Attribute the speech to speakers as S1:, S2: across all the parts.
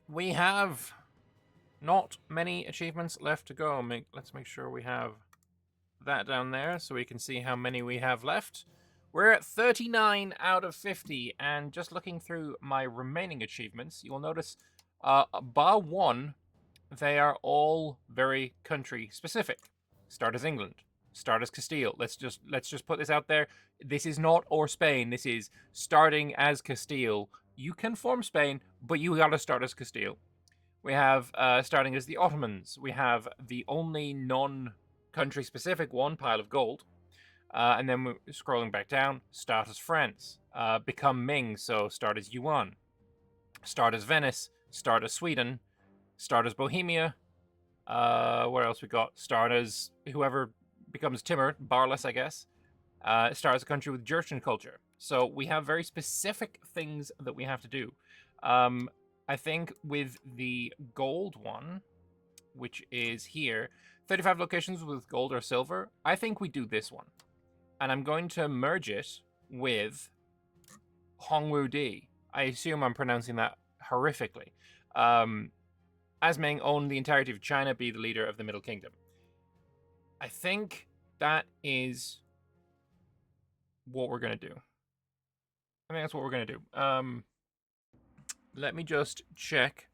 S1: we have not many achievements left to go. Let's make sure we have that down there so we can see how many we have left. We're at 39 out of 50, and just looking through my remaining achievements, you'll notice, bar one, they are all very country specific. Start as England. Start as Castile. Let's just put this out there. This is not or Spain. This is starting as Castile. You can form Spain, but you gotta start as Castile. We have starting as the Ottomans. We have the only non-country specific one, Pile of Gold. And then we're scrolling back down, start as France, become Ming, so start as Yuan, start as Venice, start as Sweden, start as Bohemia. Where else we got? Start as whoever becomes Timur, Barless, I guess. Start as a country with Jurchen culture. So we have very specific things that we have to do. I think with the gold one, which is here, 35 locations with gold or silver, I think we do this one. And I'm going to merge it with Hongwu Di. I assume I'm pronouncing that horrifically. As Ming own the entirety of China, be the leader of the Middle Kingdom. I think that is what we're going to do. I think that's what we're going to do. Let me just check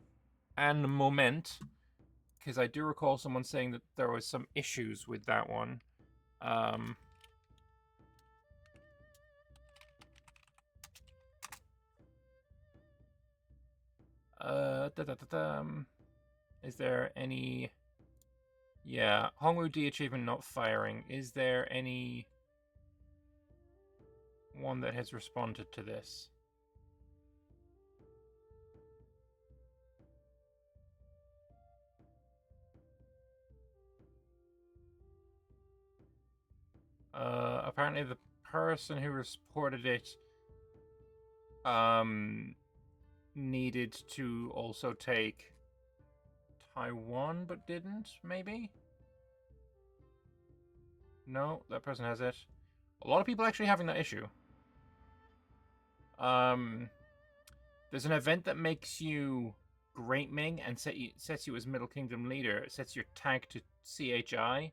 S1: an moment, because I do recall someone saying that there was some issues with that one. Is there any... Yeah, Hongwu Di achievement not firing. Is there any one that has responded to this? Apparently the person who reported it needed to also take Taiwan, but didn't, maybe? No, that person has it. A lot of people actually having that issue. There's an event that makes you Great Ming and sets you as Middle Kingdom leader. It sets your tag to CHI.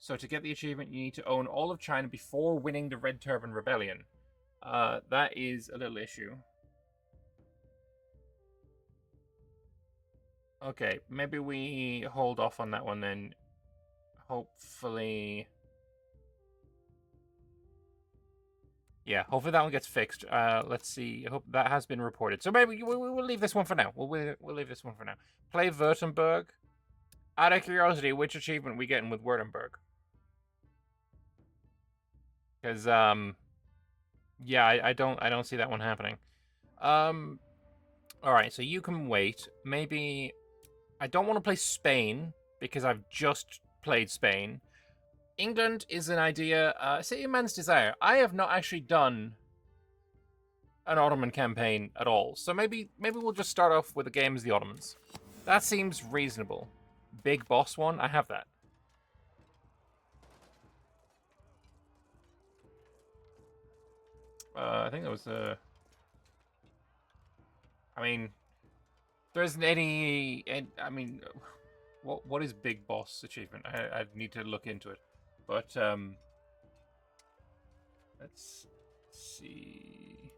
S1: So to get the achievement, you need to own all of China before winning the Red Turban Rebellion. That is a little issue. Okay, maybe we hold off on that one then. Hopefully... Yeah, hopefully that one gets fixed. Let's see. I hope that has been reported. So maybe we'll leave this one for now. We'll leave this one for now. Play Württemberg. Out of curiosity, which achievement we getting with Württemberg? Because yeah, I don't see that one happening. All right, so you can wait. Maybe I don't want to play Spain because I've just played Spain. England is an idea. City of Man's Desire. I have not actually done an Ottoman campaign at all, so maybe we'll just start off with a game as the Ottomans. That seems reasonable. Big boss one. I have that. I think that was I mean, there isn't any. I mean, what is big boss achievement? I need to look into it. But let's see.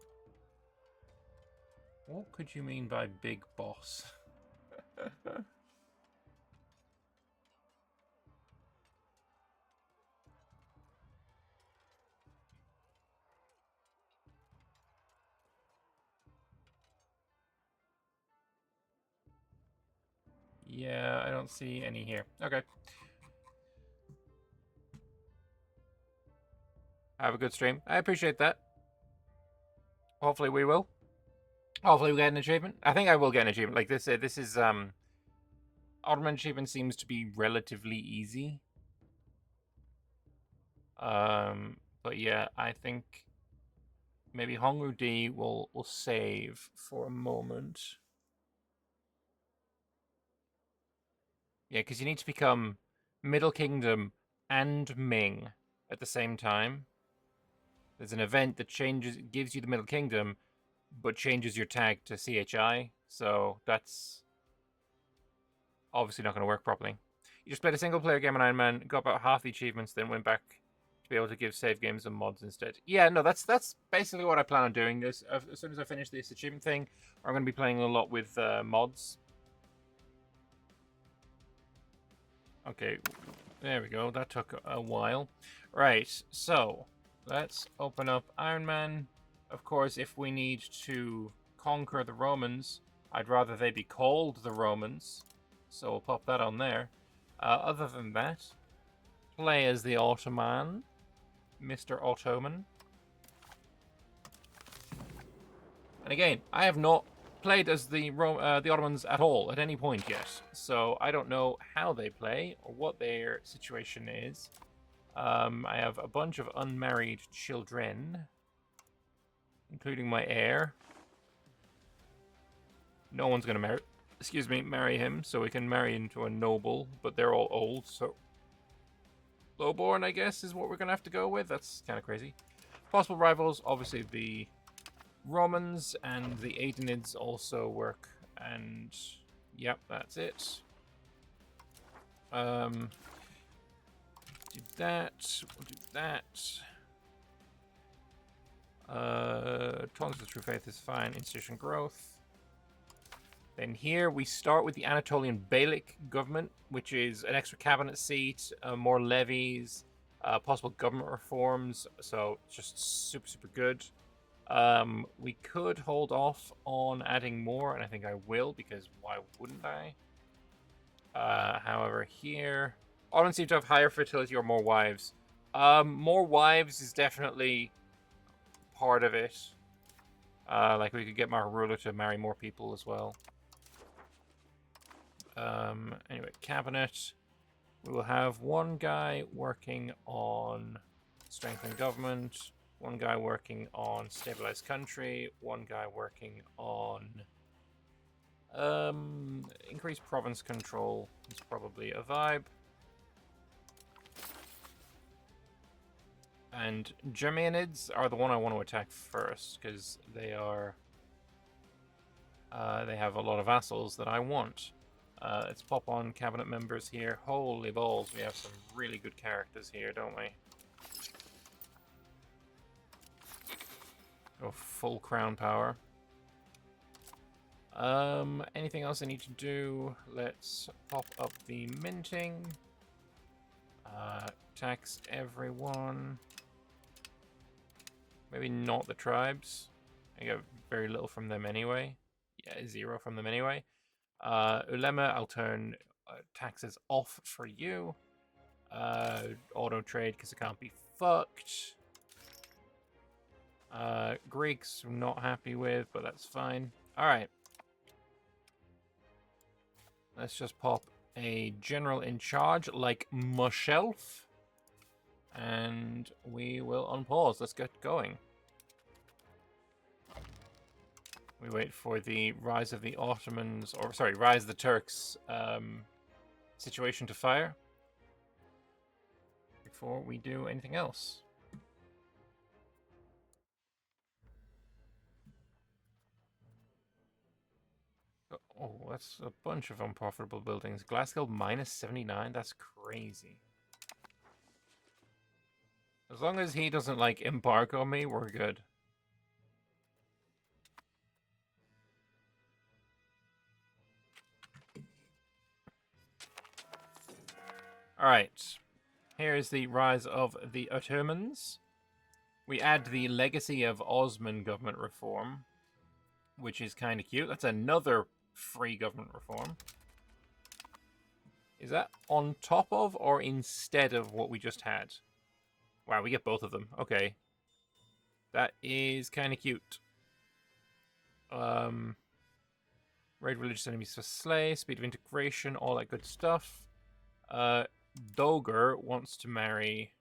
S1: What could you mean by big boss? Yeah, I don't see any here. Okay. Have a good stream. I appreciate that. Hopefully we will. Hopefully we get an achievement. I think I will get an achievement. Like this is Ottoman achievement seems to be relatively easy. But yeah, I think maybe Hongwu Di will save for a moment. Yeah, because you need to become Middle Kingdom and Ming at the same time. There's an event that gives you the Middle Kingdom, but changes your tag to CHI. So that's obviously not going to work properly. You just played a single-player game on Iron Man, got about half the achievements, then went back to be able to give save games and mods instead. Yeah, no, that's basically what I plan on doing. This as soon as I finish this achievement thing, I'm going to be playing a lot with mods. Okay, there we go. That took a while. Right, so let's open up Iron Man. Of course, if we need to conquer the Romans, I'd rather they be called the Romans. So we'll pop that on there. Other than that, play as the Ottoman, Mr. Ottoman. And again, I have not played as the Ottomans at all at any point yet, so I don't know how they play or what their situation is. I have a bunch of unmarried children, including my heir. No one's going to marry him, so we can marry into a noble, but they're all old, so lowborn, I guess, is what we're going to have to go with. That's kind of crazy. Possible rivals, obviously the Romans and the Aidenids also work, and yep, that's it. Do that, we'll do that. Tolerance of True Faith is fine, institution growth. Then here we start with the Anatolian Beylik government, which is an extra cabinet seat, more levies, possible government reforms, so just super, super good. We could hold off on adding more, and I think I will, because why wouldn't I? However, here, Ottomans seem to have higher fertility or more wives. More wives is definitely part of it. Like we could get Margarula to marry more people as well. Anyway, cabinet. We will have one guy working on strengthening government, one guy working on stabilized country, one guy working on increased province control. Is probably a vibe. And Germanids are the one I want to attack first, because they are they have a lot of vassals that I want. Let's pop on cabinet members here. Holy balls, we have some really good characters here, don't we? Go full crown power. Anything else I need to do? Let's pop up the minting. Tax everyone. Maybe not the tribes. I get very little from them anyway. Yeah, 0 from them anyway. Ulema, I'll turn taxes off for you. Auto trade because it can't be fucked. Greeks, I'm not happy with, but that's fine. Alright. Let's just pop a general in charge like myself. And we will unpause. Let's get going. We wait for the rise of the Ottomans, or sorry, rise of the Turks situation to fire before we do anything else. Oh, that's a bunch of unprofitable buildings. Glass-Guild minus 79? That's crazy. As long as he doesn't, like, embargo me, we're good. Alright. Here's the rise of the Ottomans. We add the legacy of Osman government reform, which is kind of cute. That's another free government reform. Is that on top of or instead of what we just had? Wow, we get both of them. Okay. That is kind of cute. Raid religious enemies for slay, speed of integration, all that good stuff. Doger wants to marry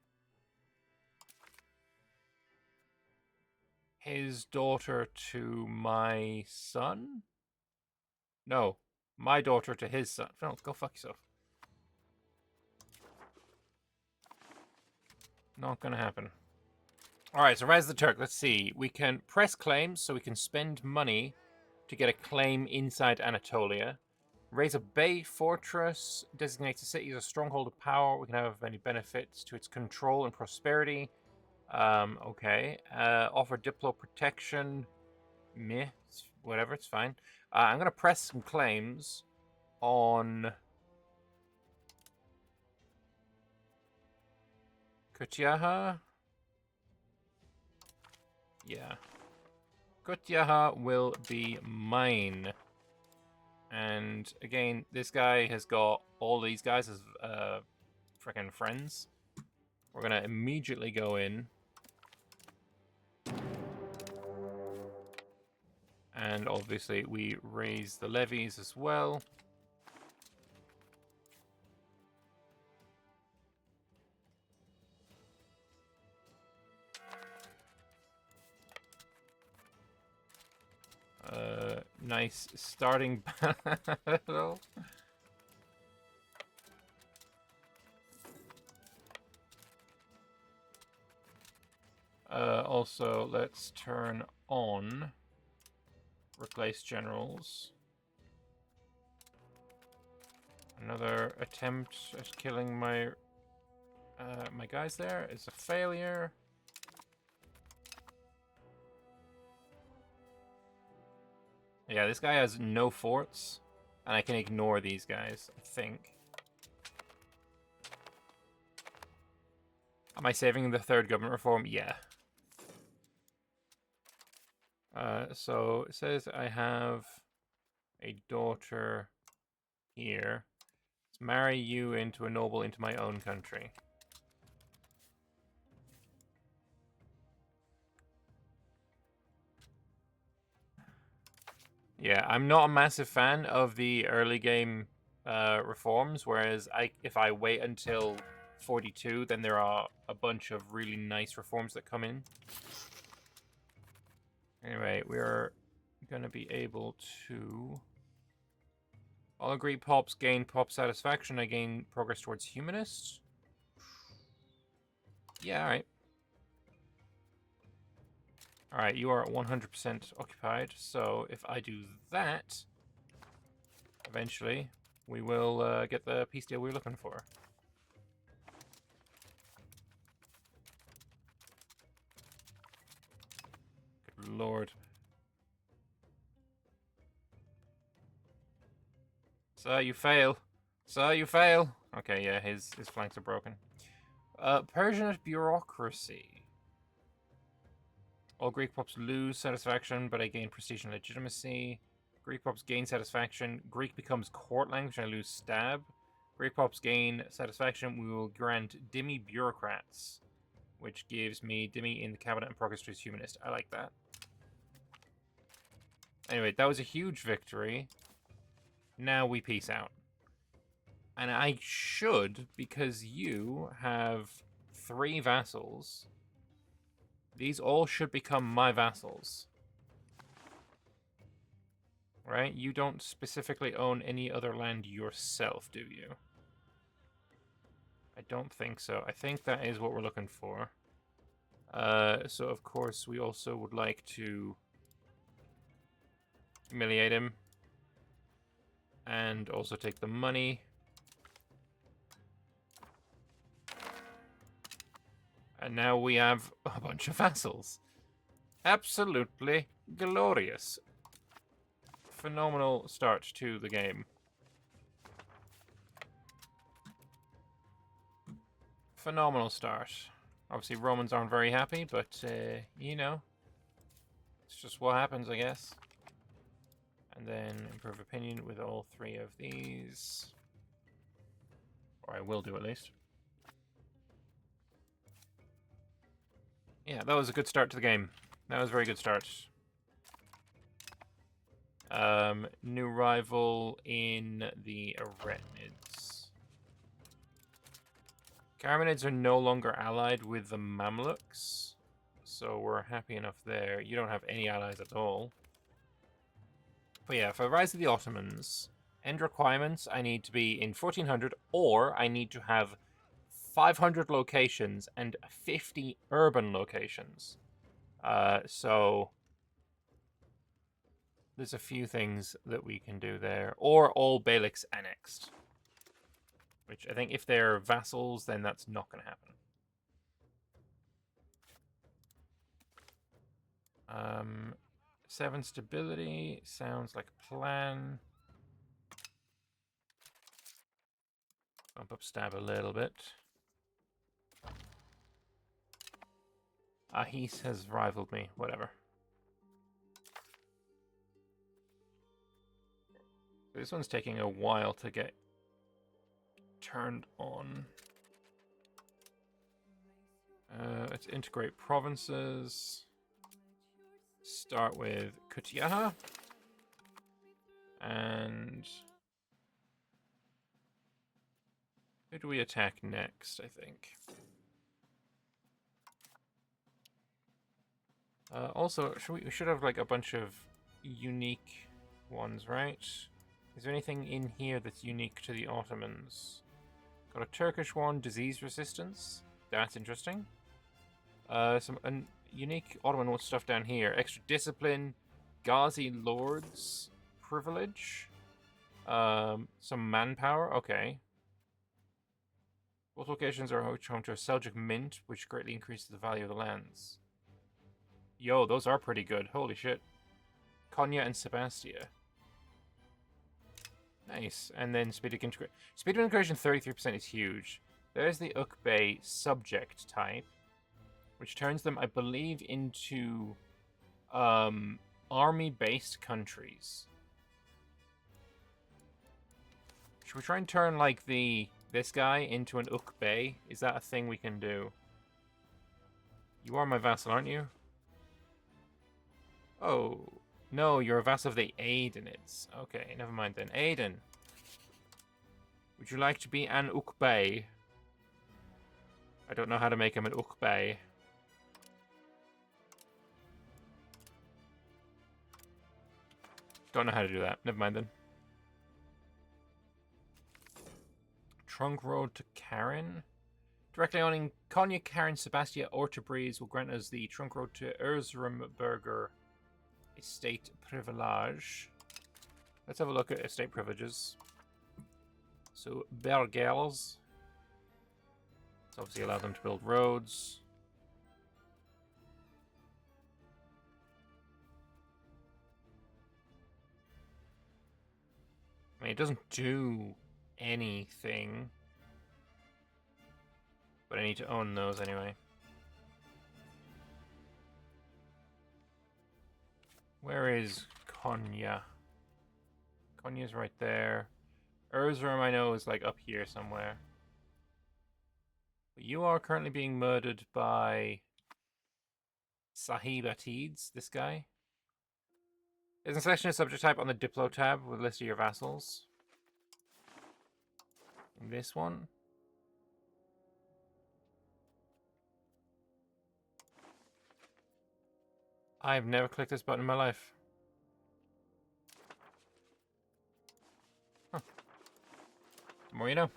S1: his daughter to my son? No, my daughter to his son. No, go fuck yourself. Not gonna happen. Alright, so Rise of the Turk, let's see. We can press claims, so we can spend money to get a claim inside Anatolia. Raise a Bay fortress. Designates a city as a stronghold of power. We can have many benefits to its control and prosperity. Okay. Offer Diplo protection. Meh. Whatever, it's fine. I'm going to press some claims on Kutyaha. Yeah. Kutyaha will be mine. And again, this guy has got all these guys as freaking friends. We're going to immediately go in. And obviously we raise the levies as well. Nice starting battle. Also, let's turn on replace generals. Another attempt at killing my my guys there is a failure. Yeah, this guy has no forts, and I can ignore these guys, I think. Am I saving the third government reform? Yeah. So it says I have a daughter here. Let's marry you into a noble into my own country. Yeah, I'm not a massive fan of the early game reforms, whereas if I wait until 42, then there are a bunch of really nice reforms that come in. Anyway, we're going to be able to... All agree pops gain pop satisfaction. I gain progress towards humanist. Yeah, alright. Alright, you are 100% occupied, so if I do that, eventually we will get the peace deal we're looking for. Good lord. Sir, you fail. Sir, you fail. Okay, yeah, his flanks are broken. Persian bureaucracy. All Greek pops lose satisfaction, but I gain prestige and legitimacy. Greek pops gain satisfaction. Greek becomes court language, and I lose stab. Greek pops gain satisfaction. We will grant Demi bureaucrats, which gives me Demi in the cabinet and progress to his humanist. I like that. Anyway, that was a huge victory. Now we peace out. And I should, because you have 3 vassals... These all should become my vassals. Right? You don't specifically own any other land yourself, do you? I don't think so. I think that is what we're looking for. So, of course, we also would like to humiliate him. And also take the money. And now we have a bunch of vassals. Absolutely glorious. Phenomenal start to the game. Phenomenal start. Obviously, Romans aren't very happy, but, you know. It's just what happens, I guess. And then improve opinion with all 3 of these. Or I will do, at least. Yeah, that was a good start to the game. That was a very good start. New rival in the Arachnids. Karamanids are no longer allied with the Mamluks, so we're happy enough there. You don't have any allies at all. But yeah, for Rise of the Ottomans, end requirements, I need to be in 1400, or I need to have 500 locations and 50 urban locations. So there's a few things that we can do there. Or all Beyliks annexed. Which I think if they're vassals, then that's not going to happen. 7 stability sounds like a plan. Bump up stab a little bit. Ahis has rivaled me. Whatever. This one's taking a while to get turned on. Let's integrate provinces. Start with Kutiaha. And who do we attack next, I think? Also, we should have like a bunch of unique ones, right? Is there anything in here that's unique to the Ottomans? Got a Turkish one, disease resistance. That's interesting. Some unique Ottoman stuff down here. Extra discipline, Ghazi Lords privilege. Some manpower. Okay. Both locations are home to a Seljuk mint, which greatly increases the value of the lands. Yo, those are pretty good. Holy shit. Konya and Sebastia. Nice. And then speed of integration. Speed of integration 33% is huge. There's the Ukbay subject type, which turns them, I believe, into army-based countries. Should we try and turn like this guy into an Ukbay? Is that a thing we can do? You are my vassal, aren't you? Oh, no, you're a vassal of the Aidenids. Okay, never mind then. Aiden, would you like to be an Ukbay? I don't know how to make him an Ukbay. Don't know how to do that. Never mind then. Trunk Road to Karen. Directly owning Konya, Karen, Sebastia, or Tabriz will grant us the Trunk Road to Erzurumberger estate privilege. Let's have a look at estate privileges. So, Bergels. Let's obviously allow them to build roads. I mean, it doesn't do anything. But I need to own those anyway. Where is Konya? Konya's right there. Erzurum, I know, is like up here somewhere. But you are currently being murdered by Sahib Atids, this guy. There's a selection of subject type on the Diplo tab with a list of your vassals. And this one. I've never clicked this button in my life. Huh. The more you know.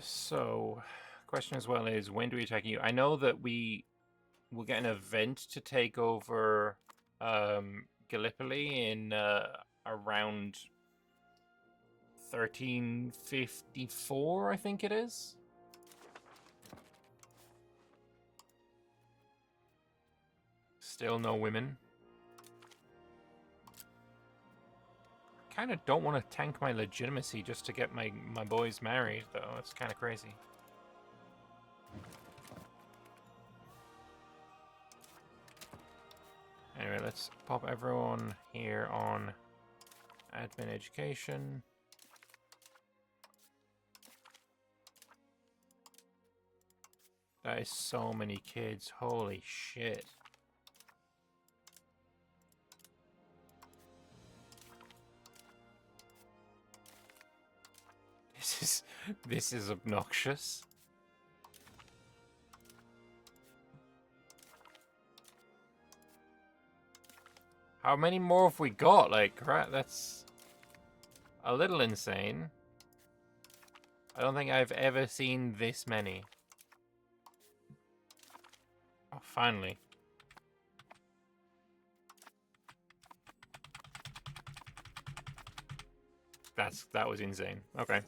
S1: So, question as well is, when do we attack you? I know that we will get an event to take over Gallipoli in around 1354, I think it is. Still no women. Kind of don't want to tank my legitimacy just to get my boys married, though. It's kind of crazy. Anyway, let's pop everyone here on admin education. That is so many kids. Holy shit. This is obnoxious. How many more have we got? Like, right, that's a little insane. I don't think I've ever seen this many. Oh, finally. That was insane. Okay.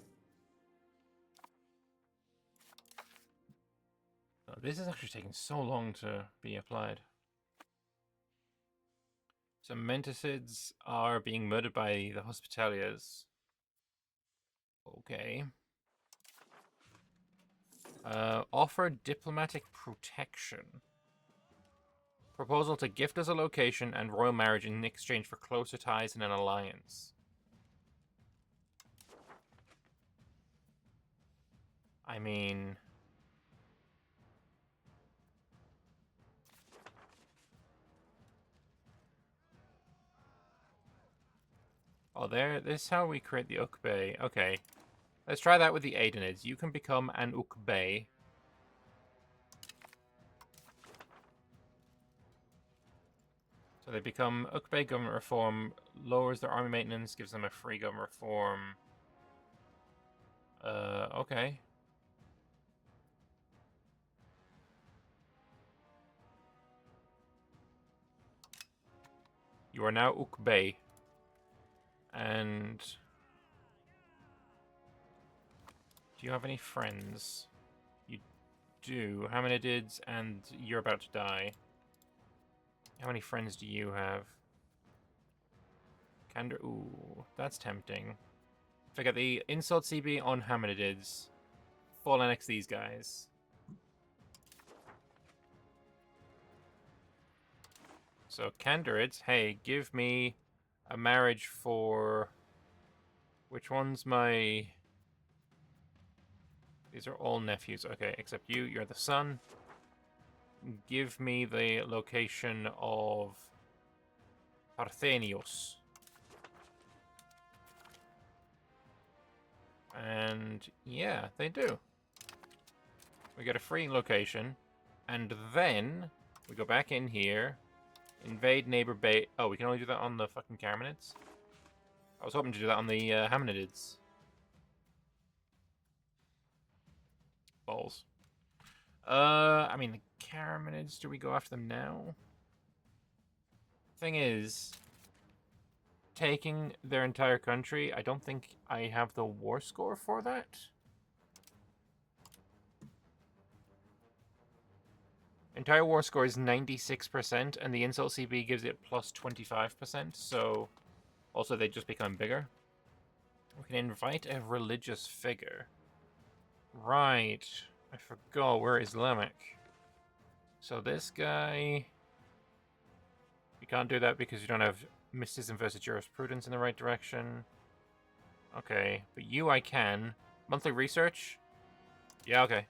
S1: Oh, this is actually taking so long to be applied. So Menticids are being murdered by the Hospitaliers. Okay. Offer diplomatic protection. Proposal to gift us a location and royal marriage in exchange for closer ties and an alliance. I mean... Oh, this is how we create the Ukbey. Okay. Let's try that with the Aidenids. You can become an Ukbey. So they become Ukbey government reform, lowers their army maintenance, gives them a free government reform. Okay. You are now Ukbey. And... do you have any friends? You do. Hamanidids, and you're about to die. How many friends do you have? Kandra... ooh, that's tempting. If I get the insult CB on Hamanidids, full annex these guys. So, Kandarids, hey, give me a marriage for... which one's my... these are all nephews. Okay, except you. You're the son. Give me the location of Parthenios. And yeah, they do. We get a free location. And then we go back in here. Invade neighbor base. Oh, we can only do that on the fucking Carmenids? I was hoping to do that on the Hamanidids. Balls. I mean, the Carmenids, do we go after them now? Thing is, taking their entire country, I don't think I have the war score for that. Entire war score is 96%, and the insult CB gives it plus 25%, so also they just become bigger. We can invite a religious figure. Right. I forgot, we're Islamic. So this guy... we can't do that because you don't have mysticism versus jurisprudence in the right direction. Okay, but you I can. Monthly research? Yeah, okay.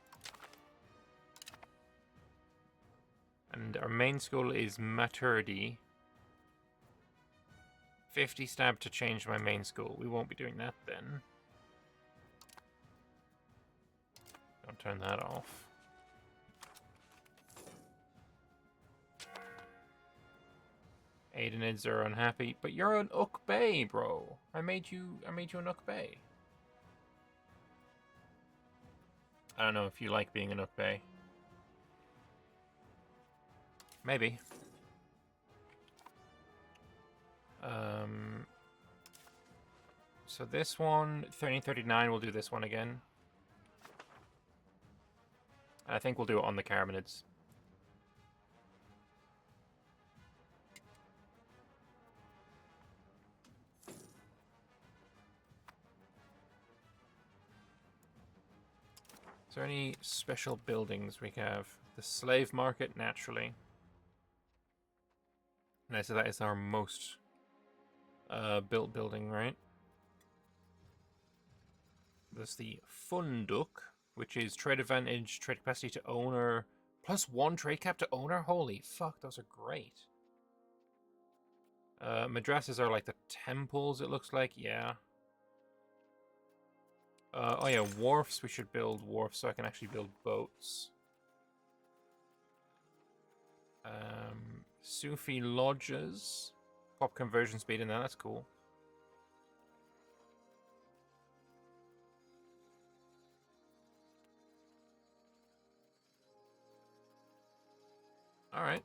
S1: And our main school is Maturity. 50 stab to change my main school. We won't be doing that then. Don't turn that off. Aidenids are unhappy, but you're an Ukbey, bro. I made you an Ukbey. I don't know if you like being an Ukbey. Maybe. So this one, 1339, we'll do this one again. I think we'll do it on the Carmenids. Is there any special buildings we have? The slave market, naturally. And so that is our most built building, right? There's the Funduk, which is trade advantage, trade capacity to owner, +1 trade cap to owner. Holy fuck, those are great. Madrasas are like the temples, it looks like, yeah. Oh yeah, wharfs. We should build wharfs so I can actually build boats. Sufi lodges. Pop conversion speed in there, that's cool. Alright.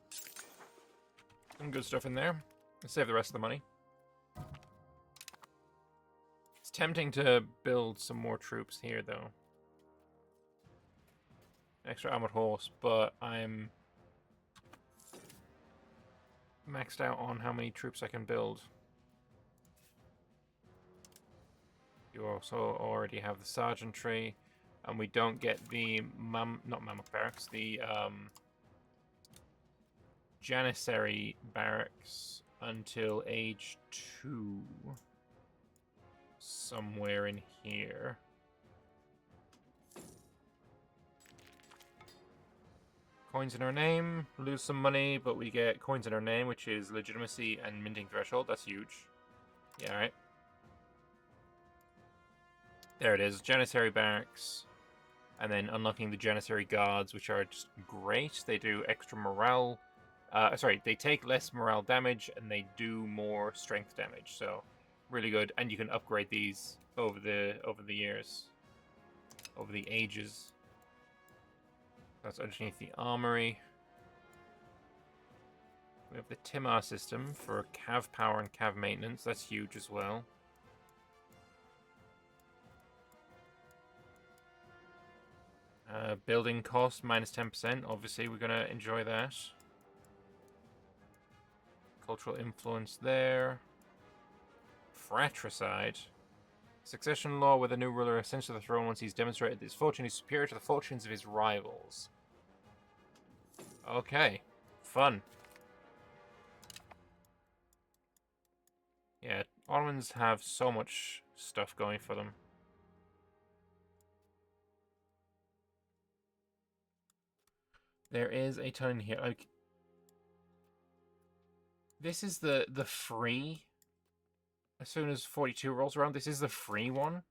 S1: Some good stuff in there. Let's save the rest of the money. It's tempting to build some more troops here, though. Extra armored horse, but I'm maxed out on how many troops I can build. You also already have the sergeantry, and we don't get the not mammoth barracks, the janissary barracks until age 2. Somewhere in here. Coins in our name, lose some money, but we get coins in our name, which is legitimacy and minting threshold. That's huge. Yeah, alright. There it is, Janissary Barracks. And then unlocking the Janissary Guards, which are just great. They do extra morale. Sorry, they take less morale damage, and they do more strength damage. So, really good. And you can upgrade these over the years. Over the ages. That's underneath the armory. We have the Timar system for cav power and cav maintenance. That's huge as well. Building cost minus 10%. Obviously, we're going to enjoy that. Cultural influence there. Fratricide. Succession law where the new ruler ascends to the throne once he's demonstrated that his fortune is superior to the fortunes of his rivals. Okay. Fun. Yeah, Ottomans have so much stuff going for them. There is a ton in here. Like, this is the free. As soon as 42 rolls around, this is the free one.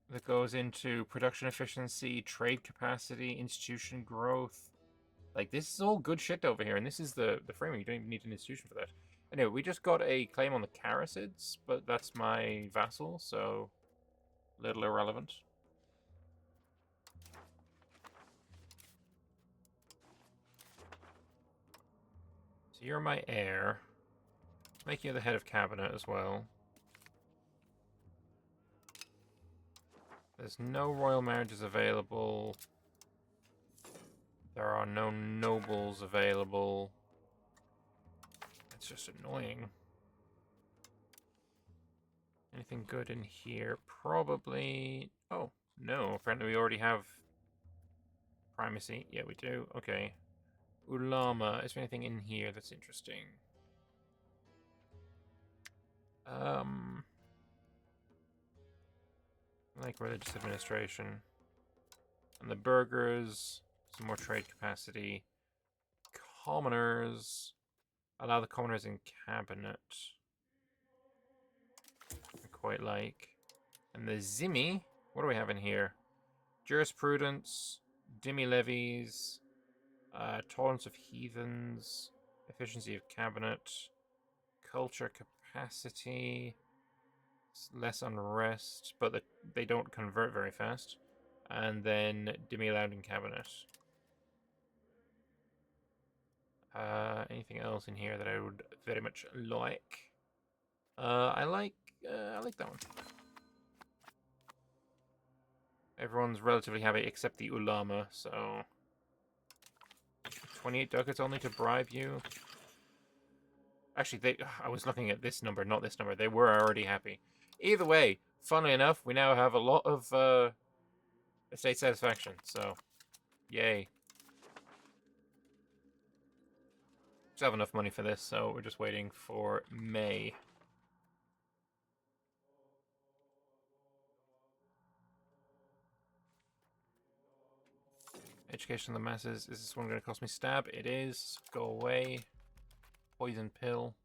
S1: That goes into production efficiency, trade capacity, institution growth. Like, this is all good shit over here, and this is the framing. You don't even need an institution for that. Anyway, we just got a claim on the Karasids, but that's my vassal, so little irrelevant. So you're my heir. Make you the head of cabinet as well. There's no royal marriages available. There are no nobles available. It's just annoying. Anything good in here? Probably... Oh, no. Apparently we already have primacy. Yeah, we do. Okay. Ulama. Is there anything in here that's interesting? Like religious administration. And the burghers. Some more trade capacity. Commoners. Allow the commoners in cabinet. I quite like. And the Zimmi. What do we have in here? Jurisprudence. Demi levies. Tolerance of heathens. Efficiency of cabinet. Culture capacity. Less unrest. But they don't convert very fast. And then Demi allowed in cabinet. Anything else in here that I would very much like? I like that one. Everyone's relatively happy except the Ulama, so 28 ducats only to bribe you. Actually, I was looking at this number, not this number. They were already happy. Either way, funnily enough, we now have a lot of estate satisfaction, so yay. Just have enough money for this, so we're just waiting for May. Education of the masses. Is this one going to cost me stab? It is. Go away. Poison pill.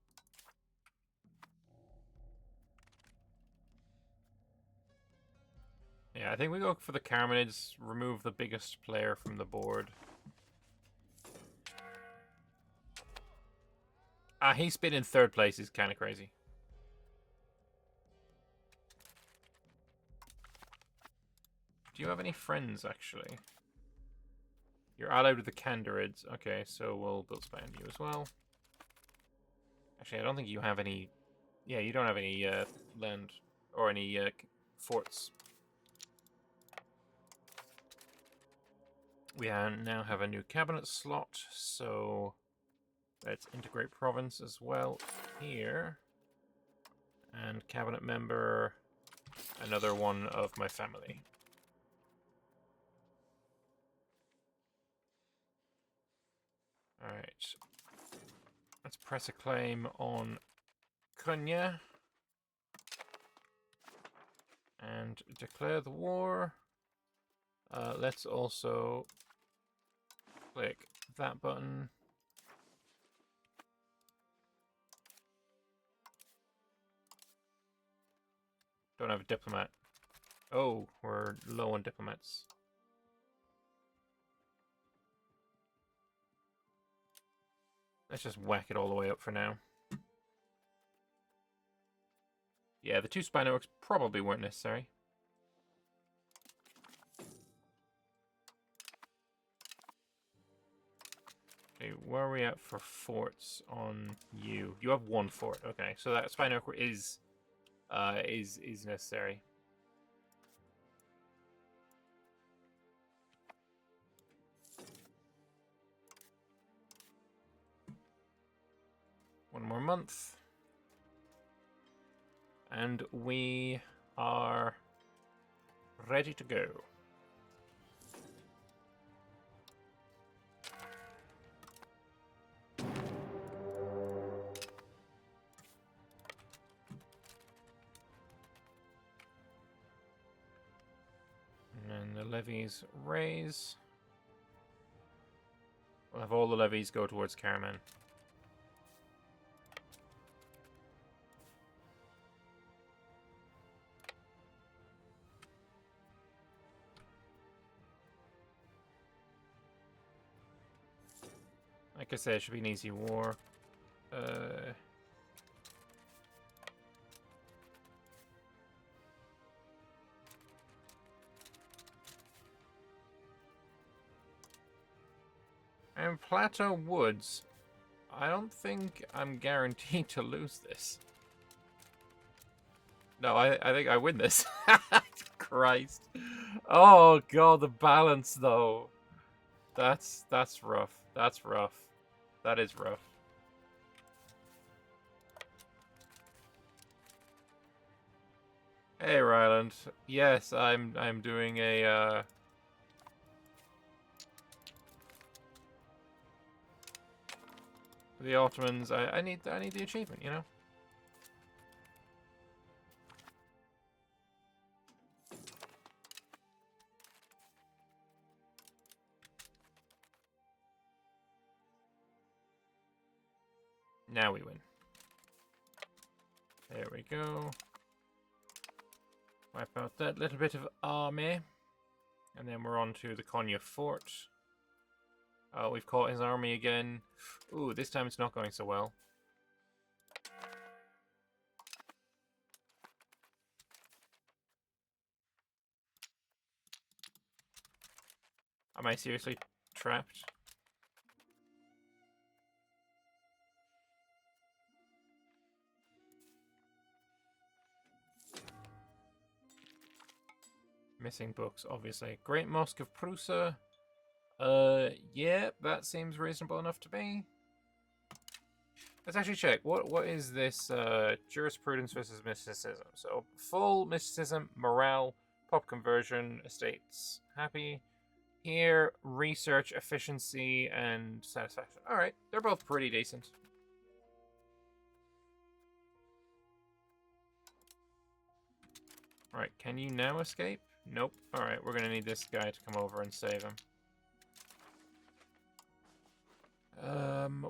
S1: Yeah, I think we go for the Carmenids. Remove the biggest player from the board. He's been in third place is kind of crazy. Do you have any friends, actually? You're allied with the Kandarids. Okay, so we'll build spy on you as well. Actually, I don't think you have any... Yeah, you don't have any land or any forts. We now have a new cabinet slot, so let's integrate province as well here. And cabinet member, another one of my family. Alright. Let's press a claim on Konya. And declare the war. Let's also click that button. Don't have a diplomat. Oh, we're low on diplomats. Let's just whack it all the way up for now. Yeah, the 2 spy networks probably weren't necessary. Okay, where are we at for forts on you? You have 1 fort. Okay, so that spy network is necessary. One more month. And we are ready to go. And the levies raise. We'll have all the levies go towards Karaman. Like I said, it should be an easy war. And Plateau Woods. I don't think I'm guaranteed to lose this. No, I think I win this. Christ. Oh god, the balance though. That's rough. That's rough. That is rough. Hey Ryland. Yes, I'm doing a the Ottomans. I need the achievement, you know? Now we win. There we go. Wipe out that little bit of army. And then we're on to the Konya fort. Oh, we've caught his army again. Ooh, this time it's not going so well. Am I seriously trapped? Missing books, obviously. Great Mosque of Prusa. Yeah, that seems reasonable enough to me. Let's actually check. What is this jurisprudence versus mysticism? So, full mysticism, morale, pop conversion, estates, happy. Here, research, efficiency, and satisfaction. Alright, they're both pretty decent. Alright, can you now escape? Nope. Alright, we're gonna need this guy to come over and save him.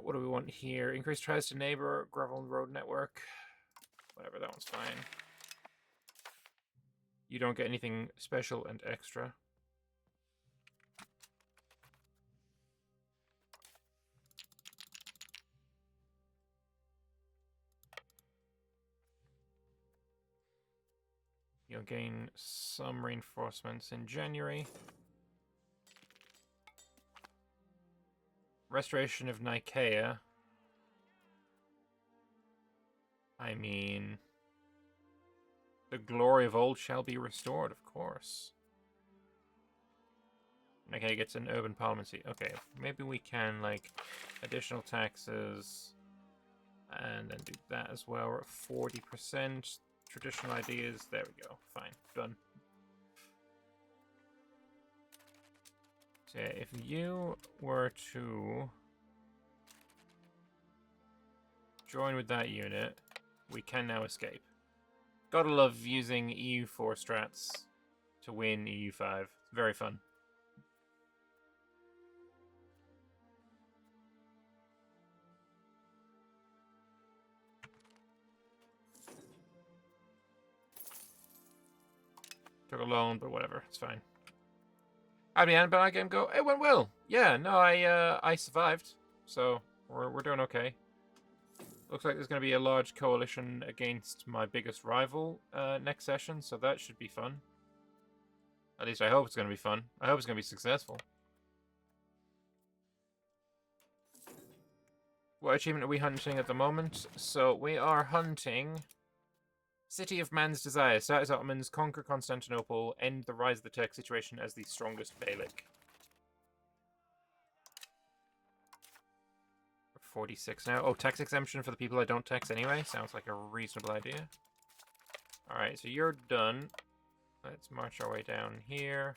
S1: What do we want here? Increase tries to neighbor, gravel road network. Whatever, that one's fine. You don't get anything special and extra. You'll gain some reinforcements in January. Restoration of Nicaea. I mean, the glory of old shall be restored, of course. Nicaea gets an urban parliament seat. Okay, maybe we can, like, additional taxes, and then do that as well. We're at 40%. Traditional ideas. There we go. Fine. Done. So yeah, if you were to join with that unit, we can now escape. Gotta love using EU4 strats to win EU5. It's very fun. Took a loan, but whatever. It's fine. How'd the Anbana game go? It went well. Yeah, no, I survived. So, we're doing okay. Looks like there's going to be a large coalition against my biggest rival next session, so that should be fun. At least I hope it's going to be fun. I hope it's going to be successful. What achievement are we hunting at the moment? So we are hunting City of Man's Desire. Start as Ottomans, conquer Constantinople, end the rise of the Turk situation as the strongest Beylik. 46 now. Oh, tax exemption for the people I don't tax anyway. Sounds like a reasonable idea. Alright, so you're done. Let's march our way down here.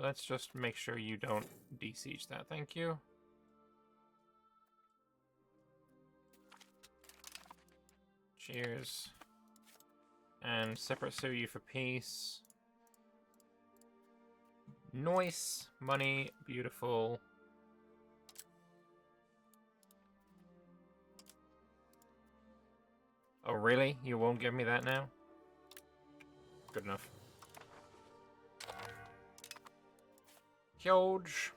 S1: Let's just make sure you don't de-siege that. Thank you. Cheers. And separate sue you for peace. Nice. Money. Beautiful. Oh, really? You won't give me that now? Good enough. Huge.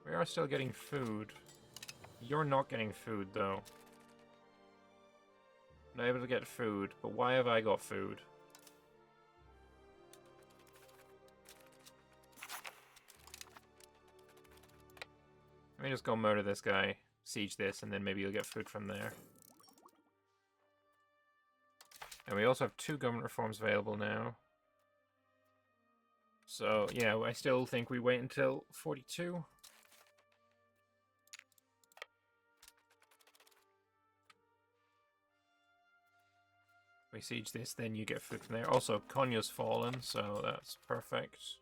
S1: We are still getting food. You're not getting food, though. Not able to get food, but why have I got food? Let me just go murder this guy, siege this, and then maybe you'll get food from there. And we also have 2 government reforms available now. So, yeah, I still think we wait until 42. We siege this, then you get food from there. Also, Konya's fallen, so that's perfect.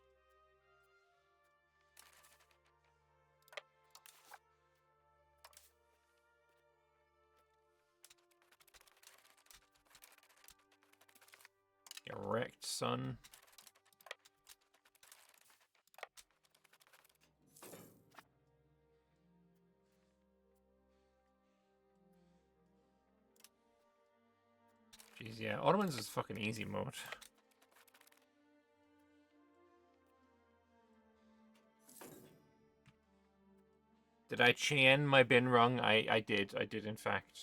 S1: Get wrecked, son. Jeez, yeah, Ottomans is fucking easy mode. Did I chien my bin rung? I did. I did, in fact,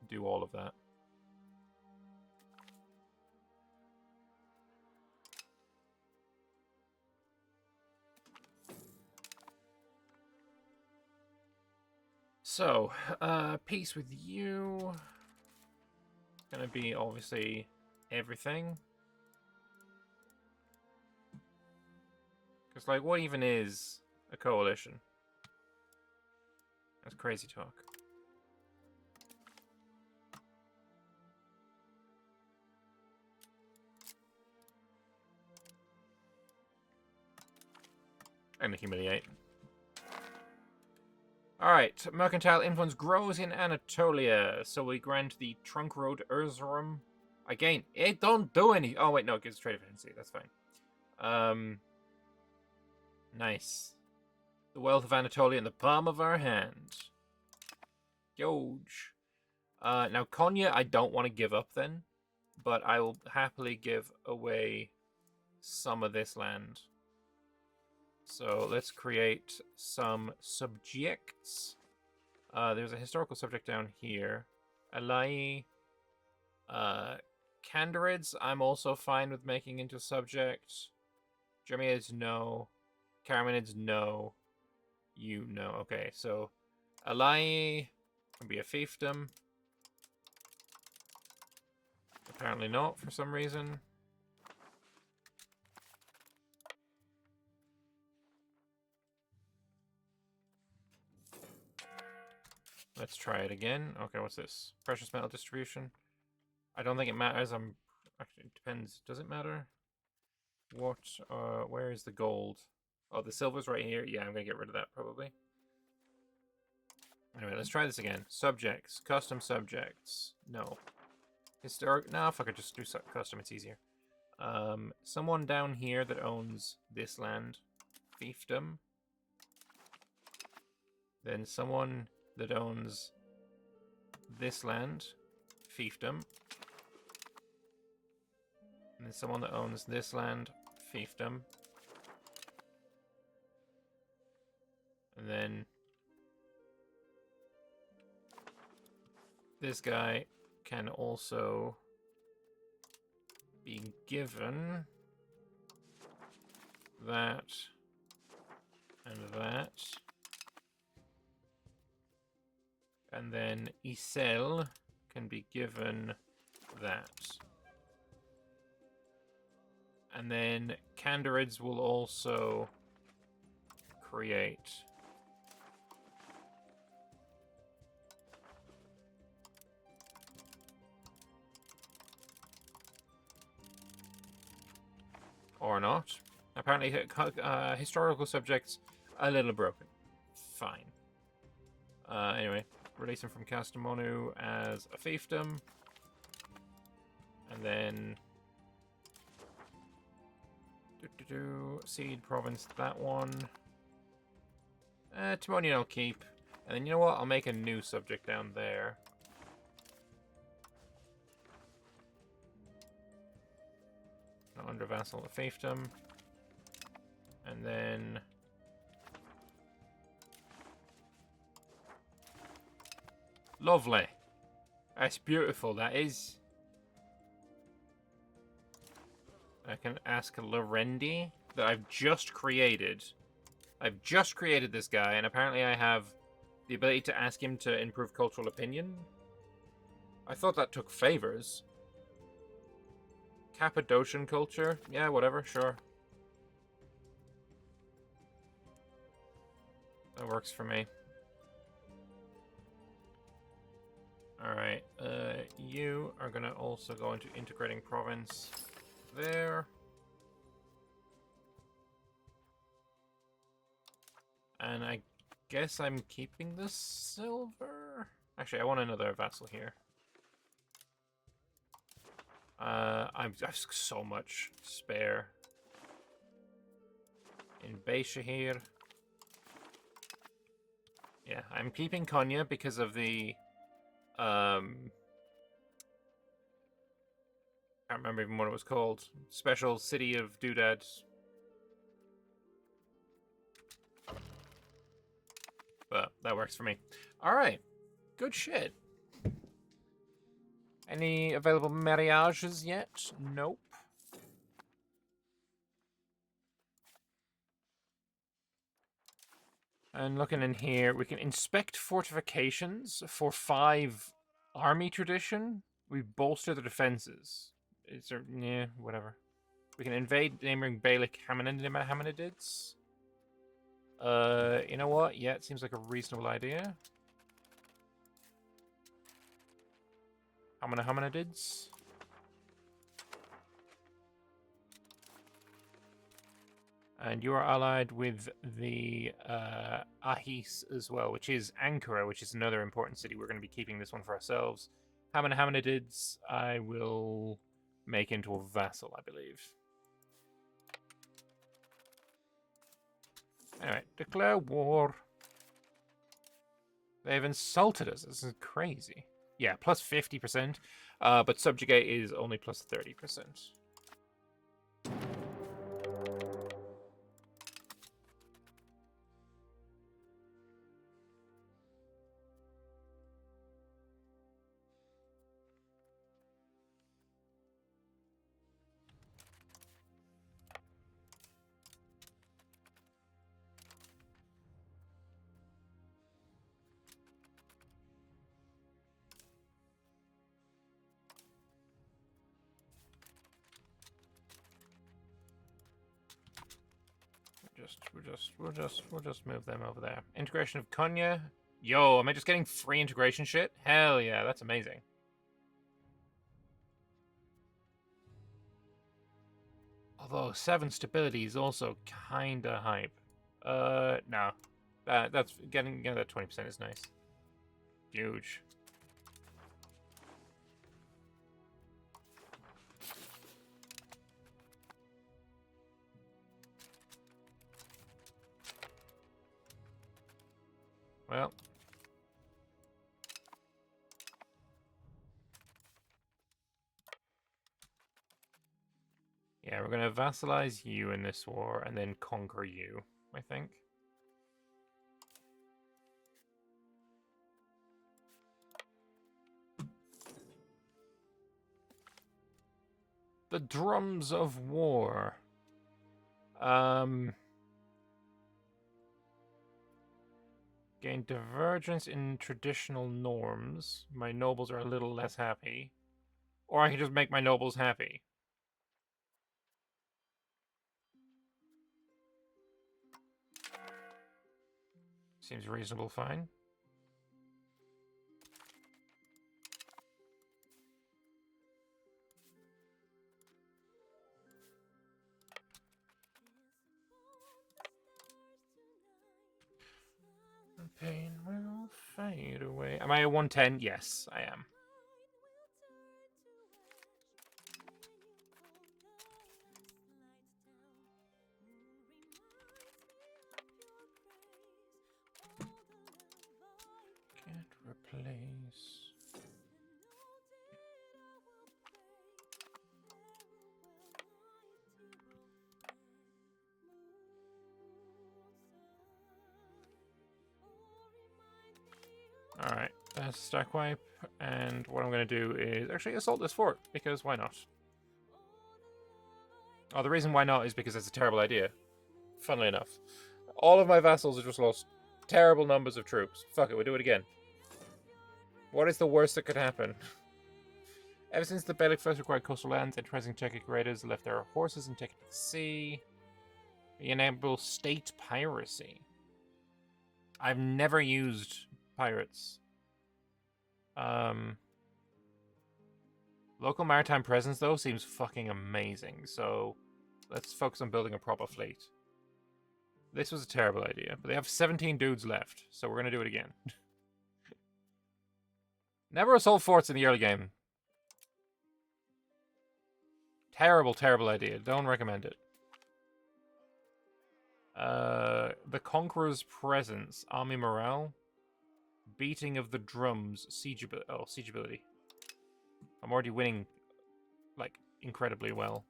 S1: do all of that. So, peace with you. Gonna be obviously everything. Because, like, what even is a coalition? That's crazy talk. I'm gonna humiliate. Alright, mercantile influence grows in Anatolia, so we grant the trunk road Erzurum. Again, it don't do any. Oh wait, no, it gives trade efficiency. That's fine. Nice. The wealth of Anatolia in the palm of our hand. Huge. Now Konya, I don't want to give up then, but I will happily give away some of this land. So let's create some subjects. There's a historical subject down here. Alai. Candarids, I'm also fine with making into subject. Germiids, no. Caraminids, no. You, no. Okay, so Alai can be a fiefdom. Apparently not, for some reason. Let's try it again. Okay, what's this? Precious metal distribution. I don't think it matters. Actually, it depends. Does it matter? What? Where is the gold? Oh, the silver's right here. Yeah, I'm gonna get rid of that probably. Anyway, let's try this again. Subjects, custom subjects. No. Historic. No, fuck it. Just do custom. It's easier. Someone down here that owns this land, fiefdom. Then someone that owns this land, fiefdom. And then someone that owns this land, fiefdom. And then this guy can also be given that and that. And then Isel can be given that. And then Candarids will also create or not. Apparently, historical subjects a little broken. Fine. Anyway, release him from Castamonu as a fiefdom. And then Seed Province, that one. Timonian I'll keep. And then you know what? I'll make a new subject down there. Not under vassal, a fiefdom. And then lovely. That's beautiful, that is. I can ask Lorendi that I've just created. I've just created this guy, and apparently I have the ability to ask him to improve cultural opinion. I thought that took favors. Cappadocian culture? Yeah, whatever, sure. That works for me. Alright, you are gonna also go into integrating province there. And I guess I'm keeping the silver. Actually, I want another vassal here. I've so much spare. In Beishahir. Yeah, I'm keeping Konya because of the can't remember even what it was called. Special City of Doodad. But that works for me. Alright. Good shit. Any available mariages yet? Nope. And looking in here, we can inspect fortifications for 5 army tradition. We bolster the defenses. Is there, yeah, whatever. We can invade neighboring Bailic Hamanidids. You know what? Yeah, it seems like a reasonable idea. Hamanidids. And you are allied with the Ahis as well, which is Ankara, which is another important city. We're going to be keeping this one for ourselves. Hamanidids, I will make into a vassal, I believe. Anyway, declare war. They've insulted us. This is crazy. Yeah, plus 50%. But subjugate is only plus 30%. We'll just move them over there. Integration of Konya. Yo, am I just getting free integration shit? Hell yeah, that's amazing. Although 7 stability is also kinda hype. No. That's getting that 20% is nice. Huge. Well. Yeah, we're gonna vassalize you in this war and then conquer you, I think. The drums of war. Gain divergence in traditional norms. My nobles are a little less happy. Or I can just make my nobles happy. Seems reasonable, fine. The pain will fade away. Am I at 110? Yes, I am. Can't replace. Alright, that's stack wipe, and what I'm going to do is actually assault this fort, because why not? Oh, the reason why not is because it's a terrible idea. Funnily enough. All of my vassals have just lost terrible numbers of troops. Fuck it, we'll do it again. What is the worst that could happen? Ever since the Beylik first required coastal lands, enterprising Czech raiders left their horses and taken to the sea. We enable state piracy. I've never used pirates. Local maritime presence, though, seems fucking amazing, so let's focus on building a proper fleet. This was a terrible idea, but they have 17 dudes left, so we're going to do it again. Never assault forts in the early game. Terrible, terrible idea. Don't recommend it. The Conqueror's Presence, Army Morale, Beating of the Drums, Siege ability. I'm already winning, like, incredibly well.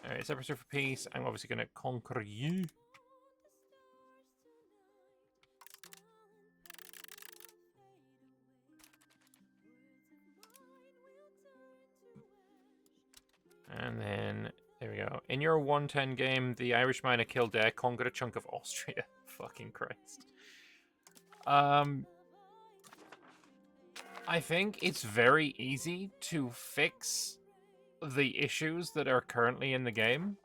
S1: Alright, Separate for Peace. I'm obviously going to conquer you. And then, there we go. In your 110 game, the Irish miner Kildare conquered a chunk of Austria. Fucking Christ. I think it's very easy to fix the issues that are currently in the game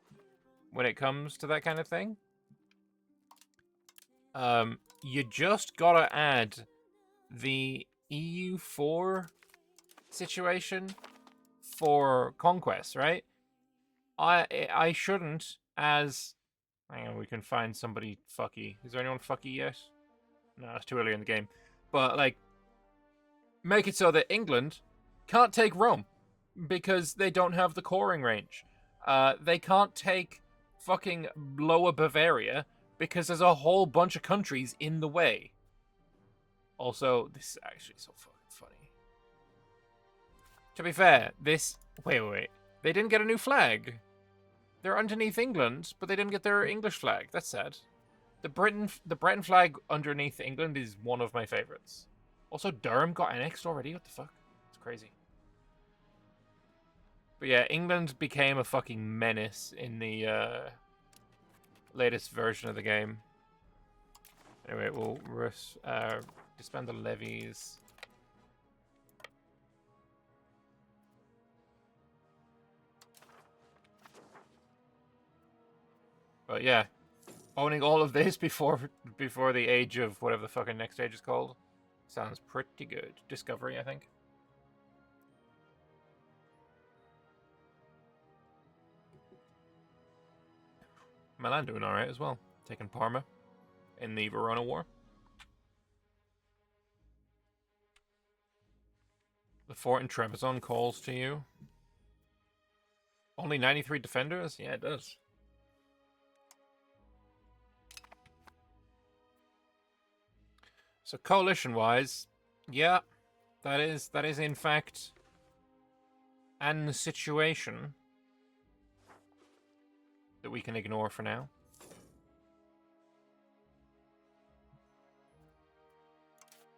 S1: when it comes to that kind of thing. You just gotta add the EU4 situation for conquest, right? I shouldn't, as... Hang on, we can find somebody fucky. Is there anyone fucky yet? No, it's too early in the game. But, like, make it so that England can't take Rome because they don't have the coring range. They can't take fucking Lower Bavaria because there's a whole bunch of countries in the way. Also, this is actually so fucking funny. To be fair, this... Wait. They didn't get a new flag. They're underneath England, but they didn't get their English flag. That's sad. The Breton flag underneath England is one of my favorites. Also, Durham got annexed already? What the fuck? It's crazy. But yeah, England became a fucking menace in the latest version of the game. Anyway, we'll disband the levies. But yeah, owning all of this before the age of whatever the fucking next age is called sounds pretty good. Discovery, I think. Milan doing alright as well. Taking Parma in the Verona War. The fort in Trebizond calls to you. Only 93 defenders? Yeah, it does. So coalition-wise, yeah, that is in fact an situation that we can ignore for now.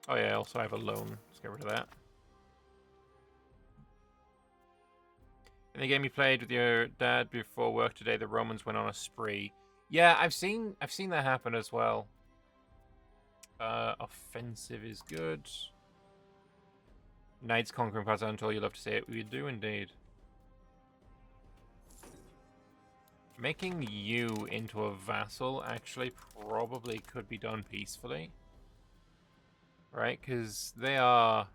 S1: Oh yeah, also I have a loan. Let's get rid of that. In the game you played with your dad before work today, the Romans went on a spree. Yeah, I've seen that happen as well. Offensive is good. Knights conquering parts until you love to say it. We do indeed. Making you into a vassal actually probably could be done peacefully. Right? Because they are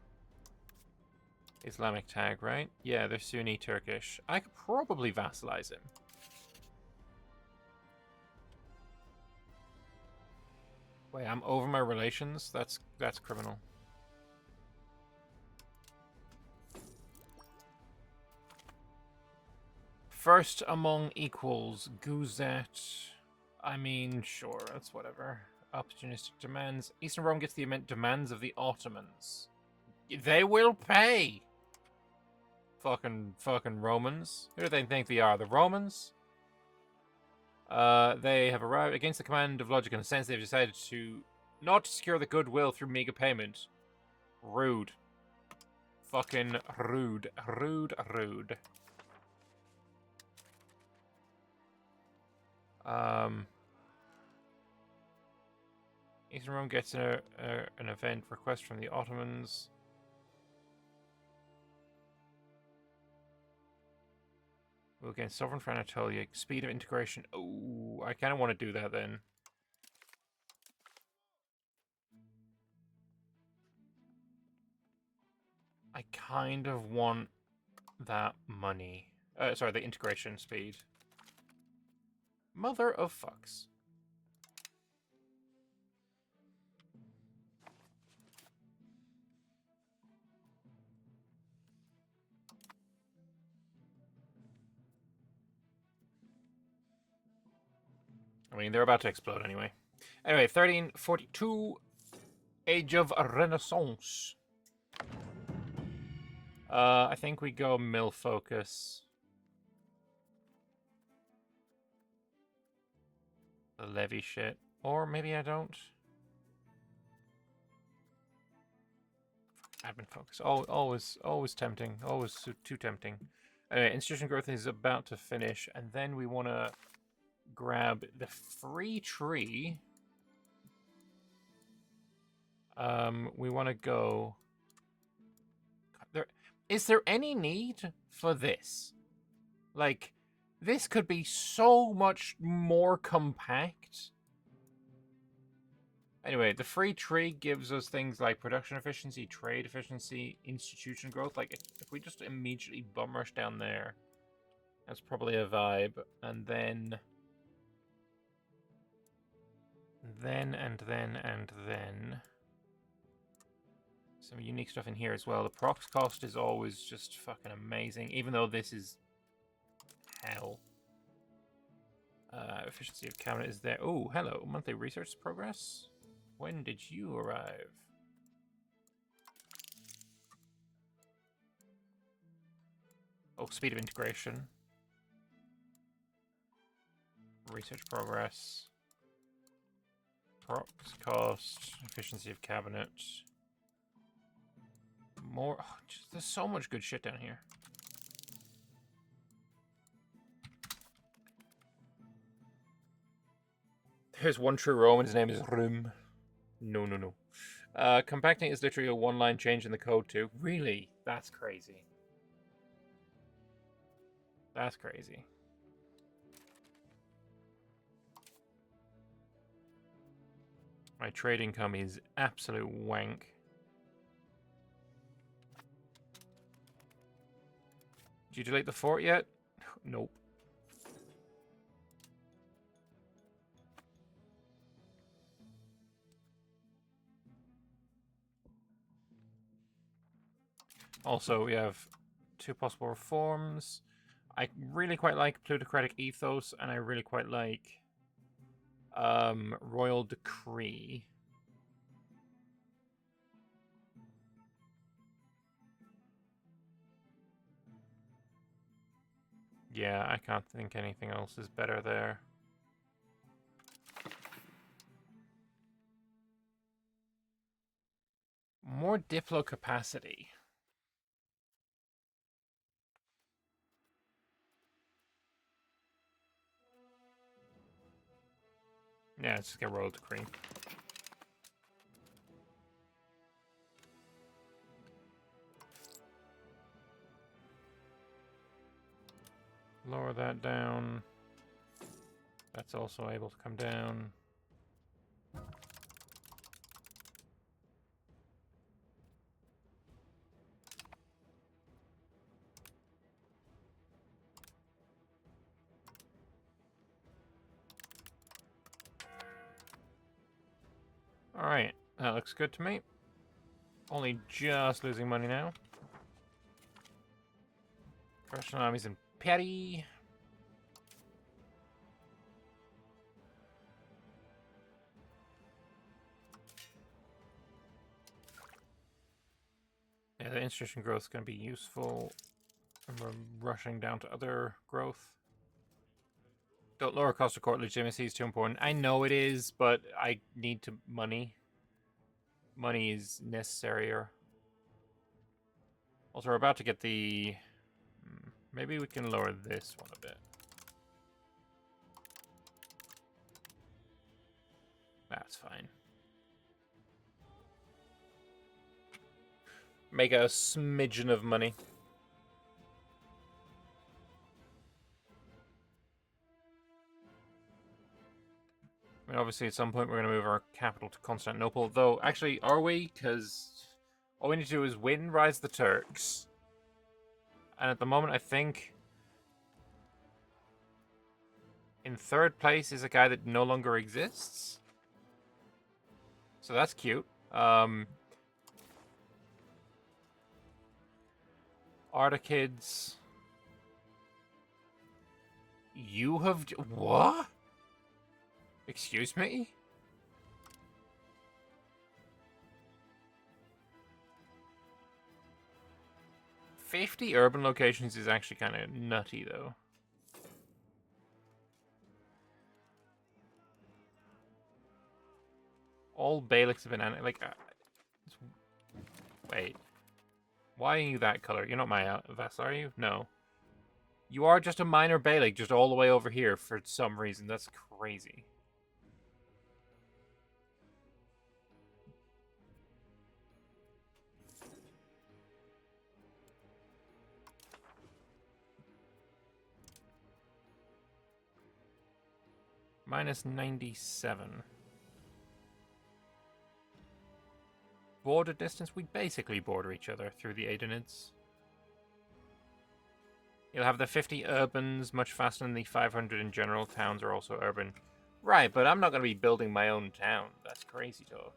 S1: Islamic tag, right? Yeah, they're Sunni Turkish. I could probably vassalize him. Wait, I'm over my relations? That's criminal. First among equals, Guzet. I mean, sure, that's whatever. Opportunistic demands. Eastern Rome gets the demands of the Ottomans. They will pay! Fucking Romans. Who do they think they are? The Romans? They have arrived against the command of logic and sense. They've decided to not secure the goodwill through meager payment. Rude. Fucking rude. Rude. Eastern Rome gets an event request from the Ottomans. We'll gain sovereign for Anatolia. Speed of integration. Oh, I kind of want to do that then. I kind of want that money. Sorry, the integration speed. Mother of fucks. I mean, they're about to explode anyway. Anyway, 1342, Age of Renaissance. I think we go mill focus. The levy shit. Or maybe I don't. Admin focus. Always tempting. Always too tempting. Anyway, institution growth is about to finish, and then we want to grab the free tree. We want to go... Is there any need for this? Like, this could be so much more compact. Anyway, the free tree gives us things like production efficiency, trade efficiency, institution growth. Like, if we just immediately bum rush down there, that's probably a vibe. And then... some unique stuff in here as well. The procs cost is always just fucking amazing, even though this is hell. Efficiency of cabinet is there. Oh, hello. Monthly research progress. When did you arrive? Oh, speed of integration. Research progress. Procs cost. Efficiency of cabinet. More. Oh, just, there's so much good shit down here. There's one true Roman. His name is Rum. No. Compacting is literally a one-line change in the code too. Really? That's crazy. That's crazy. My trade income is absolute wank. Did you delete the fort yet? Nope. Also, we have 2 possible reforms. I really quite like plutocratic ethos, and I really quite like royal decree. Yeah, I can't think anything else is better there. More diplo capacity. Yeah, let's just get royal decree. Lower that down. That's also able to come down. Alright, that looks good to me. Only just losing money now. Russian armies in Petty. Yeah, the institution growth is going to be useful. And we're rushing down to other growth. Don't lower cost of court legitimacy is too important. I know it is, but I need to money. Money is necessarier. Also, we're about to get the... Maybe we can lower this one a bit. That's fine. Make a smidgen of money. I mean, obviously, at some point, we're going to move our capital to Constantinople. Though, actually, are we? Because all we need to do is win Rise the Turks. And at the moment, I think... in third place is a guy that no longer exists. So that's cute. Artikids. You have... What? Excuse me? $50 urban locations is actually kind of nutty, though. All Beyliks have been... like... wait. Why are you that color? You're not my vassal, are you? No. You are just a minor Beylik, just all the way over here for some reason. That's crazy. Minus 97. Border distance? We basically border each other through the Aidenids. You'll have the 50 urbans much faster than the 500 in general. Towns are also urban. Right, but I'm not going to be building my own town. That's crazy talk.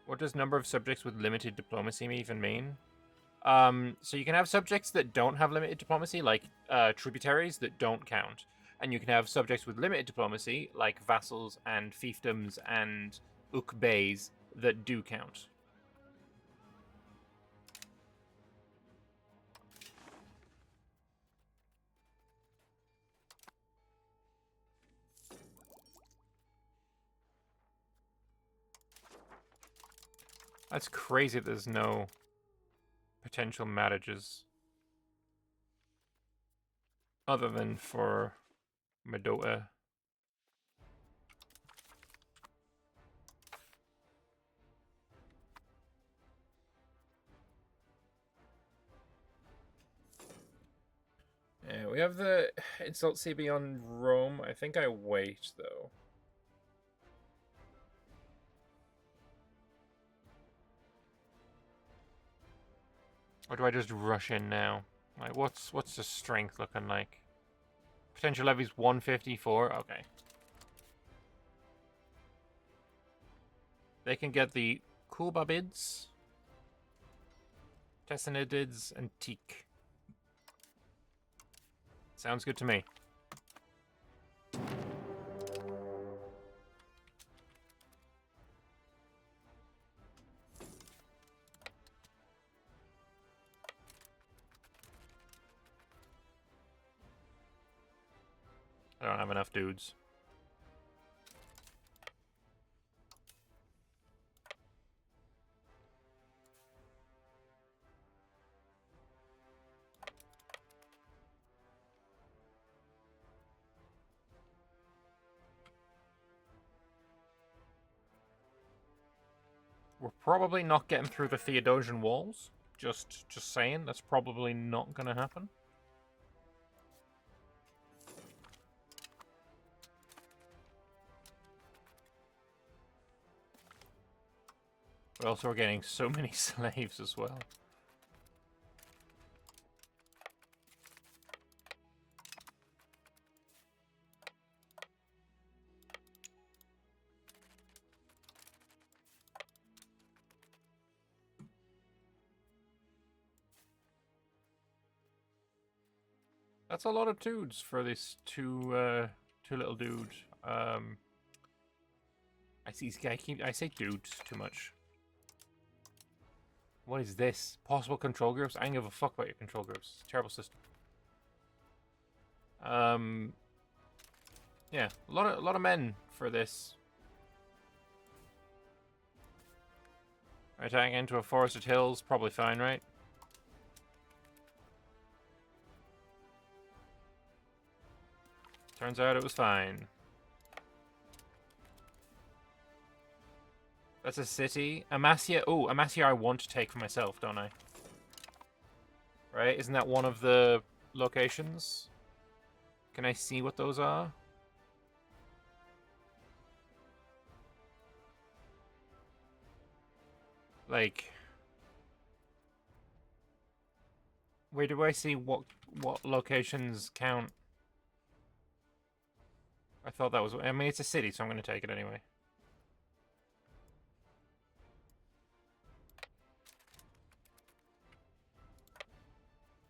S1: What does number of subjects with limited diplomacy even mean? So you can have subjects that don't have limited diplomacy, like tributaries that don't count. And you can have subjects with limited diplomacy, like vassals and fiefdoms and ukbeys, that do count. That's crazy that there's no potential marriages. Other than for Medota. Yeah, we have the insult CB on Rome. I think I wait, though. Or do I just rush in now? Like, what's the strength looking like? Potential levy's 154. Okay. They can get the Kulbabids, Tessinidids, and Teak. Sounds good to me. I don't have enough dudes. We're probably not getting through the Theodosian walls. Just saying, that's probably not going to happen. But also we're getting so many slaves as well. That's a lot of dudes for this two little dude. I see this guy I say dudes too much. What is this? Possible control groups? I don't give a fuck about your control groups. It's a terrible system. Yeah, a lot of men for this. Attacking into a forested hills, probably fine, right? Turns out it was fine. That's a city. Amasia. Oh, Amasia I want to take for myself, don't I? Right? Isn't that one of the locations? Can I see what those are? Like, where do I see what locations count? I thought that was... I mean, it's a city, so I'm going to take it anyway.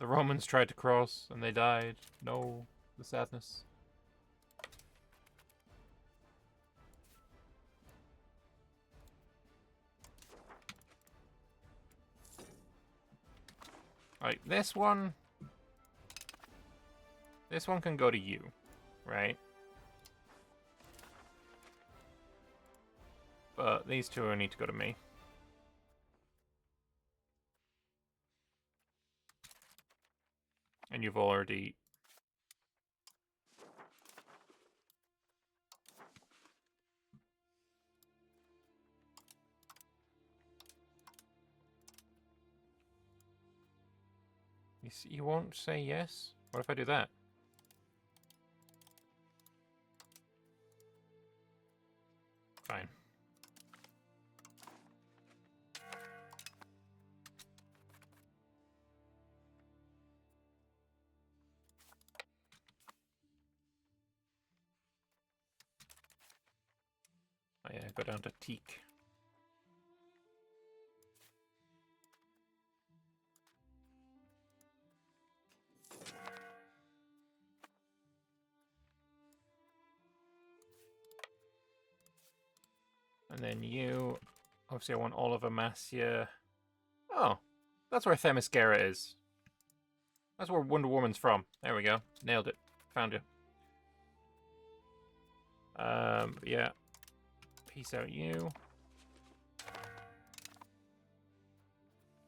S1: The Romans tried to cross, and they died. No, the sadness. Right, this one can go to you, right? But these two need to go to me. And you've already... You won't say yes? What if I do that? Fine. Oh yeah, go down to teak. And then you... Obviously I want all of Amasia. Oh, that's where Themyscira is. That's where Wonder Woman's from. There we go. Nailed it. Found you. Yeah. Peace out you.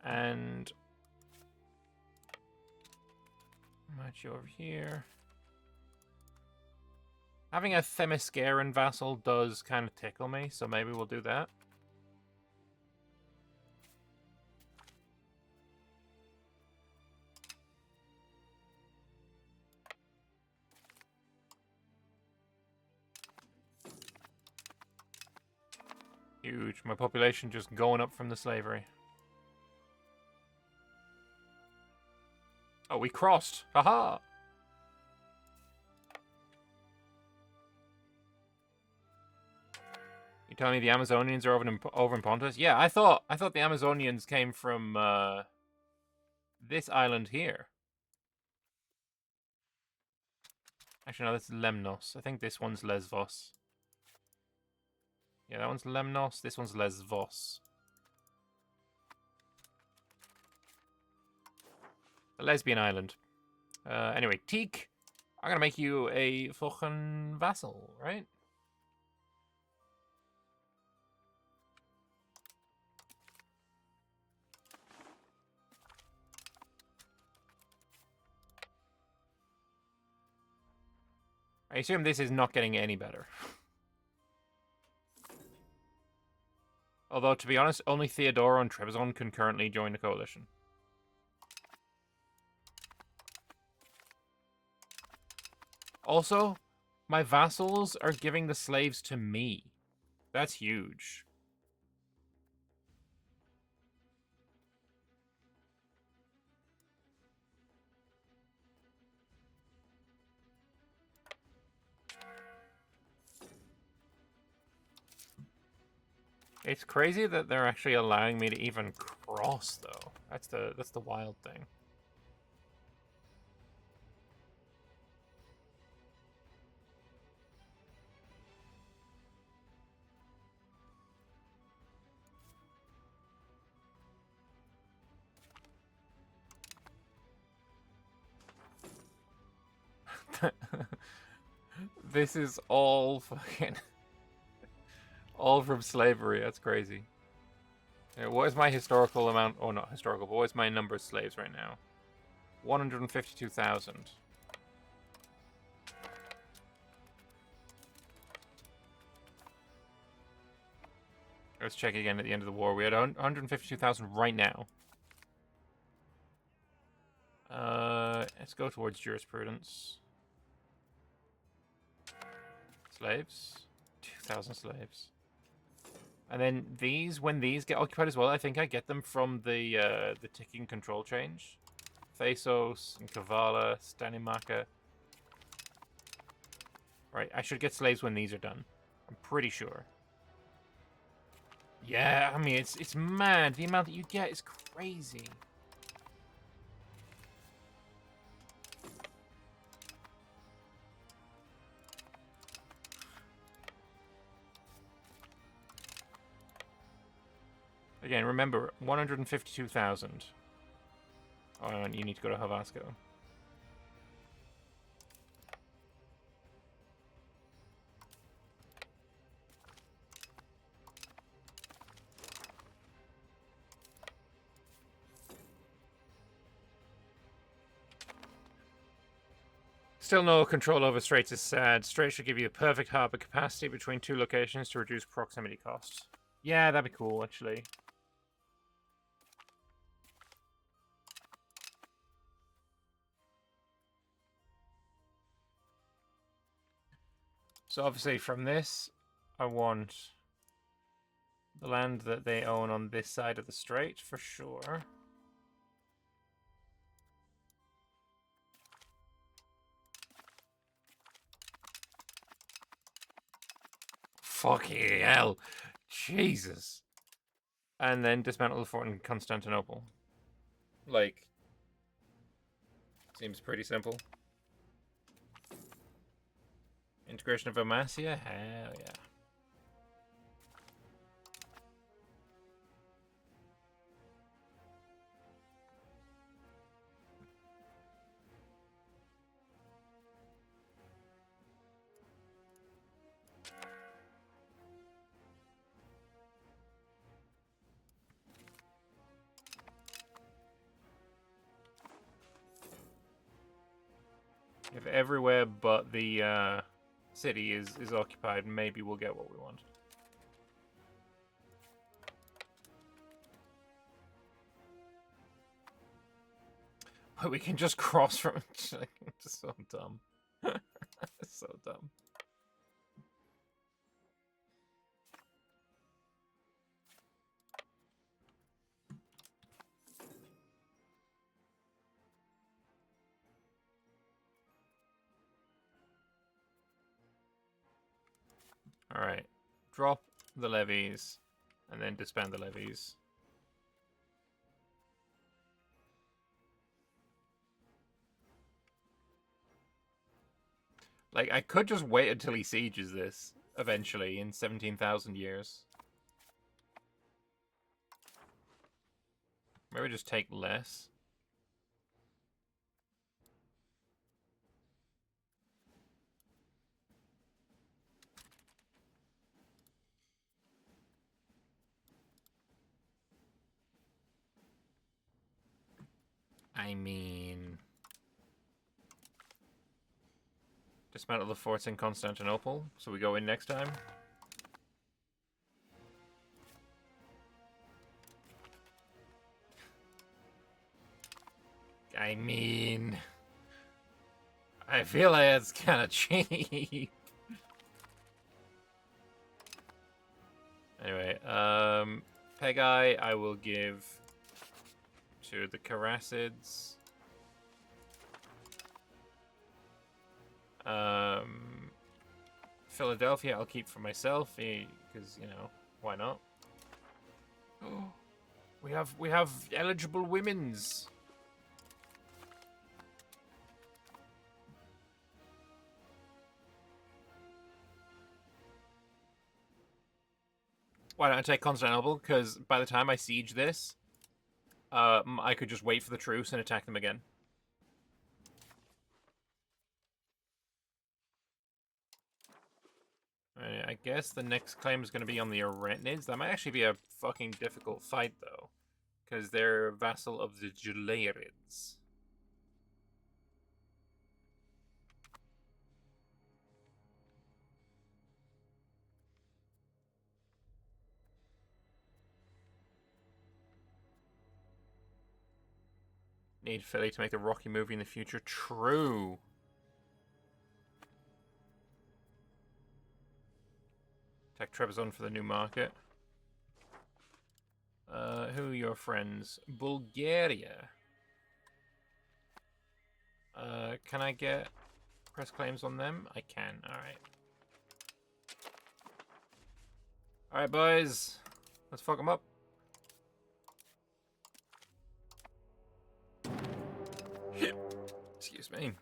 S1: And... match you over here. Having a Themysciran vassal does kind of tickle me, so maybe we'll do that. Huge. My population just going up from the slavery. we crossed. Haha. You telling me the Amazonians are over in Pontus? Yeah, I thought the Amazonians came from this island here. Actually, no, that's Lemnos. I think this one's Lesvos. Yeah, that one's Lemnos. This one's Lesvos. A lesbian island. Anyway, Teak, I'm gonna make you a fucking vassal, right? I assume this is not getting any better. Although, to be honest, only Theodora and Trebizond can currently join the coalition. Also, my vassals are giving the slaves to me. That's huge. It's crazy that they're actually allowing me to even cross, though. That's the wild thing. This is all fucking all from slavery. That's crazy. Yeah, what is my historical amount? Oh, not historical, but what is my number of slaves right now? 152,000. Let's check again at the end of the war. We had 152,000 right now. Let's go towards jurisprudence. Slaves. 2,000 slaves. And then these, when these get occupied as well, I think I get them from the ticking control change. Thasos and Kavala, Stanimaka. Right, I should get slaves when these are done. I'm pretty sure. Yeah, I mean, it's mad. The amount that you get is crazy. Again, remember, 152,000. Oh, and you need to go to Havasco. Still no control over Straits is sad. Straits should give you a perfect harbor capacity between two locations to reduce proximity costs. Yeah, that'd be cool, actually. So obviously from this, I want the land that they own on this side of the strait, for sure. Fucking hell. Jesus. And then dismantle the fort in Constantinople. Like, seems pretty simple. Integration of Amasia? Hell yeah. If everywhere but the city is occupied, maybe we'll get what we want. But we can just cross from it. It's so dumb. It's so dumb. Alright. Drop the levies, and then disband the levies. Like, I could just wait until he sieges this, eventually, in 17,000 years. Maybe just take less. I mean... dismantle the forts in Constantinople, so we go in next time. I mean... I feel like it's kind of cheap. Anyway, Pegai I will give to the Karasids. Philadelphia I'll keep for myself, because, you know, why not? Oh, we have eligible women's. Why don't I take Constantinople? Because by the time I siege this, I could just wait for the truce and attack them again. I guess the next claim is going to be on the Arachnids. That might actually be a fucking difficult fight, though. Because they're a vassal of the Gelairids. Need Philly to make the Rocky movie in the future. True. Attack Trebizond for the new market. Who are your friends? Bulgaria. Can I get press claims on them? I can. Alright. Alright, boys. Let's fuck them up. Excuse me.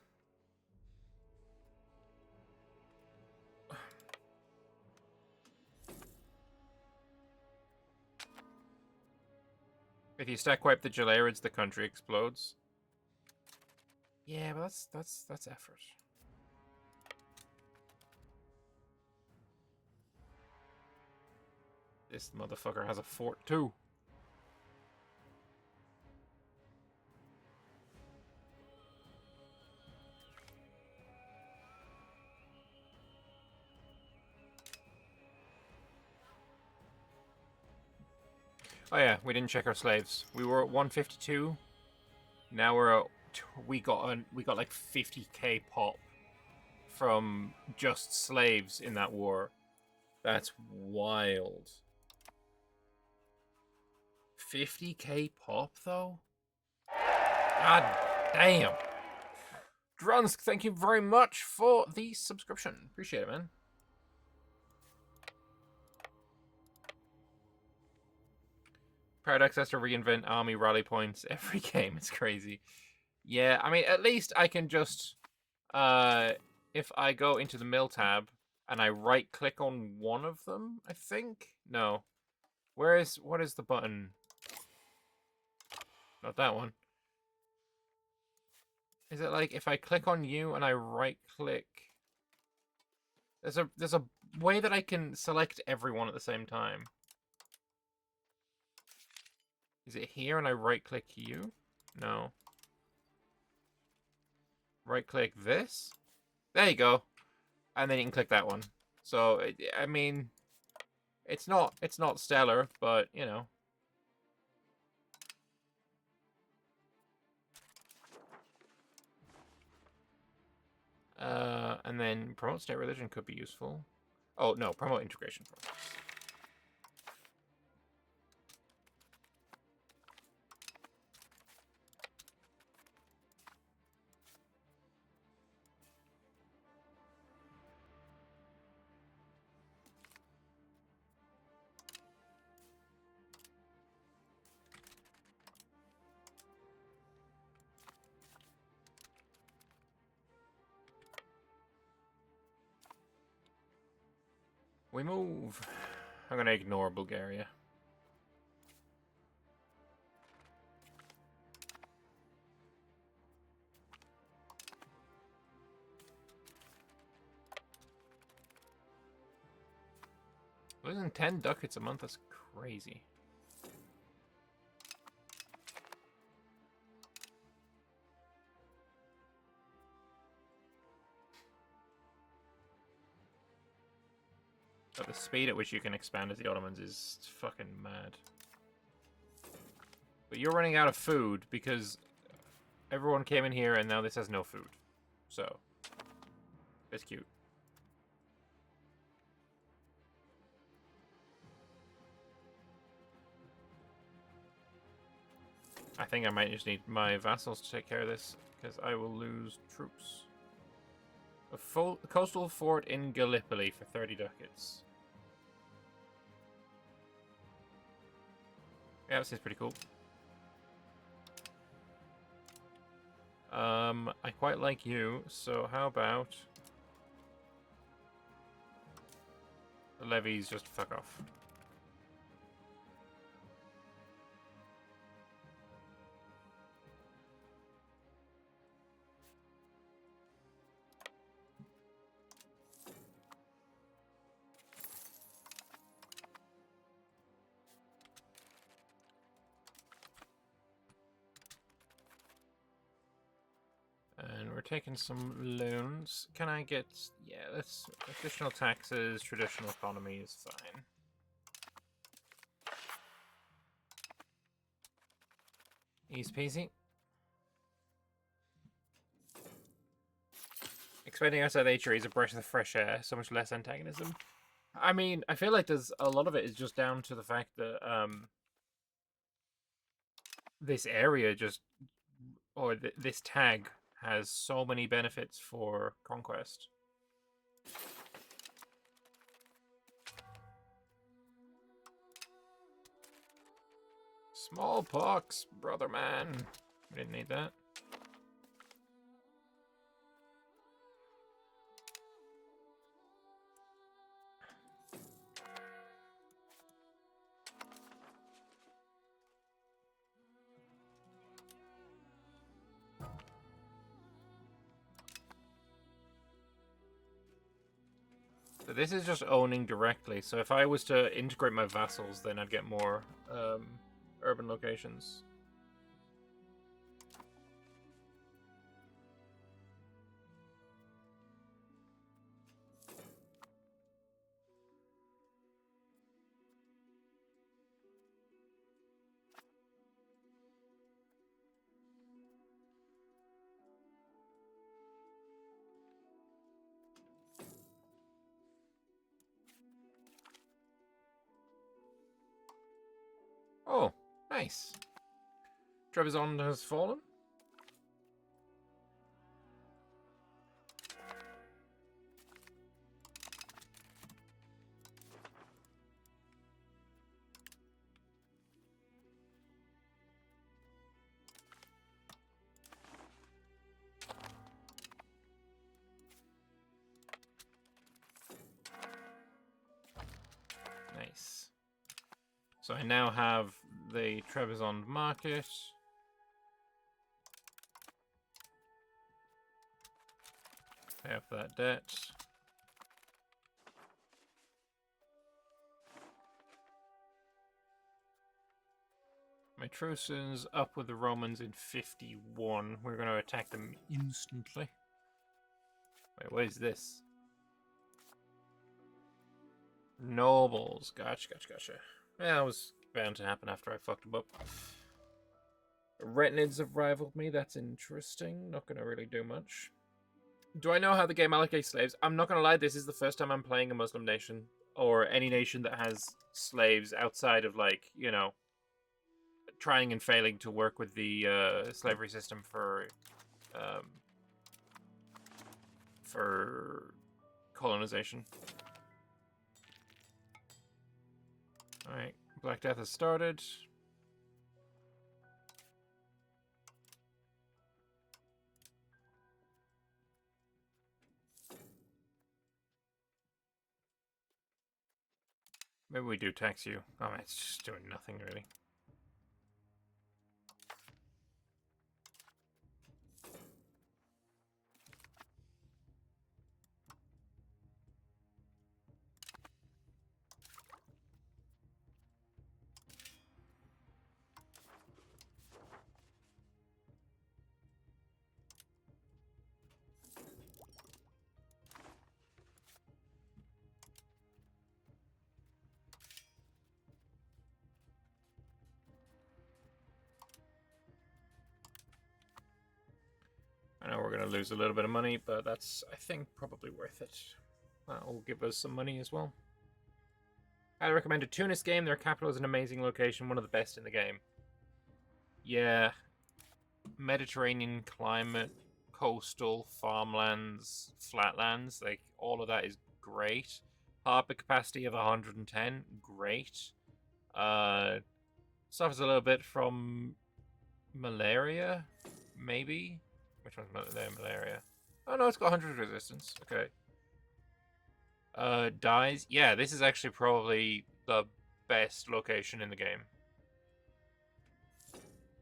S1: If you stack wipe the Gelairids, the country explodes. Yeah, but that's effort. This motherfucker has a fort too. Oh yeah, we didn't check our slaves. We were at 152. Now we're at we got like 50k pop from just slaves in that war. That's wild. 50k pop though? God damn. Drunsk, thank you very much for the subscription. Appreciate it, man. Paradox has to reinvent army rally points every game. It's crazy. Yeah, I mean, at least I can just, if I go into the mill tab and I right-click on one of them, I think? No. What is the button? Not that one. Is it like if I click on you and I right-click? There's a way that I can select everyone at the same time. Is it here and I right-click you? No. Right-click this? There you go. And then you can click that one. So, I mean, it's not stellar, but, you know. And then promote state religion could be useful. Oh, no, promote integration. We move. I'm gonna ignore Bulgaria. Losing 10 ducats a month is crazy. But the speed at which you can expand as the Ottomans is fucking mad. But you're running out of food because everyone came in here and now this has no food. So, it's cute. I think I might just need my vassals to take care of this because I will lose troops. A coastal fort in Gallipoli for 30 ducats. Yeah, this is pretty cool. I quite like you, so how about the levies just fuck off. And we're taking some loans. Can I get... Yeah, let's... Additional taxes, traditional economy is fine. Easy peasy. Expanding outside HRE is a breath of fresh air, so much less antagonism. I mean, I feel like there's a lot of it is just down to the fact that this area just... Or this tag has so many benefits for conquest. Smallpox, brother man. We didn't need that. So this is just owning directly. So if I was to integrate my vassals, then I'd get more urban locations. Oh, nice. Trebizond has fallen. Nice. So I now have the Trebizond market. Pay off that debt. My truce's up with the Romans in 51. We're going to attack them instantly. Wait, what is this? Nobles. Gotcha. Yeah, that was bound to happen after I fucked them up. Retinids have rivaled me. That's interesting. Not going to really do much. Do I know how the game allocates slaves? I'm not going to lie. This is the first time I'm playing a Muslim nation. Or any nation that has slaves outside of, like, you know, trying and failing to work with the slavery system for colonization. Alright, Black Death has started. Maybe we do tax you. Oh, it's just doing nothing, really. I know we're going to lose a little bit of money, but that's, I think, probably worth it. That will give us some money as well. I'd recommend a Tunis game. Their capital is an amazing location, one of the best in the game. Yeah. Mediterranean climate, coastal, farmlands, flatlands, like, all of that is great. Harbor capacity of 110, great. Suffers a little bit from malaria, maybe? Which one's malaria? Oh no, it's got 100 resistance. Okay. Dies. Yeah, this is actually probably the best location in the game.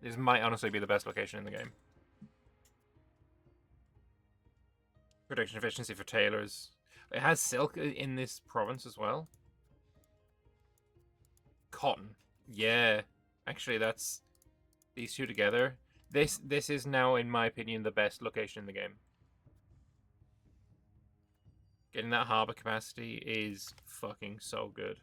S1: This might honestly be the best location in the game. Production efficiency for tailors. It has silk in this province as well. Cotton. Yeah. Actually, that's these two together. This is now, in my opinion, the best location in the game. Getting that harbor capacity is fucking so good.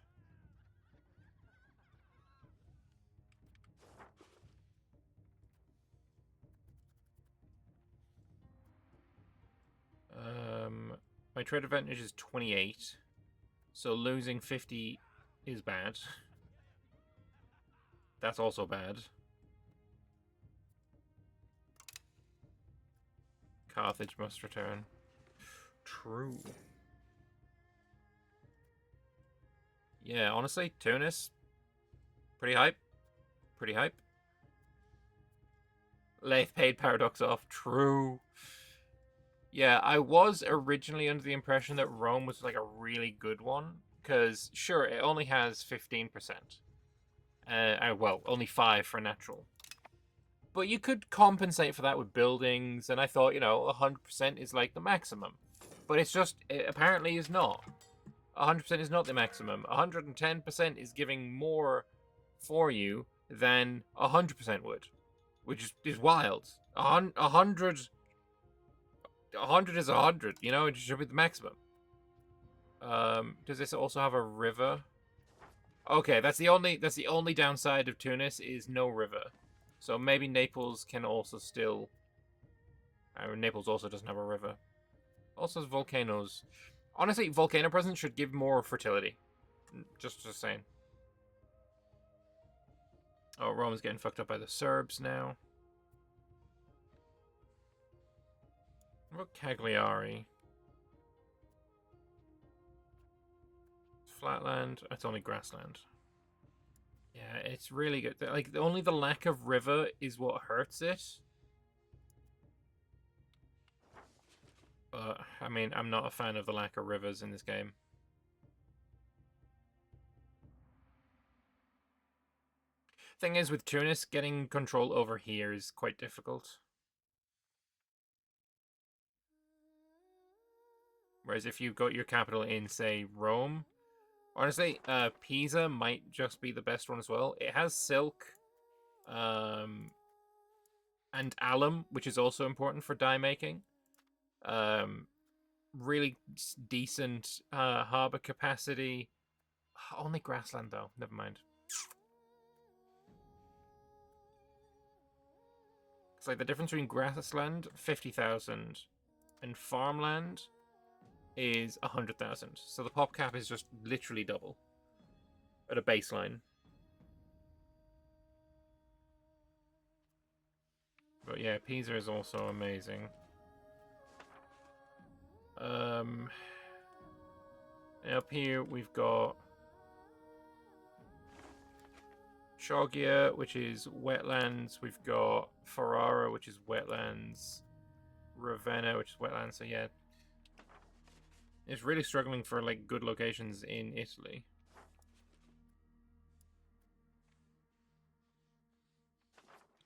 S1: My trade advantage is 28, so losing 50 is bad. That's also bad. Carthage must return. True. Yeah, honestly, Tunis, pretty hype. Pretty hype. Leith paid Paradox off. True. Yeah, I was originally under the impression that Rome was like a really good one. Because, sure, it only has 15%. Well, only 5 for natural. But you could compensate for that with buildings, and I thought, 100% is like the maximum. But it's just, it apparently is not. 100% is not the maximum. 110% is giving more for you than 100% would, which is wild. 100 is 100, it should be the maximum. Does this also have a river? Okay, that's the only downside of Tunis is no river. So maybe Naples can also still... Naples also doesn't have a river. Also has volcanoes. Honestly, volcano presence should give more fertility. Just saying. Oh, Rome's getting fucked up by the Serbs now. What about Cagliari? Flatland. It's only grassland. Yeah, it's really good. Like, only the lack of river is what hurts it. But, I mean, I'm not a fan of the lack of rivers in this game. Thing is, with Tunis, getting control over here is quite difficult. Whereas if you've got your capital in, say, Rome, honestly, Pisa might just be the best one as well. It has silk, and alum, which is also important for dye making. Really decent harbor capacity. Only grassland, though. Never mind. It's like the difference between grassland, 50,000, and farmland is 100,000. So the pop cap is just literally double at a baseline. But yeah, Pisa is also amazing. And up here we've got Chogia, which is wetlands. We've got Ferrara, which is wetlands. Ravenna, which is wetlands. So yeah, it's really struggling for like good locations in Italy.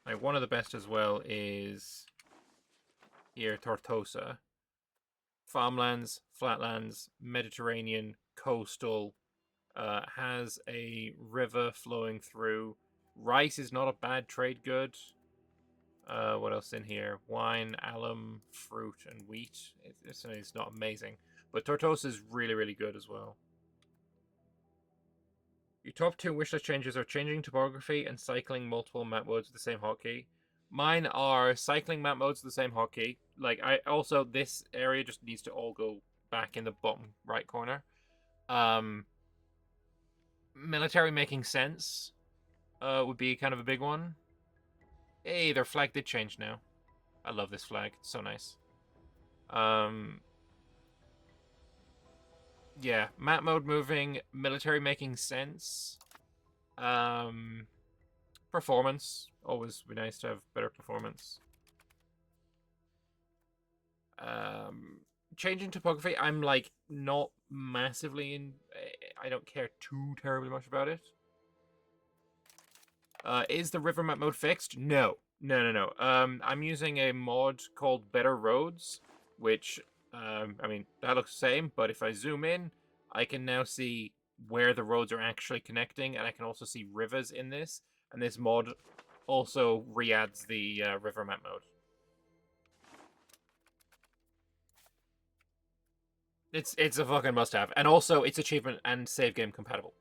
S1: Like, one of the best as well is here, Tortosa. Farmlands, flatlands, Mediterranean, coastal, has a river flowing through. Rice is not a bad trade good. What else in here? Wine, alum, fruit, and wheat. It's not amazing. But Tortosa is really, really good as well. Your top 2 wishlist changes are changing topography and cycling multiple map modes with the same hotkey. Mine are cycling map modes with the same hotkey. Like, this area just needs to all go back in the bottom right corner. Military making sense would be kind of a big one. Hey, their flag did change now. I love this flag. It's so nice. Yeah, map mode moving, military making sense. Performance. Always be nice to have better performance. Changing topography, I'm like not massively in. I don't care too terribly much about it. Is the river map mode fixed? No. No. I'm using a mod called Better Roads, which, I mean, that looks the same, but if I zoom in, I can now see where the roads are actually connecting, and I can also see rivers in this, and this mod also re-adds the river map mode. It's a fucking must-have, and also it's achievement and save game compatible.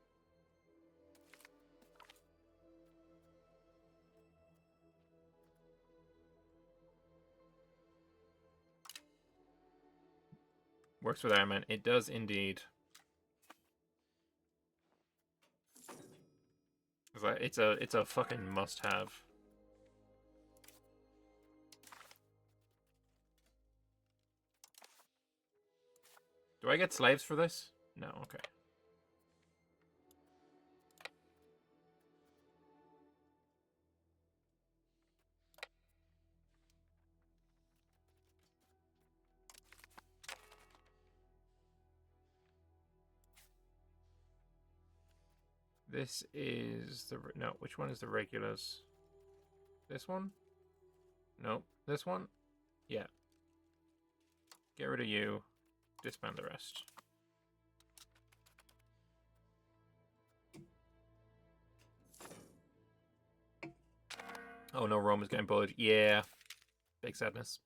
S1: Works with Iron Man. It does indeed. It's a fucking must-have. Do I get slaves for this? No, okay. This is the... No, which one is the regulars? This one? No, this one? Yeah. Get rid of you. Disband the rest. Oh no, Rome is getting bullied. Yeah. Big sadness.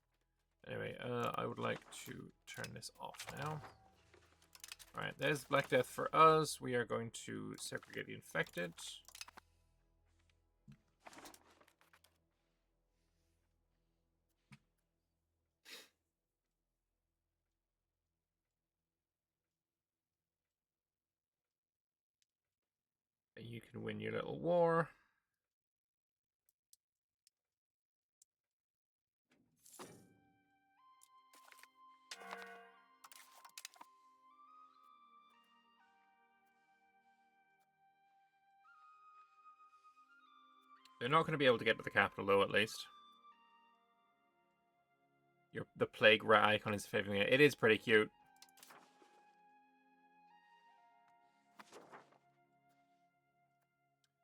S1: Anyway, I would like to turn this off now. Alright, there's Black Death for us. We are going to segregate the infected. You can win your little war. They're not going to be able to get to the capital, though, at least. The plague rat icon is favoring it. It is pretty cute.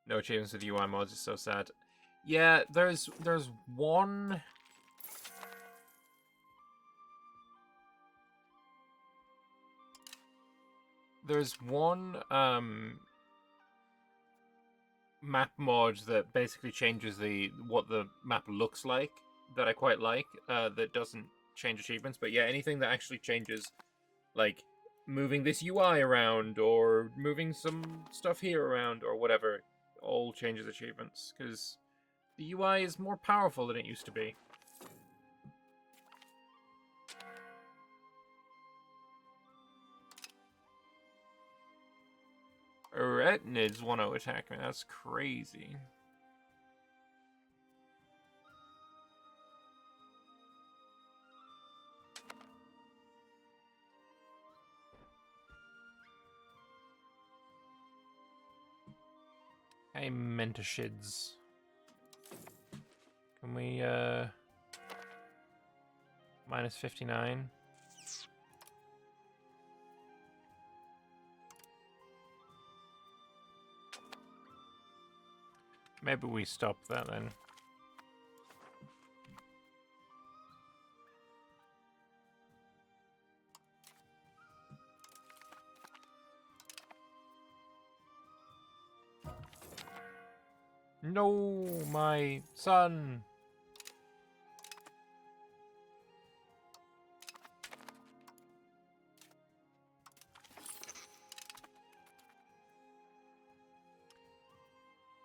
S1: No achievements with UI mods is so sad. Yeah, there's one... There's one, map mod that basically changes what the map looks like that I quite like, that doesn't change achievements, but yeah, anything that actually changes, like moving this UI around or moving some stuff here around or whatever, all changes achievements, because the UI is more powerful than it used to be. Retinids 1-0 attack me, that's crazy. Hey, Mentashids. Can we, minus 59? Maybe we stop that then. No, my son.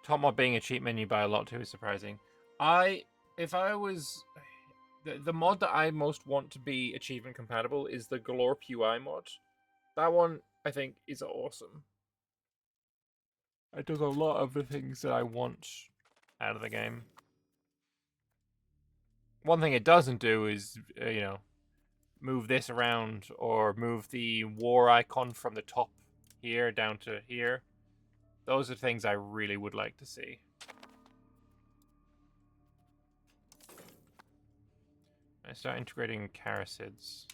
S1: Top mod being a cheat menu by a lot too is surprising. If I was, the mod that I most want to be achievement compatible is the Galore UI mod. That one I think is awesome. It does a lot of the things that I want out of the game. One thing it doesn't do is, move this around or move the war icon from the top here down to here. Those are things I really would like to see. I start integrating caricids.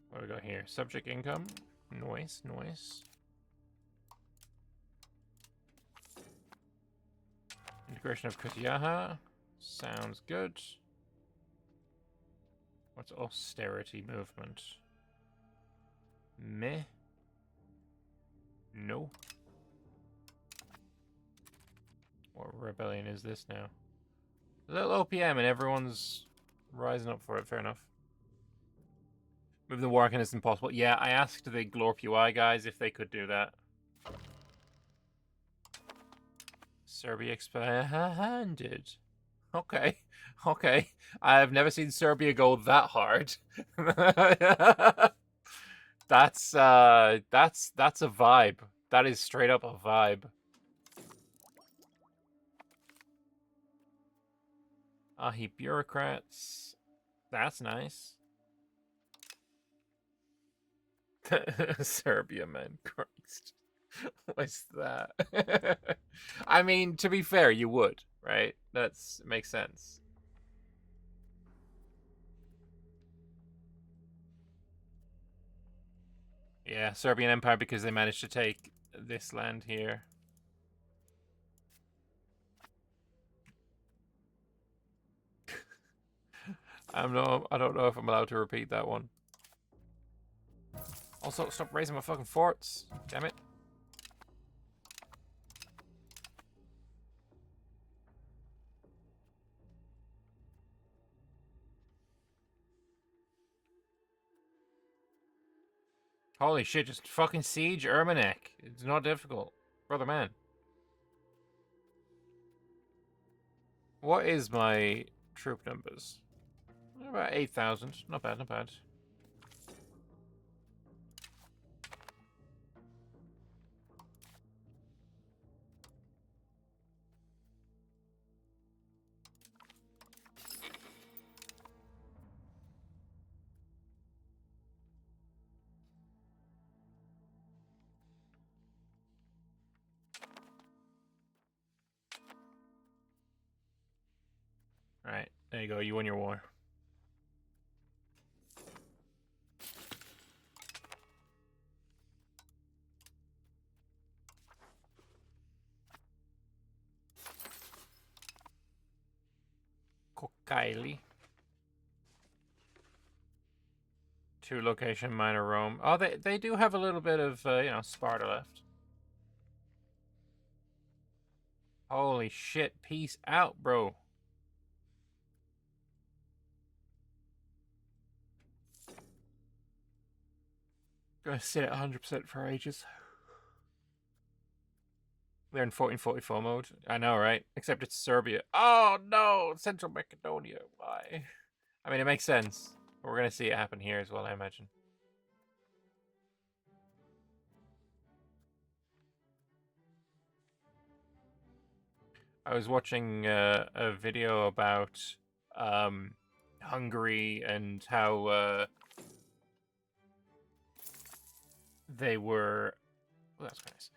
S1: What do we got here? Subject income. Noise, noise. Integration of Kutiyaha. Sounds good. What's austerity movement? Meh. No. What rebellion is this now? A little OPM and everyone's rising up for it. Fair enough. Move the war icon is impossible. Yeah, I asked the Glorp UI guys if they could do that. Serbia expanded. Okay, okay. I've never seen Serbia go that hard. That's a vibe. That is straight up a vibe. Ahi bureaucrats. That's nice. Serbia, man. Christ. What's that? I mean, to be fair, you would, right? That's makes sense. Yeah, Serbian Empire because they managed to take this land here. I don't know if I'm allowed to repeat that one. Also, stop raising my fucking forts. Damn it. Holy shit, just fucking siege Ermanek. It's not difficult. Brother man. What is my troop numbers? About 8,000. Not bad, not bad. Alright, there you go. You won your war. Kokaili. 2 location minor Rome. Oh, they do have a little bit of, Sparta left. Holy shit. Peace out, bro. Gonna sit at 100% for ages. They're in 1444 mode. I know, right? Except it's Serbia. Oh, no! Central Macedonia. Why? I mean, it makes sense. But we're gonna see it happen here as well, I imagine. I was watching a video about Hungary and how they were... Oh, that's nice.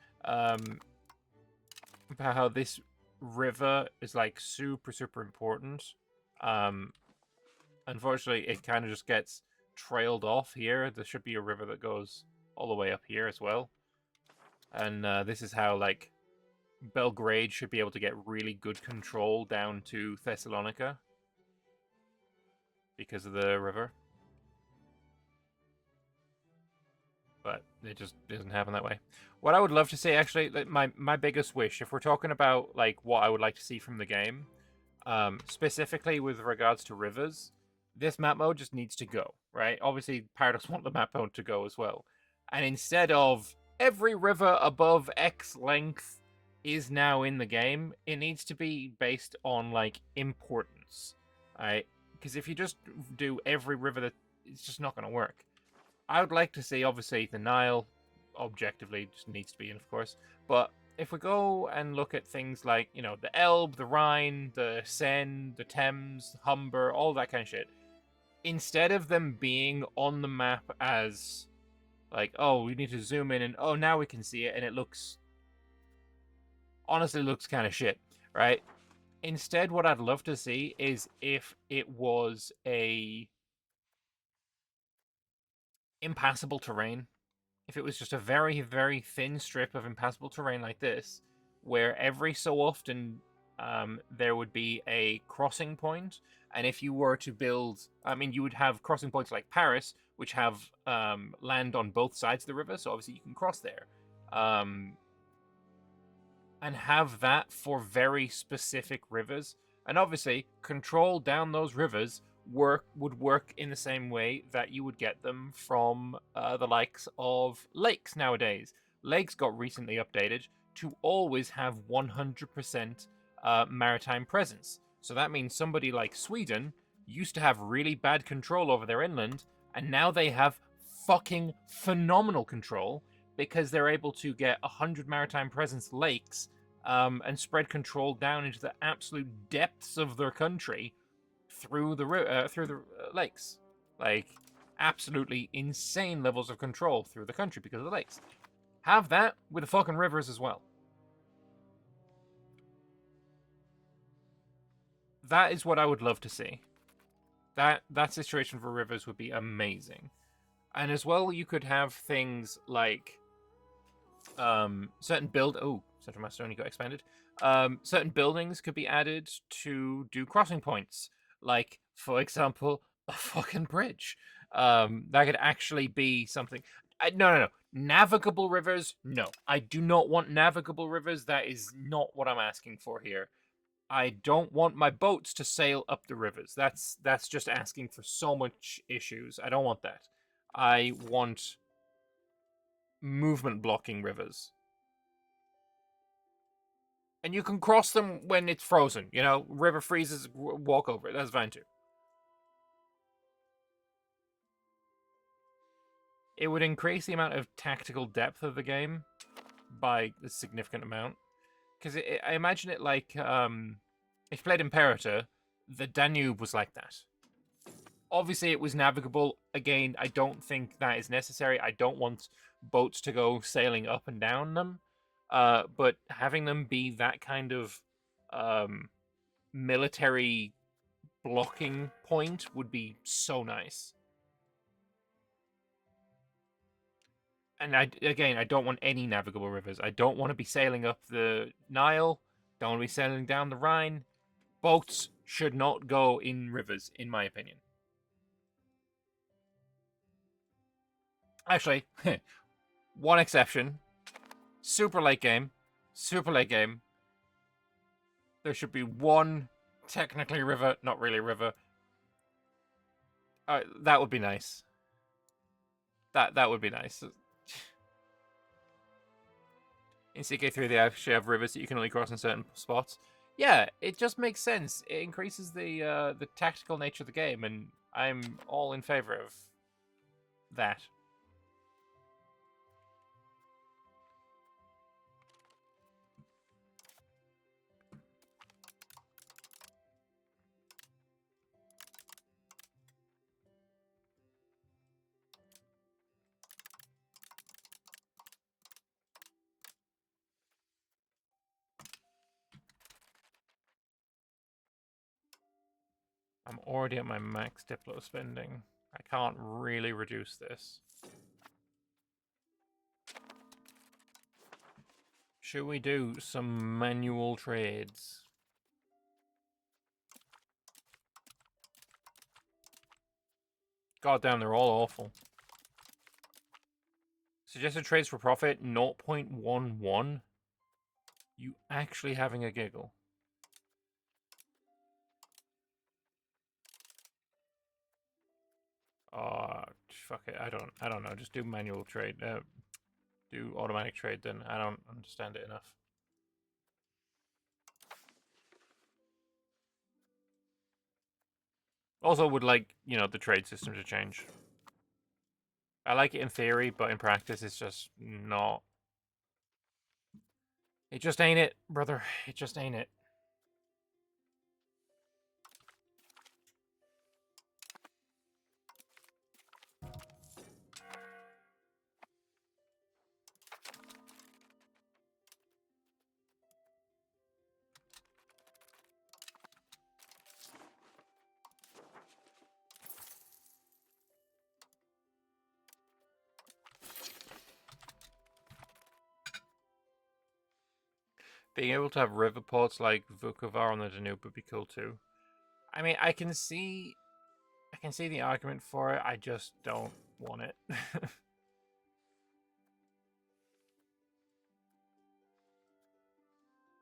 S1: About how this river is like super important. Unfortunately, it kind of just gets trailed off here. There should be a river that goes all the way up here as well. And this is how like Belgrade should be able to get really good control down to Thessalonica. because of the river. But it just doesn't happen that way. What I would love to see, actually, like my biggest wish, if we're talking about like what I would like to see from the game, specifically with regards to rivers, this map mode just needs to go, right? Obviously, Paradox want the map mode to go as well. And instead of every river above X length is now in the game, it needs to be based on like importance, right? Because if you just do every river, that it's just not going to work. I would like to see, obviously, the Nile, objectively, just needs to be in, of course. But if we go and look at things like, you know, the Elbe, the Rhine, the Seine, the Thames, Humber, all that kind of shit, instead of them being on the map as, like, oh, we need to zoom in and, oh, now we can see it, and it looks, honestly, looks kind of shit, right? Instead, what I'd love to see is if it was a impassable terrain. If it was just a very, very thin strip of impassable terrain like this, where every so often there would be a crossing point, and if you were to build, I mean, you would have crossing points like Paris, which have land on both sides of the river, so obviously you can cross there. And have that for very specific rivers, and obviously control down those rivers would work in the same way that you would get them from the likes of lakes nowadays. Lakes got recently updated to always have 100% maritime presence. So that means somebody like Sweden used to have really bad control over their inland, and now they have fucking phenomenal control because they're able to get 100 maritime presence lakes and spread control down into the absolute depths of their country through the lakes. Like, absolutely insane levels of control through the country because of the lakes. Have that with the fucking rivers as well. That is what I would love to see. That situation for rivers would be amazing. And as well, you could have things like certain Central Macedonia got expanded. Certain buildings could be added to do crossing points. Like, for example, a fucking bridge. That could actually be something. No. Navigable rivers? No. I do not want navigable rivers. That is not what I'm asking for here. I don't want my boats to sail up the rivers. That's just asking for so much issues. I don't want that. I want movement blocking rivers. And you can cross them when it's frozen. You know, river freezes, walk over it. That's fine too. It would increase the amount of tactical depth of the game by a significant amount. Because I imagine it like, if you played Imperator, the Danube was like that. Obviously, it was navigable. Again, I don't think that is necessary. I don't want boats to go sailing up and down them. But having them be that kind of military blocking point would be so nice. And I don't want any navigable rivers. I don't want to be sailing up the Nile. Don't want to be sailing down the Rhine. Boats should not go in rivers, in my opinion. Actually, one exception. Super late game. There should be one technically river, not really river. That would be nice. That would be nice. In CK3, they actually have rivers that you can only cross in certain spots. Yeah, it just makes sense. It increases the tactical nature of the game, and I'm all in favor of that. I'm already at my max Diplo spending. I can't really reduce this. Should we do some manual trades? God damn, they're all awful. Suggested trades for profit 0.11. You actually having a giggle? Oh, fuck it. I don't know. Just do manual trade. Do automatic trade then. I don't understand it enough. Also would like, you know, the trade system to change. I like it in theory, but in practice it's just not. It just ain't it, brother. It just ain't it. Being able to have river ports like Vukovar on the Danube would be cool too. I mean, I can see the argument for it. I just don't want it.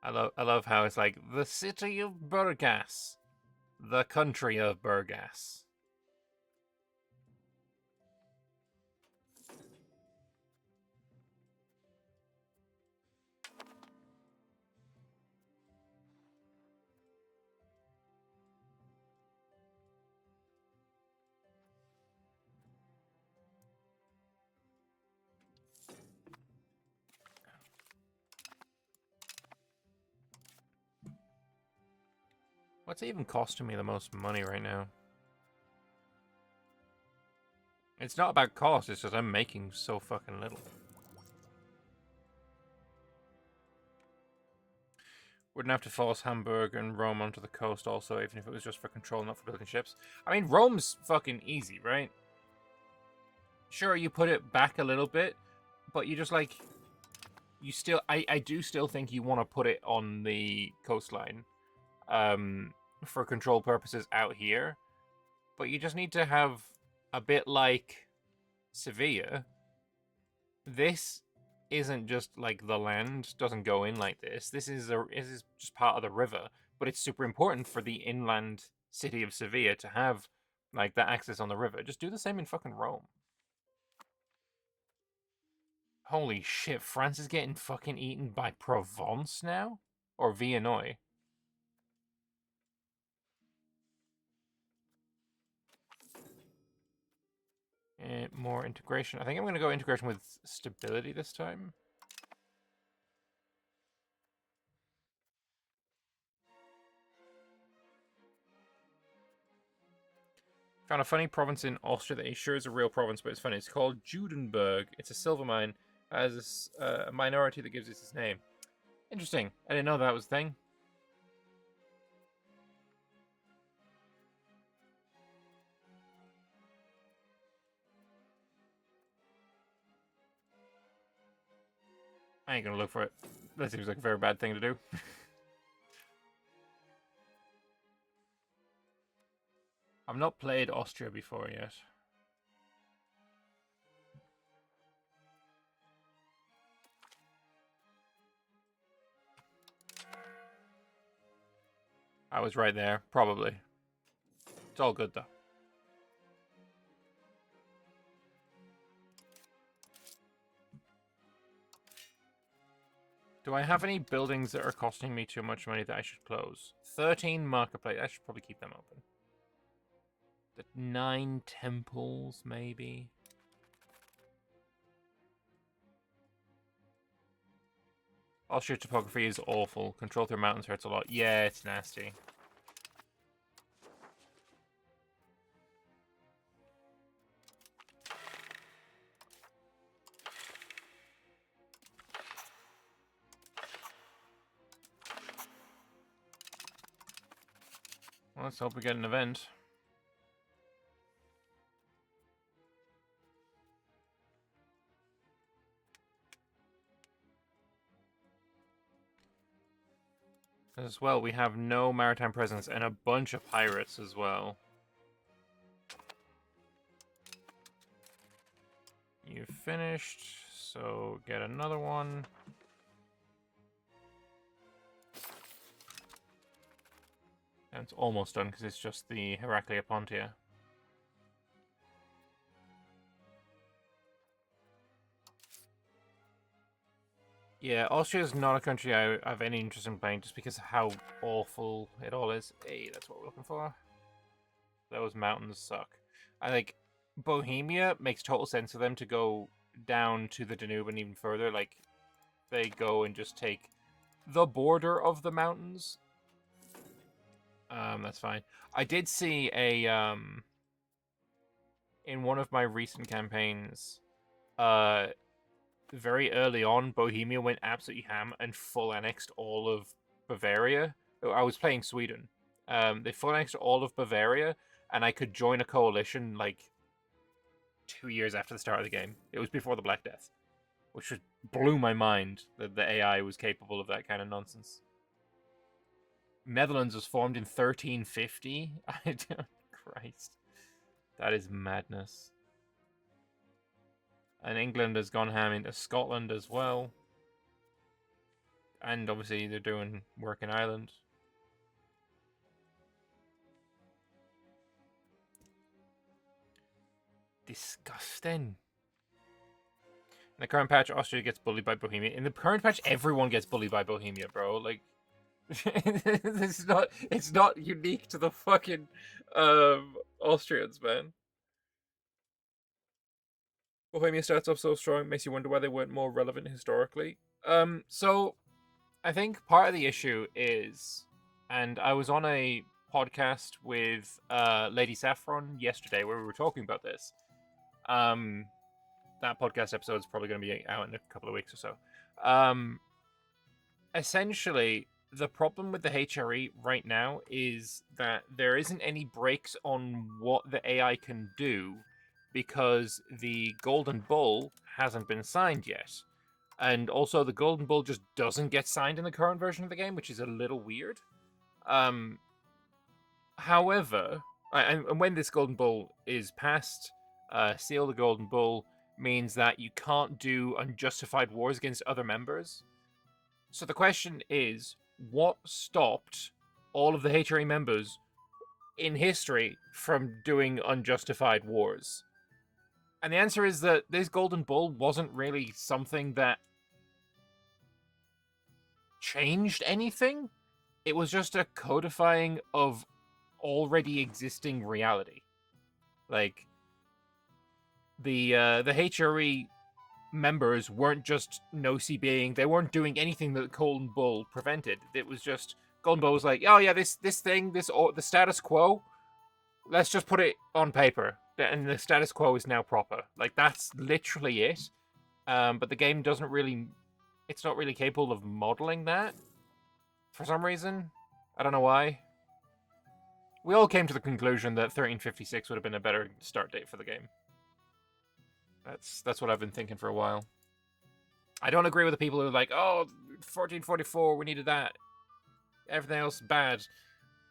S1: I love how it's like the city of Burgas, the country of Burgas. What's even costing me the most money right now? It's not about cost, it's just I'm making so fucking little. Wouldn't have to force Hamburg and Rome onto the coast also, even if it was just for control, not for building ships. I mean, Rome's fucking easy, right? Sure, you put it back a little bit, but you just like... You still... I do still think you want to put it on the coastline. For control purposes out here. But you just need to have a bit like Sevilla. This isn't just like the land doesn't go in like this. This is just part of the river, but it's super important for the inland city of Sevilla to have like that access on the river. Just do the same in fucking Rome. Holy shit, France is getting fucking eaten by Provence now? Or Villeneuve? More integration. I think I'm going to go integration with stability this time. Found a funny province in Austria that sure is a real province, but it's funny. It's called Judenburg. It's a silver mine. As a minority that gives it its name. Interesting. I didn't know that was a thing. I ain't gonna look for it. That seems like a very bad thing to do. I've not played Austria before yet. I was right there, probably. It's all good though. Do I have any buildings that are costing me too much money that I should close? 13 marketplace. I should probably keep them open. The 9 temples, maybe. Austria topography is awful. Control through mountains hurts a lot. Yeah, it's nasty. Well, let's hope we get an event. As well, we have no maritime presence and a bunch of pirates as well. You've finished, so get another one. And it's almost done because it's just the Heraclea Pontia. Yeah, Austria is not a country I have any interest in playing just because of how awful it all is. Hey, that's what we're looking for. Those mountains suck. I think Bohemia makes total sense for them to go down to the Danube and even further. Like, they go and just take the border of the mountains. That's fine. I did see a, in one of my recent campaigns, very early on, Bohemia went absolutely ham and full annexed all of Bavaria. I was playing Sweden. They full annexed all of Bavaria, and I could join a coalition like 2 years after the start of the game. It was before the Black Death, which blew my mind that the AI was capable of that kind of nonsense. Netherlands was formed in 1350. Christ, that is madness. And England has gone ham into Scotland as well. And obviously they're doing work in Ireland. Disgusting. In the current patch, Austria gets bullied by Bohemia. In the current patch, everyone gets bullied by Bohemia, bro. Like, it's not unique to the fucking Austrians, man. Bohemia starts off so strong, makes you wonder why they weren't more relevant historically. So I think part of the issue is, and I was on a podcast with Lady Saffron yesterday where we were talking about this. That podcast episode is probably going to be out in a couple of weeks or so. Essentially, the problem with the HRE right now is that there isn't any breaks on what the AI can do because the Golden Bull hasn't been signed yet. And also, the Golden Bull just doesn't get signed in the current version of the game, which is a little weird. However, and when this Golden Bull is passed, Seal the Golden Bull means that you can't do unjustified wars against other members. So the question is, what stopped all of the HRE members in history from doing unjustified wars? And the answer is that this Golden Bull wasn't really something that changed anything. It was just a codifying of already existing reality. Like, the HRE members weren't just no-CBing. They weren't doing anything that Golden Bull prevented. It was just, Golden Bull was like, oh yeah, this thing, the status quo, let's just put it on paper. And the status quo is now proper. Like, that's literally it. But the game doesn't really, it's not really capable of modeling that for some reason. I don't know why. We all came to the conclusion that 1356 would have been a better start date for the game. That's what I've been thinking for a while. I don't agree with the people who are like, oh, 1444, we needed that. Everything else bad.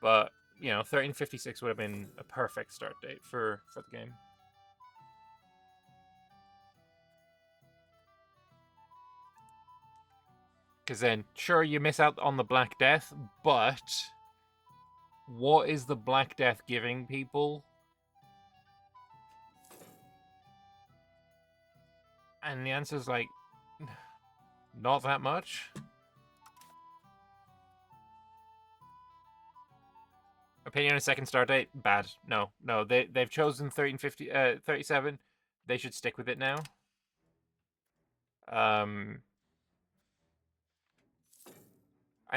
S1: But, you know, 1356 would have been a perfect start date for the game. Because then, sure, you miss out on the Black Death, but what is the Black Death giving people? And the answer is like, not that much. Opinion on a second start date? Bad. No. They've chosen 37. They should stick with it now. I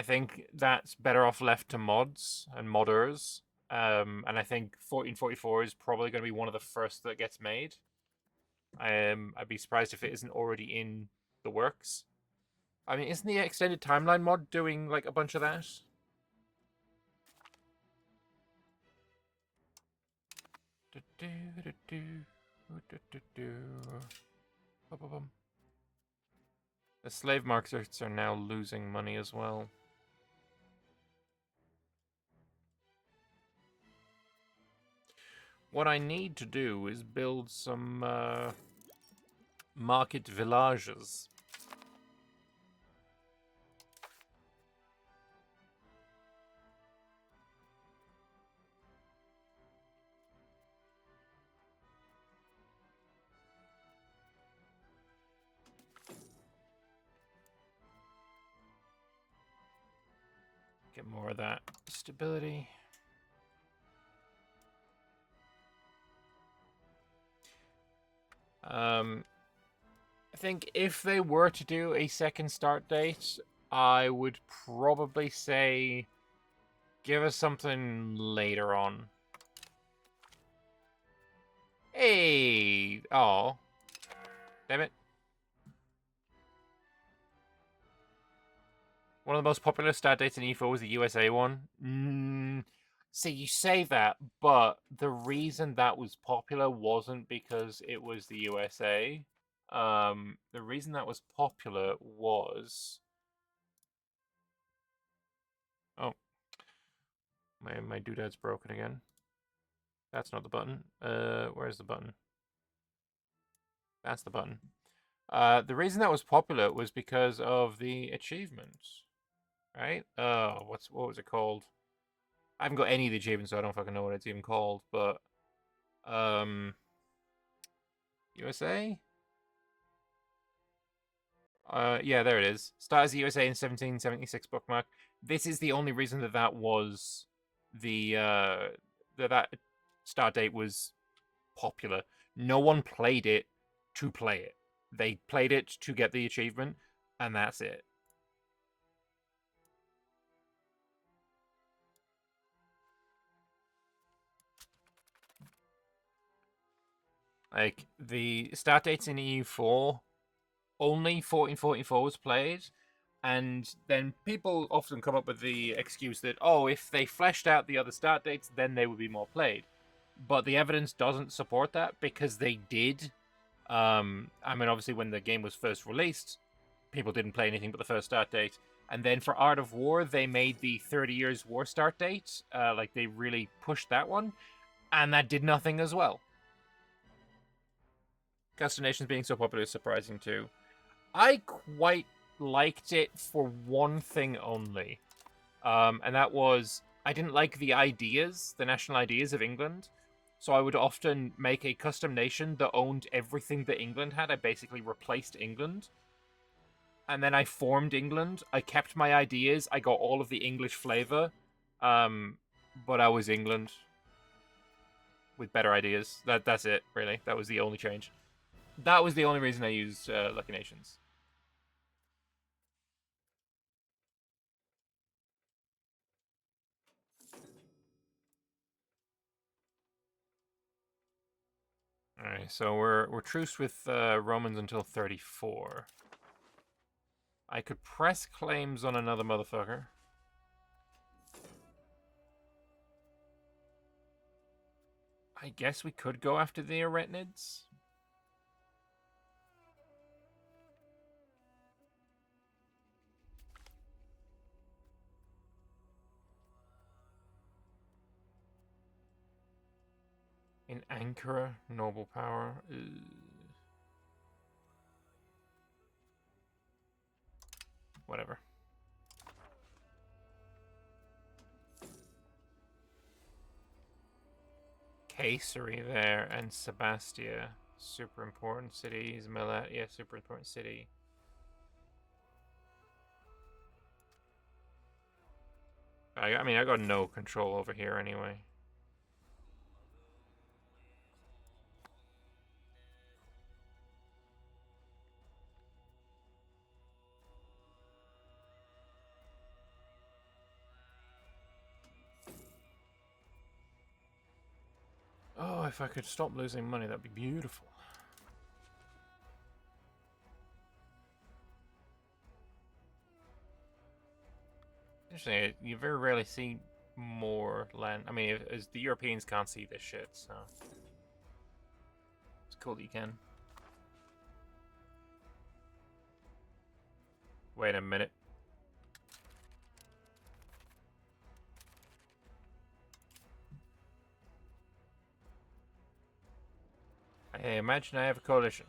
S1: think that's better off left to mods and modders. And I think 1444 is probably going to be one of the first that gets made. I'd be surprised if it isn't already in the works. I mean, isn't the extended timeline mod doing like a bunch of that? The slave markets are now losing money as well. What I need to do is build some Market villages. Get more of that stability. I think if they were to do a second start date, I would probably say give us something later on. Hey! Oh. Damn it. One of the most popular start dates in E4 was the USA one. See, you say that, but the reason that was popular wasn't because it was the USA. The reason that was popular was... Oh. My doodad's broken again. That's not the button. Where's the button? That's the button. The reason that was popular was because of the achievements. Right? What was it called? I haven't got any of the achievements, so I don't fucking know what it's even called, but USA? Yeah, there it is. Start as the USA in 1776 bookmark. This is the only reason that was the that start date was popular. No one played it to play it. They played it to get the achievement, and that's it. Like, the start dates in EU4, only 1444 was played, and then people often come up with the excuse that, oh, if they fleshed out the other start dates, then they would be more played. But the evidence doesn't support that, because they did. I mean, obviously, when the game was first released, people didn't play anything but the first start date. And then for Art of War, they made the 30 Years War start date. Like, they really pushed that one, and that did nothing as well. Custom Nations being so popular is surprising too. I quite liked it for one thing only. And that was, I didn't like the ideas, the national ideas of England. So I would often make a custom nation that owned everything that England had. I basically replaced England. And then I formed England. I kept my ideas. I got all of the English flavor. But I was England with better ideas. That's it, really. That was the only change. That was the only reason I used Lucky Nations. All right, so we're truced with Romans until 34. I could press claims on another motherfucker. I guess we could go after the Arachnids. In Ankara, noble power. Whatever. Caesarea there and Sebastia. Super important cities. Milet, yeah, super important city. I mean, I got no control over here anyway. Oh, if I could stop losing money, that'd be beautiful. Interesting, you very rarely see more land. I mean, as the Europeans can't see this shit, so it's cool that you can. Wait a minute. Hey, imagine I have a coalition.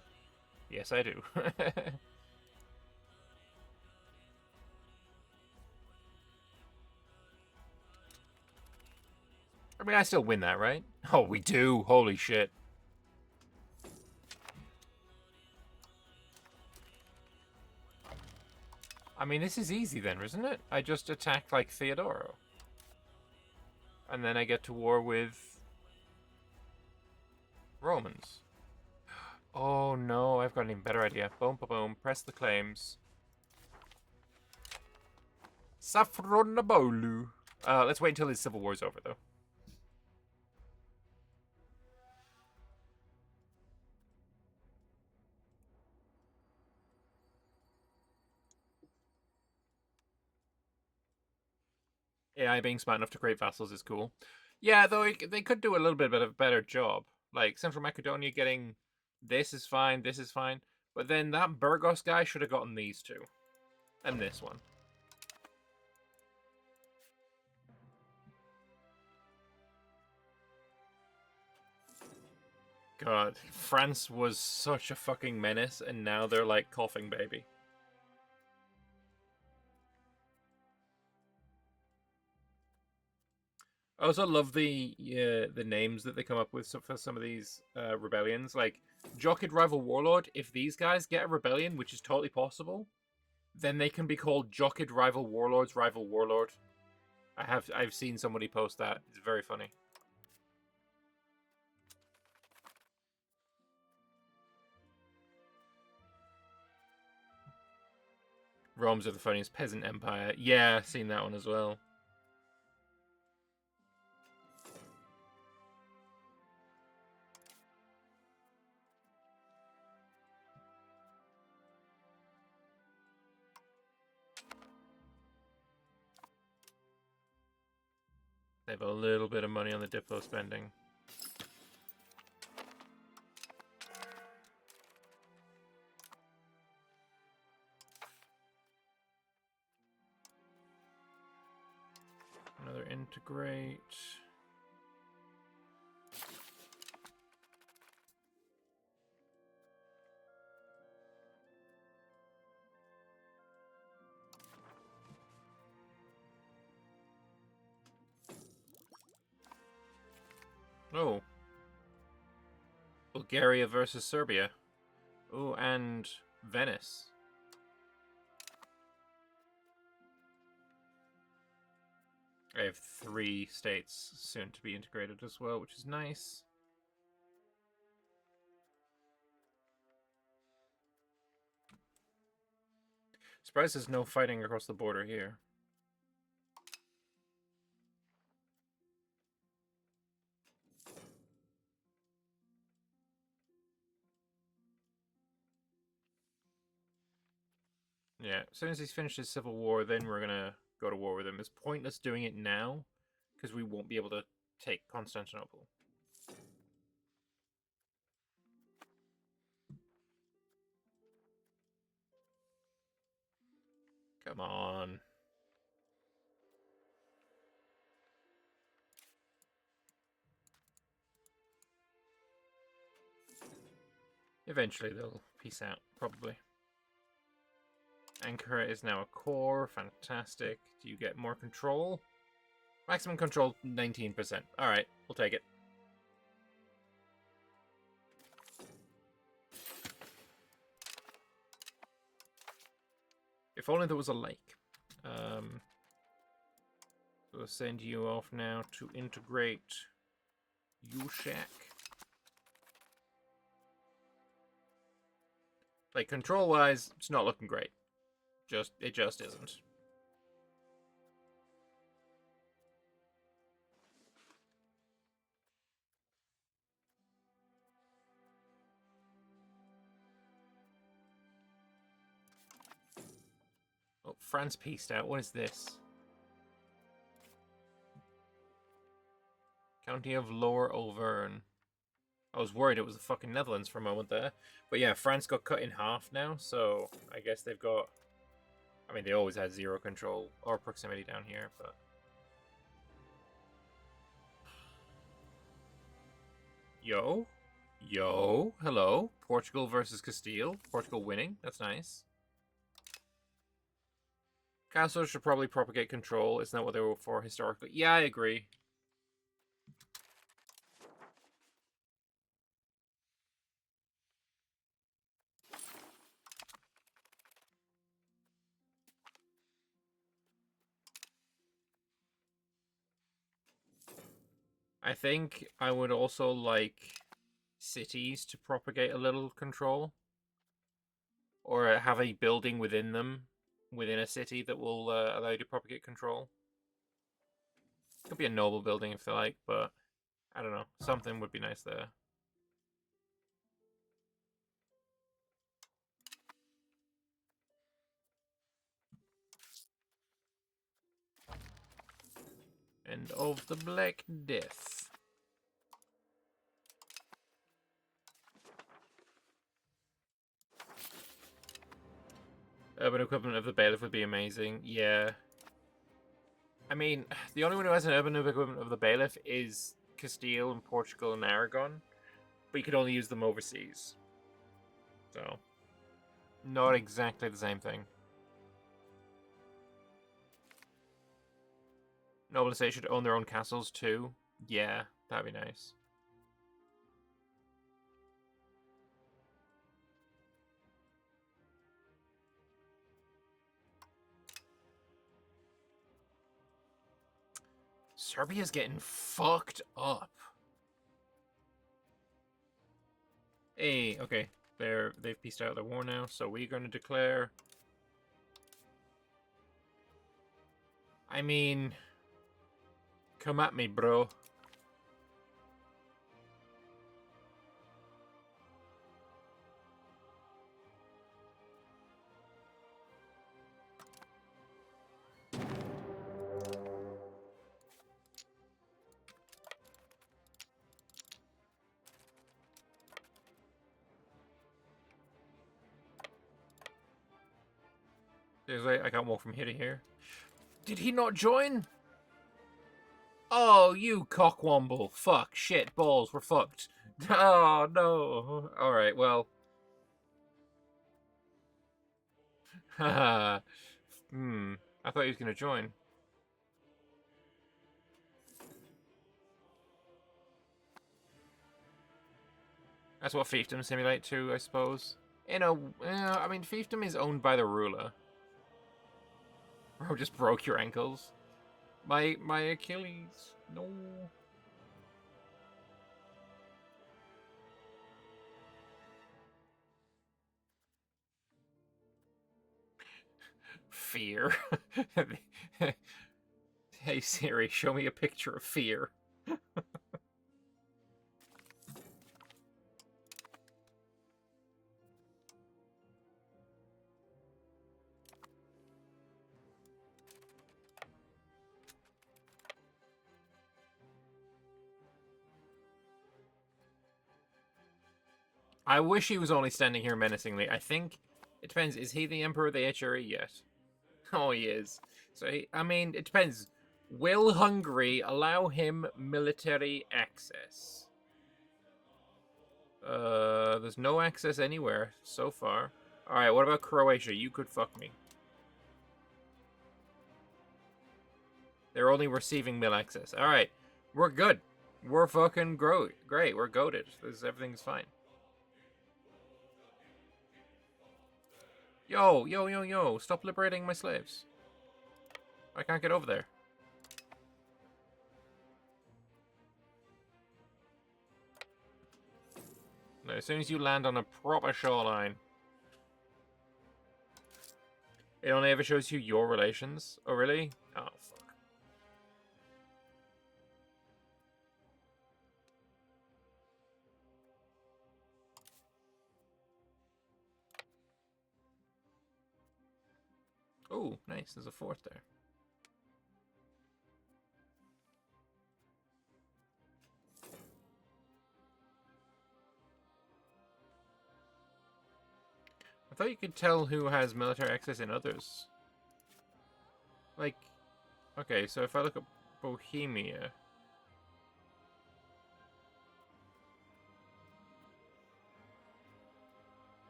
S1: Yes, I do. I mean, I still win that, right? Oh, we do. Holy shit. I mean, this is easy then, isn't it? I just attack like Theodoro. And then I get to war with Romans. Oh no, I've got an even better idea. Boom, boom, boom. Press the claims. Safronabolu. Let's wait until his civil war's over, though. AI being smart enough to create vassals is cool. Yeah, though they could do a little bit of a better job. Like Central Macedonia getting this is fine, this is fine, but then that Burgos guy should have gotten these two, and this one. God, France was such a fucking menace, and now they're like coughing baby. I also love the names that they come up with for some of these rebellions. Like Jockid Rival Warlord. If these guys get a rebellion, which is totally possible, then they can be called Jockid Rival Warlords Rival Warlord. I've seen somebody post that. It's very funny. Rome's are the funniest peasant empire. Yeah, seen that one as well. They have a little bit of money on the Diplo spending. Another integrate. Oh. Bulgaria versus Serbia. Oh, and Venice. I have 3 states soon to be integrated as well, which is nice. Surprised there's no fighting across the border here. Yeah, as soon as he's finished his civil war, then we're gonna go to war with him. It's pointless doing it now, because we won't be able to take Constantinople. Come on. Eventually they'll peace out, probably. Ankara is now a core. Fantastic. Do you get more control? Maximum control, 19%. Alright, we'll take it. If only there was a lake. So we'll send you off now to integrate Yushak. Like, control-wise, it's not looking great. It just isn't. Oh, France pieced out. What is this? County of Lower Auvergne. I was worried it was the fucking Netherlands for a moment there. But yeah, France got cut in half now, so I guess they've got... I mean, they always had 0 control or proximity down here, but... Yo? Yo, hello. Portugal versus Castile. Portugal winning. That's nice. Castles should probably propagate control. Isn't that what they were for historically? Yeah, I agree. I think I would also like cities to propagate a little control. Or have a building within them, within a city that will allow you to propagate control. Could be a noble building if they like, but I don't know. Something would be nice there. End of the Black Death. Urban equivalent of the bailiff would be amazing. Yeah. I mean, the only one who has an urban equivalent of the bailiff is Castile and Portugal and Aragon, but you could only use them overseas. So, not exactly the same thing. Noble estate should own their own castles too. Yeah, that'd be nice. Serbia's getting fucked up. Hey, okay. They've pieced out the war now, so we're gonna declare. I mean, come at me, bro. Seriously, I can't walk from here to here. Did he not join? Oh, you cockwomble. Fuck, shit, balls, we're fucked. Oh, no. Alright, well. Haha. I thought he was gonna join. That's what fiefdom simulate too, I suppose. I mean, fiefdom is owned by the ruler. Bro just broke your ankles. My Achilles. No. Fear. Hey Siri, show me a picture of fear. I wish he was only standing here menacingly. I think it depends. Is he the Emperor of the HRE yet? Oh, he is. So, I mean, it depends. Will Hungary allow him military access? There's no access anywhere so far. Alright, what about Croatia? You could fuck me. They're only receiving mil access. Alright, we're good. We're fucking great. We're goated. Everything's fine. Yo. Stop liberating my slaves. I can't get over there. No, as soon as you land on a proper shoreline. It only ever shows you your relations. Oh, really? Oh, fuck. Oh, nice. There's a fort there. I thought you could tell who has military access in others. Like, okay, so if I look at Bohemia.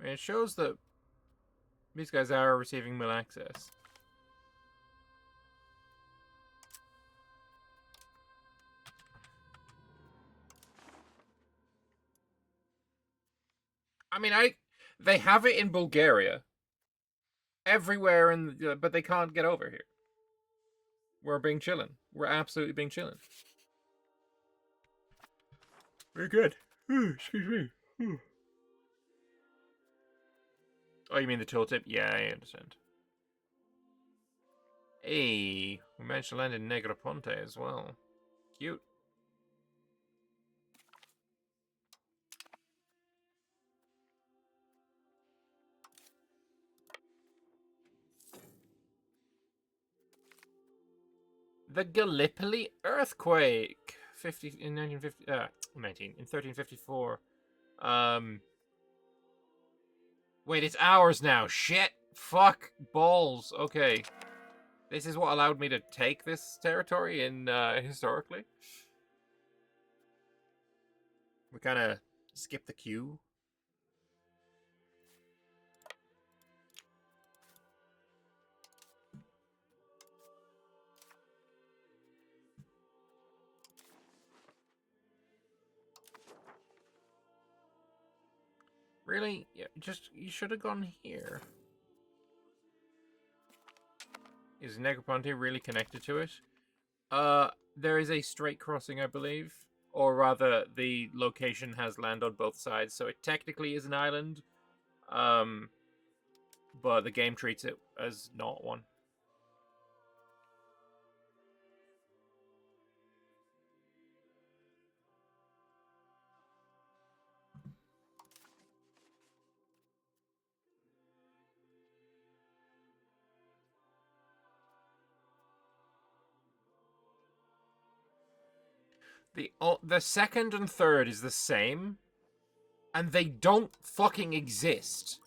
S1: I mean, it shows that these guys are receiving mill access. I mean, they have it in Bulgaria, everywhere, but they can't get over here. We're being chillin'. We're absolutely being chillin'. Very good. Excuse me. Oh, you mean the tooltip? Yeah, I understand. Hey, we managed to land in Negroponte as well. Cute. The Gallipoli earthquake, in 1354. Wait, it's ours now. Shit. Fuck balls. Okay, this is what allowed me to take this territory in historically. We kind of skipped the queue. Really? Yeah, you should have gone here. Is Negroponte really connected to it? There is a straight crossing, I believe. Or rather, the location has land on both sides, so it technically is an island. But the game treats it as not one. The second and third is the same, and they don't fucking exist.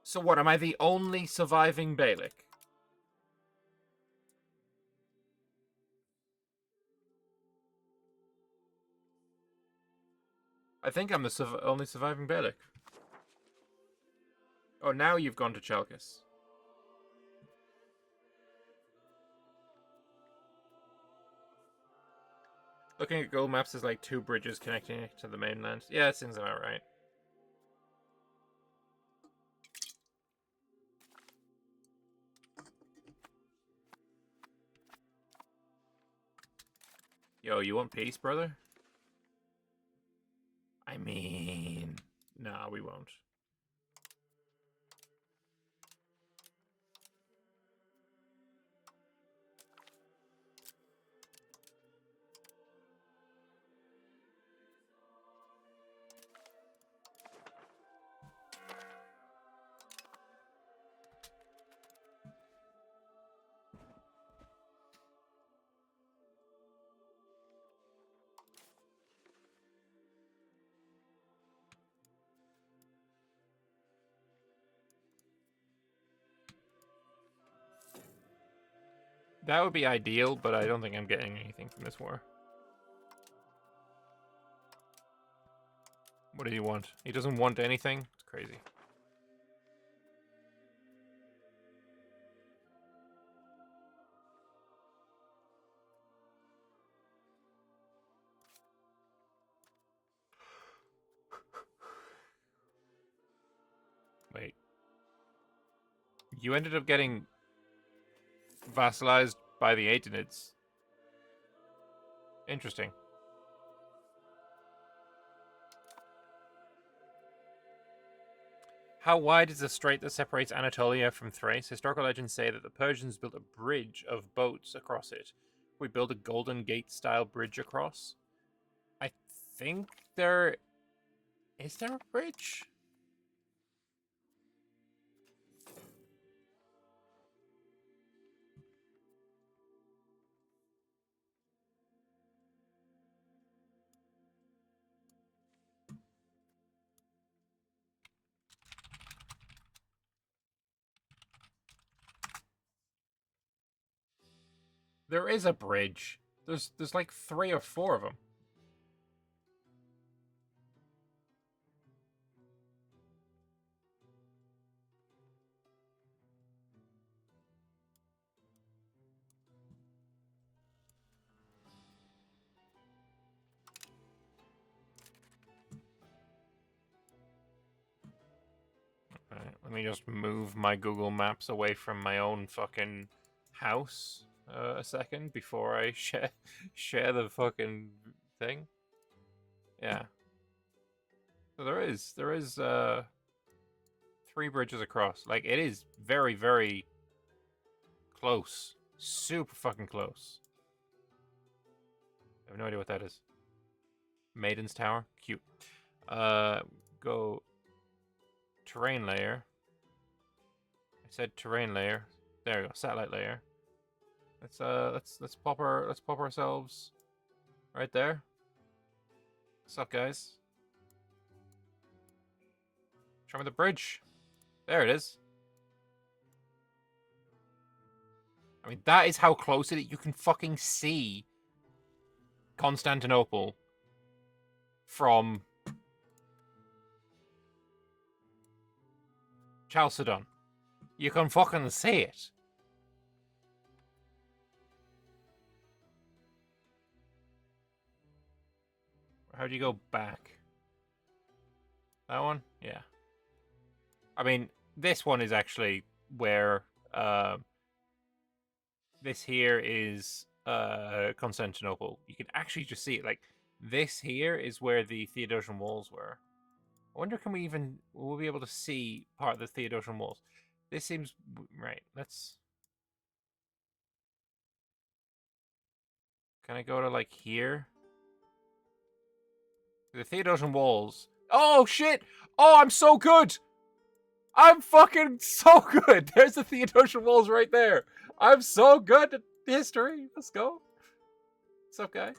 S1: So what, am I the only surviving Beylik? I think I'm the only surviving Beylik. Oh, now you've gone to Chalkis. Looking at Google Maps, there's like 2 bridges connecting it to the mainland. Yeah, that seems about right. Yo, you want peace, brother? I mean... Nah, we won't. That would be ideal, but I don't think I'm getting anything from this war. What does he want? He doesn't want anything? It's crazy. Wait. You ended up getting vassalized by the Aetonids. Interesting. How wide is the strait that separates Anatolia from Thrace? Historical legends say that the Persians built a bridge of boats across it. We build a Golden Gate-style bridge across. I think there... Is there a bridge? There is a bridge. There's like 3 or 4 of them. Let me just move my Google Maps away from my own fucking house a second before I share the fucking thing. Yeah. So there is 3 bridges across. Like, it is very, very close. Super fucking close. I have no idea what that is. Maiden's Tower? Cute. Go terrain layer. I said terrain layer. There we go, satellite layer. Let's pop ourselves right there. What's up, guys? Show me the bridge. There it is. I mean, that is how close it is. You can fucking see Constantinople from Chalcedon. You can fucking see it. How do you go back? That one? Yeah. I mean, this one is actually where this here is Constantinople. You can actually just see it. Like, this here is where the Theodosian walls were. I wonder, will we be able to see part of the Theodosian walls? This seems right. Can I go to, like, here? The Theodosian walls. Oh, shit! Oh, I'm so good! I'm fucking so good! There's the Theodosian walls right there! I'm so good at history! Let's go. What's up, guy?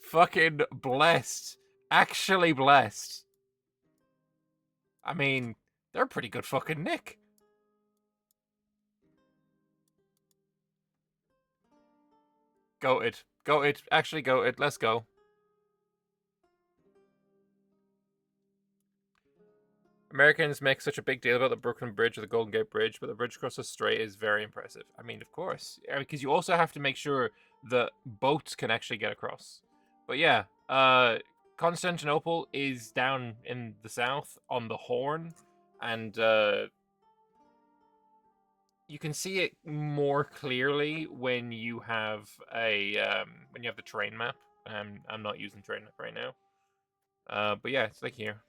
S1: Fucking blessed. Actually blessed. I mean, they're pretty good fucking nick. Goated. Goated. Actually goated. Let's go. Americans make such a big deal about the Brooklyn Bridge or the Golden Gate Bridge, but the bridge across the strait is very impressive. I mean, of course. Because you also have to make sure that boats can actually get across. But yeah, Constantinople is down in the south on the Horn, and you can see it more clearly when you have the terrain map. I'm not using terrain map right now. But yeah, it's like here.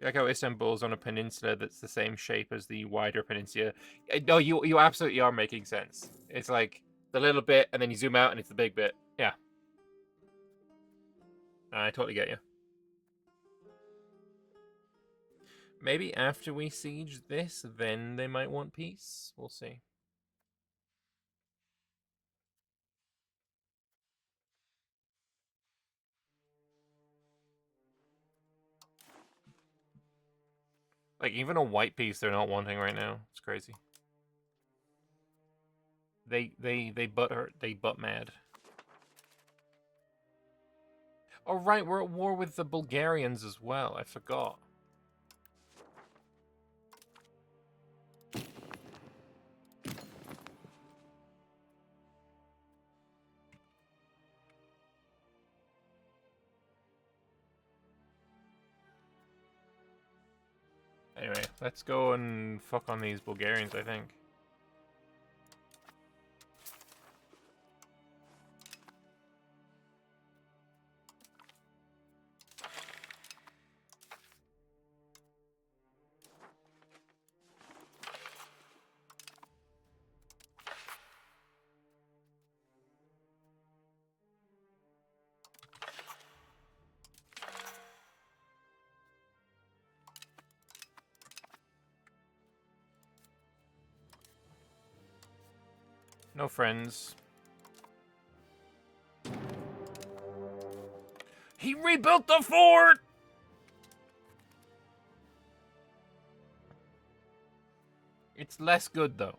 S1: Like how Istanbul's on a peninsula that's the same shape as the wider peninsula. No, you absolutely are making sense. It's like the little bit, and then you zoom out, and it's the big bit. Yeah. I totally get you. Maybe after we siege this, then they might want peace. We'll see. Like, even a white piece they're not wanting right now. It's crazy. They butt mad. Oh right, we're at war with the Bulgarians as well. I forgot. Anyway, let's go and fuck on these Bulgarians, I think. No friends. He rebuilt the fort! It's less good, though.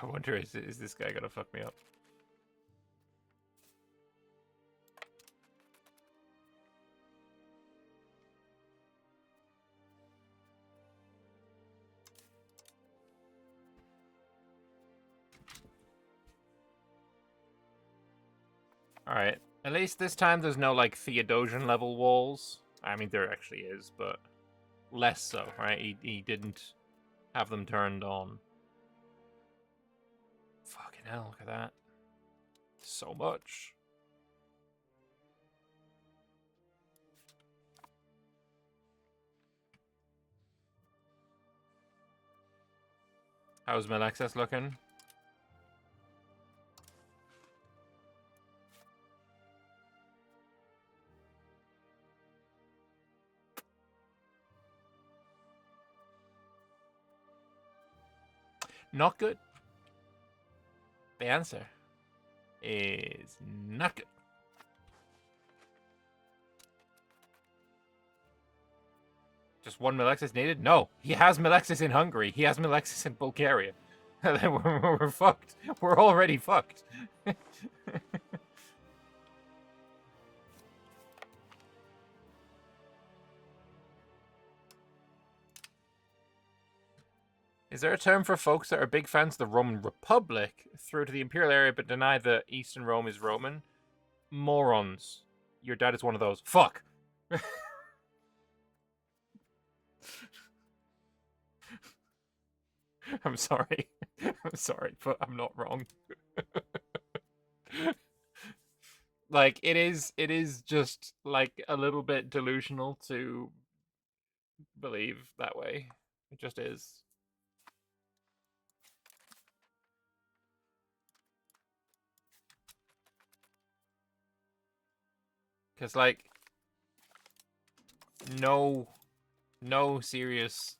S1: I wonder, is this guy gonna fuck me up? Alright. At least this time there's no, like, Theodosian level walls. I mean, there actually is, but less so, right? He didn't have them turned on. Fucking hell, look at that. So much. How's Melexis looking? Not good. The answer is not good. Just one Melexis needed? No, he has Melexis in Hungary. He has Melexis in Bulgaria. We're fucked. We're already fucked. Is there a term for folks that are big fans of the Roman Republic through to the imperial area but deny that Eastern Rome is Roman? Morons. Your dad is one of those. Fuck! I'm sorry. I'm sorry, but I'm not wrong. Like, it is just, like, a little bit delusional to believe that way. It just is. Because, like, no serious,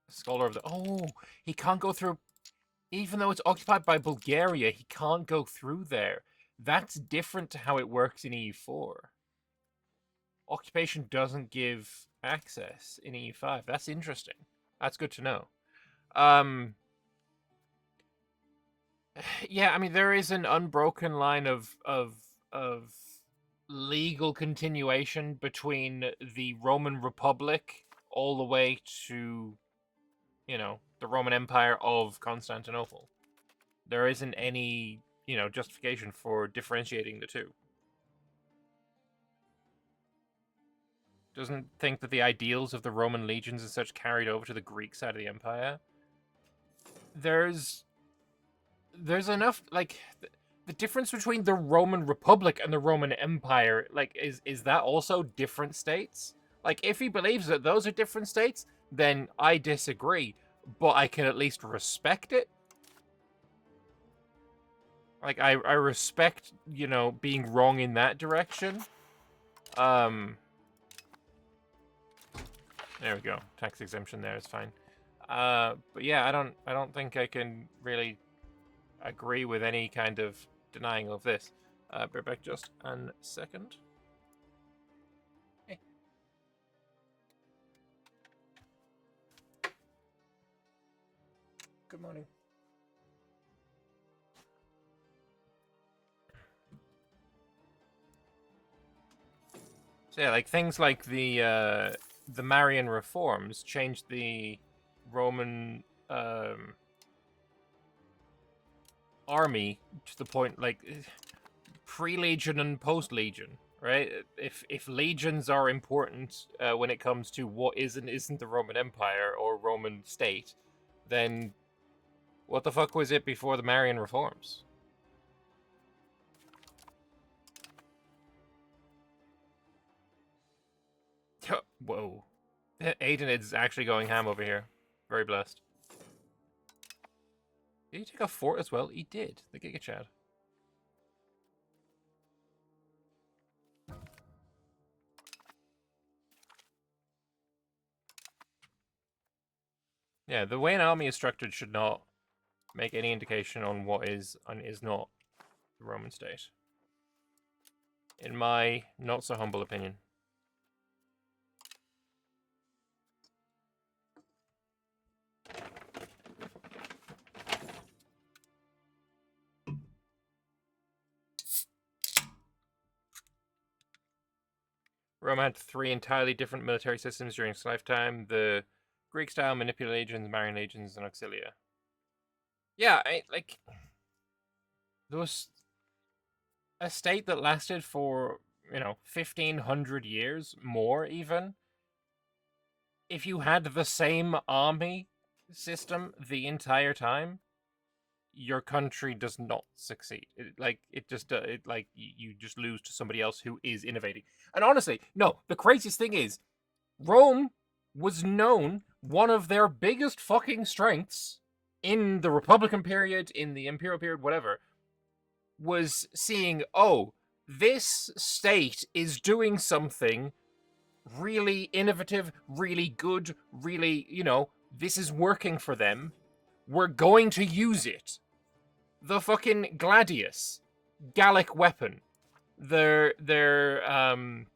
S1: scholar of the... Oh, he can't go through... Even though it's occupied by Bulgaria, he can't go through there. That's different to how it works in EU4. Occupation doesn't give access in EU5. That's interesting. That's good to know. Yeah, I mean, there is an unbroken line of legal continuation between the Roman Republic all the way to, you know, the Roman Empire of Constantinople. There isn't any, you know, justification for differentiating the two. Doesn't think that the ideals of the Roman legions and such carried over to the Greek side of the empire. There's enough, like, the difference between the Roman Republic and the Roman Empire, like, is that also different states? Like, if he believes that those are different states, then I disagree, but I can at least respect it. Like, I respect, you know, being wrong in that direction. There we go. Tax exemption there is fine. But yeah, I don't think I can really agree with any kind of denying of this. Bear back just a second. Hey. Good morning. So yeah, like things like the Marian reforms changed the Roman army to the point, like, pre-legion and post-legion, right? If legions are important when it comes to what is and isn't the Roman Empire or Roman state, then what the fuck was it before the Marian reforms? Whoa. Aiden is actually going ham over here. Very blessed. Did he take a fort as well? He did. The Giga Chad. Yeah, the way an army is structured should not make any indication on what is and is not the Roman state. In my not so humble opinion. Rome had 3 entirely different military systems during its lifetime: the Greek-style Manipula legions, Marian legions, and Auxilia. Yeah, there was a state that lasted for 1,500 years, more even. If you had the same army system the entire time, your country does not succeed. You just lose to somebody else who is innovating. And honestly, no, the craziest thing is Rome was known, one of their biggest fucking strengths in the Republican period, in the Imperial period, whatever, was seeing, oh, this state is doing something really innovative, really good, really, this is working for them. We're going to use it. The fucking gladius, Gallic weapon. I'm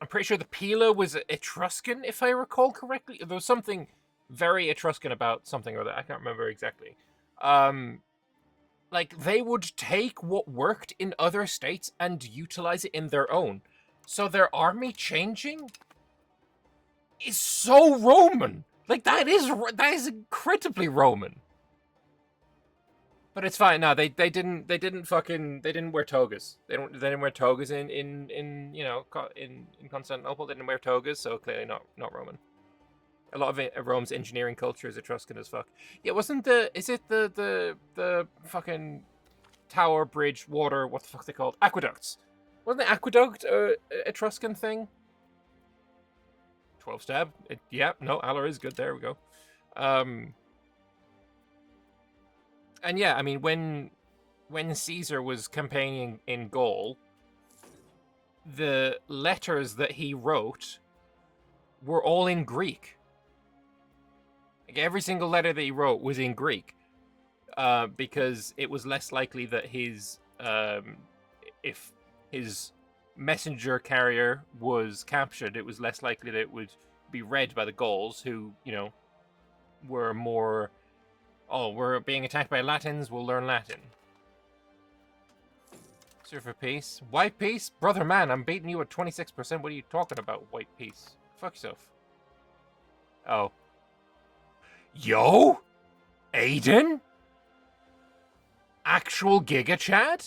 S1: pretty sure the Pila was Etruscan, if I recall correctly. There was something very Etruscan about something or other. I can't remember exactly. They would take what worked in other states and utilize it in their own. So their army changing is so Roman. That is incredibly Roman. But it's fine. No, they didn't wear togas. They didn't wear togas in Constantinople. They didn't wear togas, so clearly not Roman. A lot of Rome's engineering culture is Etruscan as fuck. Yeah, is it the fucking tower, bridge, water, what the fuck they called? Aqueducts. Wasn't the aqueduct Etruscan thing? 12 stab. Alor is good. There we go. And yeah, I mean, when Caesar was campaigning in Gaul, the letters that he wrote were all in Greek. Every single letter that he wrote was in Greek, because it was less likely that if his messenger carrier was captured, it was less likely that it would be read by the Gauls, who, were more, oh, we're being attacked by Latins, we'll learn Latin. Sir for peace. White peace? Brother man, I'm beating you at 26%. What are you talking about, white peace? Fuck yourself. Oh. Yo? Aiden? Actual Giga Chad?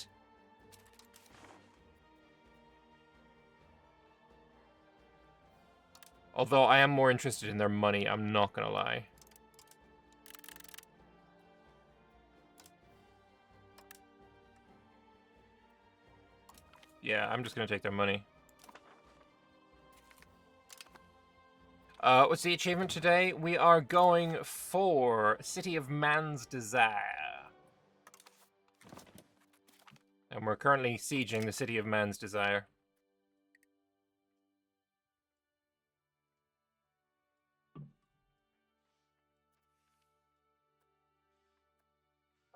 S1: Although I am more interested in their money, I'm not gonna lie. Yeah, I'm just gonna take their money. What's the achievement today? We are going for City of Man's Desire. And we're currently sieging the City of Man's Desire.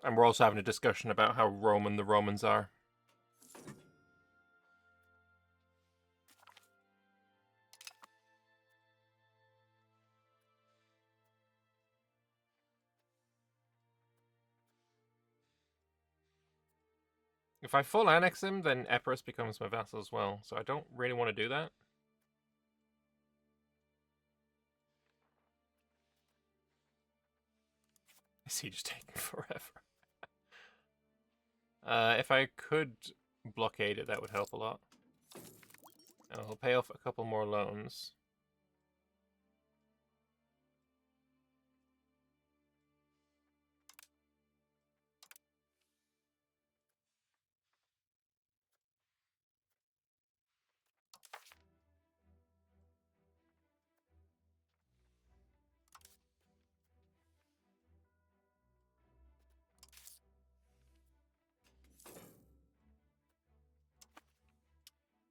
S1: And we're also having a discussion about how Roman the Romans are. If I full annex him, then Epirus becomes my vassal as well, so I don't really want to do that. Is he just taking forever? If I could blockade it, that would help a lot. I'll pay off a couple more loans.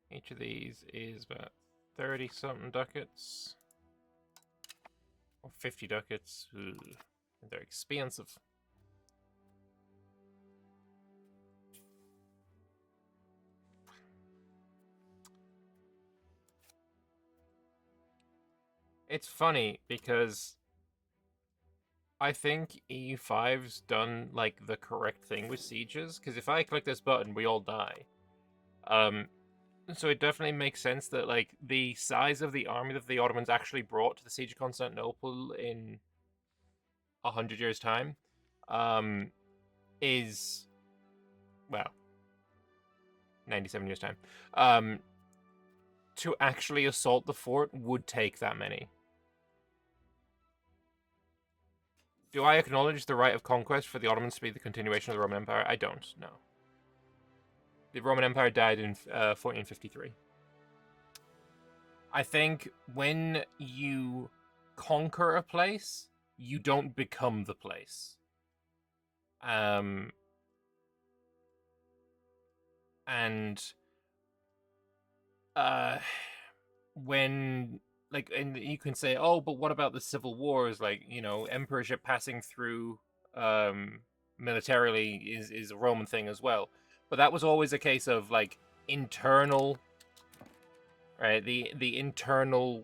S1: Each of these is about 30-something ducats. Or 50 ducats. Ooh, they're expensive. It's funny because I think E5's done the correct thing with sieges, because if I click this button, we all die. So it definitely makes sense that, like, the size of the army that the Ottomans actually brought to the siege of Constantinople in 100 years' time, is, well, 97 years' time, to actually assault the fort would take that many. Do I acknowledge the right of conquest for the Ottomans to be the continuation of the Roman Empire? I don't, no. The Roman Empire died in 1453. I think when you conquer a place, you don't become the place. And when, like, and you can say, oh, but what about the civil wars? Like, you know, emperorship passing through militarily is a Roman thing as well. But that was always a case of, like, internal, right? The internal,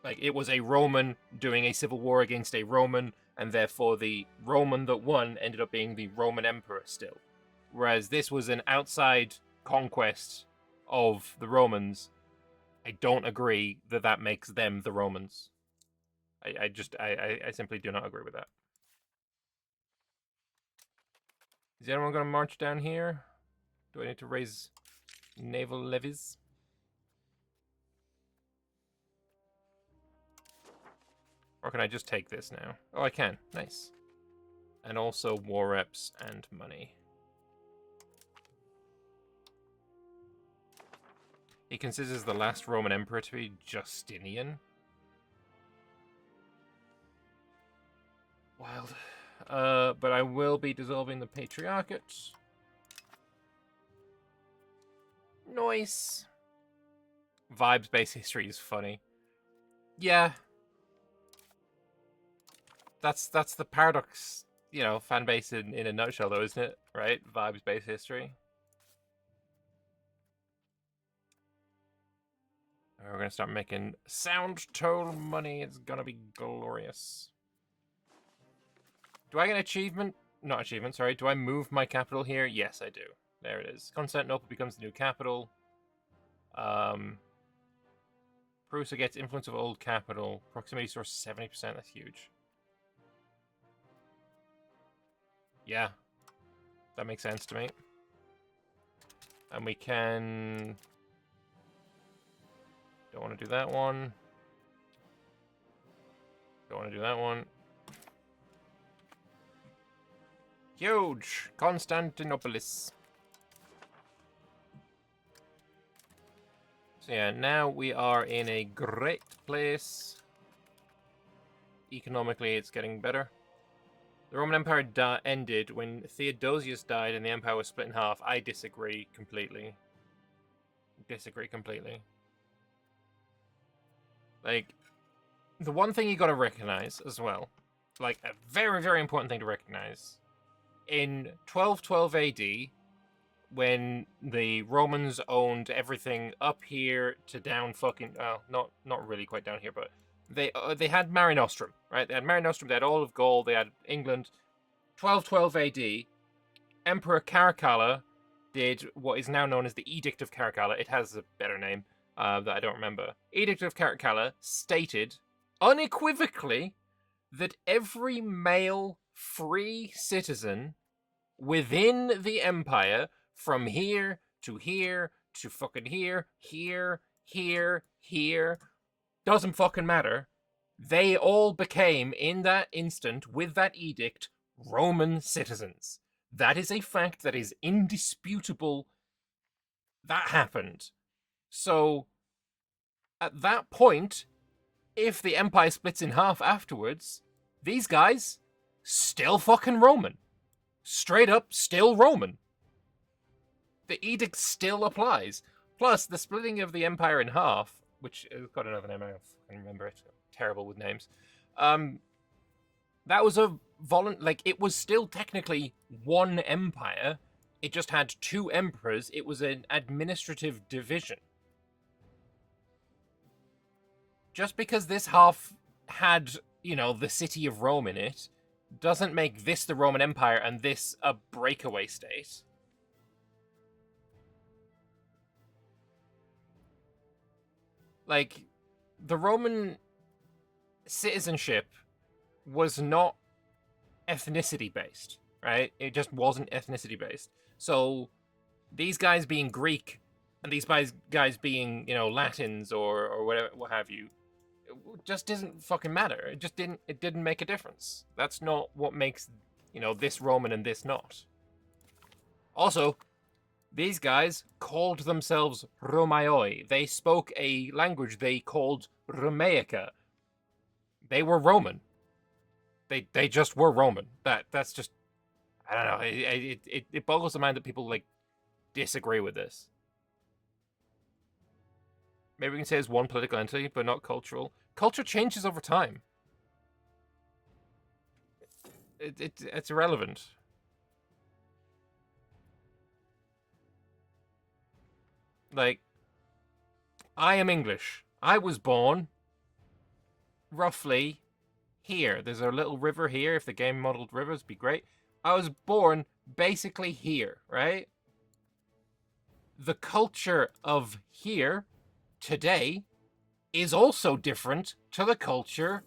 S1: like, it was a Roman doing a civil war against a Roman, and therefore the Roman that won ended up being the Roman emperor still. Whereas this was an outside conquest of the Romans. I don't agree that that makes them the Romans. I simply do not agree with that. Is anyone going to march down here? Do I need to raise naval levies? Or can I just take this now? Oh, I can. Nice. And also war reps and money. He considers the last Roman emperor to be Justinian. Wild. But I will be dissolving the Patriarchate. Nice. Vibes-based history is funny. Yeah. That's the Paradox, you know, fan base in a nutshell, though, isn't it? Right? Vibes-based history. We're going to start making sound toll money. It's going to be glorious. Do I get an achievement? Not achievement, sorry. Do I move my capital here? Yes, I do. There it is. Constantinople becomes the new capital. Prusa gets influence of old capital. Proximity source 70%. That's huge. Yeah. That makes sense to me. And we can... Don't want to do that one. Don't want to do that one. Huge! Constantinopolis. So yeah, now we are in a great place. Economically, it's getting better. The Roman Empire ended when Theodosius died and the empire was split in half. I disagree completely. Like, the one thing you gotta recognize as well, like a very, very important thing to recognize, in 1212 AD, when the Romans owned everything up here to down fucking, not really quite down here, but they had Mare Nostrum, right? They had Mare Nostrum, they had all of Gaul, they had England. 1212 AD, Emperor Caracalla did what is now known as the Edict of Caracalla. It has a better name that I don't remember. Edict of Caracalla stated unequivocally that every male free citizen within the empire, from here to fucking here, doesn't fucking matter. They all became, in that instant, with that edict, Roman citizens. That is a fact that is indisputable. That happened. So, at that point, if the empire splits in half afterwards, these guys, still fucking Roman. Straight up, still Roman. The edict still applies. Plus, the splitting of the empire in half, which has got another name, I can't remember it. I'm terrible with names. That was a it was still technically one empire. It just had two emperors. It was an administrative division. Just because this half had, you know, the city of Rome in it, doesn't make this the Roman Empire and this a breakaway state. like, the Roman citizenship was not ethnicity based, right? It just wasn't ethnicity based. So these guys being Greek and these guys being, you know, Latins or whatever, what have you, it just doesn't fucking matter. It didn't make a difference. That's not what makes, you know, this Roman and this not. Also, these guys called themselves Romaioi. They spoke a language they called Romaica. They were Roman. They just were Roman. That's just, I don't know. It boggles the mind that people like disagree with this. Maybe we can say it's one political entity, but not cultural. Culture changes over time. It's irrelevant. Like, I am English. I was born roughly here. There's a little river here. If the game modeled rivers, be great. I was born basically here, right? The culture of here today is also different to the culture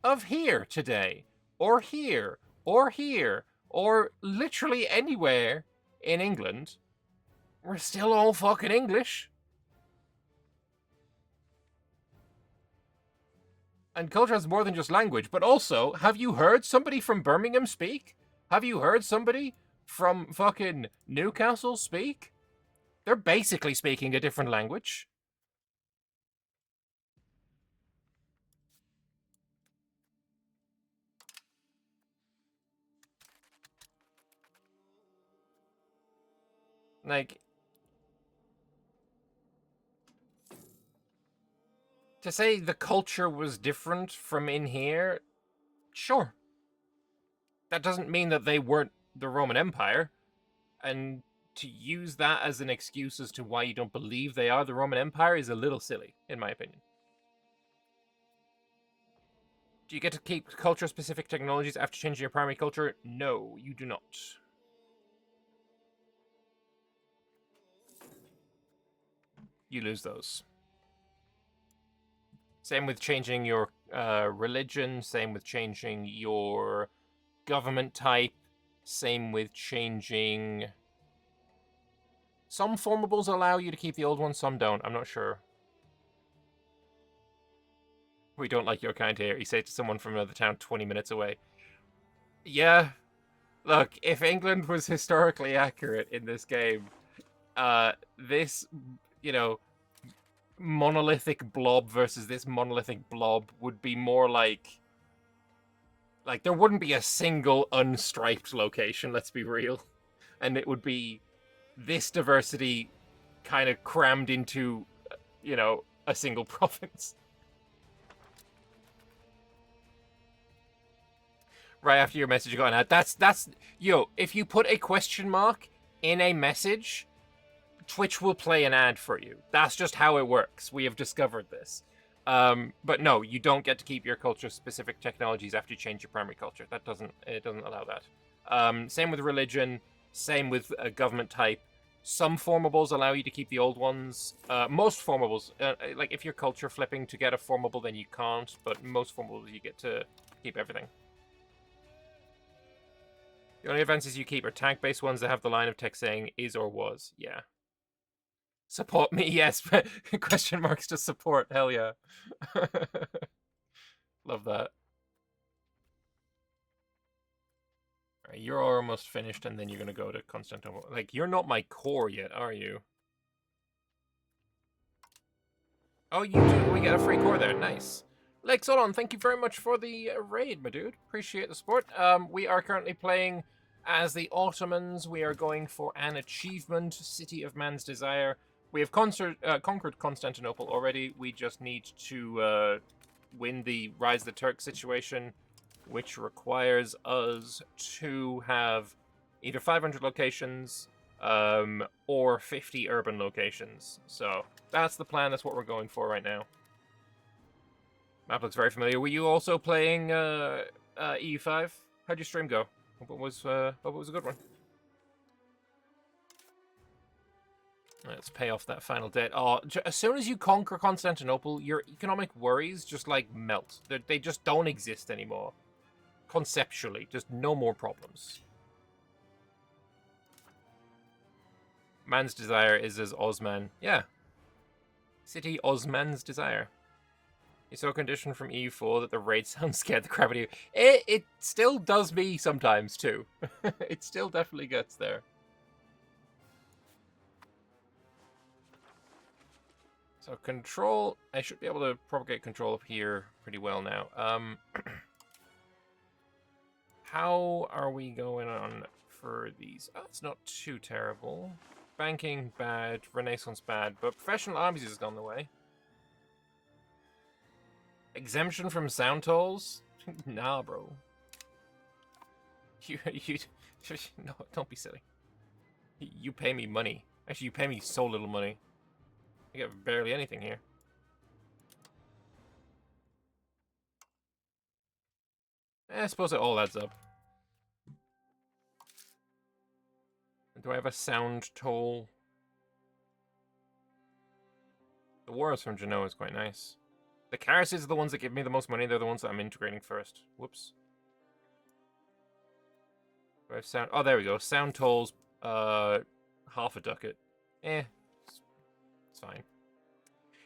S1: of here today, or here, or here, or literally anywhere in England. We're still all fucking English. And culture has more than just language, but also, have you heard somebody from Birmingham speak? Have you heard somebody from fucking Newcastle speak? They're basically speaking a different language. Like, to say the culture was different from in here, sure. That doesn't mean that they weren't the Roman Empire. And to use that as an excuse as to why you don't believe they are the Roman Empire is a little silly, in my opinion. Do you get to keep culture-specific technologies after changing your primary culture? No, you do not. You lose those. Same with changing your religion, same with changing your government type, same with changing... Some formables allow you to keep the old ones, some don't. I'm not sure. We don't like your kind here, he said to someone from another town 20 minutes away. Yeah. Look, if England was historically accurate in this game, this, you know, monolithic blob versus this monolithic blob would be more like there wouldn't be a single unstriped location, let's be real. And it would be this diversity kind of crammed into, you know, a single province. Right after your message got out. That's yo, if you put a question mark in a message, Twitch will play an ad for you. That's just how it works. We have discovered this. But no, you don't get to keep your culture-specific technologies after you change your primary culture. It doesn't allow that. Same with religion. Same with government type. Some formables allow you to keep the old ones. Most formables, like if you're culture flipping to get a formable, then you can't. But most formables, you get to keep everything. The only advances you keep are tag-based ones that have the line of text saying is or was. Yeah. Support me, yes. Question marks to support. Hell yeah. Love that. Alright, you're almost finished, and then you're going to go to Constantinople. Like, you're not my core yet, are you? Oh, you do. We get a free core there. Nice. Lexolon, thank you very much for the raid, my dude. Appreciate the support. We are currently playing as the Ottomans. We are going for an achievement, City of Man's Desire. We have conquered Constantinople already. We just need to win the Rise of the Turk situation, which requires us to have either 500 locations or 50 urban locations. So that's the plan. That's what we're going for right now. Map looks very familiar. Were you also playing EU5? How'd your stream go? Hope it was a good one. Let's pay off that final debt. Oh, as soon as you conquer Constantinople, your economic worries just, like, melt. They just don't exist anymore. Conceptually. Just no more problems. Man's desire is as Osman. Yeah. City Osman's desire. You're so conditioned from EU4 that the raid sounds scared the crap out of you. It still does me sometimes, too. It still definitely gets there. So control, I should be able to propagate control up here pretty well now. How are we going on for these? Oh, it's not too terrible. Banking, bad. Renaissance, bad. But professional armies is on the way. Exemption from sound tolls? Nah, bro. You, no, don't be silly. You pay me money. Actually, you pay me so little money. I get barely anything here. I suppose it all adds up. Do I have a sound toll? The Wars from Genoa is quite nice. The Carasids are the ones that give me the most money. They're the ones that I'm integrating first. Whoops. Do I have sound? Oh, there we go. Sound tolls, half a ducat. It's fine.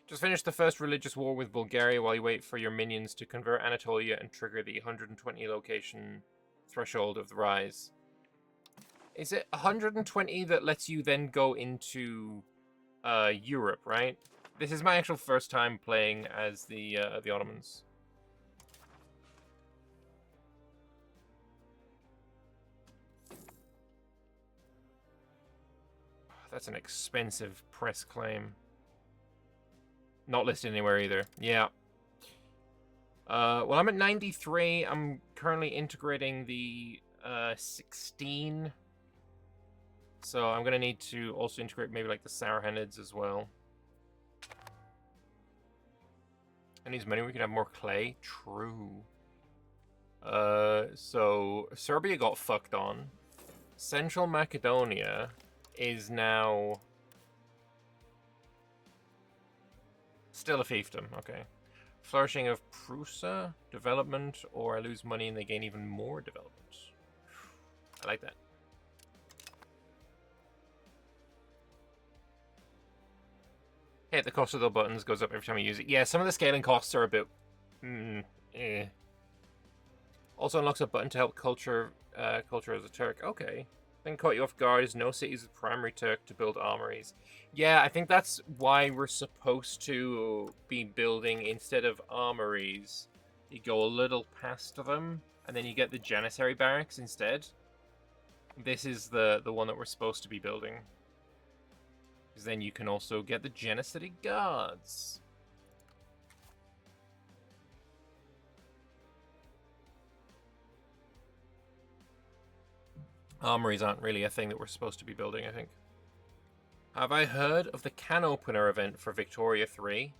S1: Just finish the first religious war with Bulgaria while you wait for your minions to convert Anatolia and trigger the 120 location threshold of the rise. Is it 120 that lets you then go into Europe, right? This is my actual first time playing as the Ottomans. That's an expensive press claim. Not listed anywhere either. Yeah. Well, I'm at 93. I'm currently integrating the 16. So I'm going to need to also integrate maybe like the Sarahanids as well. And needs money. We can have more clay. True. So Serbia got fucked on. Central Macedonia is now still a fiefdom. Okay. Flourishing of Prusa, development, or I lose money and they gain even more development. I like that. Hey, the cost of the buttons goes up every time you use it. Yeah, some of the scaling costs are a bit... Also unlocks a button to help culture as a Turk. Okay. Then caught you off guard is no cities with primary Turk to build armories. Yeah, I think that's why we're supposed to be building, instead of armories, you go a little past them, and then you get the Janissary barracks instead. This is the one that we're supposed to be building. Because then you can also get the Janissary guards. Armories aren't really a thing that we're supposed to be building, I think. Have I heard of the can opener event for Victoria 3?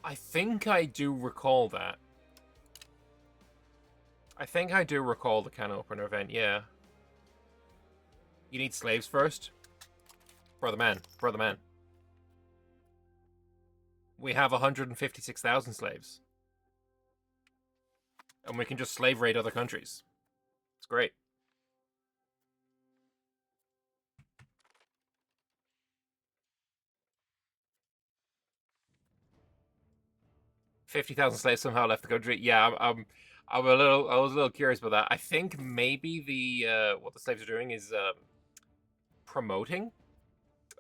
S1: I think I do recall that. I think I do recall the can opener event, yeah. You need slaves first? Brother man, brother man. We have 156,000 slaves. And we can just slave raid other countries. It's great. $50,000 slaves somehow left the country. Yeah, I was a little curious about that. I think maybe the what the slaves are doing is promoting.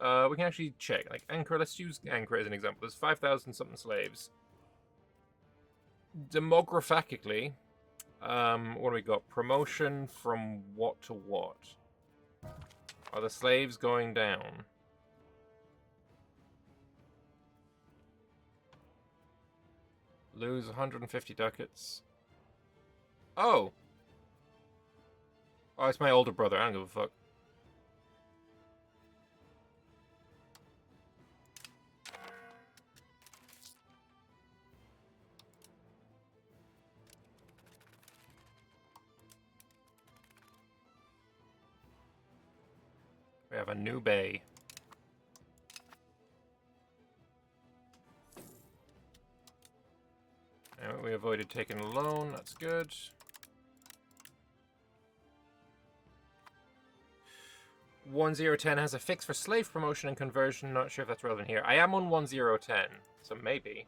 S1: We can actually check. Like Ankara, let's use Ankara as an example. There's 5,000 something slaves. Demographically, what do we got? Promotion from what to what? Are the slaves going down? Lose 150 ducats. Oh! Oh, it's my older brother. I don't give a fuck. We have a new bay. And we avoided taking a loan. That's good. "1010 has a fix for slave promotion and conversion. Not sure if that's relevant here. I am on 1010, so maybe.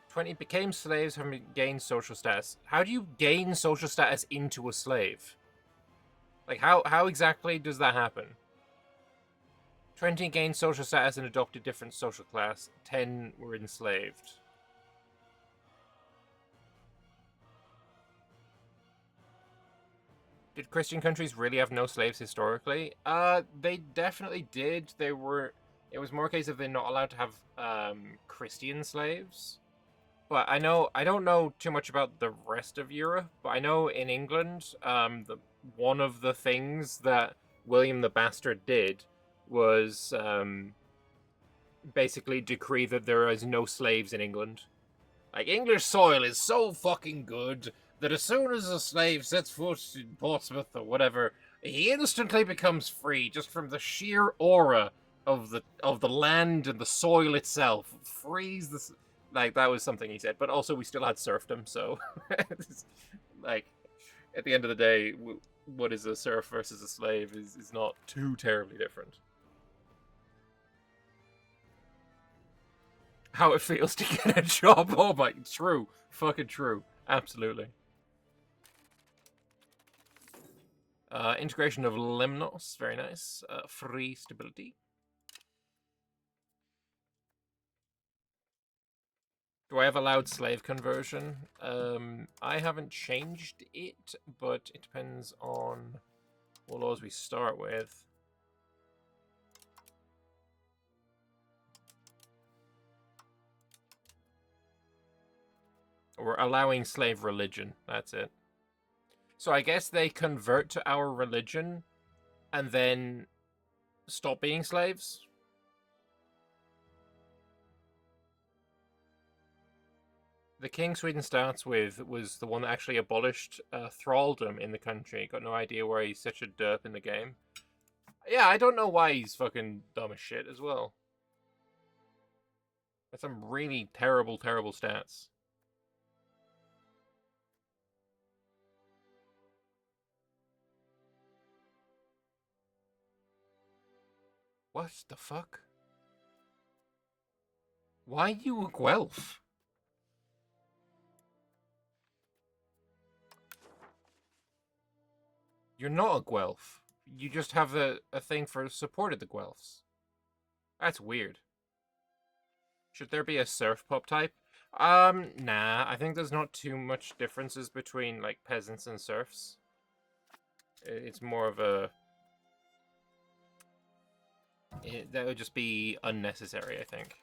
S1: 20 became slaves, having gained social status. How do you gain social status into a slave? Like, how exactly does that happen? 20 gained social status and adopted different social class. 10 were enslaved. Did Christian countries really have no slaves historically? They definitely did. It was more a case of they're not allowed to have Christian slaves. But I don't know too much about the rest of Europe, but I know in England, one of the things that William the Bastard did was basically decree that there is no slaves in England. Like, English soil is so fucking good that as soon as a slave sets foot in Portsmouth or whatever, he instantly becomes free just from the sheer aura of the land and the soil itself. Frees the... Like, that was something he said. But also, we still had serfdom, so... like, at the end of the day, what is a serf versus a slave is not too terribly different. How it feels to get a job. Oh my... True. Fucking true. Absolutely. Integration of Lemnos. Very nice. Free stability. Do I have allowed slave conversion? I haven't changed it, but it depends on what laws we start with. We're allowing slave religion. That's it. So I guess they convert to our religion and then stop being slaves? The king Sweden starts with was the one that actually abolished thraldom in the country. Got no idea why he's such a derp in the game. Yeah, I don't know why he's fucking dumb as shit as well. That's some really terrible, terrible stats. What the fuck? Why are you a Guelph? You're not a Guelph. You just have a thing for supported the Guelphs. That's weird. Should there be a serf pop type? Nah. I think there's not too much differences between, like, peasants and serfs. It's more of a... that would just be unnecessary, I think.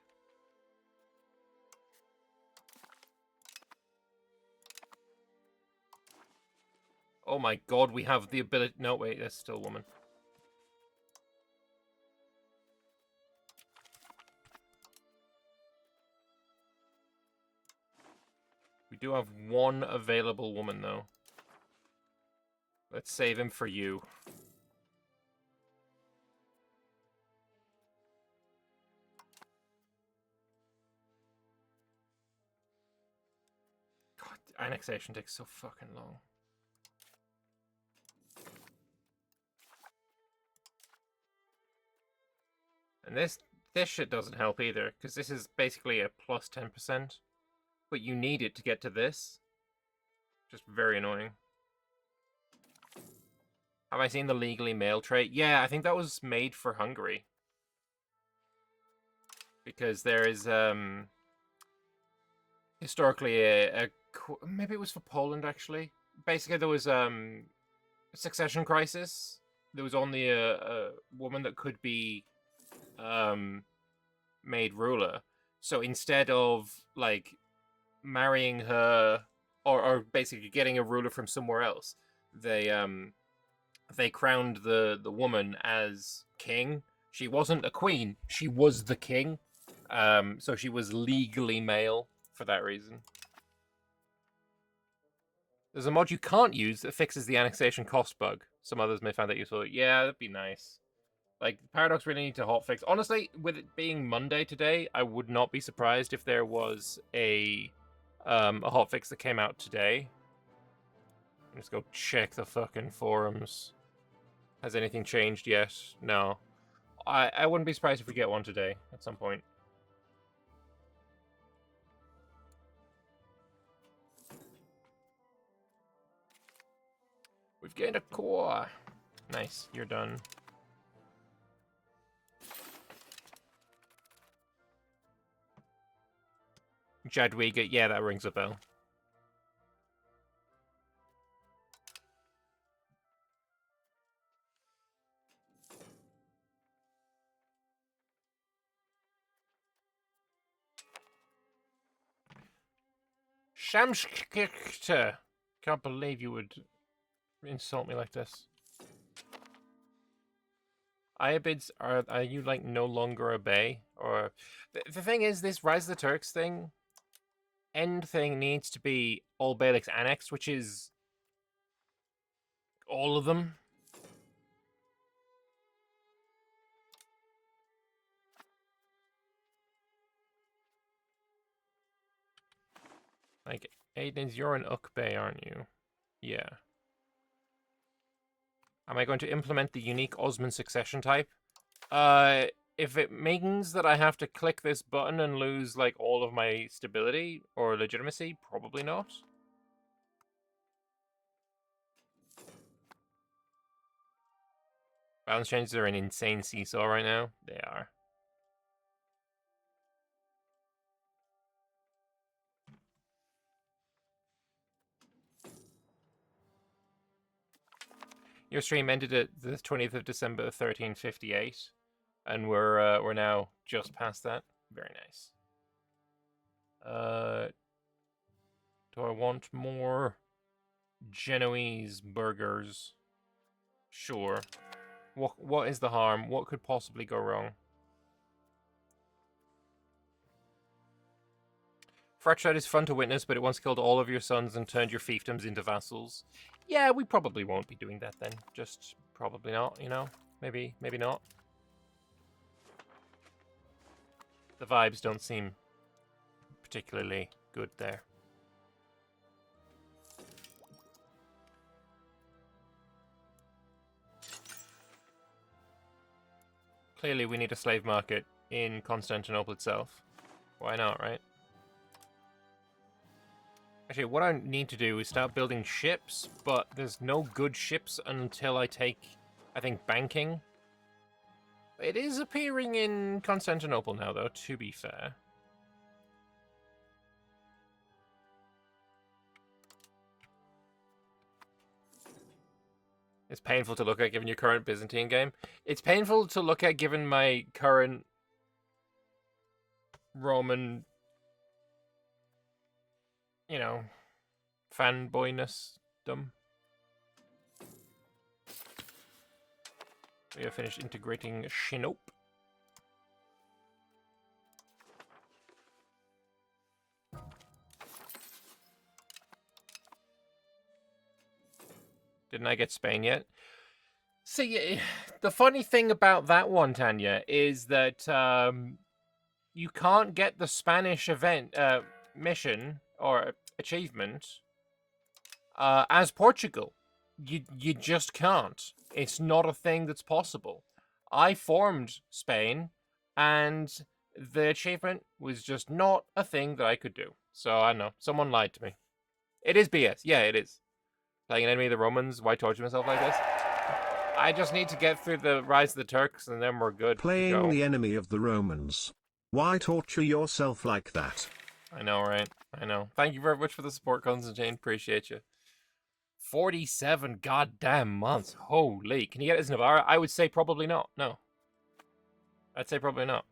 S1: Oh my god, we have the ability... No, wait, that's still a woman. We do have one available woman, though. Let's save him for you. God, annexation takes so fucking long. And this shit doesn't help either, because this is basically a plus 10%. But you need it to get to this. Just very annoying. Have I seen the legally male trait? Yeah, I think that was made for Hungary. Because there is, historically maybe it was for Poland, actually. Basically, there was, a succession crisis. There was only a woman that could be, made ruler. So instead of, like, marrying her or basically getting a ruler from somewhere else, they crowned the woman as king. She wasn't a queen, she was the king. So she was legally male for that reason. There's a mod you can't use that fixes the annexation cost bug. Some others may find that useful. Yeah, that'd be nice. Like, Paradox really need to hotfix. Honestly, with it being Monday today, I would not be surprised if there was a hotfix that came out today. Let's go check the fucking forums. Has anything changed yet? No. I wouldn't be surprised if we get one today at some point. We've gained a core. Nice, you're done. Jadwiga, yeah, that rings a bell. Shamskirte. Can't believe you would insult me like this. Iabids, are you like no longer a bay? Or the thing is, this Rise of the Turks thing, end thing needs to be all Beyliks annexed, which is all of them. Like, Aidens, you're an Uk Bay, aren't you? Yeah. Am I going to implement the unique Osman succession type? If it means that I have to click this button and lose, like, all of my stability or legitimacy, probably not. Balance changes are an insane seesaw right now. They are. Your stream ended at the 20th of December, 1358, and we're now just past that. Very nice. Do I want more Genoese burgers? Sure. What is the harm? What could possibly go wrong? Fratricide is fun to witness, but it once killed all of your sons and turned your fiefdoms into vassals. Yeah, we probably won't be doing that then. Just probably not, you know? Maybe not. The vibes don't seem particularly good there. Clearly we need a slave market in Constantinople itself. Why not, right? Actually, what I need to do is start building ships, but there's no good ships until I take, I think, banking. It is appearing in Constantinople now, though, to be fair. It's painful to look at given your current Byzantine game. It's painful to look at given my current Roman, you know, fanboyness-dom. We have finished integrating Shinope. Didn't I get Spain yet? See, the funny thing about that one, Tanya, is that you can't get the Spanish event mission or achievement as Portugal. You just can't. It's not a thing that's possible. I formed Spain, and the achievement was just not a thing that I could do. So I don't know. Someone lied to me. It is BS. Yeah, it is. Playing an enemy of the Romans, why torture myself like this? I just need to get through the Rise of the Turks, and then we're good.
S2: Playing the enemy of the Romans. Why torture yourself like that?
S1: I know, right? I know. Thank you very much for the support, Constantine. Appreciate you. 47 goddamn months. Holy. Can you get it as Navarra? I would say probably not. No. I'd say probably not.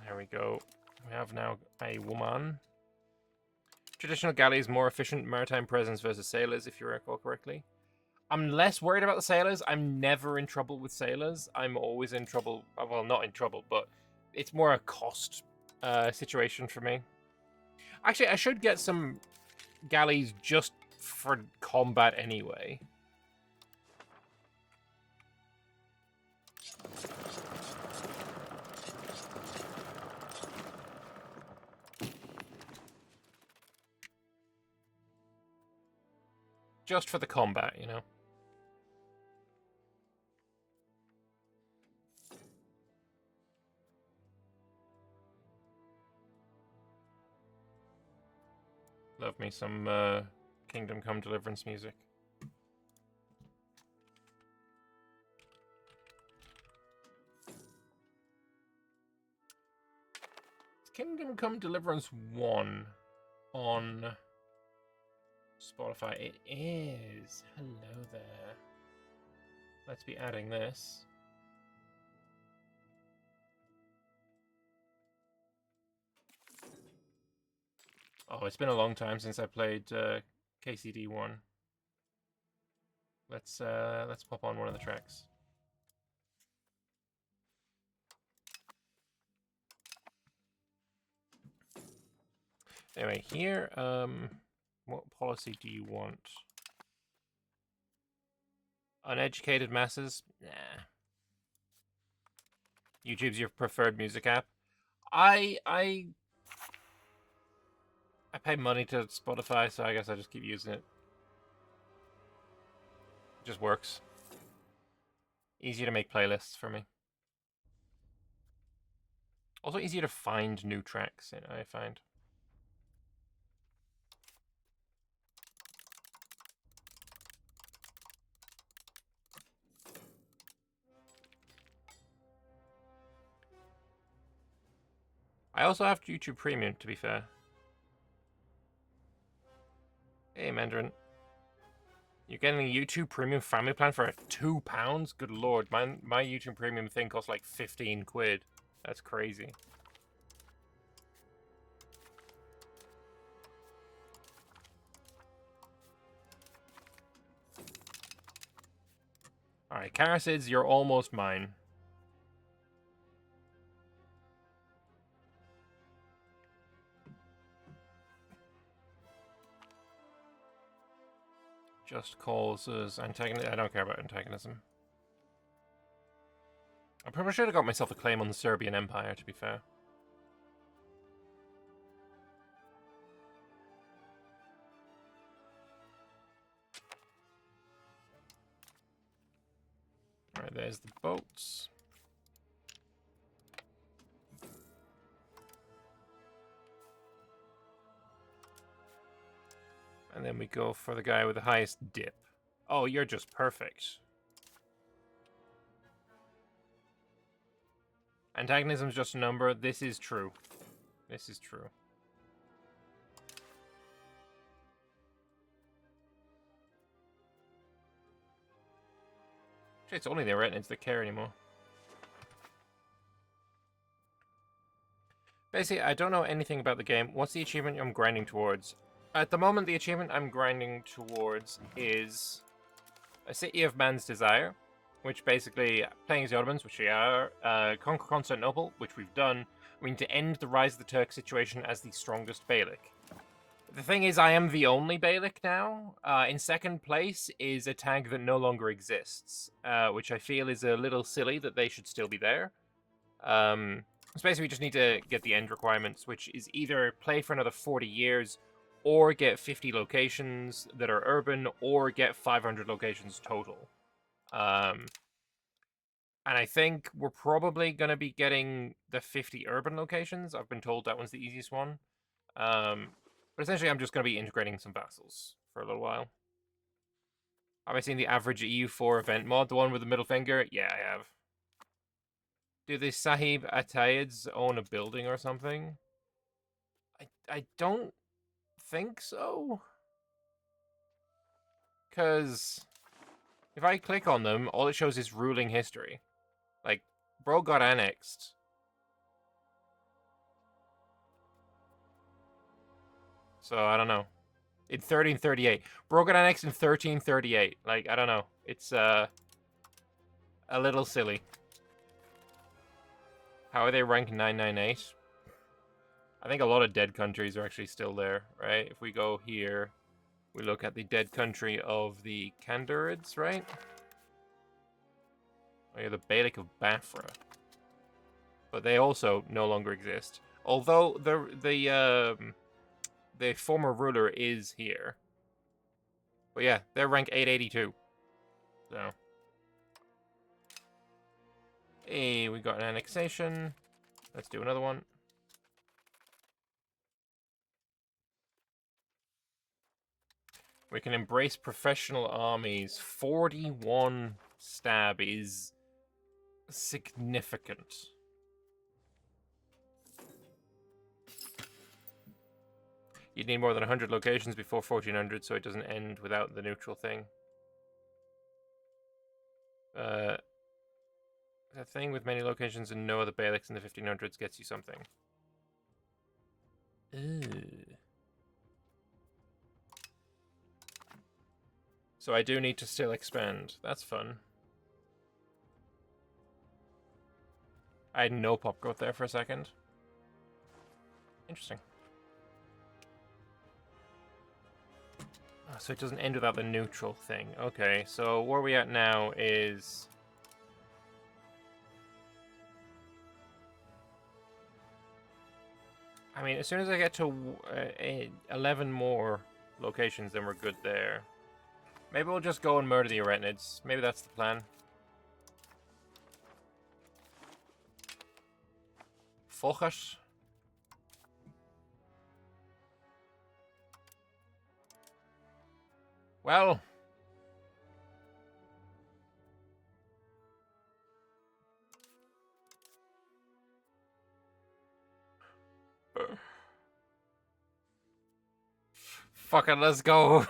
S1: There we go. We have now a woman. Traditional galleys, more efficient maritime presence versus sailors, if you recall correctly. I'm less worried about the sailors. I'm never in trouble with sailors. I'm always in trouble. Well, not in trouble, but it's more a cost situation for me. Actually, I should get some galleys just for combat anyway. Just for the combat, you know? Love me some Kingdom Come Deliverance music. Kingdom Come Deliverance 1 on Spotify? It is. Hello there. Let's be adding this. Oh, it's been a long time since I played KCD 1. Let's pop on one of the tracks. Anyway, here, what policy do you want? Uneducated masses? Nah. YouTube's your preferred music app. I pay money to Spotify, so I guess I just keep using it. It just works. Easier to make playlists for me. Also easier to find new tracks, I find. I also have YouTube Premium, to be fair. Hey, Mandarin. You're getting a YouTube Premium family plan for £2? Good lord, my YouTube Premium thing costs like 15 quid. That's crazy. Alright, Carasids, you're almost mine. Just causes antagonism. I don't care about antagonism. I probably should have got myself a claim on the Serbian Empire, to be fair. Alright, there's the boats. And then we go for the guy with the highest dip. Oh, you're just perfect. Antagonism is just a number. This is true. This is true. Actually, it's only the Retinids that care anymore. Basically, I don't know anything about the game. What's the achievement I'm grinding towards? At the moment, the achievement I'm grinding towards is a City of Man's Desire, which basically, playing as the Ottomans, which we are, conquer Constantinople, which we've done. We need to end the Rise of the Turk situation as the strongest Beylik. The thing is, I am the only Beylik now. In second place is a tag that no longer exists, which I feel is a little silly that they should still be there. So basically, we just need to get the end requirements, which is either play for another 40 years, or get 50 locations that are urban, or get 500 locations total. And I think we're probably going to be getting the 50 urban locations. I've been told that one's the easiest one. But essentially, I'm just going to be integrating some vassals for a little while. Have I seen the average EU4 event mod? The one with the middle finger? Yeah, I have. Do the Sahib Atayids own a building or something? I don't think so. Because if I click on them, all it shows is ruling history. Like, bro got annexed. So, I don't know. In 1338. Bro got annexed in 1338. Like, I don't know. It's, a little silly. How are they ranked 998? I think a lot of dead countries are actually still there, right? If we go here, we look at the dead country of the Kandarids, right? Oh yeah, the Beylik of Bafra. But they also no longer exist. Although the former ruler is here. But yeah, they're rank 882. So. Hey, we got an annexation. Let's do another one. We can embrace professional armies. 41 stab is significant. You'd need more than 100 locations before 1400, so it doesn't end without the neutral thing. A thing with many locations and no other Beyliks in the 1500s gets you something. Ew. So I do need to still expand. That's fun. I had no pop growth there for a second. Interesting. Oh, so it doesn't end without the neutral thing. Okay, so where we at now is... I mean, as soon as I get to 11 more locations, then we're good there. Maybe we'll just go and murder the Arachnids. Maybe that's the plan. Focus. Well. Fuck it, let's go.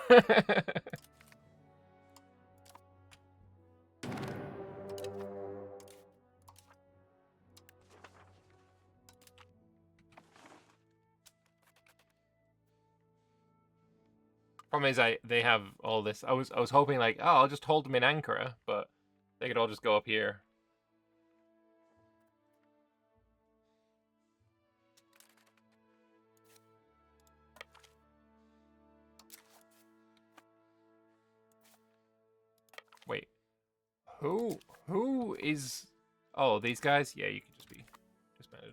S1: Problem is, they have all this. I was hoping like, oh, I'll just hold them in Ankara, but they could all just go up here. Wait, who is? Oh, these guys? Yeah, you could just be disbanded.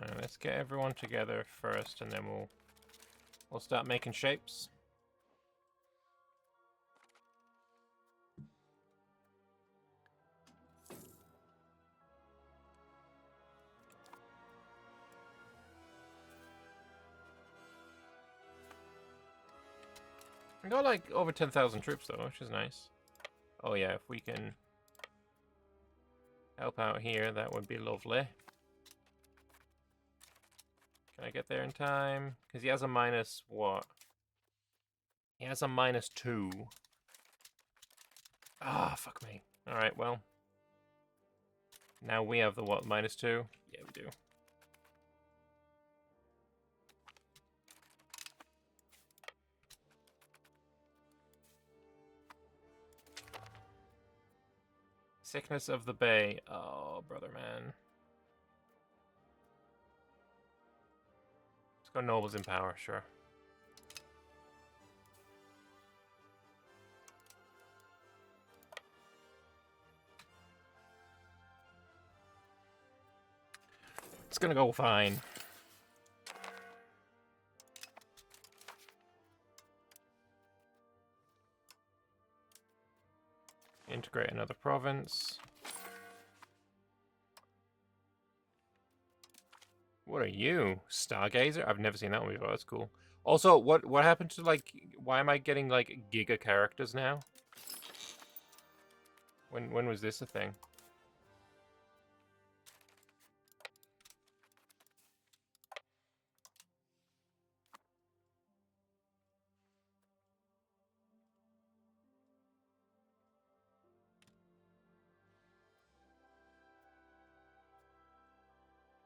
S1: Alright, let's get everyone together first, and then we'll start making shapes. We got like over 10,000 troops though, which is nice. Oh yeah, if we can help out here, that would be lovely. Can I get there in time? Because he has a minus what? He has a -2. Ah, fuck me. Alright, well. Now we have the what, -2? Yeah, we do. Sickness of the Bay. Oh, brother, man. Let's go nobles in power, sure. It's gonna go fine. Integrate create another province. What are you? Stargazer? I've never seen that one before. That's cool. Also, what happened to, like, why am I getting, like, giga characters now? When was this a thing?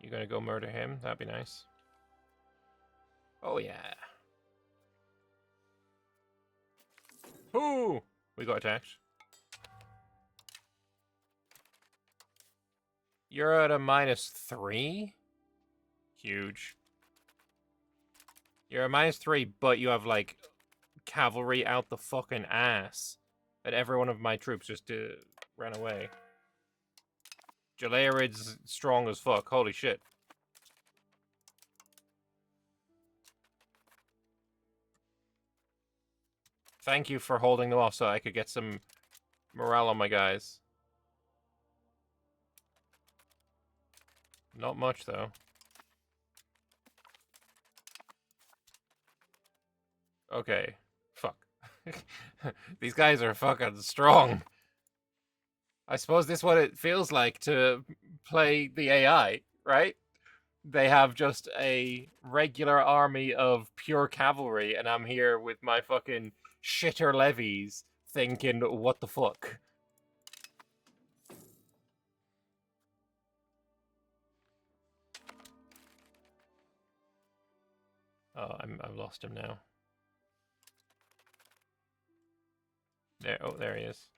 S1: You gonna go murder him? That'd be nice. Oh, yeah. Ooh! We got attacked. You're at a -3? Huge. You're a -3, but you have, like, cavalry out the fucking ass. And every one of my troops just ran away. Jalaerid's strong as fuck. Holy shit. Thank you for holding them off so I could get some morale on my guys. Not much, though. Okay. Fuck. These guys are fucking strong. I suppose this is what it feels like to play the AI, right? They have just a regular army of pure cavalry, and I'm here with my fucking shitter levies thinking, what the fuck? Oh, I've lost him now. There, oh, there he is.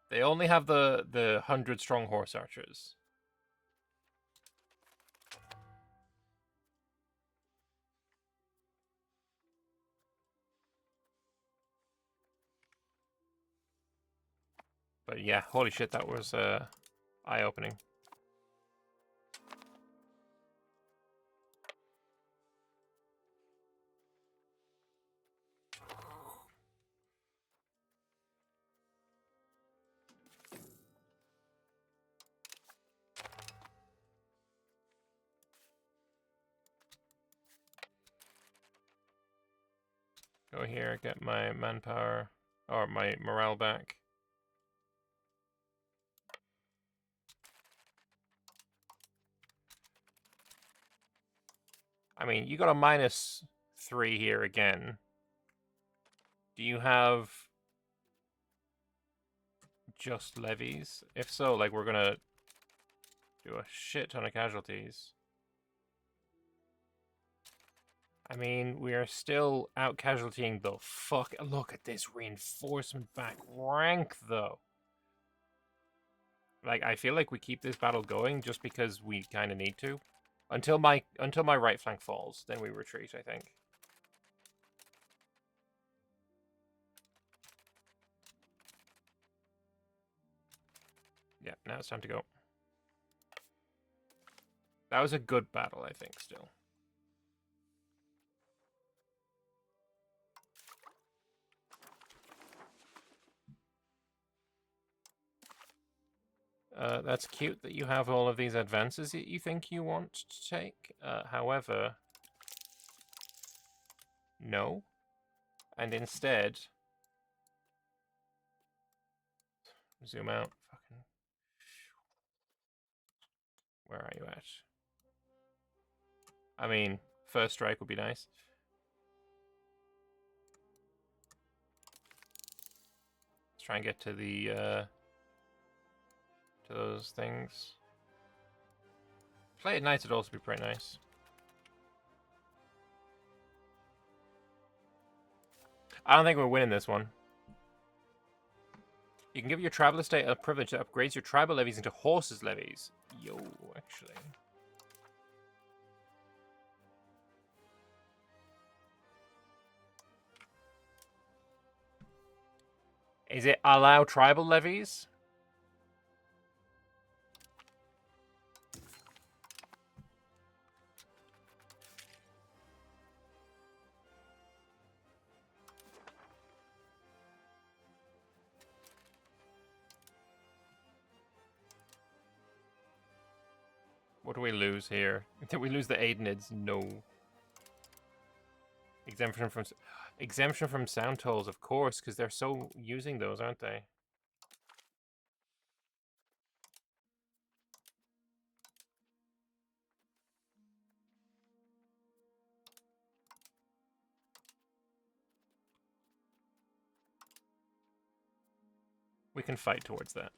S1: They only have the 100-strong horse archers. But yeah, holy shit, that was eye-opening. Go here, get my manpower, or my morale back. I mean, you got a -3 here again. Do you have just levies? If so, like, we're gonna do a shit ton of casualties. I mean, we are still out casualtying the fuck. Look at this reinforcement back rank, though. Like, I feel like we keep this battle going just because we kind of need to. Until my right flank falls, then we retreat, I think. Yeah, now it's time to go. That was a good battle, I think, still. That's cute that you have all of these advances that you think you want to take. However, no. And instead, zoom out. Fucking. Where are you at? I mean, first strike would be nice. Let's try and get to the to those things. Play at night would also be pretty nice. I don't think we're winning this one. You can give your tribal estate a privilege that upgrades your tribal levies into horses levies. Yo, actually. Is it allow tribal levies? What do we lose here? Did we lose the Aidenids? No. Exemption from sound tolls, of course, because they're so using those, aren't they? We can fight towards that.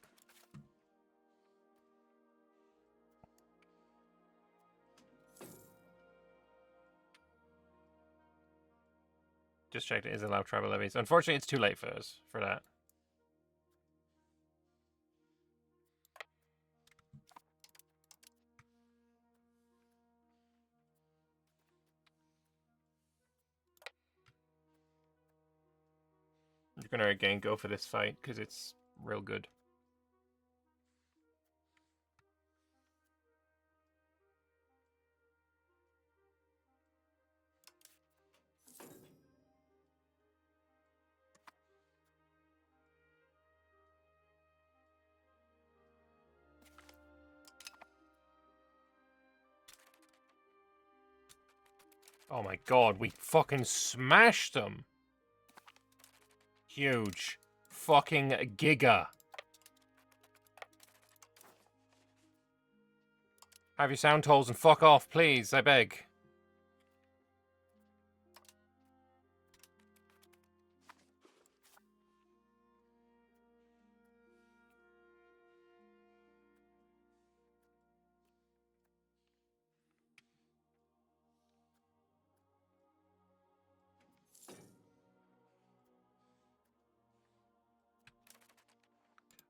S1: Just checked, it is allowed tribal levies. Unfortunately, it's too late for us for that. You're gonna again go for this fight because it's real good. Oh my god, we fucking smashed them! Huge. Fucking giga. Have your sound tolls and fuck off, please, I beg.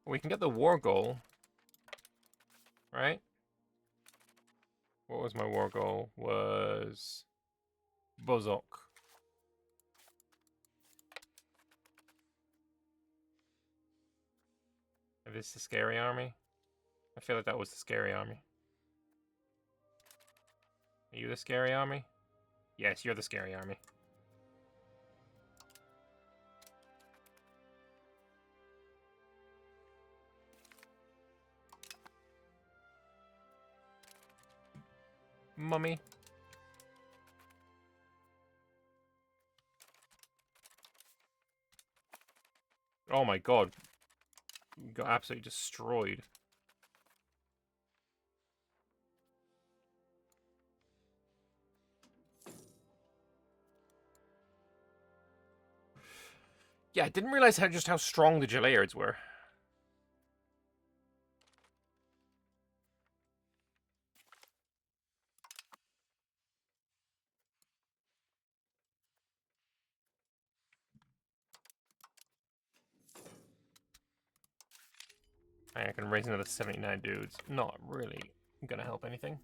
S1: We can get the war goal. Right? What was my war goal? Was Bozok. Is this the scary army? I feel like that was the scary army. Are you the scary army? Yes, you're the scary army. Mummy. Oh my god. We got absolutely destroyed. Yeah, I didn't realize just how strong the Jalairds were. I can raise another 79 dudes. Not really gonna help anything.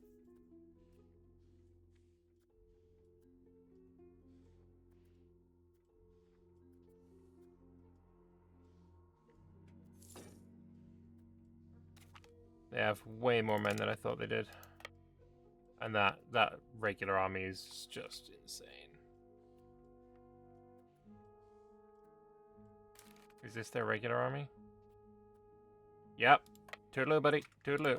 S1: They have way more men than I thought they did. And that regular army is just insane. Is this their regular army? Yep. Toodaloo, buddy. Toodaloo.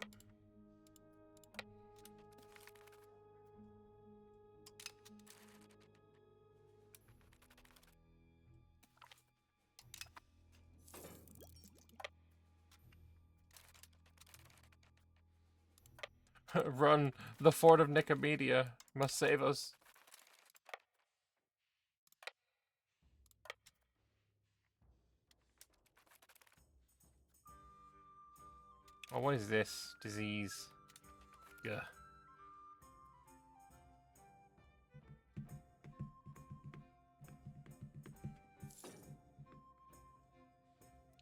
S1: Run. The fort of Nicomedia must save us. Oh, what is this? Disease. Yeah.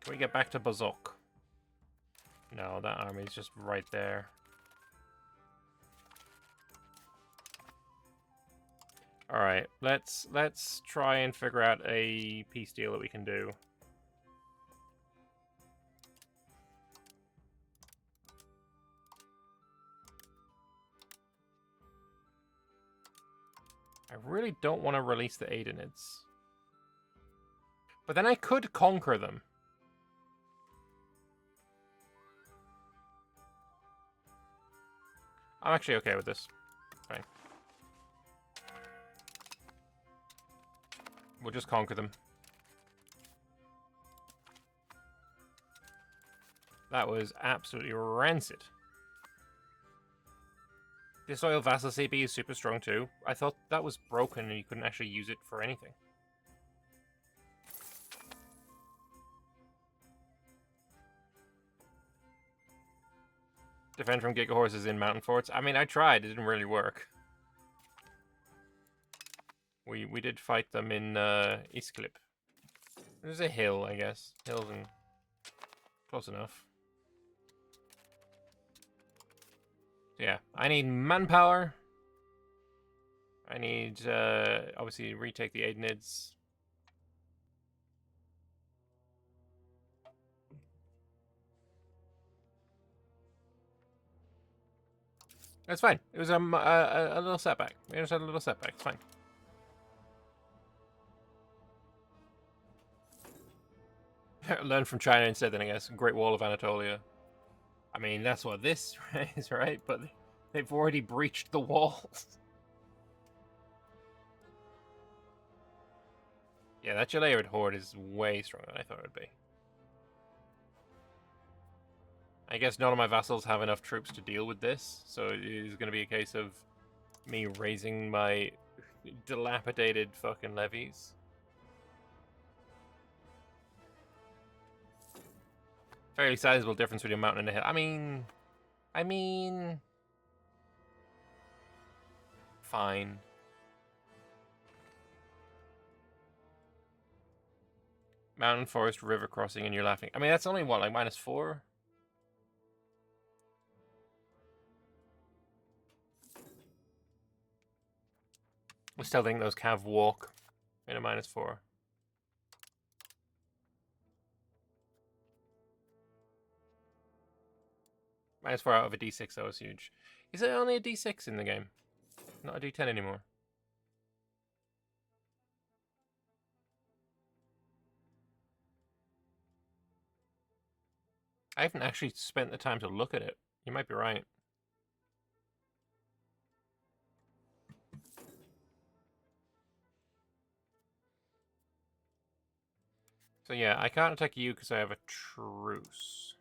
S1: Can we get back to Bazok? No, that army's just right there. Alright, let's try and figure out a peace deal that we can do. I really don't want to release the Aidenids. But then I could conquer them. I'm actually okay with this. Fine. We'll just conquer them. That was absolutely rancid. This oil vassal CP is super strong too. I thought that was broken and you couldn't actually use it for anything. Defend from Giga Horses in mountain forts. I mean, I tried. It didn't really work. We did fight them in East Clip. There's a hill, I guess. Hills and close enough. So yeah, I need manpower. I need obviously retake the Aidenids. That's fine. It was a little setback. We just had a little setback. It's fine. Learn from China instead, then I guess. Great Wall of Anatolia. I mean, that's what this is, right? But they've already breached the walls. Yeah, that Chilean horde is way stronger than I thought it would be. I guess none of my vassals have enough troops to deal with this, so it is going to be a case of me raising my dilapidated fucking levies. Fairly sizable difference between a mountain and a hill. I mean... Fine. Mountain, forest, river crossing, and you're laughing. I mean, that's only, what, like -4? I still think those Cav walk in a -4. -4 out of a D6, that was huge. Is it only a D6 in the game? Not a D10 anymore. I haven't actually spent the time to look at it. You might be right. So yeah, I can't attack you because I have a truce.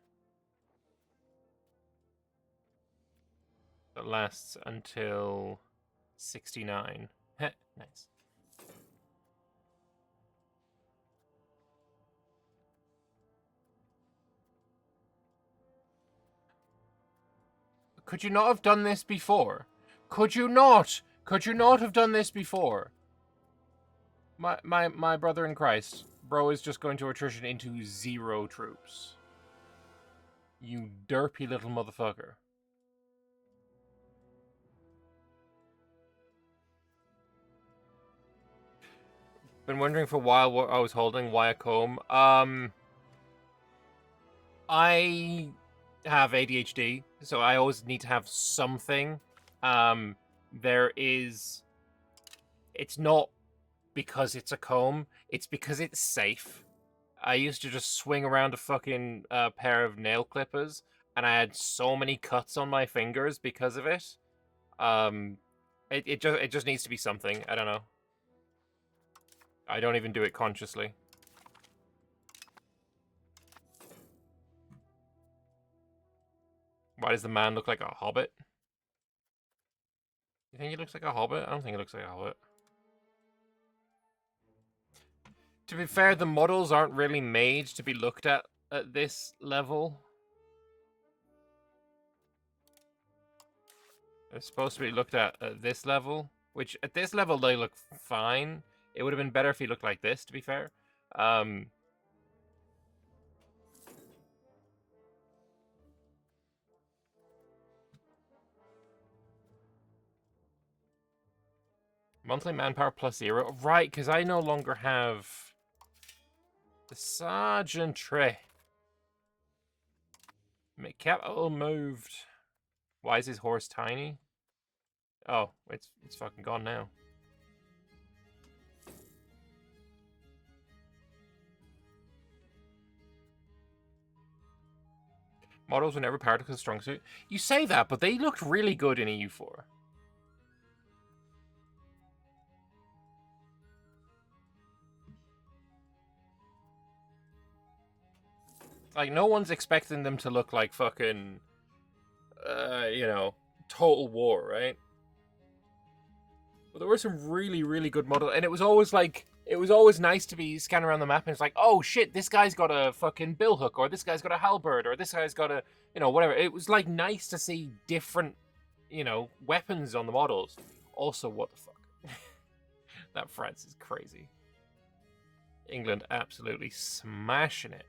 S1: That lasts until 69. Heh, nice. Could you not have done this before? Could you not? Could you not have done this before? My brother in Christ. Bro is just going to attrition into 0 troops. You derpy little motherfucker. Been wondering for a while what I was holding. Why a comb? I have ADHD, so I always need to have something. There is... It's not because it's a comb, it's because it's safe. I used to just swing around a fucking pair of nail clippers, and I had so many cuts on my fingers because of it. It just needs to be something. I don't know. I don't even do it consciously. Why does the man look like a hobbit? You think he looks like a hobbit? I don't think he looks like a hobbit. To be fair, the models aren't really made to be looked at this level. They're supposed to be looked at this level, which at this level they look fine. It would have been better if he looked like this, to be fair. Monthly manpower +0. Right, because I no longer have the sergeantry. Capital moved. Why is his horse tiny? Oh, it's fucking gone now. Models were never part of the strong suit. You say that, but they looked really good in EU4. Like, no one's expecting them to look like fucking, you know, Total War, right? But there were some really, really good models, and it was always like, it was always nice to be scanning around the map and it's like, oh shit, this guy's got a fucking billhook, or this guy's got a halberd, or this guy's got a, you know, whatever. It was like nice to see different, you know, weapons on the models. Also, what the fuck? That France is crazy. England absolutely smashing it.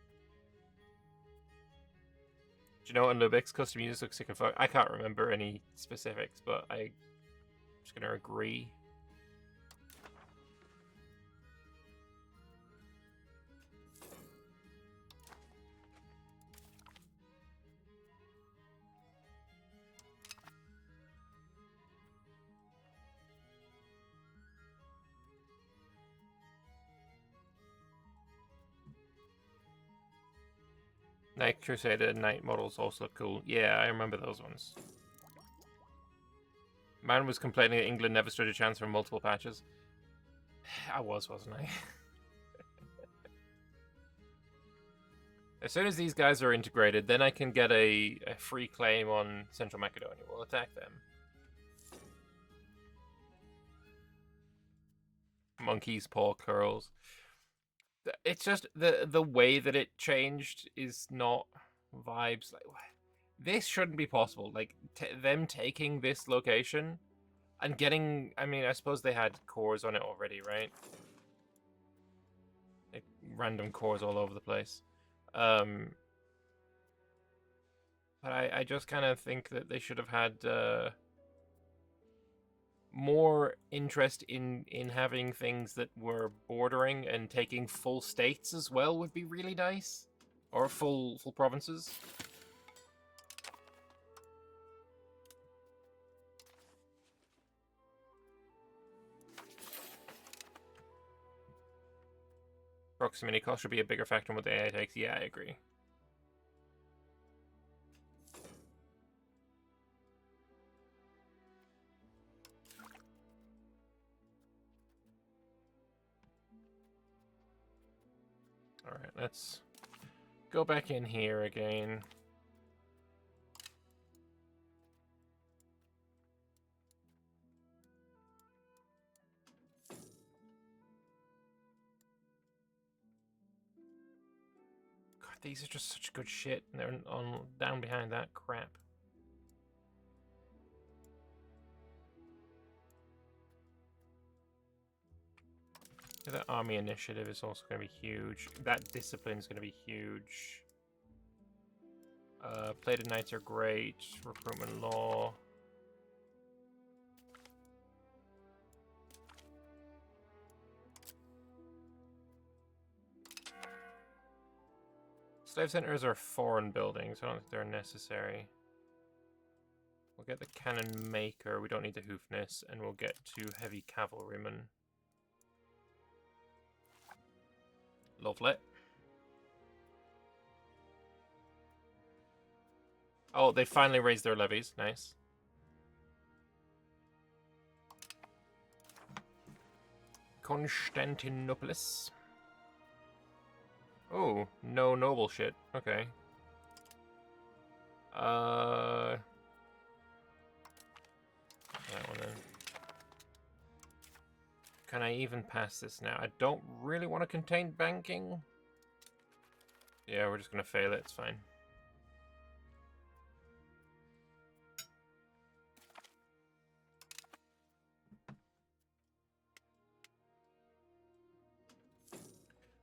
S1: Do you know what Lubek's custom music looks sick and fuck? I can't remember any specifics, but I'm just gonna agree. Night Crusader night models also look cool. Yeah, I remember those ones. Man was complaining that England never stood a chance for multiple patches. I was, wasn't I? As soon as these guys are integrated, then I can get a free claim on Central Macedonia. We'll attack them. Monkey's paw curls. It's just the way that it changed is not vibes. Like, this shouldn't be possible. Like, them taking this location and getting, I mean, I suppose they had cores on it already, right? Like, random cores all over the place. But I just kind of think that they should have had more interest in having things that were bordering, and taking full states as well would be really nice, or full provinces. Proximity cost should be a bigger factor in what the AI takes. Yeah, I agree. Alright, let's go back in here again. God, these are just such good shit. And they're on down behind that crap. That army initiative is also going to be huge. That discipline is going to be huge. Plated knights are great. Recruitment law. Slave centers are foreign buildings. I don't think they're necessary. We'll get the cannon maker. We don't need the hoofness, and we'll get 2 heavy cavalrymen. Lovely. Oh, they finally raised their levies. Nice. Constantinopolis. Oh, no noble shit. Okay. That one then. Can I even pass this now? I don't really want to contain banking. Yeah, we're just going to fail it. It's fine.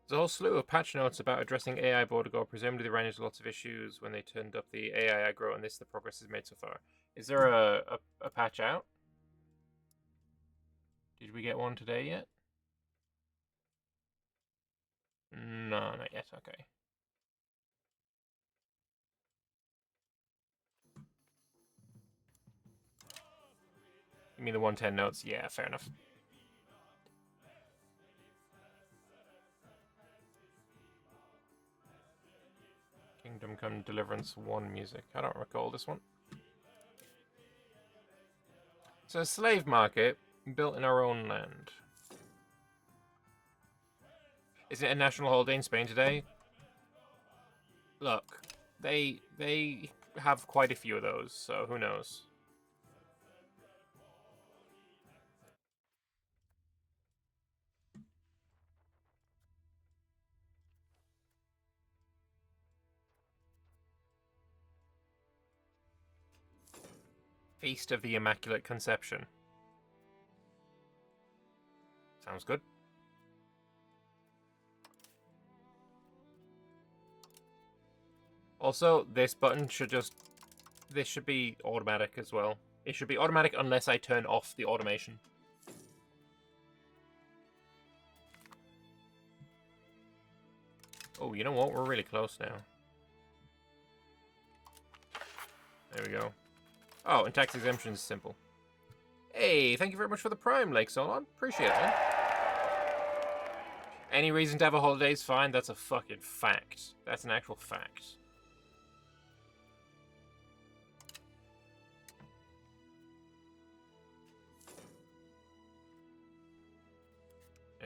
S1: There's a whole slew of patch notes about addressing AI border guard. Presumably they ran into lots of issues when they turned up the AI aggro, and the progress is made so far. Is there a patch out? Did we get one today yet? No, not yet. Okay. You mean the 110 notes? Yeah, fair enough. King Kingdom Come Deliverance 1 music. I don't recall this one. So, a slave market built in our own land. Is it a national holiday in Spain today? Look, they have quite a few of those, so who knows? Feast of the Immaculate Conception. Sounds good. Also, this button should just... This should be automatic as well. It should be automatic unless I turn off the automation. Oh, you know what? We're really close now. There we go. Oh, and tax exemption is simple. Hey, thank you very much for the Prime, Lake Solon. Appreciate it, man. Any reason to have a holiday is fine. That's a fucking fact. That's an actual fact.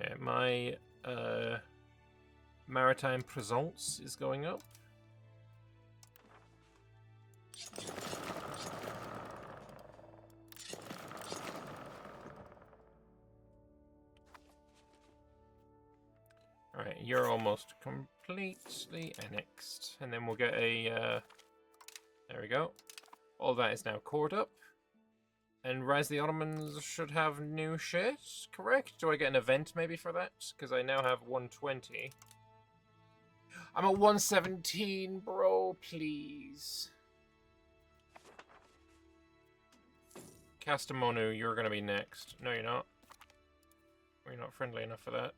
S1: Yeah, my maritime presence is going up. Alright, you're almost completely annexed. And then we'll get a... there we go. All that is now cored up. And Rise the Ottomans should have new shit, correct? Do I get an event maybe for that? Because I now have 120. I'm at 117, bro, please. Castamonu, you're going to be next. No, you're not. You're not friendly enough for that.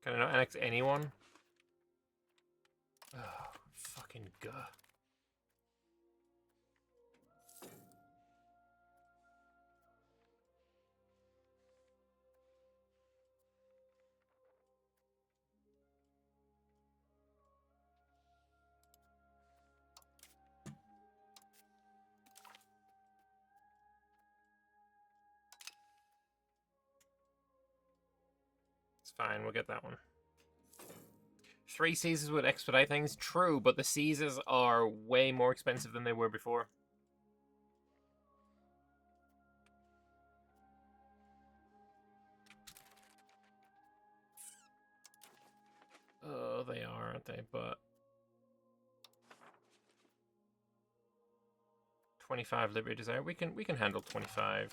S1: Can I not annex anyone? Oh, fucking guh. It's fine, we'll get that one. 3 Caesars would expedite things. True, but the Caesars are way more expensive than they were before. Oh, they are, aren't they? But 25 Liberty Desire. We can handle 25.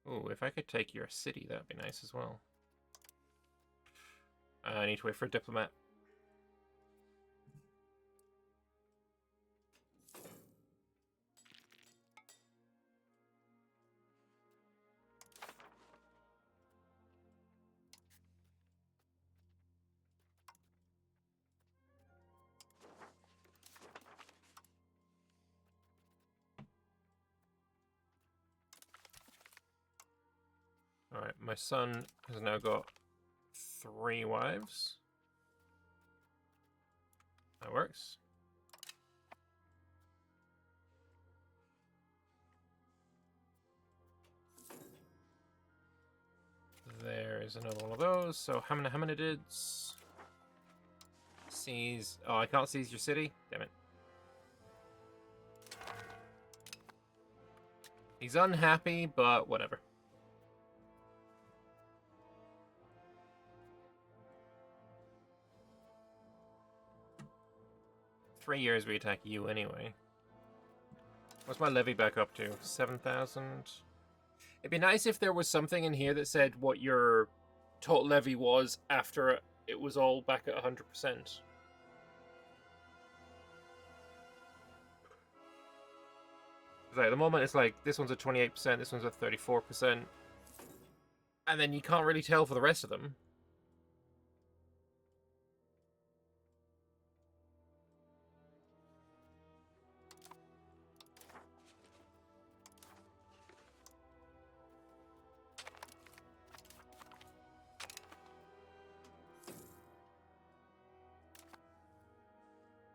S1: Ooh, if I could take your city, that'd be nice as well. I need to wait for a diplomat. Alright, my son has now got 3 wives. That works. There is another one of those. So how many hominids? Seize. Oh, I can't seize your city? Damn it. He's unhappy, but whatever. "3 years we attack you anyway." What's my levy back up to? 7,000. It'd be nice if there was something in here that said what your total levy was after it was all back at 100%. Like, at the moment, it's like this one's at 28%, this one's at 34%, and then you can't really tell for the rest of them.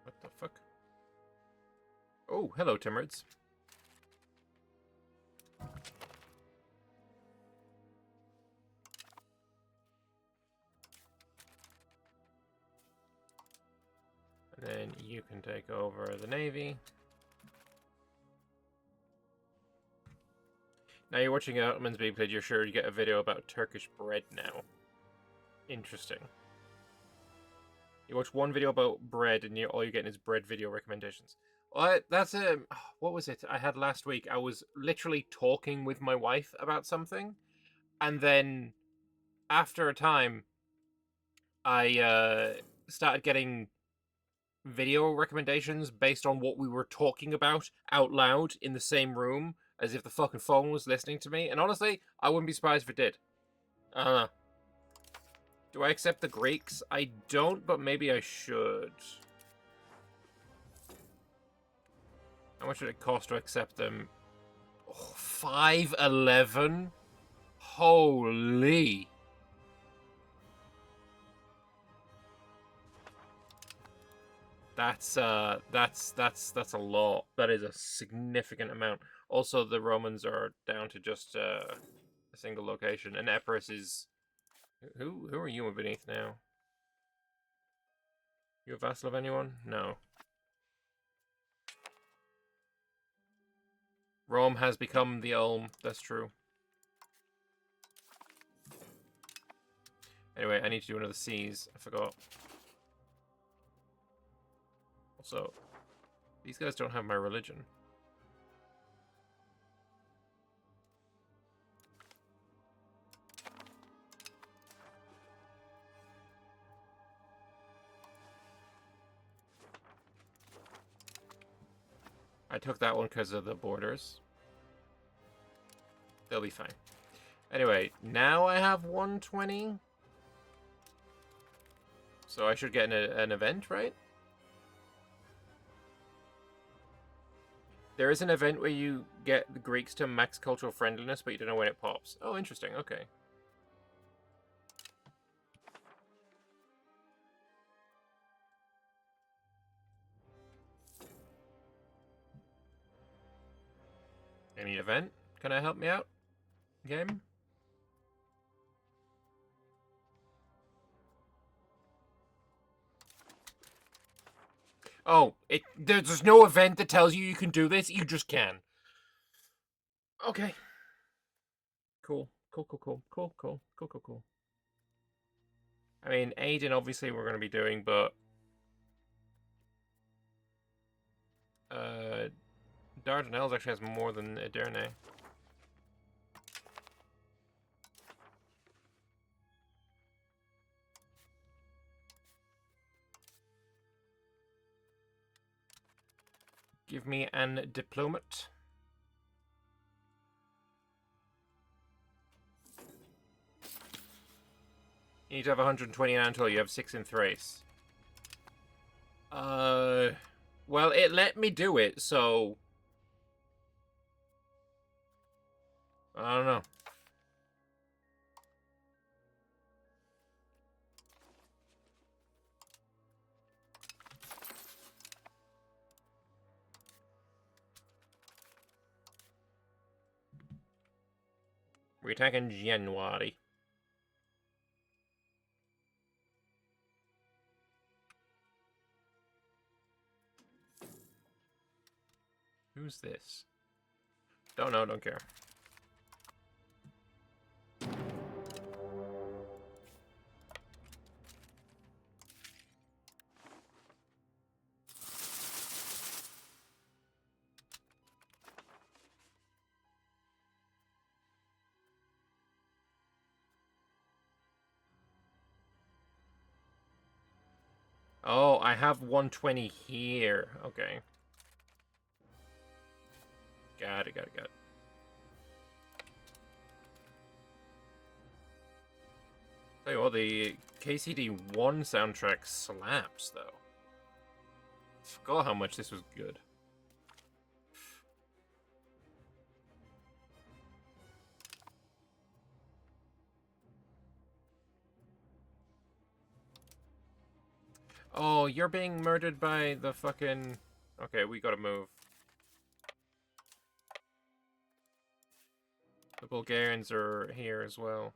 S1: What the fuck? Oh, hello, Timurids. And then you can take over the Navy. Now you're watching Ottoman's being played, you're sure you get a video about Turkish bread now. Interesting. You watch one video about bread and all you're getting is bread video recommendations. That's what was it I had last week? I was literally talking with my wife about something, and then after a time, I started getting video recommendations based on what we were talking about out loud in the same room, as if the fucking phone was listening to me. And honestly, I wouldn't be surprised if it did. I don't know. Do I accept the Greeks? I don't, but maybe I should. How much would it cost to accept them? Oh, 511? Holy. That's a lot. That is a significant amount. Also, the Romans are down to just a single location, and Epirus is. Who are you beneath now? You a vassal of anyone? No. Rome has become the Ulm. That's true. Anyway, I need to do another siege. I forgot. Also, these guys don't have my religion. I took that one because of the borders. They'll be fine. Anyway, now I have 120. So I should get an event, right? There is an event where you get the Greeks to max cultural friendliness, but you don't know when it pops. Oh, interesting. Okay. Any event? Can I help me out? Game? Oh, there's no event that tells you can do this. You just can. Okay. Cool. Cool. I mean, Aiden, obviously, we're going to be doing, but... Dardanelles actually has more than Ederne. Give me an diplomat. You need to have 129 until you have 6 in Thrace. Well, it let me do it, so... I don't know. We're attacking January. Who's this? Don't know, don't care. Oh, I have 120 here. Okay. Got it. Tell you what, the KCD1 soundtrack slaps, though. Forgot how much this was good. Oh, you're being murdered by the fucking... Okay, we gotta move. The Bulgarians are here as well.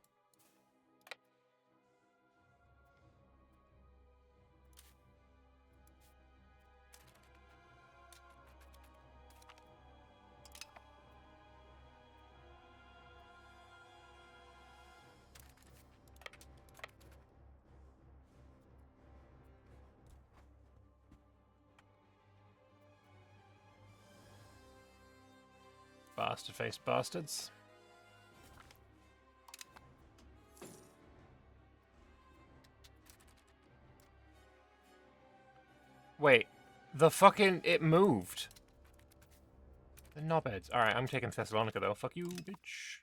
S1: Bastard-faced bastards. Wait, the fucking... It moved. The knobheads. Alright, I'm taking Thessalonica, though. Fuck you, bitch.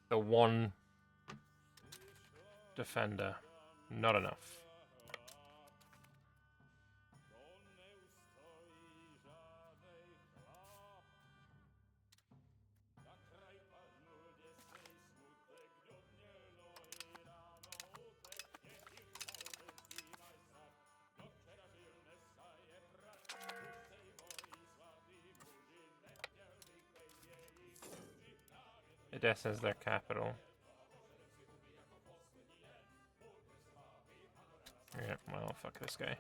S1: The one... defender. Not enough. Odessa is their capital. Yeah, well, fuck this guy.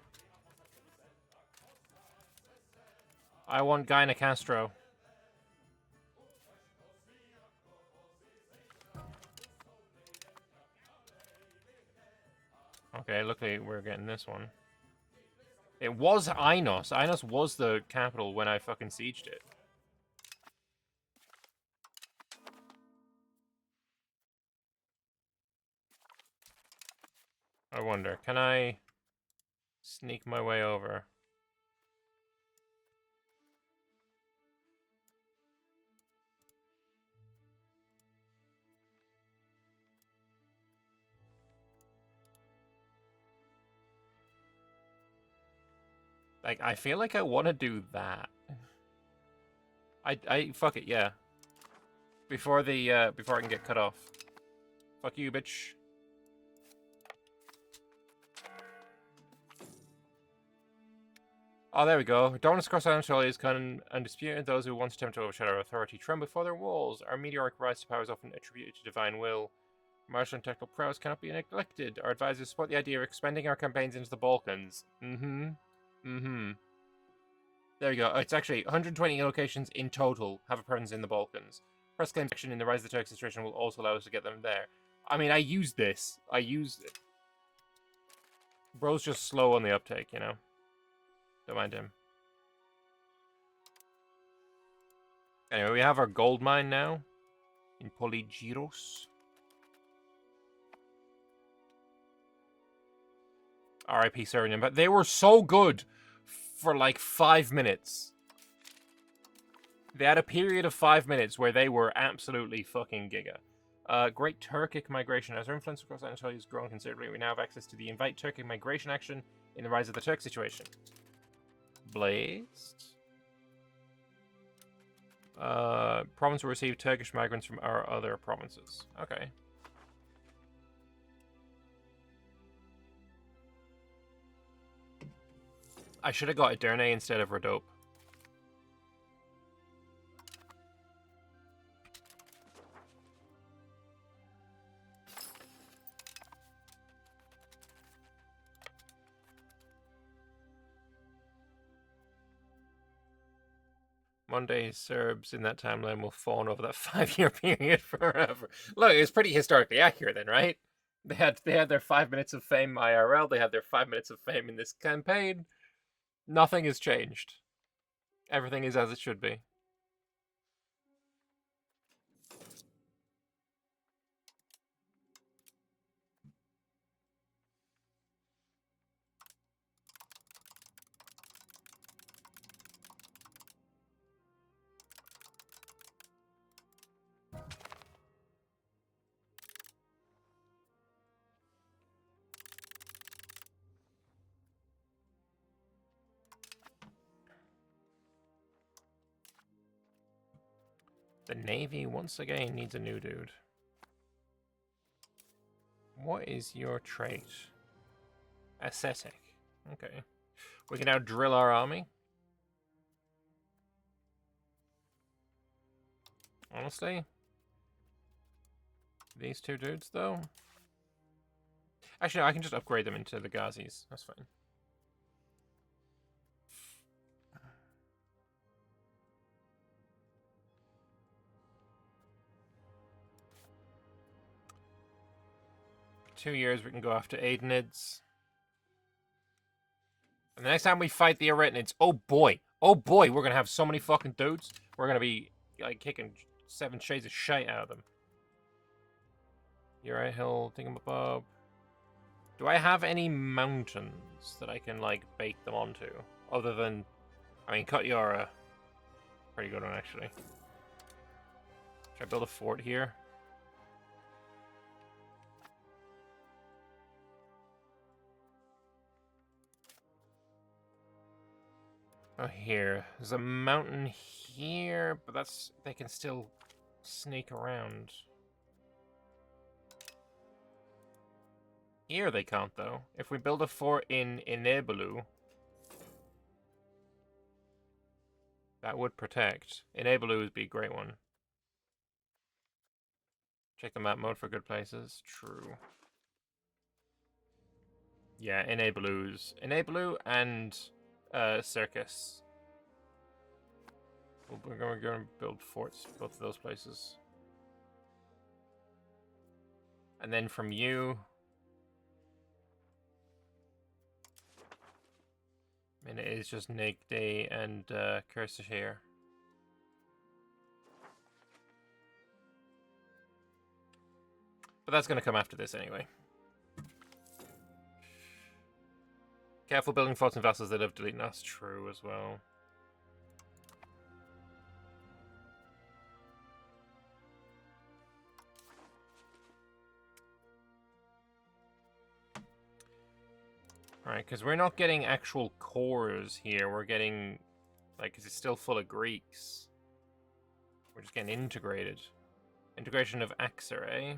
S1: I want Guy Castro. Okay, luckily we're getting this one. It was Ainos. Ainos was the capital when I fucking sieged it. I wonder, can I sneak my way over? Like, I feel like I want to do that. Fuck it, yeah. Before I can get cut off. Fuck you, bitch. Oh, there we go. Dominance across Anatolia is undisputed. Those who once attempt to overshadow our authority tremble before their walls. Our meteoric rise to power is often attributed to divine will. Martial and technical prowess cannot be neglected. Our advisors support the idea of expanding our campaigns into the Balkans. There we go. It's actually 120 locations in total have a presence in the Balkans. Press claim section in the Rise of the Turks situation will also allow us to get them there. I mean, I used this. I used it. Bro's just slow on the uptake, you know? Don't mind him. Anyway, we have our gold mine now in Polygyros. RIP Suriname, but they were so good for like 5 minutes. They had a period of 5 minutes where they were absolutely fucking giga. Great Turkic migration. As our influence across Anatolia has grown considerably, we now have access to the Invite Turkic migration action in the Rise of the Turk situation. Blazed. Province will receive Turkish migrants from our other provinces. Okay. I should have got Edirne instead of Rhodope. Monday Serbs in that timeline will fawn over that 5-year period forever. Look, it's pretty historically accurate then, right? They had their 5 minutes of fame IRL, they had their 5 minutes of fame in this campaign. Nothing has changed. Everything is as it should be. The Navy, once again, needs a new dude. What is your trait? Ascetic. Okay. We can now drill our army. Honestly. These two dudes, though. Actually, no, I can just upgrade them into the Ghazis. That's fine. For 2 years, we can go after Aidenids. And the next time we fight the Arachnids, oh boy, we're gonna have so many fucking dudes. We're gonna be like kicking 7 shades of shite out of them. Uri Hill, thingamabob. Do I have any mountains that I can like bait them onto? Other than, I mean, Kutyara, pretty good one actually. Should I build a fort here? Oh, here. There's a mountain here, but that's... they can still sneak around. Here they can't, though. If we build a fort in Inebelu, that would protect. Inebelu would be a great one. Check the map mode for good places. True. Yeah, Inebelu and... Circus. We're going to build forts both of those places. And then from you... I mean, it is just Nigde and Curse here. But that's going to come after this anyway. Careful building forts and vassals that have deleted. That's true as well. Alright, because we're not getting actual cores here. We're getting, like, because it's still full of Greeks. We're just getting integrated. Integration of Axer, eh?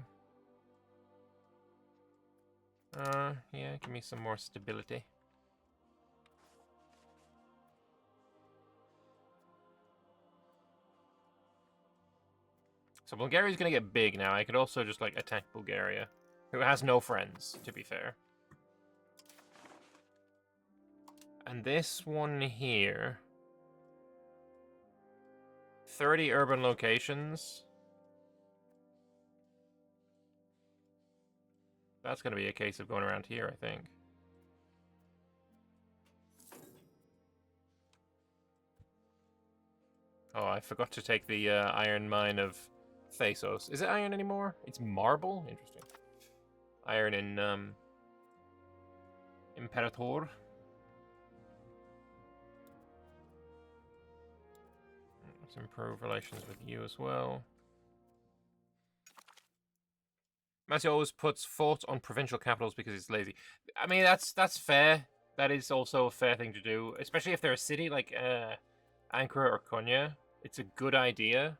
S1: Yeah, give me some more stability. So Bulgaria's gonna get big now. I could also just, like, attack Bulgaria, who has no friends, to be fair. And this one here... 30 urban locations. That's gonna be a case of going around here, I think. Oh, I forgot to take the iron mine of Thasos. Is it iron anymore? It's marble? Interesting. Iron in Imperator. Let's improve relations with you as well. Massey always puts fort on provincial capitals because he's lazy. I mean, that's fair. That is also a fair thing to do, especially if they're a city like Ankara or Konya. It's a good idea.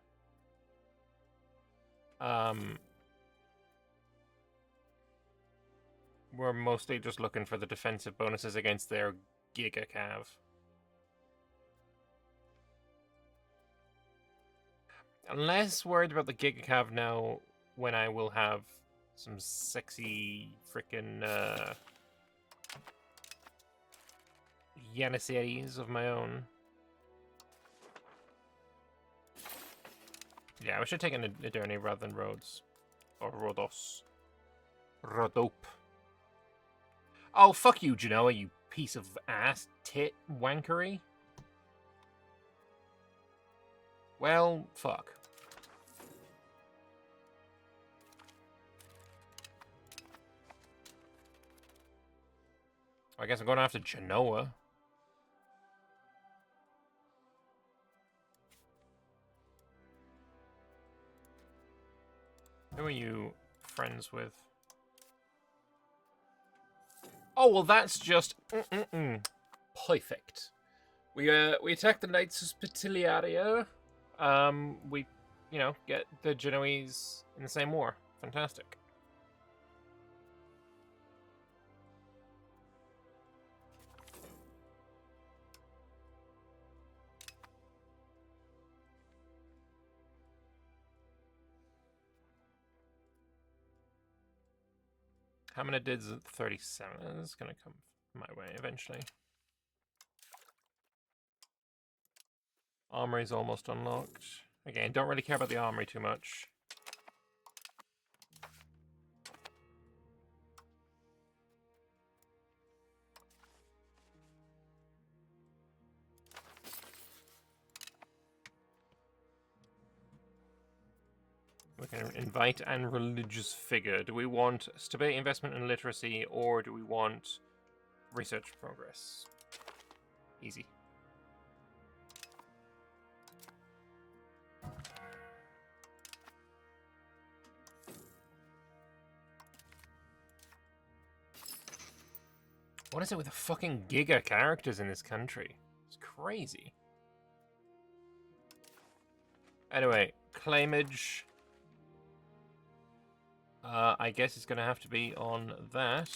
S1: We're mostly just looking for the defensive bonuses against their Giga Cav. I'm less worried about the Giga Cav now when I will have some sexy freaking Janissaries of my own. Yeah, we should take an Edirne rather than Rhodes. Or Rhodos. Rhodope. Oh, fuck you, Genoa, you piece of ass tit wankery. Well, fuck. I guess I'm going after Genoa. Who are you friends with? Oh, well, that's just... perfect. We attacked the Knights of Spitiliaria. We you know, get the Genoese in the same war. Fantastic. How many did 37? This is going to come my way eventually. Armory's almost unlocked. Again, don't really care about the armory too much. We can invite and religious figure. Do we want stability, investment, and literacy, or do we want research progress? Easy. What is it with the fucking giga characters in this country? It's crazy. Anyway, claimage. I guess it's going to have to be on that.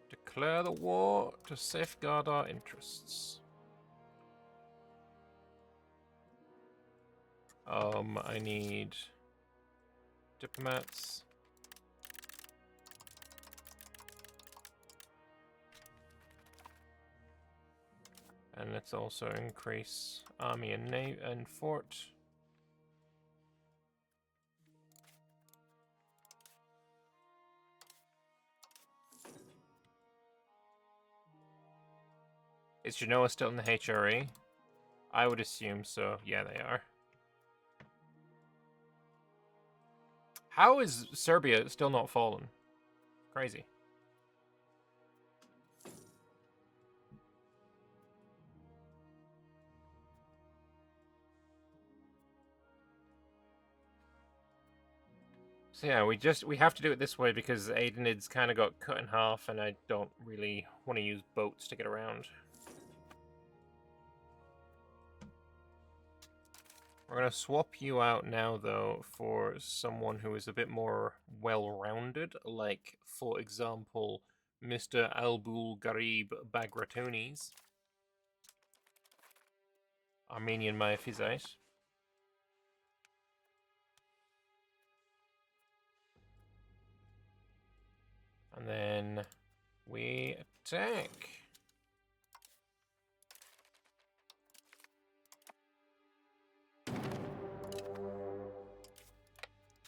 S1: Declare the war to safeguard our interests. I need diplomats. And let's also increase army and navy and fort. Is Genoa still in the HRE? I would assume so. Yeah, they are. How is Serbia still not fallen? Crazy. So yeah, we have to do it this way because Aidenid's kind of got cut in half, and I don't really want to use boats to get around. We're gonna swap you out now, though, for someone who is a bit more well-rounded, like, for example, Mr. Albul Garib Bagratonis, Armenian Miaphysite. And then we attack.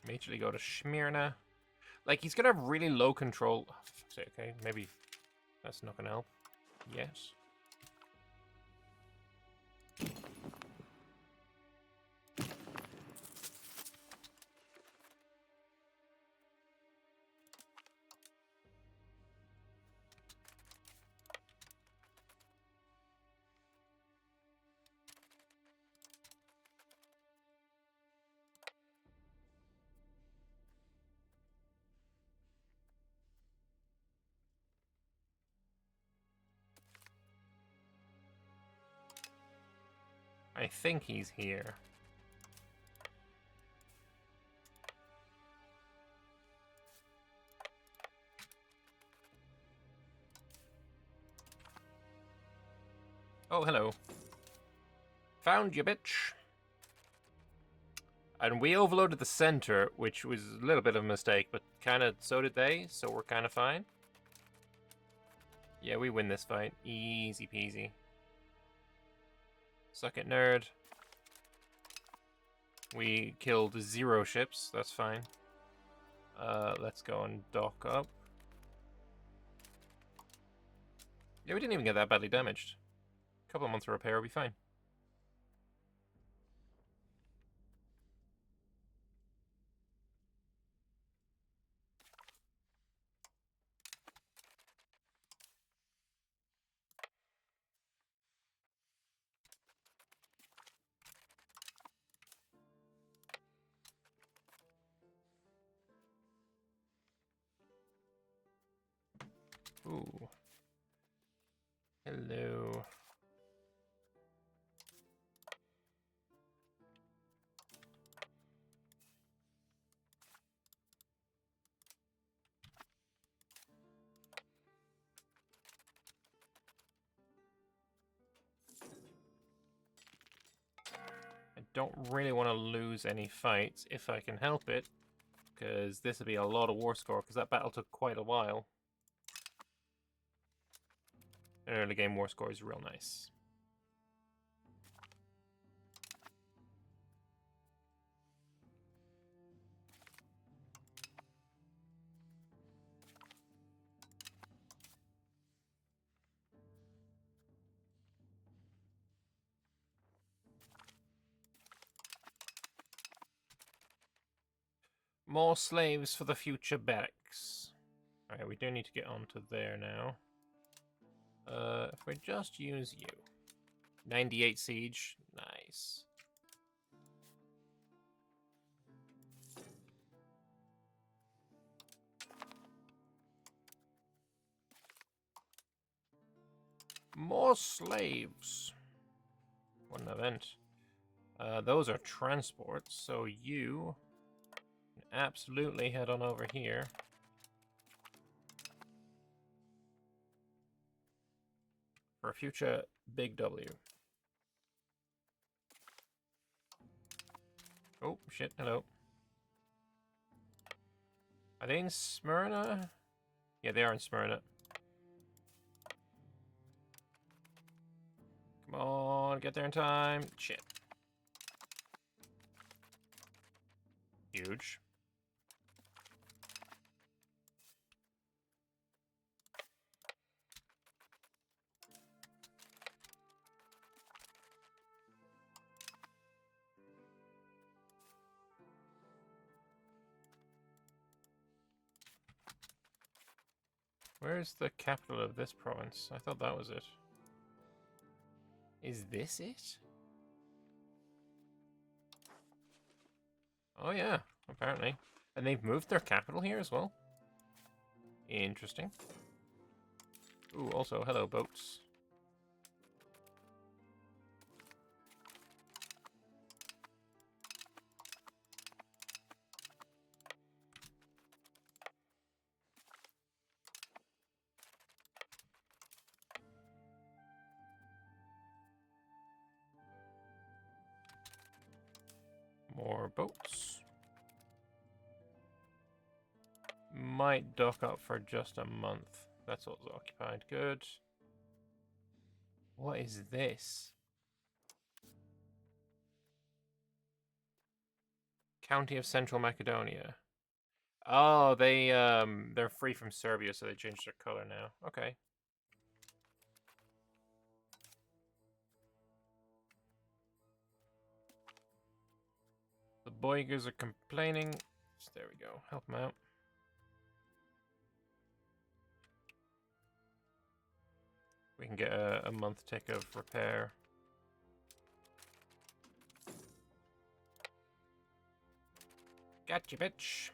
S1: Immediately go to Smyrna. Like, he's gonna have really low control. Oh, for fuck's sake, okay, maybe that's not gonna help. Yes. I think he's here. Oh, hello. Found you, bitch. And we overloaded the center, which was a little bit of a mistake, but kind of so did they, so we're kind of fine. Yeah, we win this fight. Easy peasy. Suck it, nerd. We killed 0 ships. That's fine. Let's go and dock up. Yeah, we didn't even get that badly damaged. A couple of months of repair will be fine. Ooh. Hello. don't really want to lose any fights if I can help it, because this would be a lot of war score, because that battle took quite a while. An early game war score is real nice. More slaves for the future barracks. Alright, we do need to get onto there now. If we just use you. 98 siege. Nice. More slaves. What an event. Those are transports, so you can absolutely head on over here. For a future big W. Oh, shit, hello. Are they in Smyrna? Yeah, they are in Smyrna. Come on, get there in time. Shit. Huge. Where's the capital of this province? I thought that was it. Is this it? Oh yeah, apparently. And they've moved their capital here as well? Interesting. Ooh, also, hello, boats. More boats. Might dock up for just a month. That's what's occupied. Good. What is this? County of Central Macedonia. Oh, they're free from Serbia, so they changed their color now. Okay. The Boygers are complaining. There we go. Help them out. We can get a month tick of repair. Gotcha, bitch.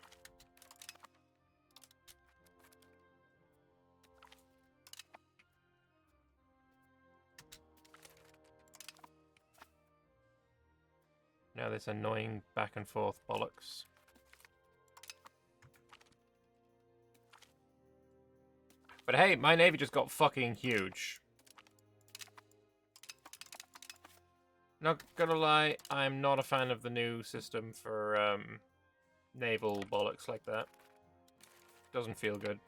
S1: Now this annoying back and forth bollocks. But hey, my navy just got fucking huge. Not gonna lie, I'm not a fan of the new system for naval bollocks like that. Doesn't feel good.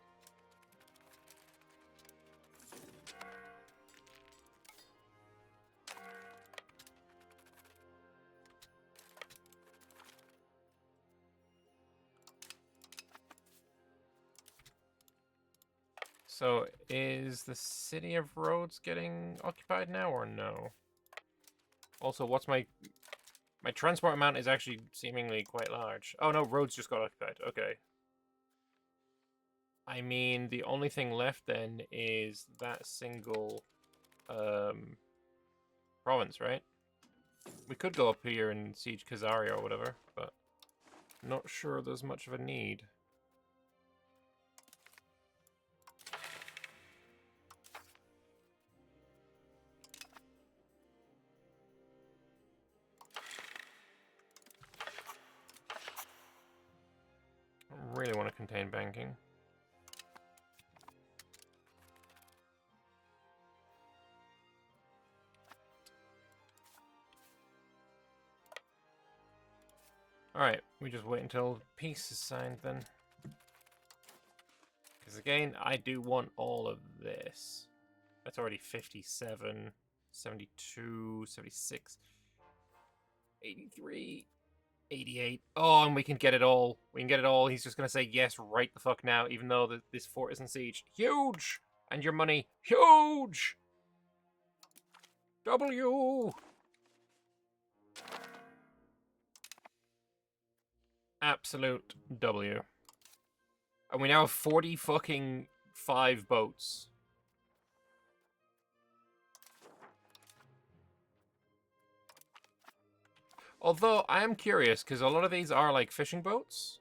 S1: So, is the city of Rhodes getting occupied now, or no? Also, what's my transport amount is actually seemingly quite large. Oh no, Rhodes just got occupied. Okay. I mean, the only thing left then is that single province, right? We could go up here and siege Khazaria or whatever, but not sure there's much of a need. I really want to contain banking. Alright, we just wait until peace is signed then. Because again, I do want all of this. That's already 57, 72, 76, 83, 88. Oh, and we can get it all. We can get it all. He's just going to say yes right the fuck now, even though this fort isn't siege. Huge! And your money, huge! W! Absolute W. And we now have 40 fucking 5 boats. Although, I am curious, because a lot of these are like fishing boats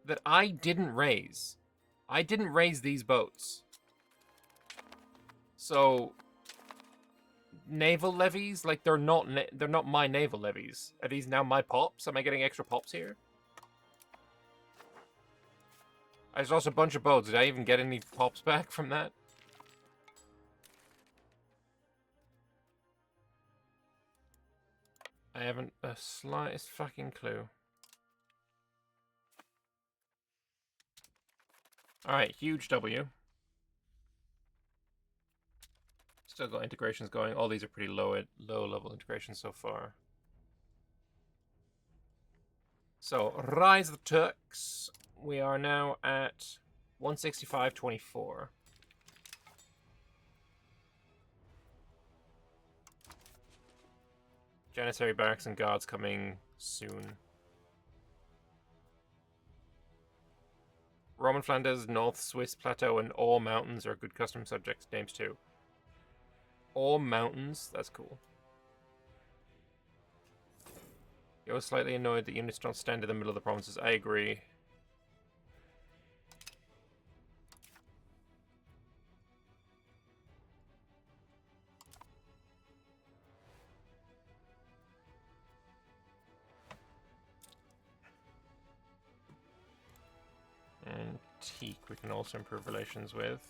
S1: that I didn't raise. I didn't raise these boats. So, naval levies, like they're not my naval levies. Are these now my pops? Am I getting extra pops here? I just lost a bunch of boats. Did I even get any pops back from that? I haven't the slightest fucking clue. Alright, huge W. Still got integrations going. All these are pretty low level integrations so far. So, Rise of the Turks. We are now at 165.24. Janissary barracks and guards coming soon. Roman Flanders, North Swiss Plateau, and all mountains are good custom subject names too. All mountains? That's cool. You're slightly annoyed that units don't stand in the middle of the provinces. I agree. Antique we can also improve relations with.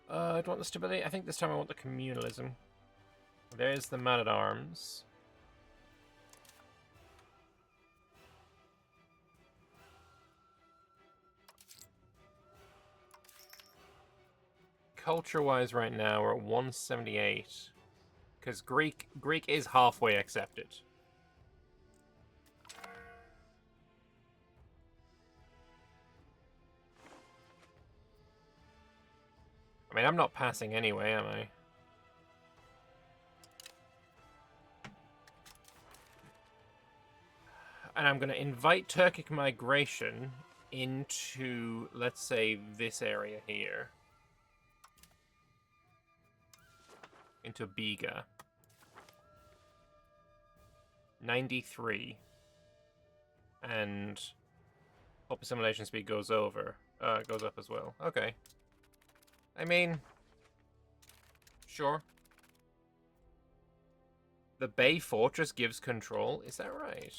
S1: Do I want the stability? I think this time I want the communalism. There's the man-at-arms. Culture-wise right now we're at 178. Because Greek is halfway accepted. I mean, I'm not passing anyway, am I? And I'm going to invite Turkic migration into, let's say, this area here. Into Biga. 93. And hope assimilation speed goes up as well. Okay. I mean, sure. The Bay Fortress gives control, is that right?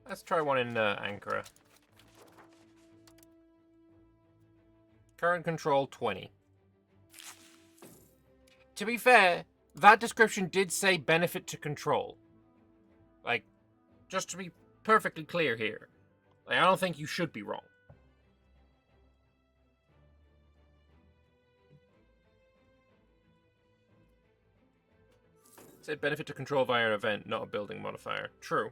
S1: Let's try one in Ankara. Current control 20. To be fair, that description did say benefit to control. Like, just to be perfectly clear here. Like, I don't think you should be wrong. It said benefit to control via an event, not a building modifier. True.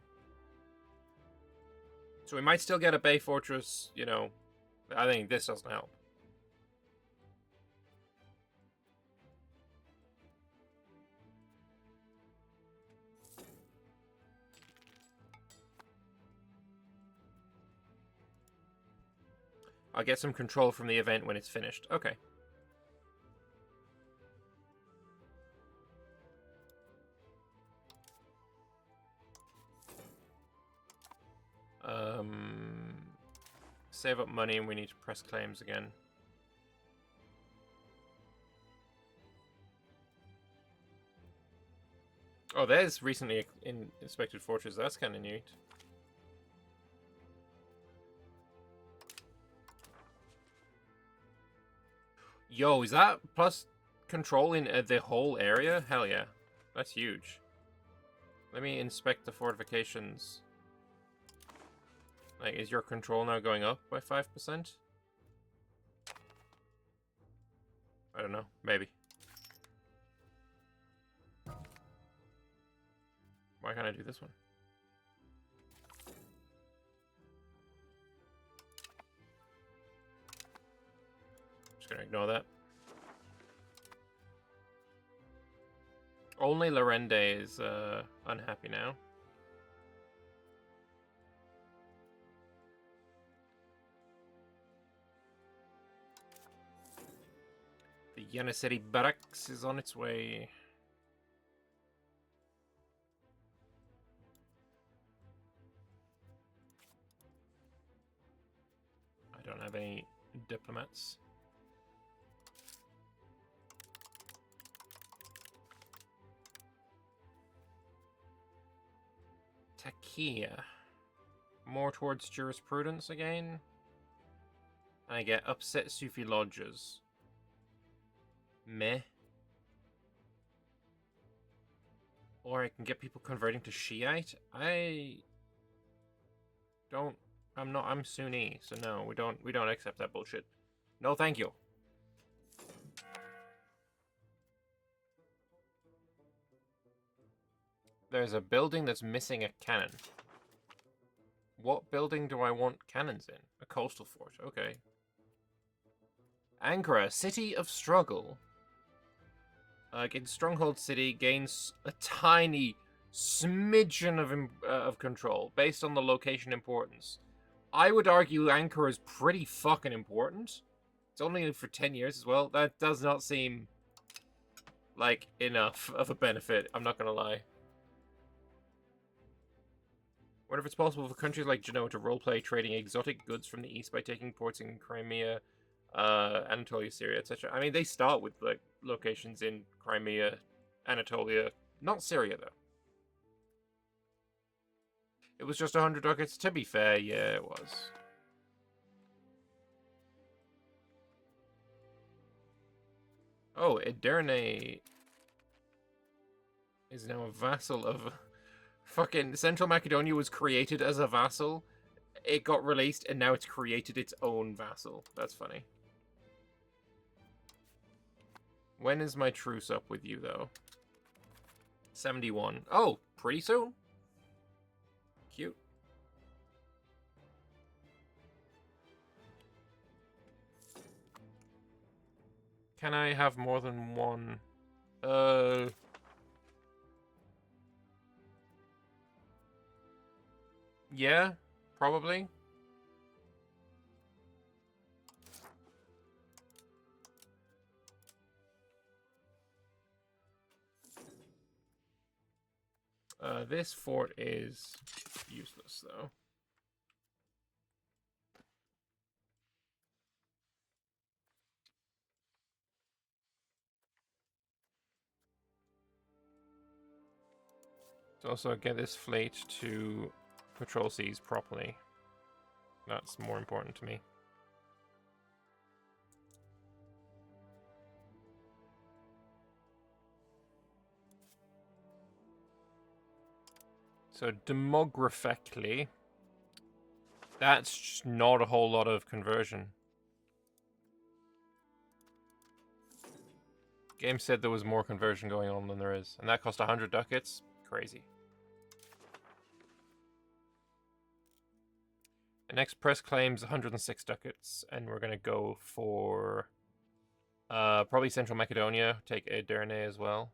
S1: So we might still get a Bay Fortress, you know. I think this doesn't help. I'll get some control from the event when it's finished. Okay. Save up money and we need to press claims again. Oh, there's recently inspected fortress. That's kind of neat. Yo, is that plus controlling the whole area? Hell yeah. That's huge. Let me inspect the fortifications. Like, is your control now going up by 5%? I don't know. Maybe. Why can't I do this one? Just gonna ignore that. Only Lorende is unhappy now. The Yanniseri Barracks is on its way. I don't have any diplomats. Takia. More towards jurisprudence again. And I get upset Sufi lodges. Meh. Or I can get people converting to Shiite. I'm Sunni, so no, we don't accept that bullshit. No, thank you. There's a building that's missing a cannon. What building do I want cannons in? A coastal fort, okay. Ankara, City of Struggle. Against Stronghold City, gains a tiny smidgen of control based on the location importance. I would argue Ankara is pretty fucking important. It's only for 10 years as well. That does not seem like enough of a benefit, I'm not gonna lie. What if it's possible for countries like Genoa to roleplay trading exotic goods from the east by taking ports in Crimea, Anatolia, Syria, etc.? I mean, they start with like locations in Crimea, Anatolia, not Syria though. It was just 100 ducats. To be fair, yeah, it was. Oh, Edirne is now a vassal of... Fucking Central Macedonia was created as a vassal. It got released, and now it's created its own vassal. That's funny. When is my truce up with you, though? 71. Oh, pretty soon. Cute. Can I have more than one? Yeah, probably. This fort is useless, though. To also get this fleet to patrol seas properly. That's more important to me. So demographically, that's just not a whole lot of conversion. Game said there was more conversion going on than there is, and that cost 100 ducats. Crazy. The next press claims 106 ducats, and we're gonna go for probably Central Macedonia. Take Edirne as well.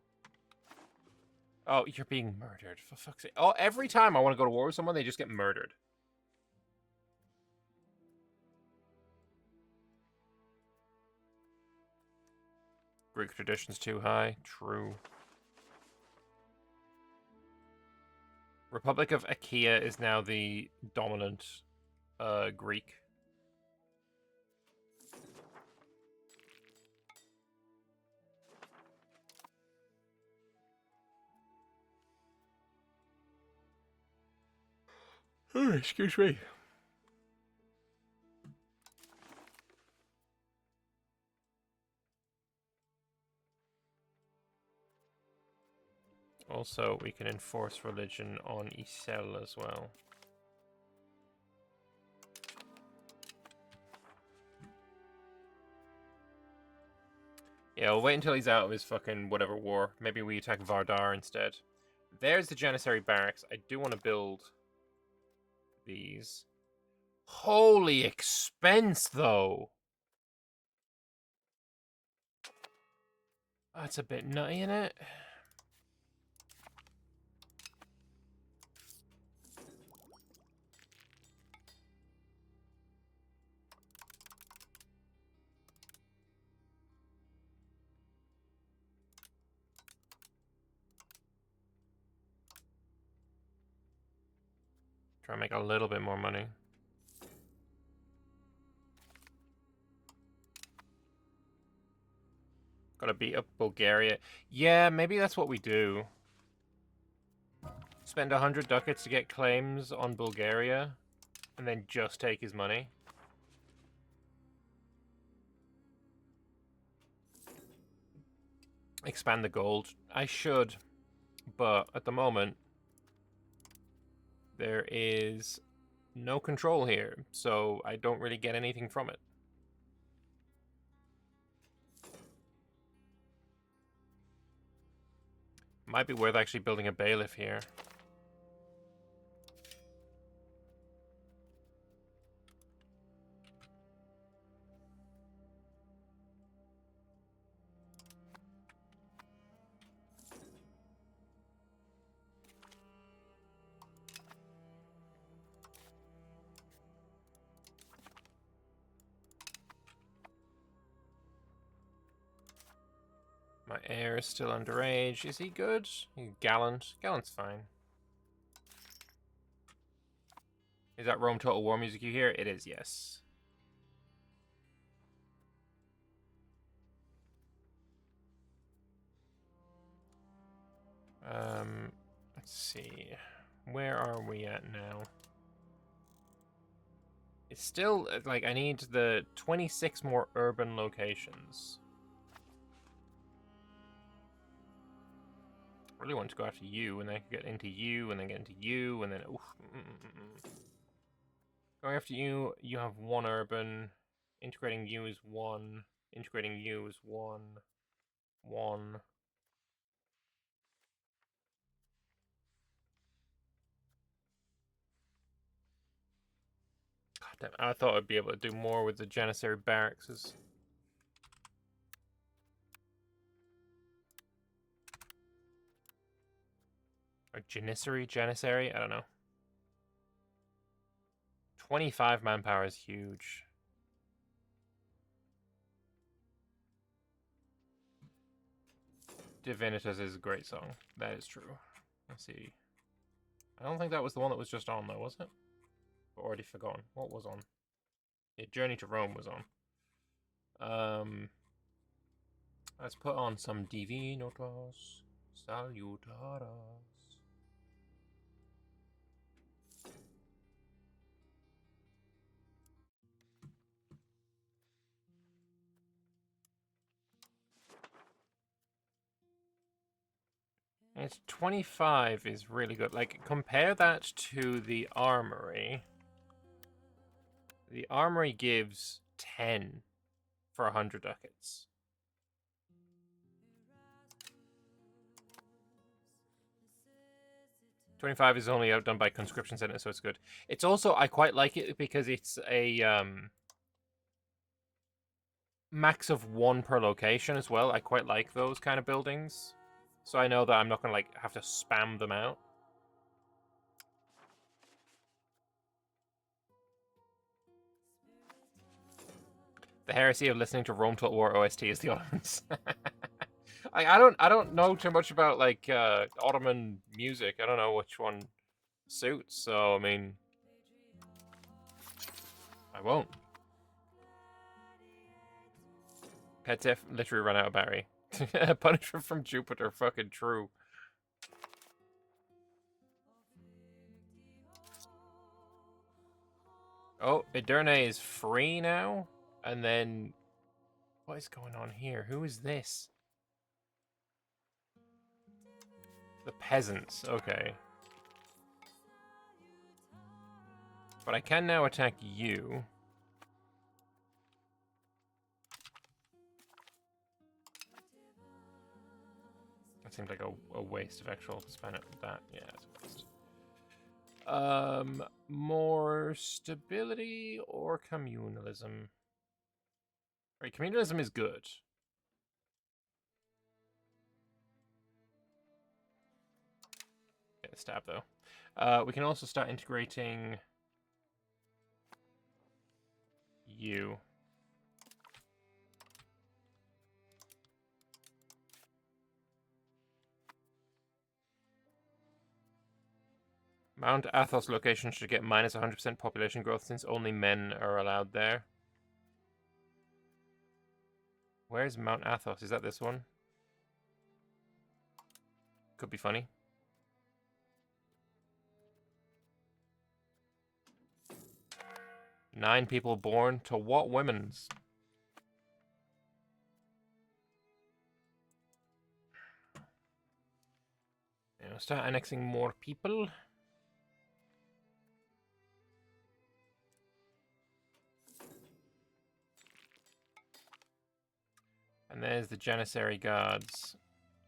S1: Oh, you're being murdered, for fuck's sake. Oh, every time I want to go to war with someone, they just get murdered. Greek tradition's too high. True. Republic of Achaia is now the dominant Greek. Oh, excuse me. Also, we can enforce religion on Isel as well. Yeah, we'll wait until he's out of his fucking whatever war. Maybe we attack Vardar instead. There's the Janissary barracks. I do want to build these. Holy expense, though! That's a bit nutty, innit? Try and make a little bit more money. Gotta beat up Bulgaria. Yeah, maybe that's what we do. Spend 100 ducats to get claims on Bulgaria, and then just take his money. Expand the gold. I should, but at the moment, there is no control here, so I don't really get anything from it. Might be worth actually building a bailiff here. My heir is still underage. Is he good? Gallant. Gallant's fine. Is that Rome Total War music you hear? It is, yes. Let's see. Where are we at now? It's still, like, I need the 26 more urban locations. I really want to go after you, and then I can get into you, and then get into you, and then... Oof. Going after you, you have 1 urban. Integrating you is 1. Integrating you is 1. 1. God damn, I thought I'd be able to do more with the Janissary barracks. Or Janissary? I don't know. 25 manpower is huge. Divinitas is a great song. That is true. Let's see. I don't think that was the one that was just on, though, was it? I've already forgotten. What was on? Yeah, Journey to Rome was on. Let's put on some Divinitas Salutaras. And it's 25 is really good. Like, compare that to the armory. The armory gives 10 for 100 ducats. $25 is only outdone by conscription center, so it's good. It's also, I quite like it because it's a max of 1 per location as well. I quite like those kind of buildings. So I know that I'm not going to, like, have to spam them out. The heresy of listening to Rome Total War OST is the Ottomans. I don't know too much about, like, Ottoman music. I don't know which one suits, so, I mean... I won't. Petef literally ran out of battery. Punishment from Jupiter, fucking true. Oh, Edurne is free now? And then... What is going on here? Who is this? The peasants, okay. But I can now attack you. That seems like a waste of actual spend it with that. Yeah, it's a waste. More stability or communalism? Right, communalism is good. Get a stab though. We can also start integrating you. Mount Athos location should get minus 100% population growth since only men are allowed there. Where's Mount Athos? Is that this one? Could be funny. Nine people born to what women's? You know, start annexing more people. And there's the Janissary Guards.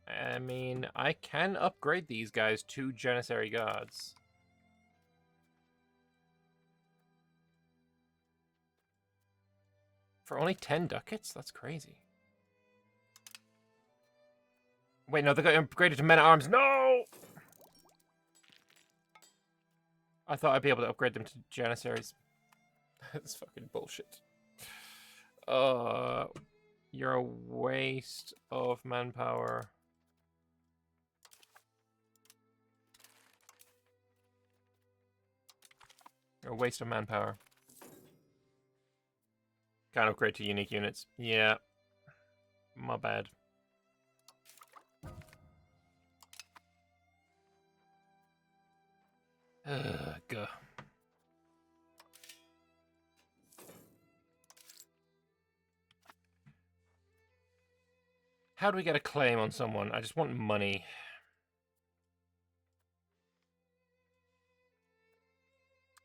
S1: I mean, I can upgrade these guys to Janissary Guards. For only 10 ducats? That's crazy. Wait, no, they got upgraded to men-at-arms. No! I thought I'd be able to upgrade them to Janissaries. That's fucking bullshit. You're a waste of manpower. You're a waste of manpower. Can't upgrade to unique units. Yeah. My bad. Ugh. How do we get a claim on someone? I just want money.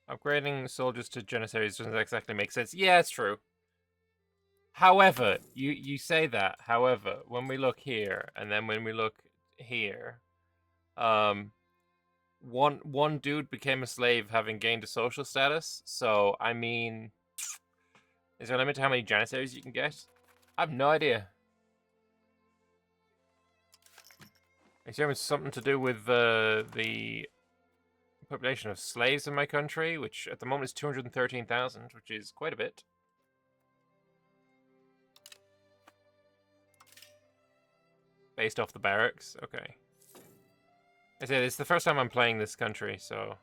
S1: Upgrading soldiers to Janissaries doesn't exactly make sense. Yeah, it's true. However, you say that. However, when we look here, and then when we look here, one dude became a slave having gained a social status. So, I mean, is there a limit to how many Janissaries you can get? I have no idea. I assume it's something to do with the population of slaves in my country, which at the moment is 213,000, which is quite a bit. Based off the barracks? Okay. I say it's the first time I'm playing this country, so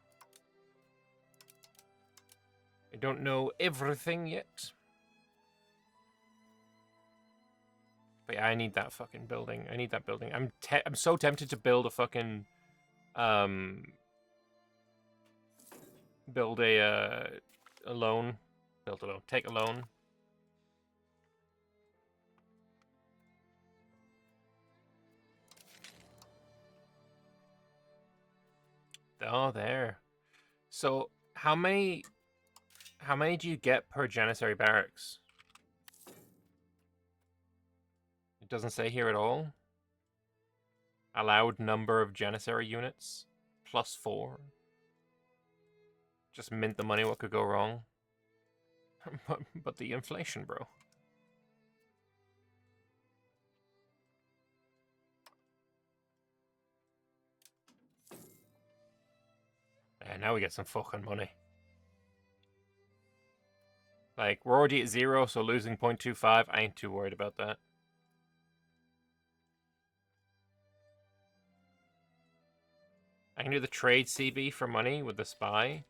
S1: I don't know everything yet. But yeah, I need that fucking building. I need that building. I'm so tempted to build a fucking build a loan. Build a loan. Take a loan. Oh, there. So how many do you get per Janissary barracks? It doesn't say here at all. Allowed number of Janissary units. +4. Just mint the money, what could go wrong? but the inflation, bro. And now we get some fucking money. Like, we're already at 0, so losing 0.25, I ain't too worried about that. I can do the trade CB for money with the spy.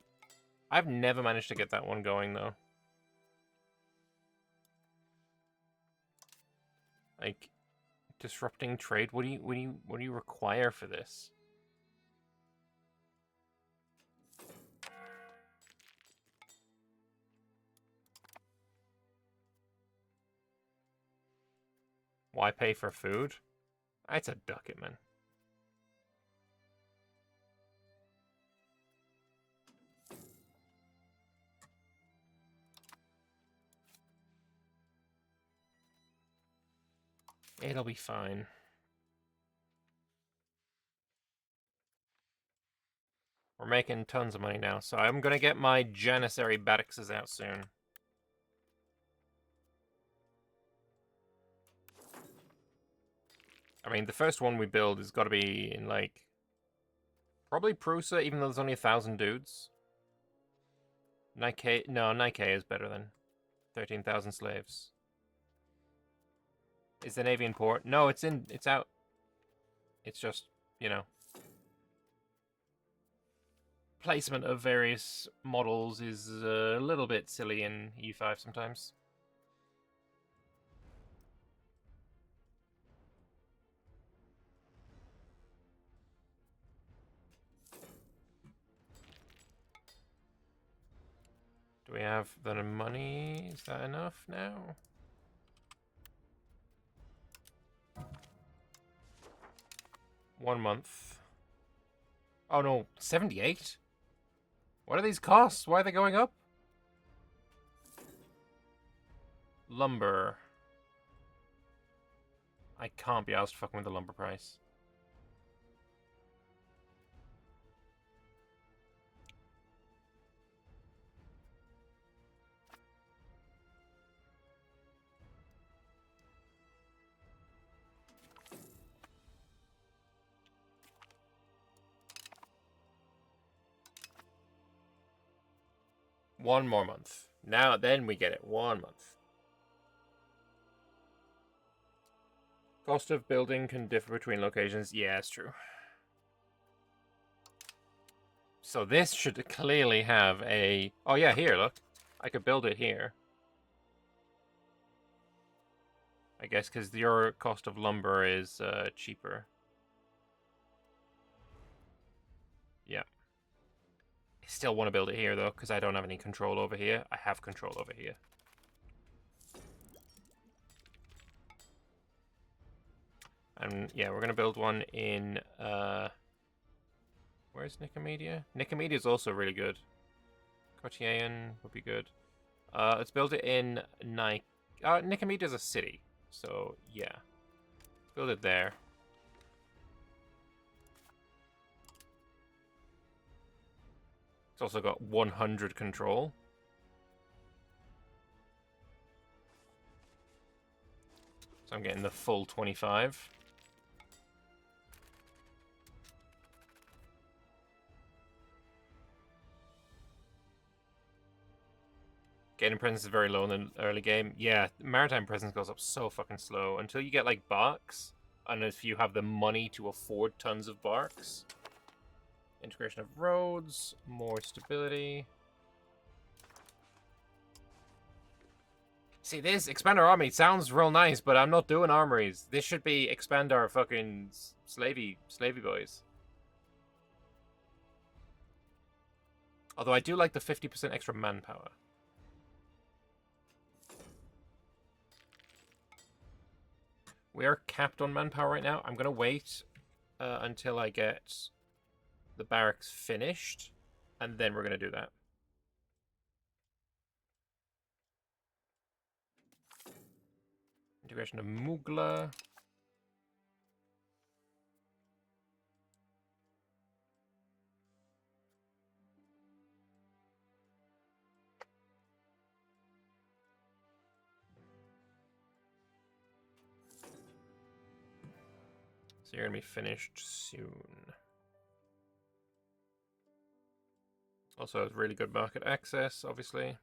S1: I've never managed to get that one going, though. Like, disrupting trade. What do you require for this? Why pay for food? It's a ducat, man. It'll be fine. We're making tons of money now, so I'm gonna get my Janissary barracks out soon. I mean, the first one we build has got to be in, like, probably Prusa, even though there's only 1,000 dudes. Nike, no, Nike is better than 13,000 slaves. Is the Navy in port? No, it's out. It's just, you know, placement of various models is a little bit silly in E5 sometimes. Do we have the money? Is that enough now? One month. Oh no, 78? What are these costs? Why are they going up? Lumber. I can't be asked fucking with the lumber price. One more month. Now, then we get it. 1 month. Cost of building can differ between locations. Yeah, it's true. So this should clearly have a... Oh yeah, here, look. I could build it here. I guess because your cost of lumber is cheaper. Yeah. I still want to build it here, though, because I don't have any control over here. I have control over here. And yeah, we're going to build one in... Where's Nicomedia? Nicomedia is also really good. Cotian would be good. Let's build it in Nike. Nicomedia is a city, so yeah. Build it there. It's also got 100 control. So I'm getting the full 25. Gaining presence is very low in the early game. Yeah, maritime presence goes up so fucking slow until you get like barks, and if you have the money to afford tons of barks. Integration of roads, more stability. See, this expand our army sounds real nice, but I'm not doing armories. This should be expand our fucking slavey boys. Although I do like the 50% extra manpower. We are capped on manpower right now. I'm going to wait until I get the barracks finished, and then we're going to do that. Integration of Mugla. So you're going to be finished soon. Also has really good market access, obviously.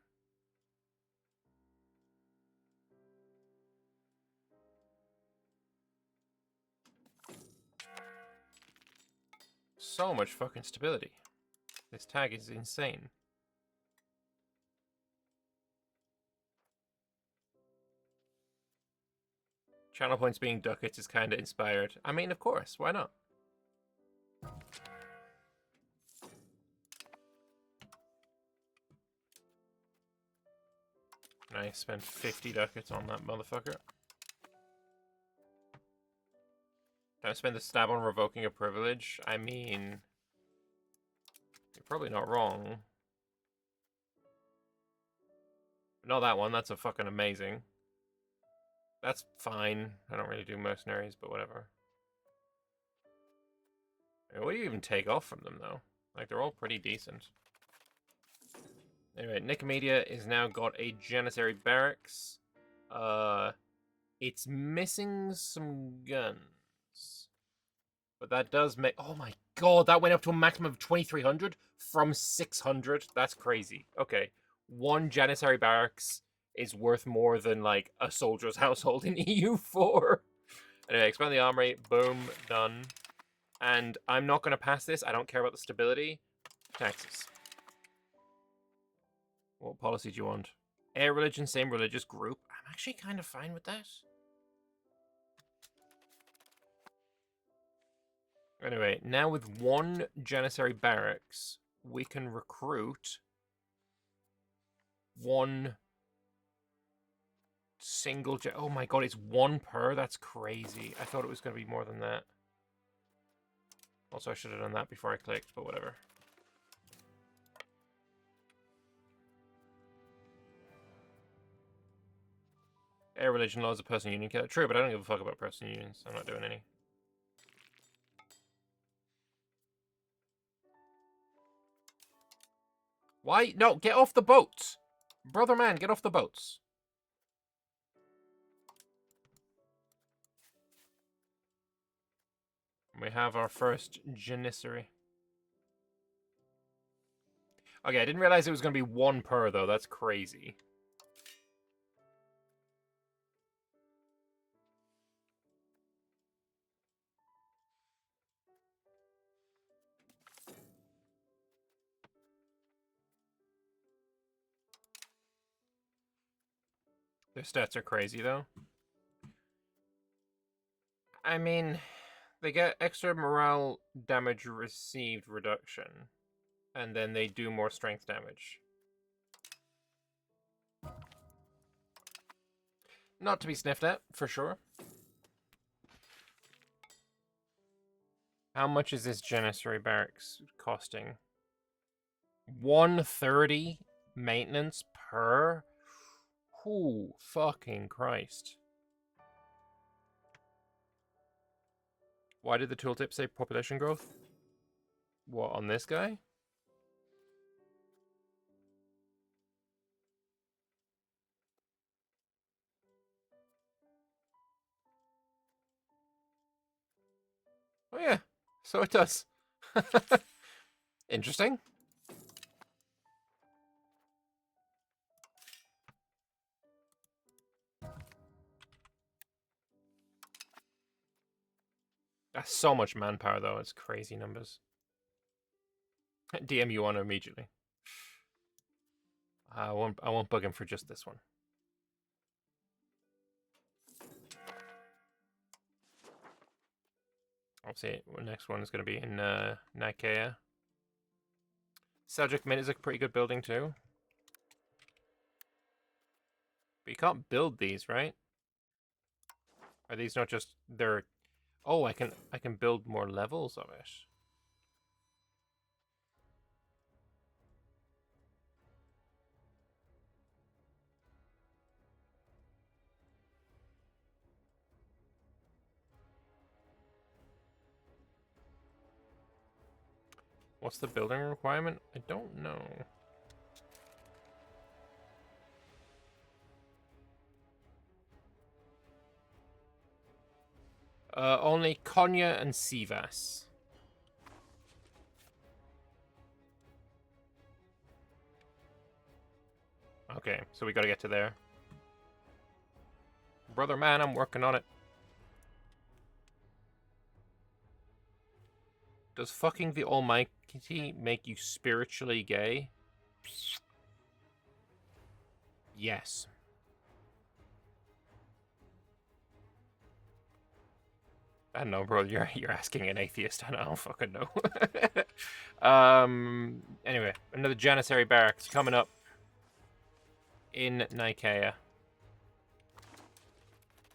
S1: So much fucking stability. This tag is insane. Channel points being ducats is kind of inspired. I mean, of course, why not? I spent 50 ducats on that motherfucker. I spend the stab on revoking a privilege. I mean, you're probably not wrong. But not that one. That's a fucking amazing. That's fine. I don't really do mercenaries, but whatever. What do you even take off from them, though? Like, they're all pretty decent. Anyway, Nicomedia is now got a Janissary barracks. It's missing some guns. But that does make... Oh my god, that went up to a maximum of 2,300 from 600. That's crazy. Okay, one Janissary barracks is worth more than, like, a soldier's household in EU4. Anyway, expand the armory. Boom, done. And I'm not going to pass this. I don't care about the stability. Taxes. What policy do you want? Air religion, same religious group. I'm actually kind of fine with that. Anyway, now with one Janissary barracks, we can recruit one single... Oh my god, it's one per? That's crazy. I thought it was going to be more than that. Also, I should have done that before I clicked, but whatever. Air religion laws a personal union killer. True, but I don't give a fuck about personal unions. I'm not doing any. Why? No, get off the boats! Brother man, get off the boats. We have our first Janissary. Okay, I didn't realize it was going to be one per, though. That's crazy. Their stats are crazy, though. I mean, they get extra morale damage received reduction. And then they do more strength damage. Not to be sniffed at, for sure. How much is this Janissary barracks costing? 130 maintenance per? Ooh, fucking Christ. Why did the tooltip say population growth? What, on this guy? Oh yeah, so it does. Interesting. That's so much manpower, though. It's crazy numbers. DM you on immediately. I won't bug him for just this one. I'll see. The next one is going to be in Nicaea. Seljuk Mint is a pretty good building too. But you can't build these, right? Are these not just they're... Oh, I can build more levels of it. What's the building requirement? I don't know. Only Konya and Sivas. Okay, so we gotta get to there. Brother man, I'm working on it. Does fucking the Almighty make you spiritually gay? Yes. I don't know, bro. You're asking an atheist. I don't fucking know. Anyway, another Janissary barracks coming up in Nicaea.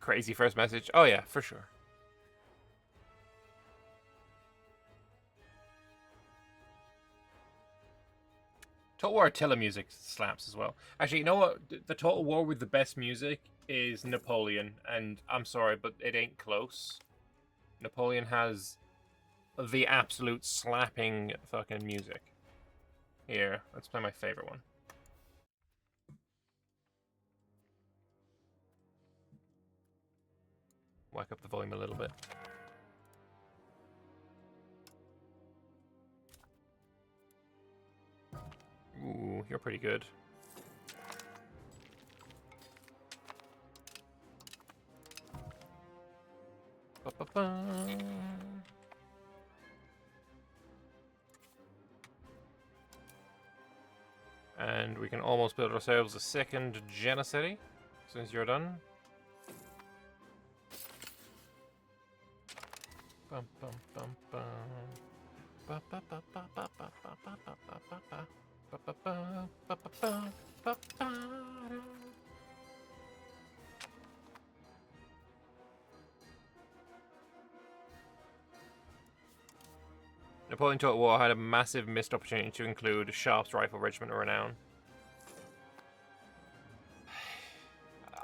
S1: Crazy first message. Oh yeah, for sure. Total War Attila music slaps as well. Actually, you know what? The Total War with the best music is Napoleon, and I'm sorry, but it ain't close. Napoleon has the absolute slapping fucking music. Here, let's play my favorite one. Whack up the volume a little bit. Ooh, you're pretty good. Ba-ba-ba. And we can almost build ourselves a second Janissary, since you're done. Bum, bum, bum, bum. Ba, ba, ba, ba, ba, ba, ba, ba, ba, ba, ba, ba. Ba, ba, ba, ba, ba, ba, ba, da. Napoleon Total War had a massive missed opportunity to include Sharp's Rifle Regiment of Renown.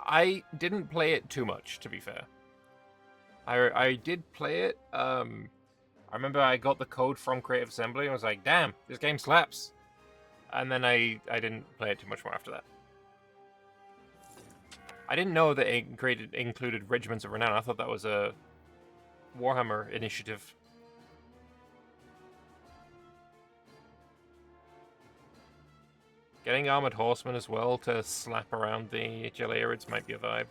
S1: I didn't play it too much, to be fair. I did play it. I remember I got the code from Creative Assembly and was like, damn, this game slaps. And then I didn't play it too much more after that. I didn't know that it included Regiments of Renown. I thought that was a Warhammer initiative. Getting Armored Horsemen as well to slap around the Geliarids might be a vibe.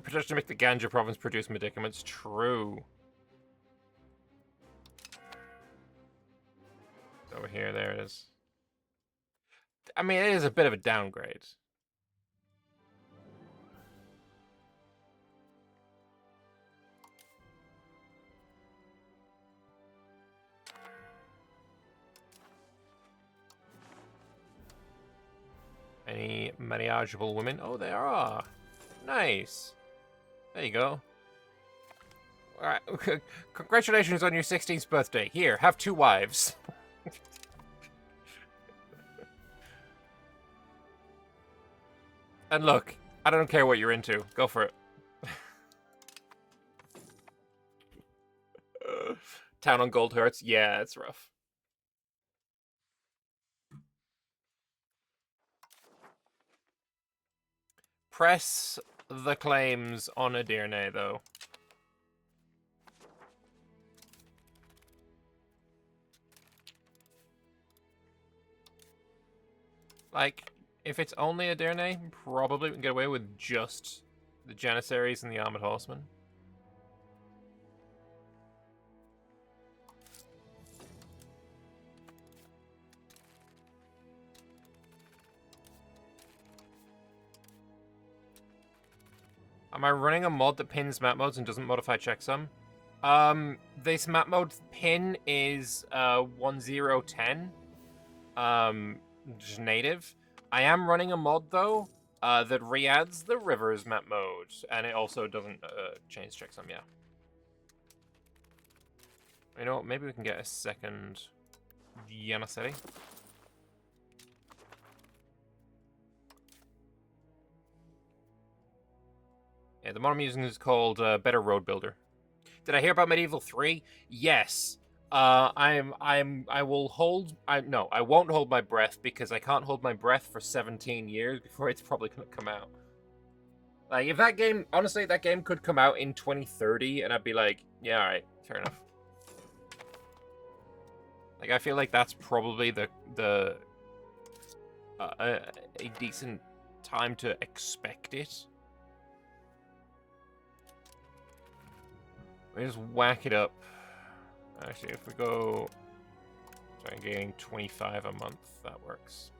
S1: Protection to make the Ganja province produce medicaments. True. Over here, there it is. I mean, it is a bit of a downgrade. Any marriageable women? Oh, there are. Nice. There you go. Alright. Congratulations on your 16th birthday. Here, have 2 wives. And look, I don't care what you're into. Go for it. Town on Gold hurts. Yeah, it's rough. Press the claims on Edirne, though. Like, if it's only Edirne, probably we can get away with just the Janissaries and the Armored Horsemen. Am I running a mod that pins map modes and doesn't modify checksum? This map mode pin is 1010. Just native. I am running a mod though that re-adds the rivers map mode, and it also doesn't change checksum. Yeah. You know what? Maybe we can get a second Janissary. Yeah, the mod I'm using is called Better Road Builder. Did I hear about Medieval 3? Yes. I won't hold my breath because I can't hold my breath for 17 years before it's probably gonna come out. Like, if that game, honestly, that game could come out in 2030 and I'd be like, yeah, alright, fair enough. Like, I feel like that's probably a decent time to expect it. We just whack it up. Actually, if we go... Try getting 25 a month, that works.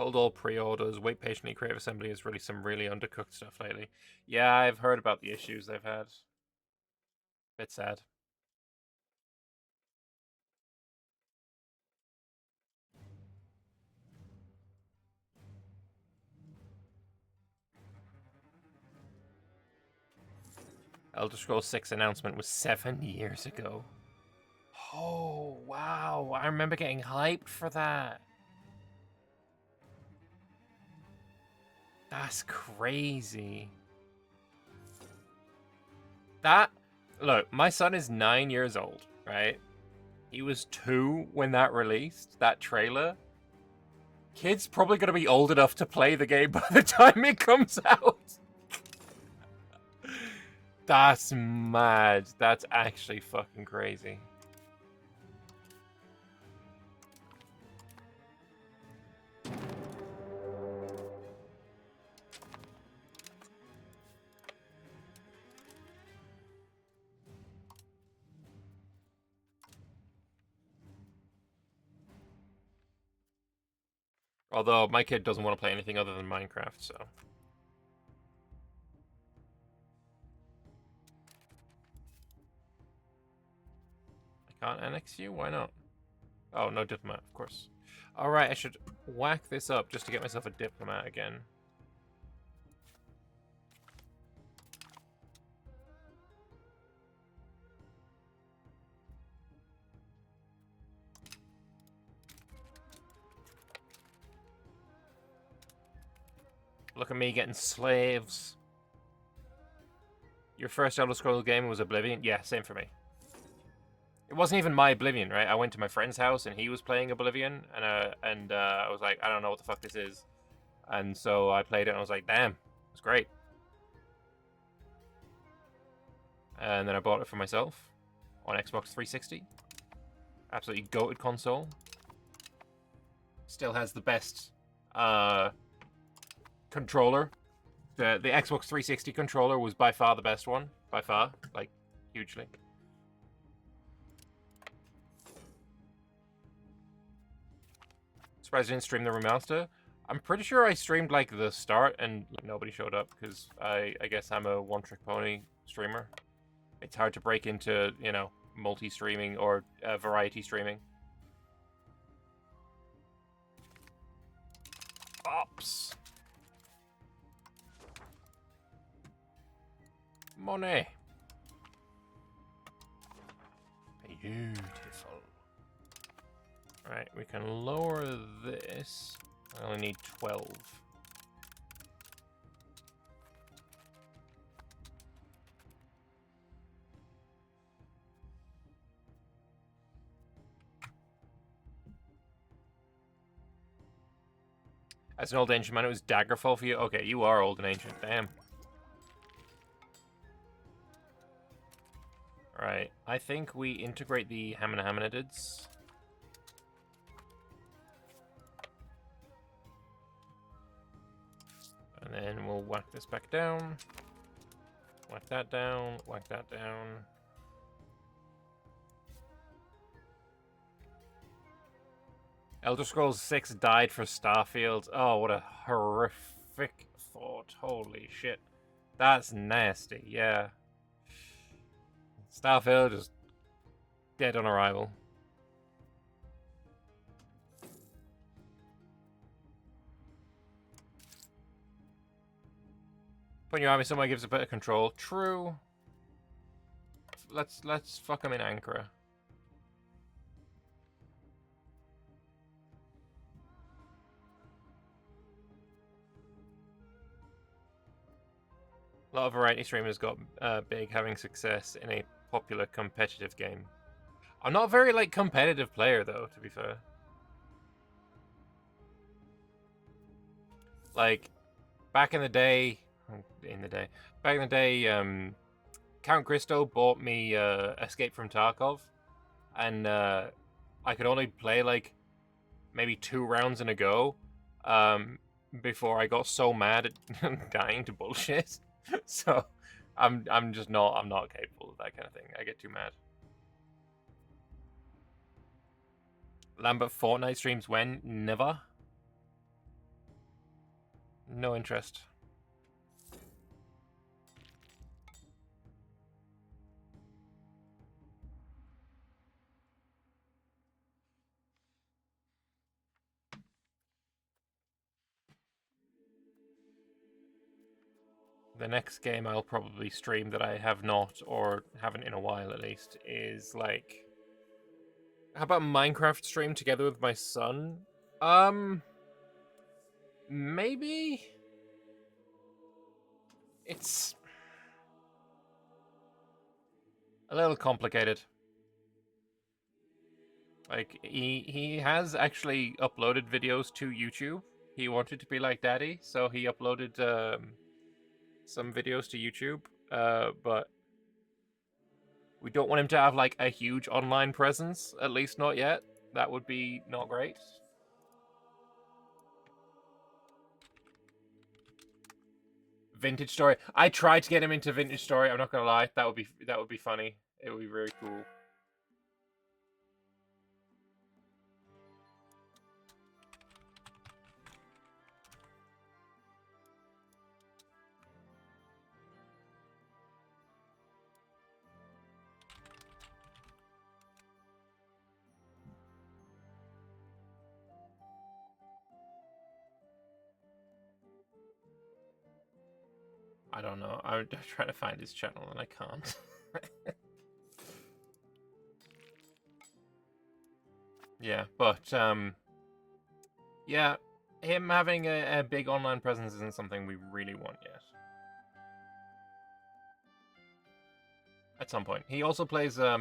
S1: Hold all pre-orders. Wait patiently. Creative Assembly has released some really undercooked stuff lately. Yeah, I've heard about the issues they've had. Bit sad. Elder Scrolls 6 announcement was 7 years ago. Oh, wow. I remember getting hyped for that. That's crazy. Look, my son is 9 years old, right? He was 2 when that released, that trailer. Kid's probably going to be old enough to play the game by the time it comes out. That's mad. That's actually fucking crazy. Although my kid doesn't want to play anything other than Minecraft, so. I can't annex you? Why not? Oh, no diplomat, of course. Alright, I should whack this up just to get myself a diplomat again. Look at me getting slaves. Your first Elder Scrolls game was Oblivion? Yeah, same for me. It wasn't even my Oblivion, right? I went to my friend's house and he was playing Oblivion, and I was like, I don't know what the fuck this is. And so I played it and I was like, damn, it's great. And then I bought it for myself on Xbox 360. Absolutely goated console. Still has the best controller. The Xbox 360 controller was by far the best one. By far. Like, hugely. Surprised I didn't stream the remaster. I'm pretty sure I streamed, like, the start and nobody showed up because I guess I'm a one-trick pony streamer. It's hard to break into, you know, multi-streaming or variety streaming. Ops. Money. Beautiful. Right, we can lower this. I only need 12. As an old ancient man, it was Daggerfall for you? Okay, you are old and ancient. Damn. Right, I think we integrate the Haminids. And then we'll whack this back down. Whack that down. Whack that down. Elder Scrolls 6 died for Starfield. Oh, what a horrific thought. Holy shit. That's nasty, yeah. Starfield is dead on arrival. Putting your army somewhere gives a bit of control. True. Let's fuck them in Ankara. A lot of variety streamers got big having success in a popular competitive game. I'm not a very, like, competitive player, though, to be fair. Like, back in the day, Count Christo bought me Escape from Tarkov, and I could only play, like, maybe 2 rounds in a go before I got so mad at dying to bullshit. So I'm not capable of that kind of thing. I get too mad. Lambert Fortnite streams when? Never. No interest. The next game I'll probably stream that I have not, or haven't in a while at least, is like... How about Minecraft stream together with my son? Maybe? It's... a little complicated. Like, he has actually uploaded videos to YouTube. He wanted to be like Daddy, so he uploaded some videos to YouTube. But we don't want him to have like a huge online presence, at least not yet. That would be not great. Vintage Story. I tried to get him into Vintage Story. I'm not gonna lie. That would be funny. It would be very cool. I don't know. I'm trying to find his channel and I can't. Yeah, but yeah, him having a big online presence isn't something we really want yet. At some point. He also plays, at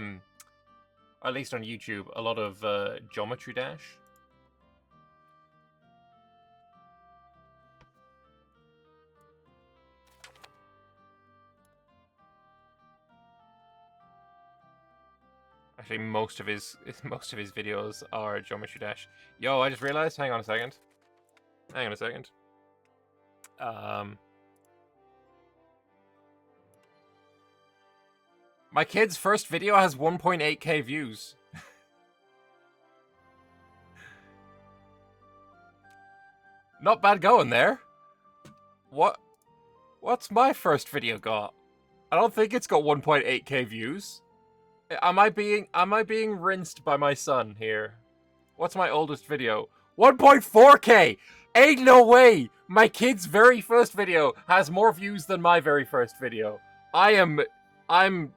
S1: least on YouTube, a lot of Geometry Dash. Actually, most of his videos are Geometry Dash. Yo, I just realized. Hang on a second. My kid's first video has 1.8k views. Not bad going there. What's my first video got? I don't think it's got 1.8k views. Am I being rinsed by my son here? What's my oldest video? 1.4k! Ain't no way! My kid's very first video has more views than my very first video. I'm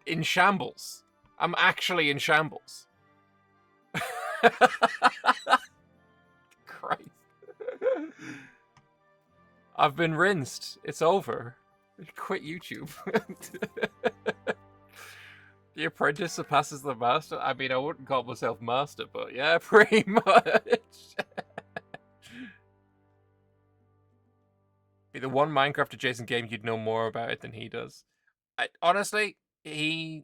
S1: in shambles. I'm actually in shambles. Christ. I've been rinsed. It's over. Quit YouTube. The apprentice surpasses the master? I mean, I wouldn't call myself master, but yeah, pretty much. Be the one Minecraft adjacent game you'd know more about it than he does. Honestly, I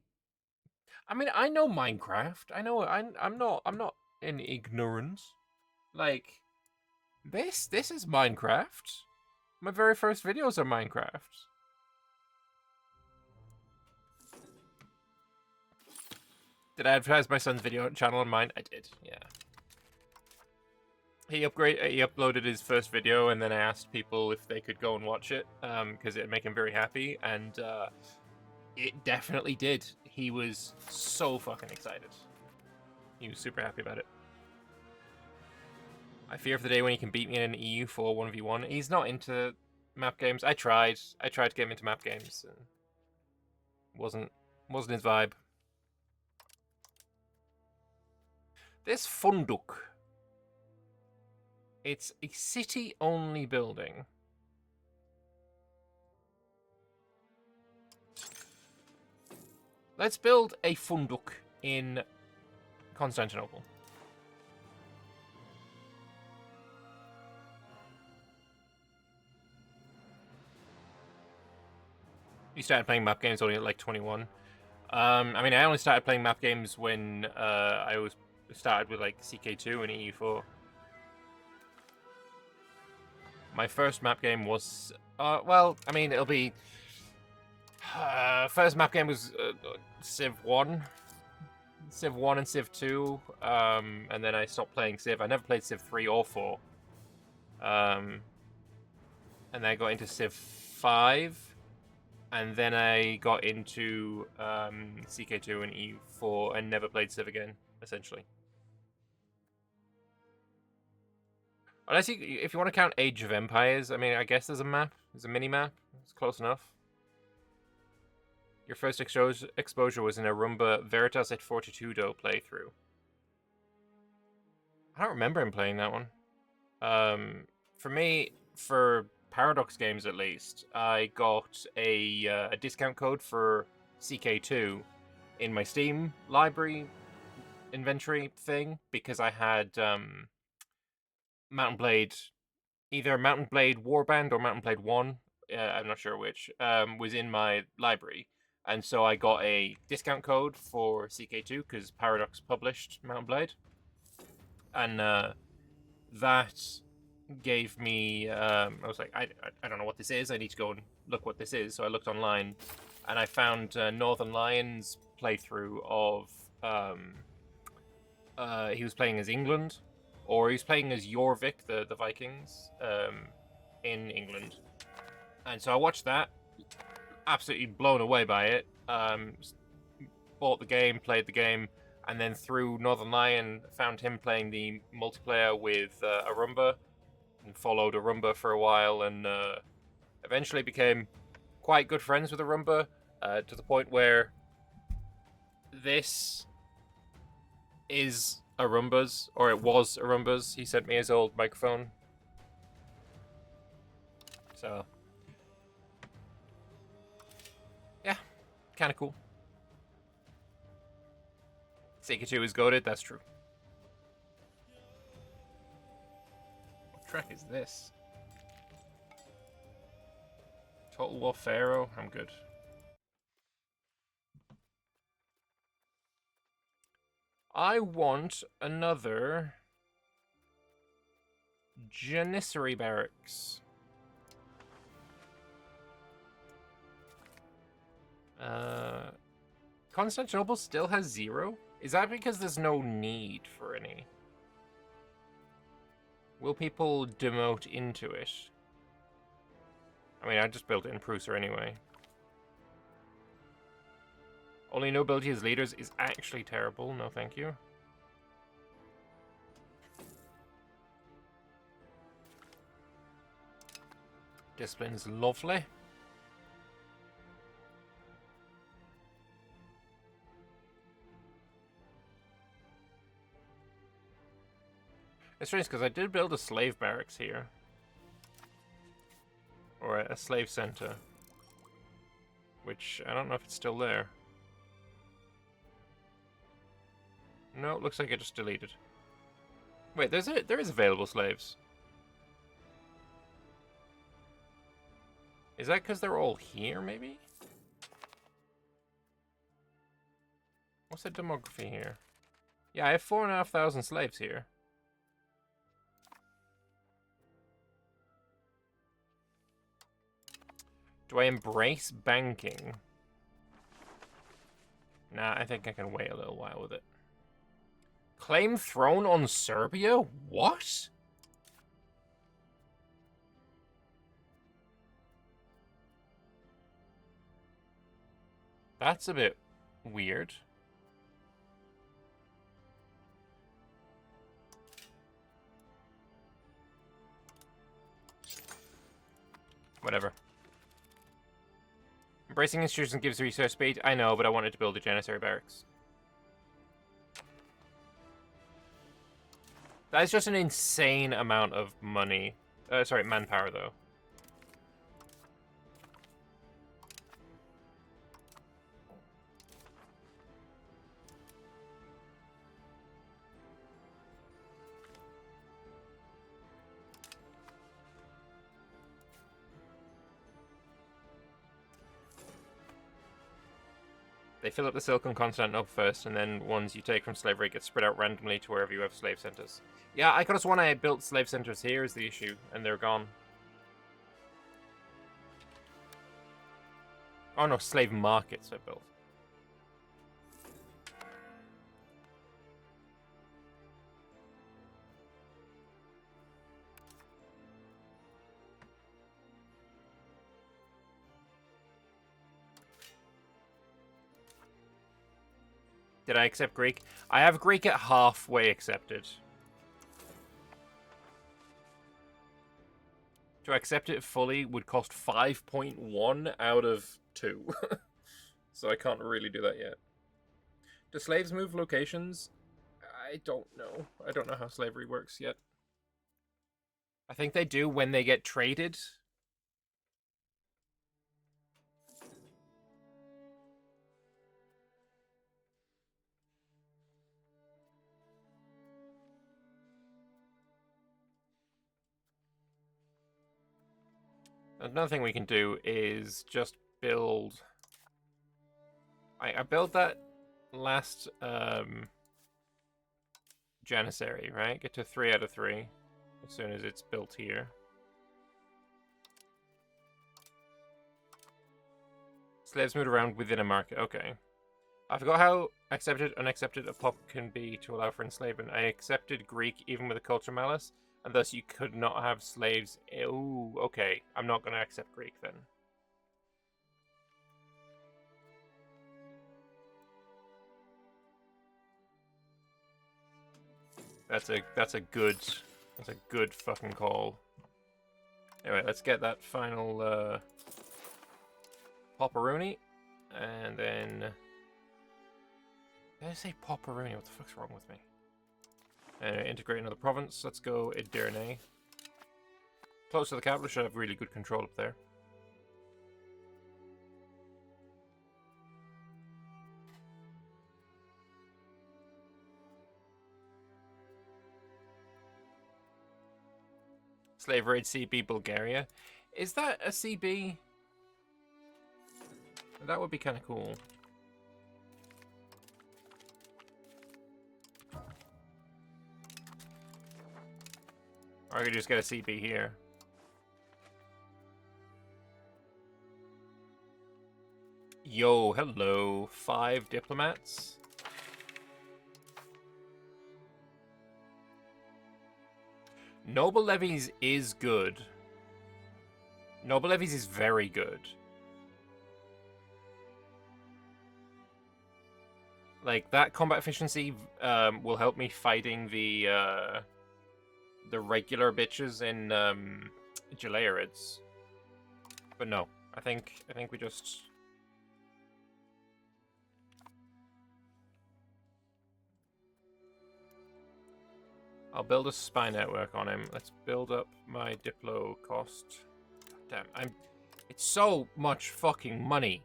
S1: mean, I know Minecraft. I know I'm not in ignorance. Like, this is Minecraft. My very first videos are Minecraft. Did I advertise my son's video channel on mine? I did, yeah. He uploaded his first video, and then I asked people if they could go and watch it, because it'd make him very happy, and it definitely did. He was so fucking excited. He was super happy about it. I fear for the day when he can beat me in an EU4 1v1. He's not into map games. I tried to get him into map games, and wasn't his vibe. This Funduk. It's a city-only building. Let's build a Funduk in Constantinople. You started playing map games only at like 21. I mean, I only started playing map games when I was started with like CK2 and EU4. My first map game was, well, I mean, it'll be, first map game was Civ 1. Civ 1 and Civ 2, and then I stopped playing Civ. I never played Civ 3 or 4. and then I got into Civ 5, and then I got into CK2 and E4 and never played Civ again, essentially. Unless if you want to count Age of Empires, I mean, I guess there's a map. There's a mini-map. It's close enough. Your first exposure was in a Rumba Veritas et Fortitudo playthrough. I don't remember him playing that one. For me, for Paradox games at least, I got a discount code for CK2 in my Steam library inventory thing because I had Mountain Blade, either Mountain Blade Warband or Mountain Blade 1, I'm not sure which, was in my library. And so I got a discount code for CK2 because Paradox published Mountain Blade. And that gave me, I was like, I don't know what this is. I need to go and look what this is. So I looked online and I found Northern Lions playthrough of, he was playing as England, or he was playing as Jorvik, the Vikings, in England. And so I watched that, absolutely blown away by it. Bought the game, played the game, and then through Northern Lion, found him playing the multiplayer with Arumba, and followed Arumba for a while, and eventually became quite good friends with Arumba, to the point where this is Arumba's, or it was Arumba's. He sent me his old microphone. So, yeah, kind of cool. CK2 is goated, that's true. What track is this? Total War Pharaoh? I'm good. I want another Janissary Barracks. Constantinople still has 0? Is that because there's no need for any? Will people demote into it? I mean, I just built it in Prusa anyway. Only nobility as leaders is actually terrible. No, thank you. Discipline is lovely. It's strange because I did build a slave barracks here. Or a slave center. Which, I don't know if it's still there. No, it looks like it just deleted. Wait, there is available slaves. Is that because they're all here, maybe? What's the demography here? Yeah, I have 4,500 slaves here. Do I embrace banking? Nah, I think I can wait a little while with it. Claim throne on Serbia? What? That's a bit weird. Whatever. Embracing institutions gives research speed. I know, but I wanted to build a Janissary barracks. That is just an insane amount of money. Sorry, manpower, though. They fill up the Silicon Constantinople first, and then ones you take from slavery get spread out randomly to wherever you have slave centers. Yeah, I could have sworn I built slave centers here is the issue, and they're gone. Oh no, slave markets I built. Did I accept Greek? I have Greek at halfway accepted. To accept it fully would cost 5.1 out of 2. So I can't really do that yet. Do slaves move locations? I don't know. I don't know how slavery works yet. I think they do when they get traded. Another thing we can do is just build... I built that last Janissary, right? Get to 3 out of 3 as soon as it's built here. Slaves moved around within a market. Okay. I forgot how accepted, unaccepted a pop can be to allow for enslavement. I accepted Greek even with a culture malice, and thus you could not have slaves. Ooh, okay. I'm not going to accept Greek then. That's a good fucking call. Anyway, let's get that final Popperoni, and then did I say Popperoni? What the fuck's wrong with me? Integrate another province. Let's go Edirne. Close to the capital, should have really good control up there. Slave raid CB Bulgaria. Is that a CB? That would be kind of cool. Or I could just get a CB here. Yo, hello. 5 diplomats. Noble levies is good. Noble levies is very good. Like, that combat efficiency will help me fighting the regular bitches in Gelaerids. But no, I think we just... I'll build a spy network on him. Let's build up my Diplo cost. Damn, it's so much fucking money.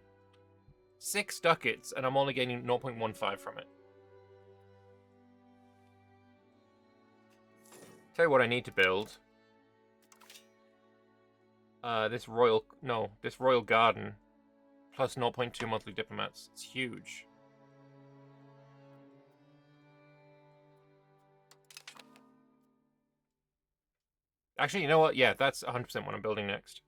S1: 6 ducats, and I'm only getting 0.15 from it. Tell you what I need to build. This royal garden. Plus 0.2 monthly diplomats. It's huge. Actually, you know what? Yeah, that's 100% what I'm building next.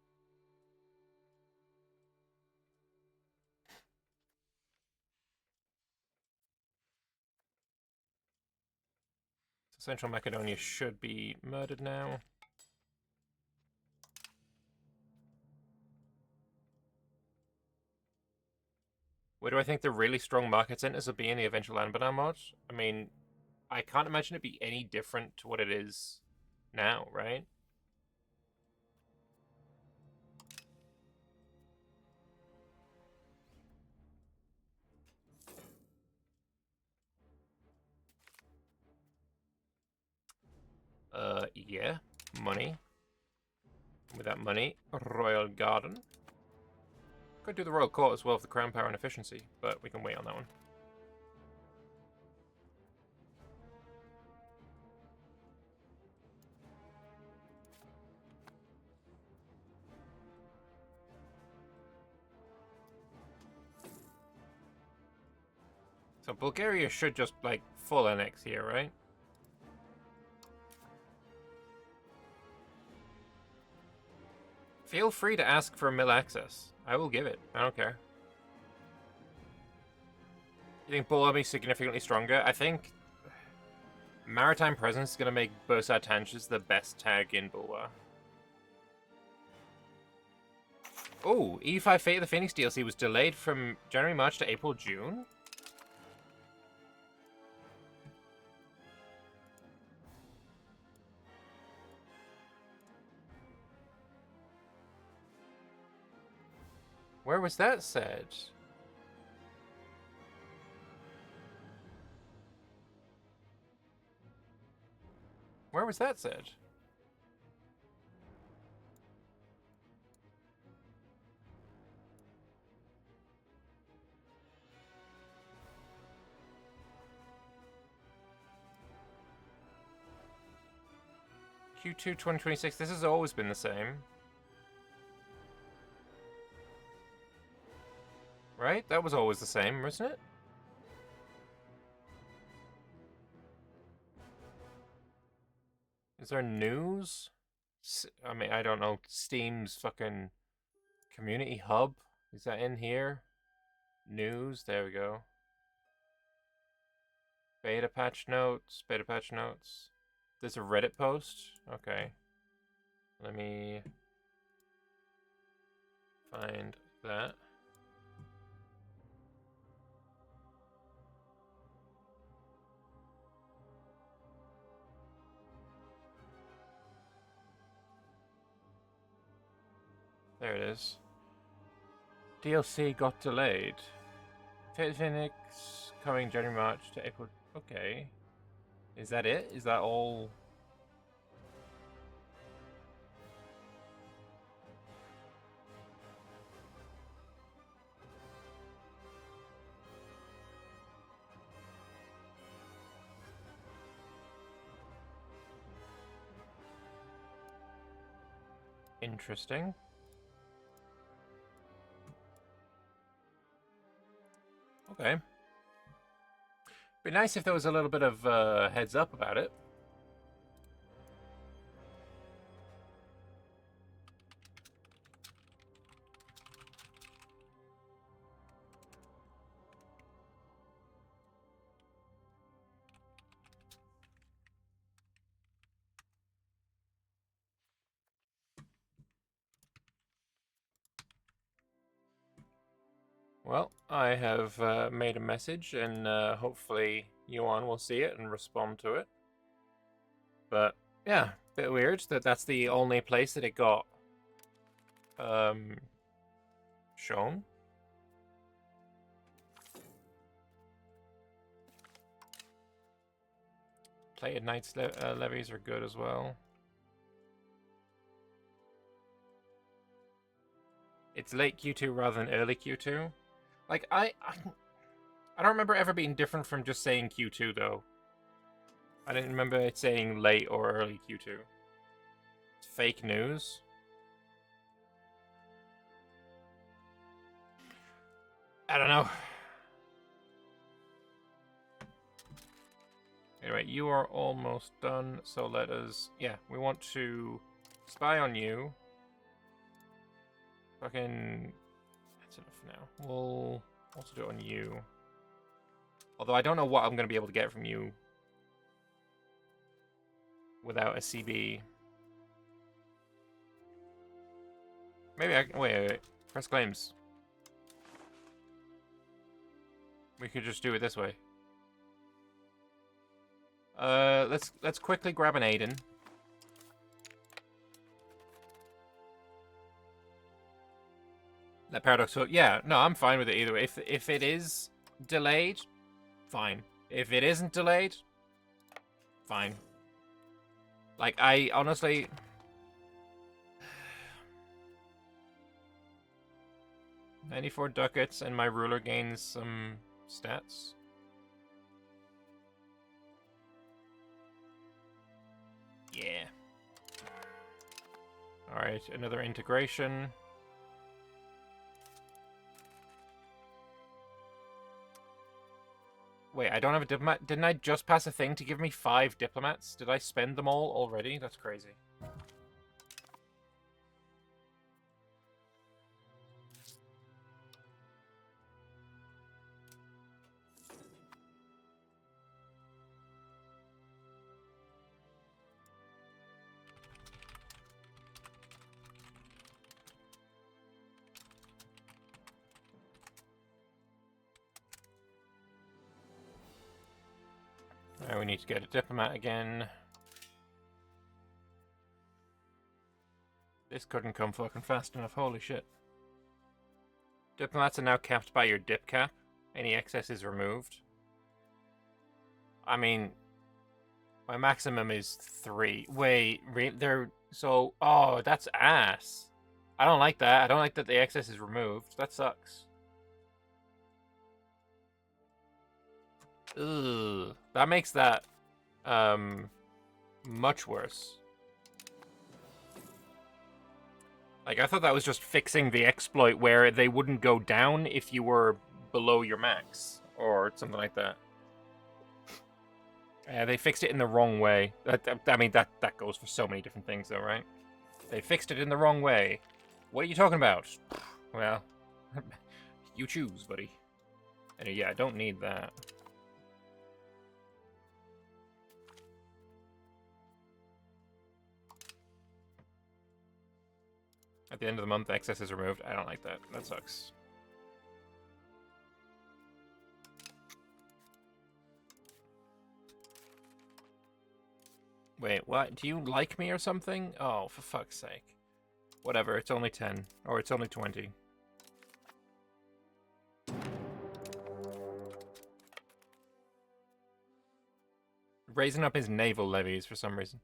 S1: So Central Macedonia should be murdered now. Where do I think the really strong market centers will be in the eventual Lambert mod? I mean, I can't imagine it be any different to what it is now, right? Yeah. Money. With that money, Royal Garden. Could do the Royal Court as well for the Crown Power and Efficiency, but we can wait on that one. So Bulgaria should just, like, full annex here, right? Feel free to ask for mill access. I will give it. I don't care. You think Bull will be significantly stronger? I think Maritime Presence is going to make Bursar Tanches the best tag in Bulwa. Oh, E5 Fate of the Phoenix DLC was delayed from January, March to April, June? Where was that said? Where was that said? Q2 2026. This has always been the same. Right? That was always the same, wasn't it? Is there news? I mean, I don't know. Steam's fucking community hub? Is that in here? News? There we go. Beta patch notes. Beta patch notes. There's a Reddit post? Okay. Let me find that. There it is. DLC got delayed. Phoenix coming January, March to April. Okay. Is that it? Is that all? Interesting. Okay. Be nice if there was a little bit of heads up about it. Well, I have made a message, and hopefully Yuan will see it and respond to it. But yeah, bit weird that that's the only place that it got shown. Plated Knights levies are good as well. It's late Q2 rather than early Q2. Like, I don't remember ever being different from just saying Q2, though. I didn't remember it saying late or early Q2. It's fake news. I don't know. Anyway, you are almost done, so let us... Yeah, we want to spy on you. Fucking... That's enough for now. We'll also do it on you. Although I don't know what I'm going to be able to get from you without a CB. Maybe I can... Wait. Press claims. We could just do it this way. Let's quickly grab an Aiden. That paradox. So yeah, no, I'm fine with it either way. If it is delayed, fine. If it isn't delayed, fine. Like, I honestly... 94 ducats and my ruler gains some stats. Yeah. Alright, another integration. Wait, I don't have a diplomat? Didn't I just pass a thing to give me 5 diplomats? Did I spend them all already? That's crazy. Now we need to get a diplomat again. This couldn't come fucking fast enough, holy shit. Diplomats are now capped by your dip cap. Any excess is removed. I mean, my maximum is 3. Wait, they're so. Oh, that's ass. I don't like that. I don't like that the excess is removed. That sucks. Ugh. That makes that much worse. Like, I thought that was just fixing the exploit where they wouldn't go down if you were below your max or something like that. They fixed it in the wrong way. I mean, that goes for so many different things, though, right? They fixed it in the wrong way. What are you talking about? Well, you choose, buddy. Anyway, yeah, I don't need that. At the end of the month, excess is removed. I don't like that. That sucks. Wait, what? Do you like me or something? Oh, for fuck's sake. Whatever, it's only 10. Or it's only 20. Raising up his naval levies for some reason.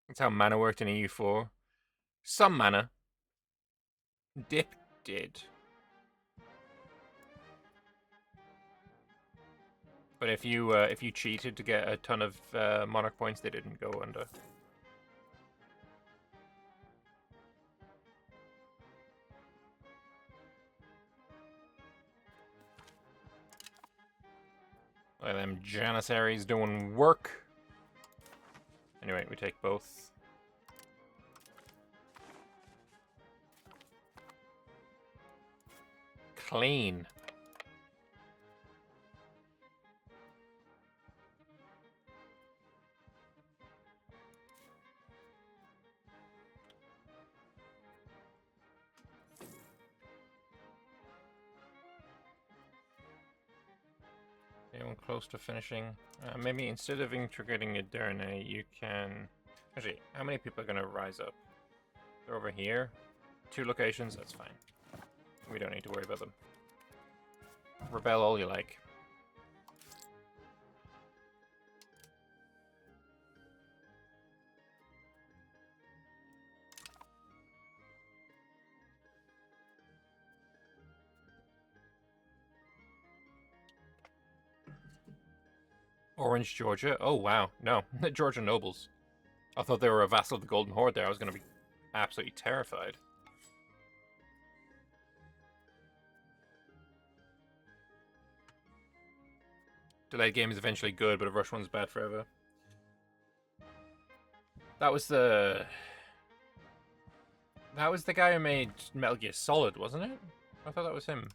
S1: That's how mana worked in EU4. Some mana. Dip did. But if you cheated to get a ton of monarch points, they didn't go under. Look at them Janissaries doing work. Anyway, we take both. Clean. Anyone close to finishing? Maybe instead of integrating a Derne, you can... Actually, how many people are going to rise up? They're over here. 2 locations, that's fine. We don't need to worry about them. Rebel all you like. Orange Georgia? Oh, wow. No, Georgia nobles. I thought they were a vassal of the Golden Horde there. I was going to be absolutely terrified. Delayed game is eventually good, but a rush one's bad forever. That was the... That was the guy who made Metal Gear Solid, wasn't it? I thought that was him.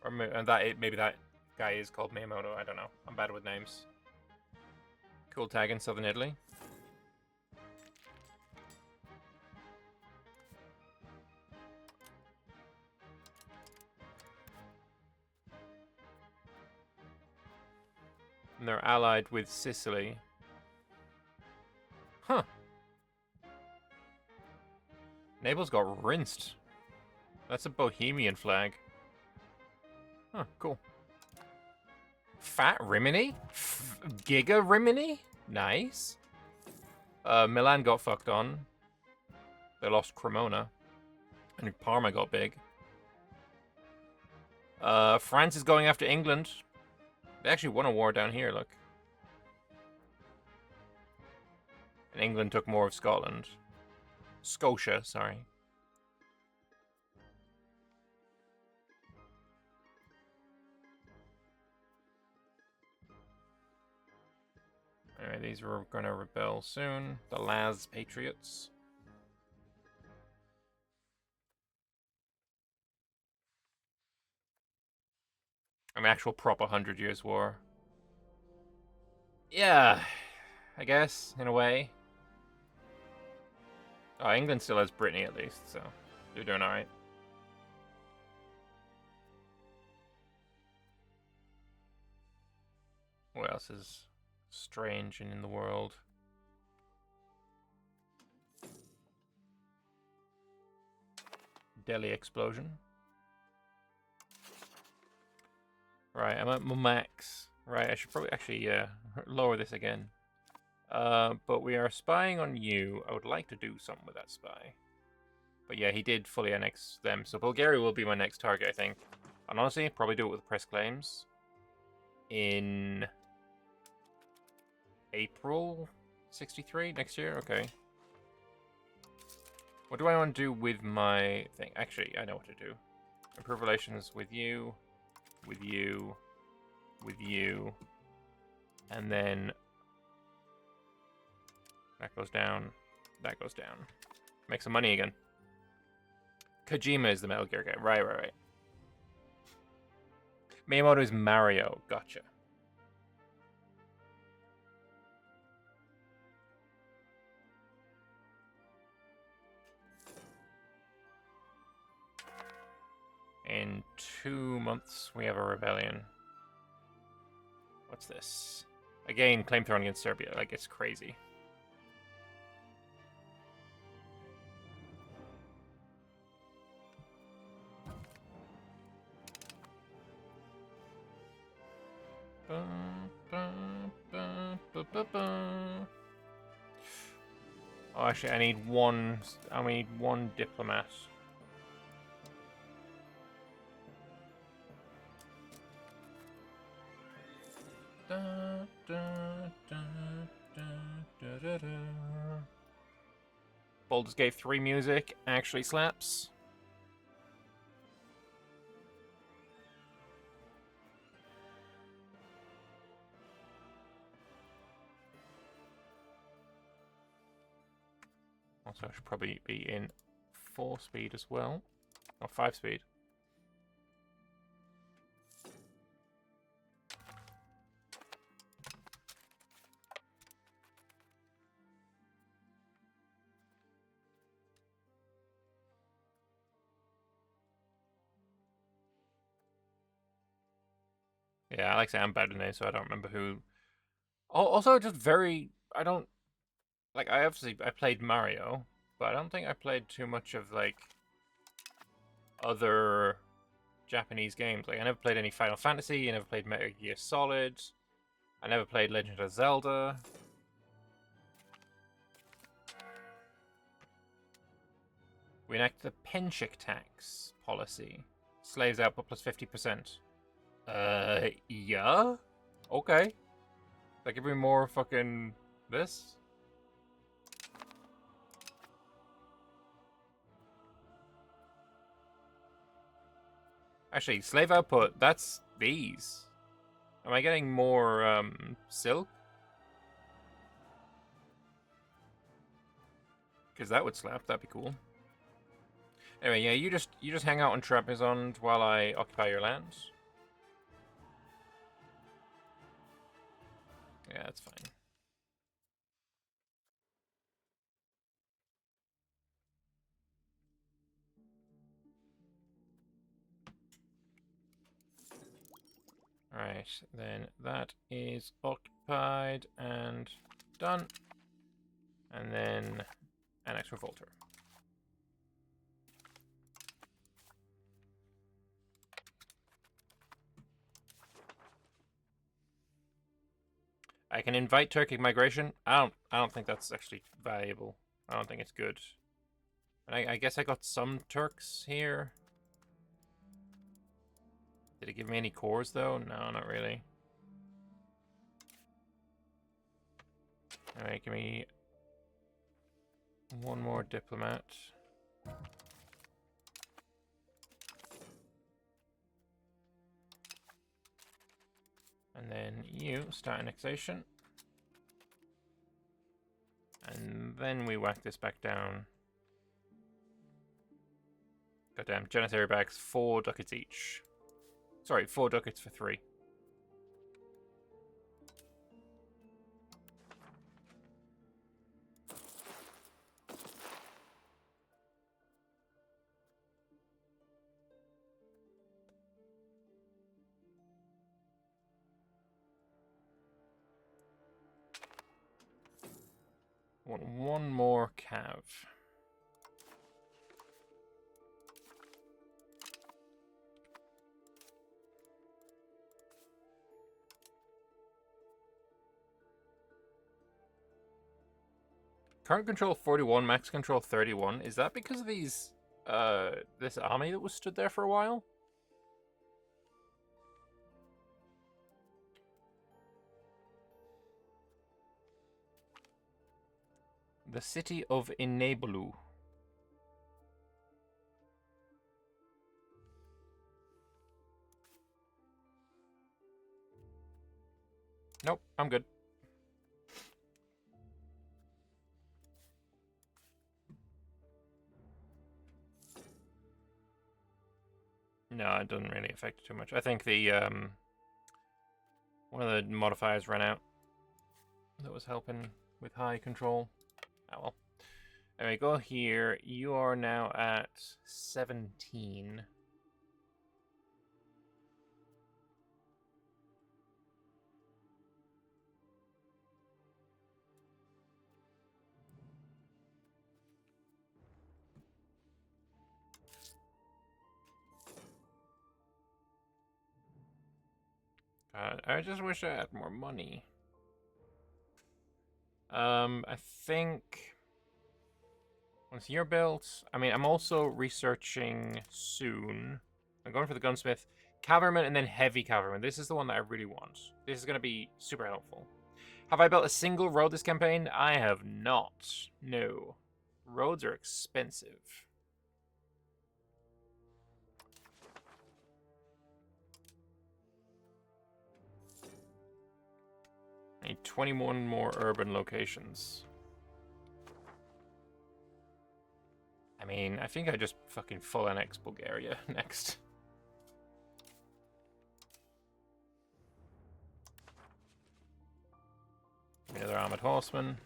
S1: Or maybe that guy is called Miyamoto. I don't know. I'm bad with names. Cool tag in Southern Italy. And they're allied with Sicily. Huh. Naples got rinsed. That's a Bohemian flag. Huh, cool. Fat Rimini? Giga Rimini? Nice. Milan got fucked on. They lost Cremona. And Parma got big. France is going after England. They actually won a war down here, look. And England took more of Scotland. Scotia, sorry. Alright, these are gonna rebel soon. The Laz Patriots. An actual proper 100 Years' War. Yeah, I guess, in a way. Oh, England still has Brittany at least, so they're doing alright. What else is strange and in the world? Delhi explosion. Right, I'm at my max. Right, I should probably actually lower this again. But we are spying on you. I would like to do something with that spy. But yeah, he did fully annex them. So Bulgaria will be my next target, I think. And honestly, probably do it with press claims. In April 63 next year? Okay. What do I want to do with my thing? Actually, I know what to do. Improve relations with you, with you, with you. And then that goes down. That goes down. Make some money again. Kojima is the Metal Gear guy. Right. Miyamoto is Mario. Gotcha. In 2 months, we have a rebellion. What's this? Again, claim thrown against Serbia. Like, it's crazy. Oh, actually, I need one diplomat. Baldur's Gate 3 music actually slaps. Also, I should probably be in 4 speed as well. Or 5 speed. Yeah, I like to say I'm bad in it, so I don't remember who. Also, just very. I don't. Like, I played Mario, but I don't think I played too much of, like, other Japanese games. Like, I never played any Final Fantasy, I never played Metal Gear Solid, I never played Legend of Zelda. We enact the Penchik tax policy. Slaves output plus 50%. Yeah? Okay. Like, give me more fucking this? Actually, slave output, that's these. Am I getting more, silk? Because that would slap, that'd be cool. Anyway, yeah, you just hang out on Trapezond while I occupy your lands. Yeah, that's fine. Alright, then that is occupied and done. And then Annex Revolter. I can invite Turkic migration. I don't think that's actually valuable. I don't think it's good. And I guess I got some Turks here. Did it give me any cores though? No, not really. Alright, give me one more diplomat. And then you start annexation. And then we whack this back down. Goddamn, Janitary bags, 4 ducats each. Sorry, 4 ducats for 3. Want one more cav. Current control 41, max control 31. Is that because of these, this army that was stood there for a while? The city of Enablu. Nope, I'm good. No, it doesn't really affect it too much. I think the, one of the modifiers ran out that was helping with high control. Oh well. Anyway, go here. You are now at 17. I just wish I had more money. I think once you're built, I mean, I'm also researching soon. I'm going for the gunsmith, cavalryman, and then heavy cavalryman. This is the one that I really want. This is going to be super helpful. Have I built a single road this campaign? I have not. No. Roads are expensive. I need 21 more urban locations. I mean, I think I just fucking full annex Bulgaria next. Another armored horseman.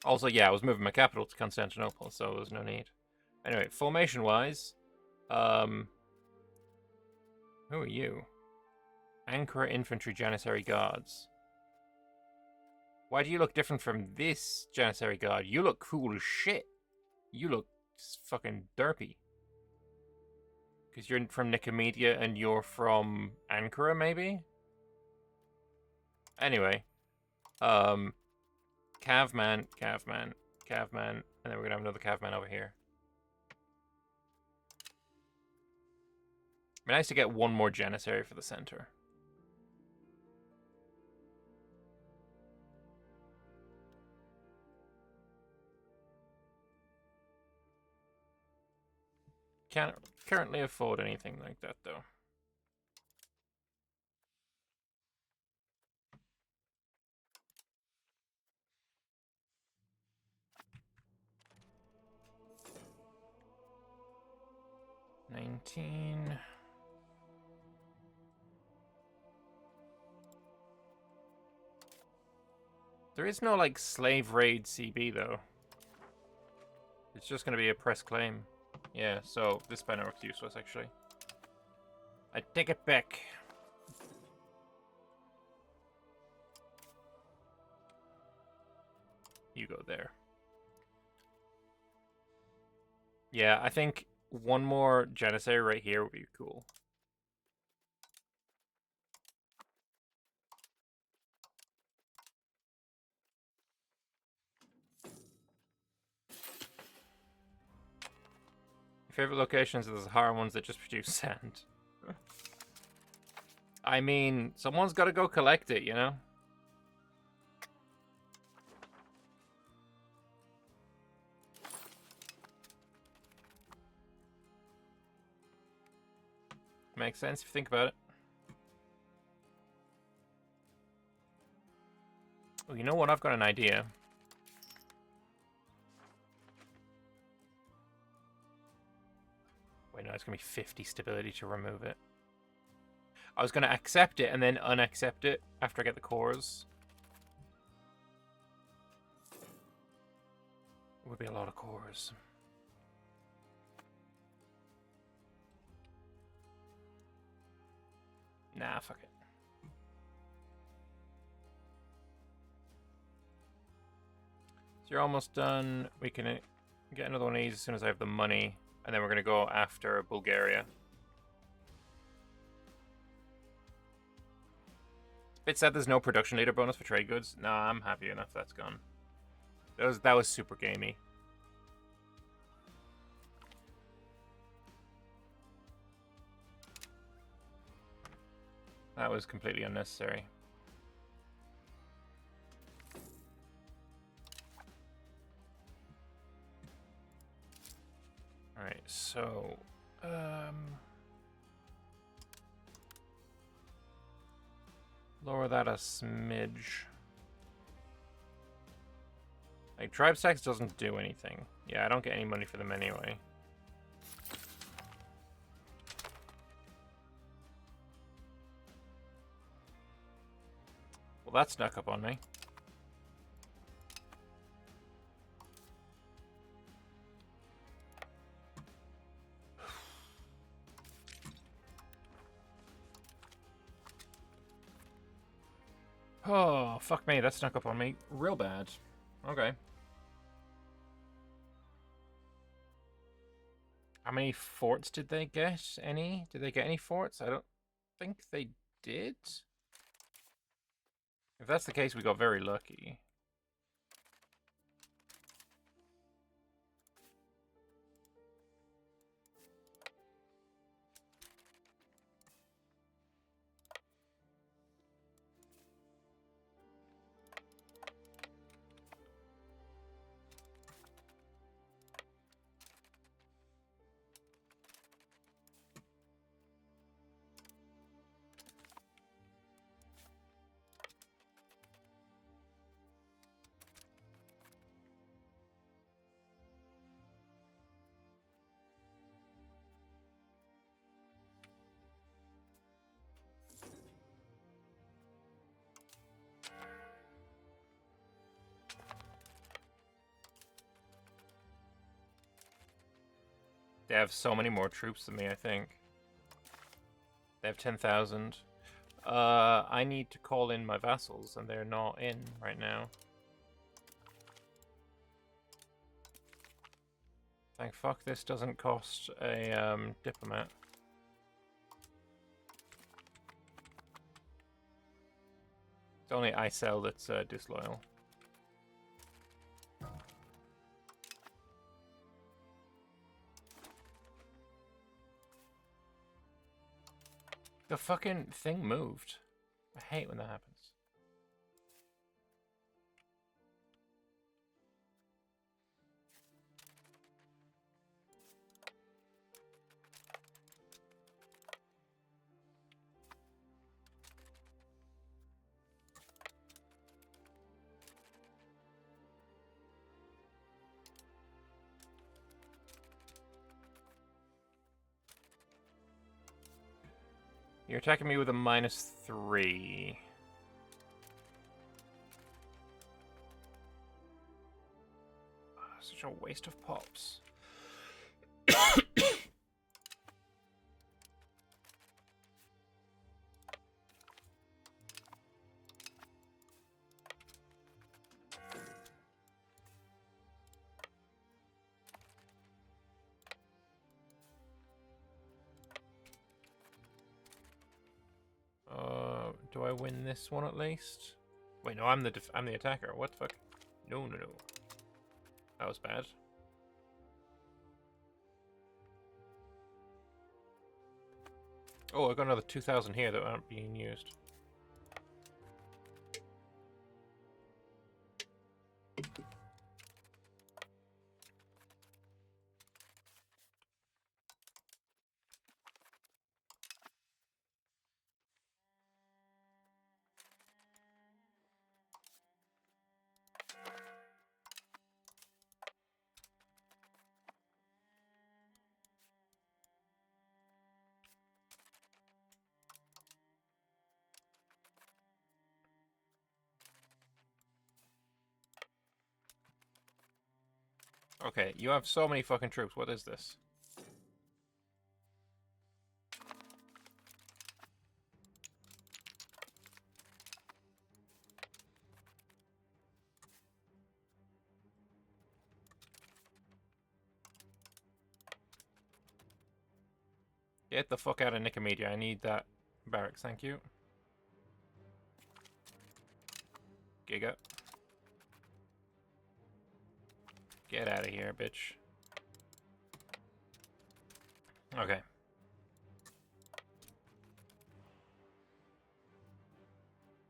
S1: Also, yeah, I was moving my capital to Constantinople, so there's no need. Anyway, formation-wise, who are you? Ankara Infantry Janissary Guards. Why do you look different from this Janissary Guard? You look cool as shit. You look fucking derpy. Because you're from Nicomedia and you're from Ankara, maybe? Anyway. Cavman, and then we're gonna have another Cavman over here. It'd be nice to get one more Janissary for the center. Can't currently afford anything like that, though. $19. There is no, like, slave raid CB, though. It's just going to be a press claim. Yeah, so this banner looks useless, actually. I take it back. You go there. Yeah, I think one more Janissary right here would be cool. Your favorite locations are the Sahara ones that just produce sand. I mean, someone's got to go collect it, you know? Makes sense if you think about it. Oh, you know what? I've got an idea. Wait, no, it's going to be 50 stability to remove it. I was going to accept it and then unaccept it after I get the cores. It would be a lot of cores. Nah, fuck it. So you're almost done. We can get another one of these as soon as I have the money. And then we're going to go after Bulgaria. It said there's no production leader bonus for trade goods. Nah, I'm happy enough that's gone. That was super gamey. That was completely unnecessary. Alright, so... lower that a smidge. Like, Tribes Tax doesn't do anything. Yeah, I don't get any money for them anyway. Well, that snuck up on me. Oh, fuck me, that snuck up on me real bad. Okay. How many forts did they get? Any? Did they get any forts? I don't think they did. If that's the case, we got very lucky. They have so many more troops than me, I think. They have 10,000. I need to call in my vassals, and they're not in right now. Thank fuck this doesn't cost a diplomat. It's only Icel that's disloyal. The fucking thing moved. I hate when that happens. You're attacking me with a -3. Such a waste of pops. Do I win this one at least? Wait, no, I'm the attacker. What the fuck? No. That was bad. Oh, I got another 2,000 here that aren't being used. Okay, you have so many fucking troops. What is this? Get the fuck out of Nicomedia. I need that barracks, thank you. Giga. Get out of here, bitch. Okay.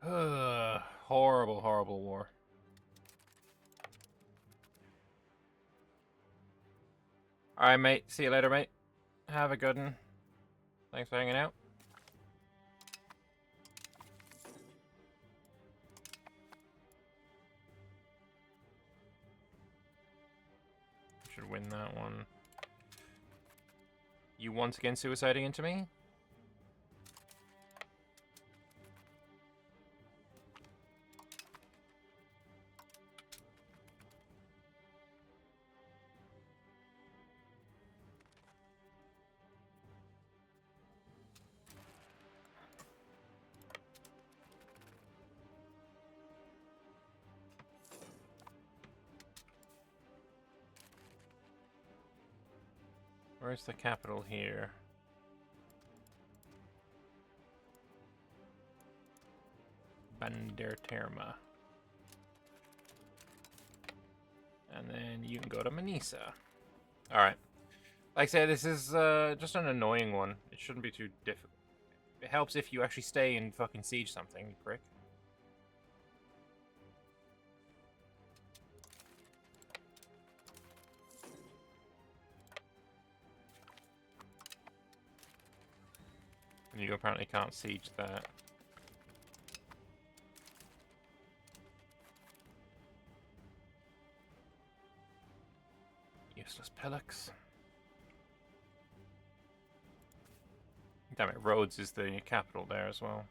S1: Horrible, horrible war. Alright, mate. See you later, mate. Have a good one. Thanks for hanging out. Should win that one. You once again suiciding into me? Where's the capital here? Banderterma. And then you can go to Manisa. Alright. Like I said, this is just an annoying one. It shouldn't be too difficult. It helps if you actually stay and fucking siege something, you prick. And you apparently can't siege that. Useless pillocks. Damn it, Rhodes is the capital there as well.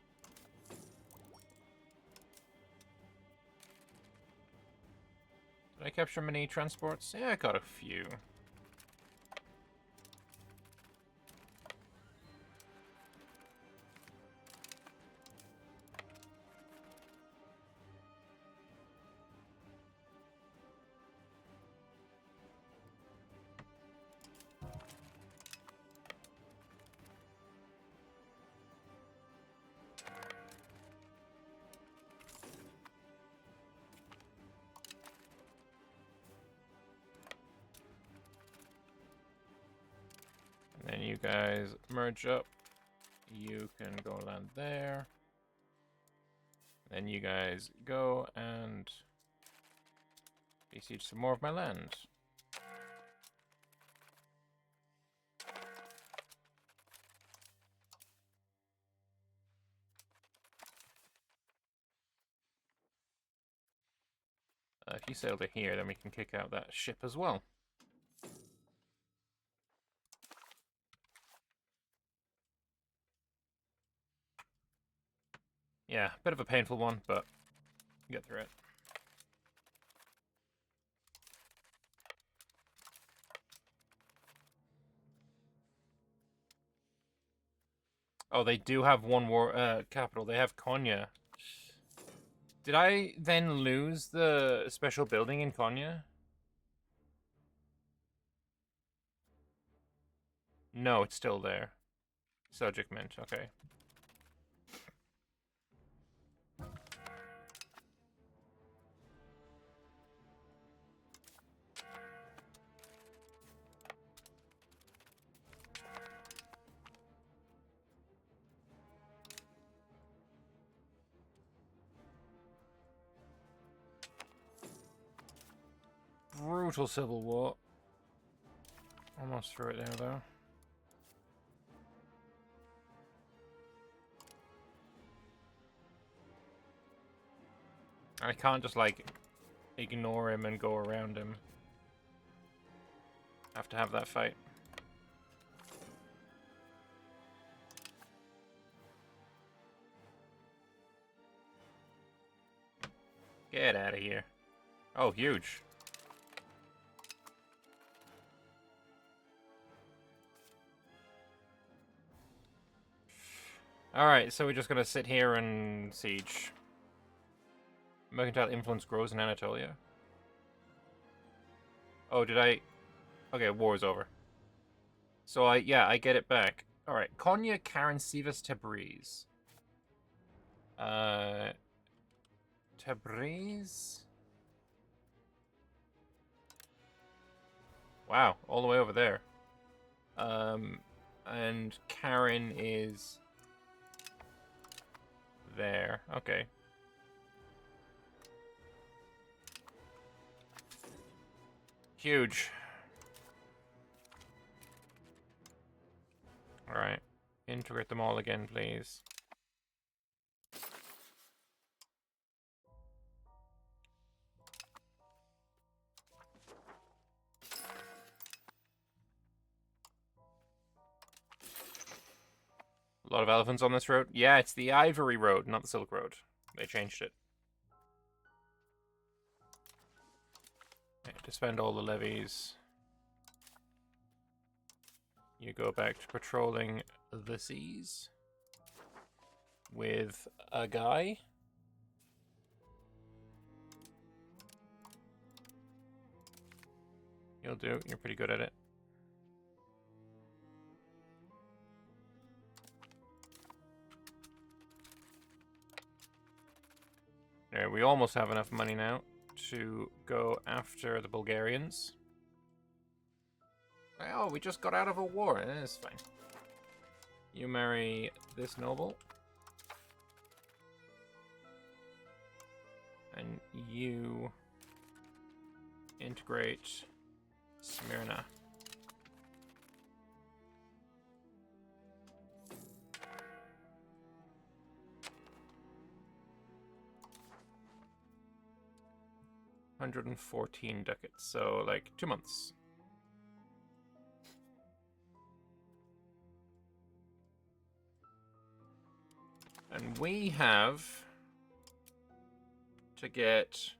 S1: Did I capture many transports? Yeah, I got a few. And then you guys merge up. You can go land there. Then you guys go and besiege some more of my land. If you sail to here, then we can kick out that ship as well. Yeah, bit of a painful one, but get through it. Oh, they do have one war capital. They have Konya. Did I then lose the special building in Konya? No, it's still there. Subject Mint, okay. Brutal civil war. Almost through it there, though. I can't just, like, ignore him and go around him. Have to have that fight. Get out of here. Oh, huge. Alright, so we're just gonna sit here and siege. Mercantile influence grows in Anatolia. Oh, did I... Okay, war's over. So I get it back. Alright, Konya, Karen, Sivas, Tabriz. Tabriz? Wow, all the way over there. And Karen is there. Okay. Huge. Alright. Integrate them all again, please. A lot of elephants on this road. Yeah, it's the Ivory Road, not the Silk Road. They changed it. Okay, to spend all the levies. You go back to patrolling the seas with a guy. You'll do. You're pretty good at it. There, we almost have enough money now to go after the Bulgarians. Oh, we just got out of a war. It's fine. You marry this noble. And you integrate Smyrna. $114 ducats, so like 2 months. And we have to get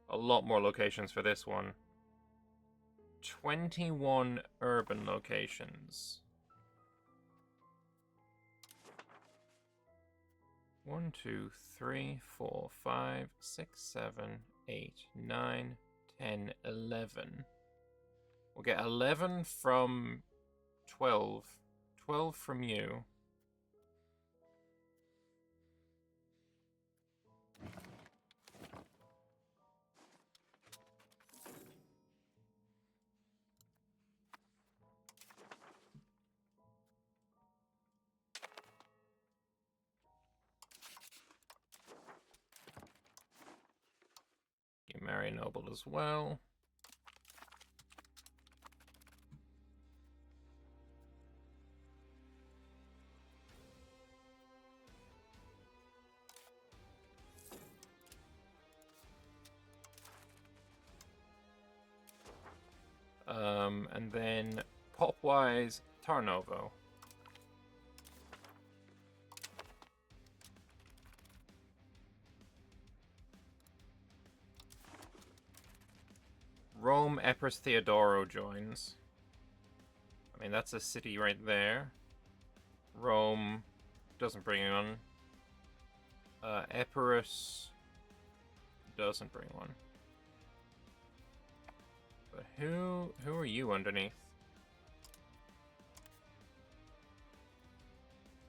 S1: a lot more locations for this one. 21 urban locations. 1, 2, 3, 4, 5, 6, 7, 8, 9, 10, 11. We'll get 11 from 12. 12 from you. You marry a noble as well. And then pop-wise, Tarnovo. Rome, Epirus Theodoro joins. I mean, that's a city right there. Rome doesn't bring on. Epirus doesn't bring one. But who are you underneath?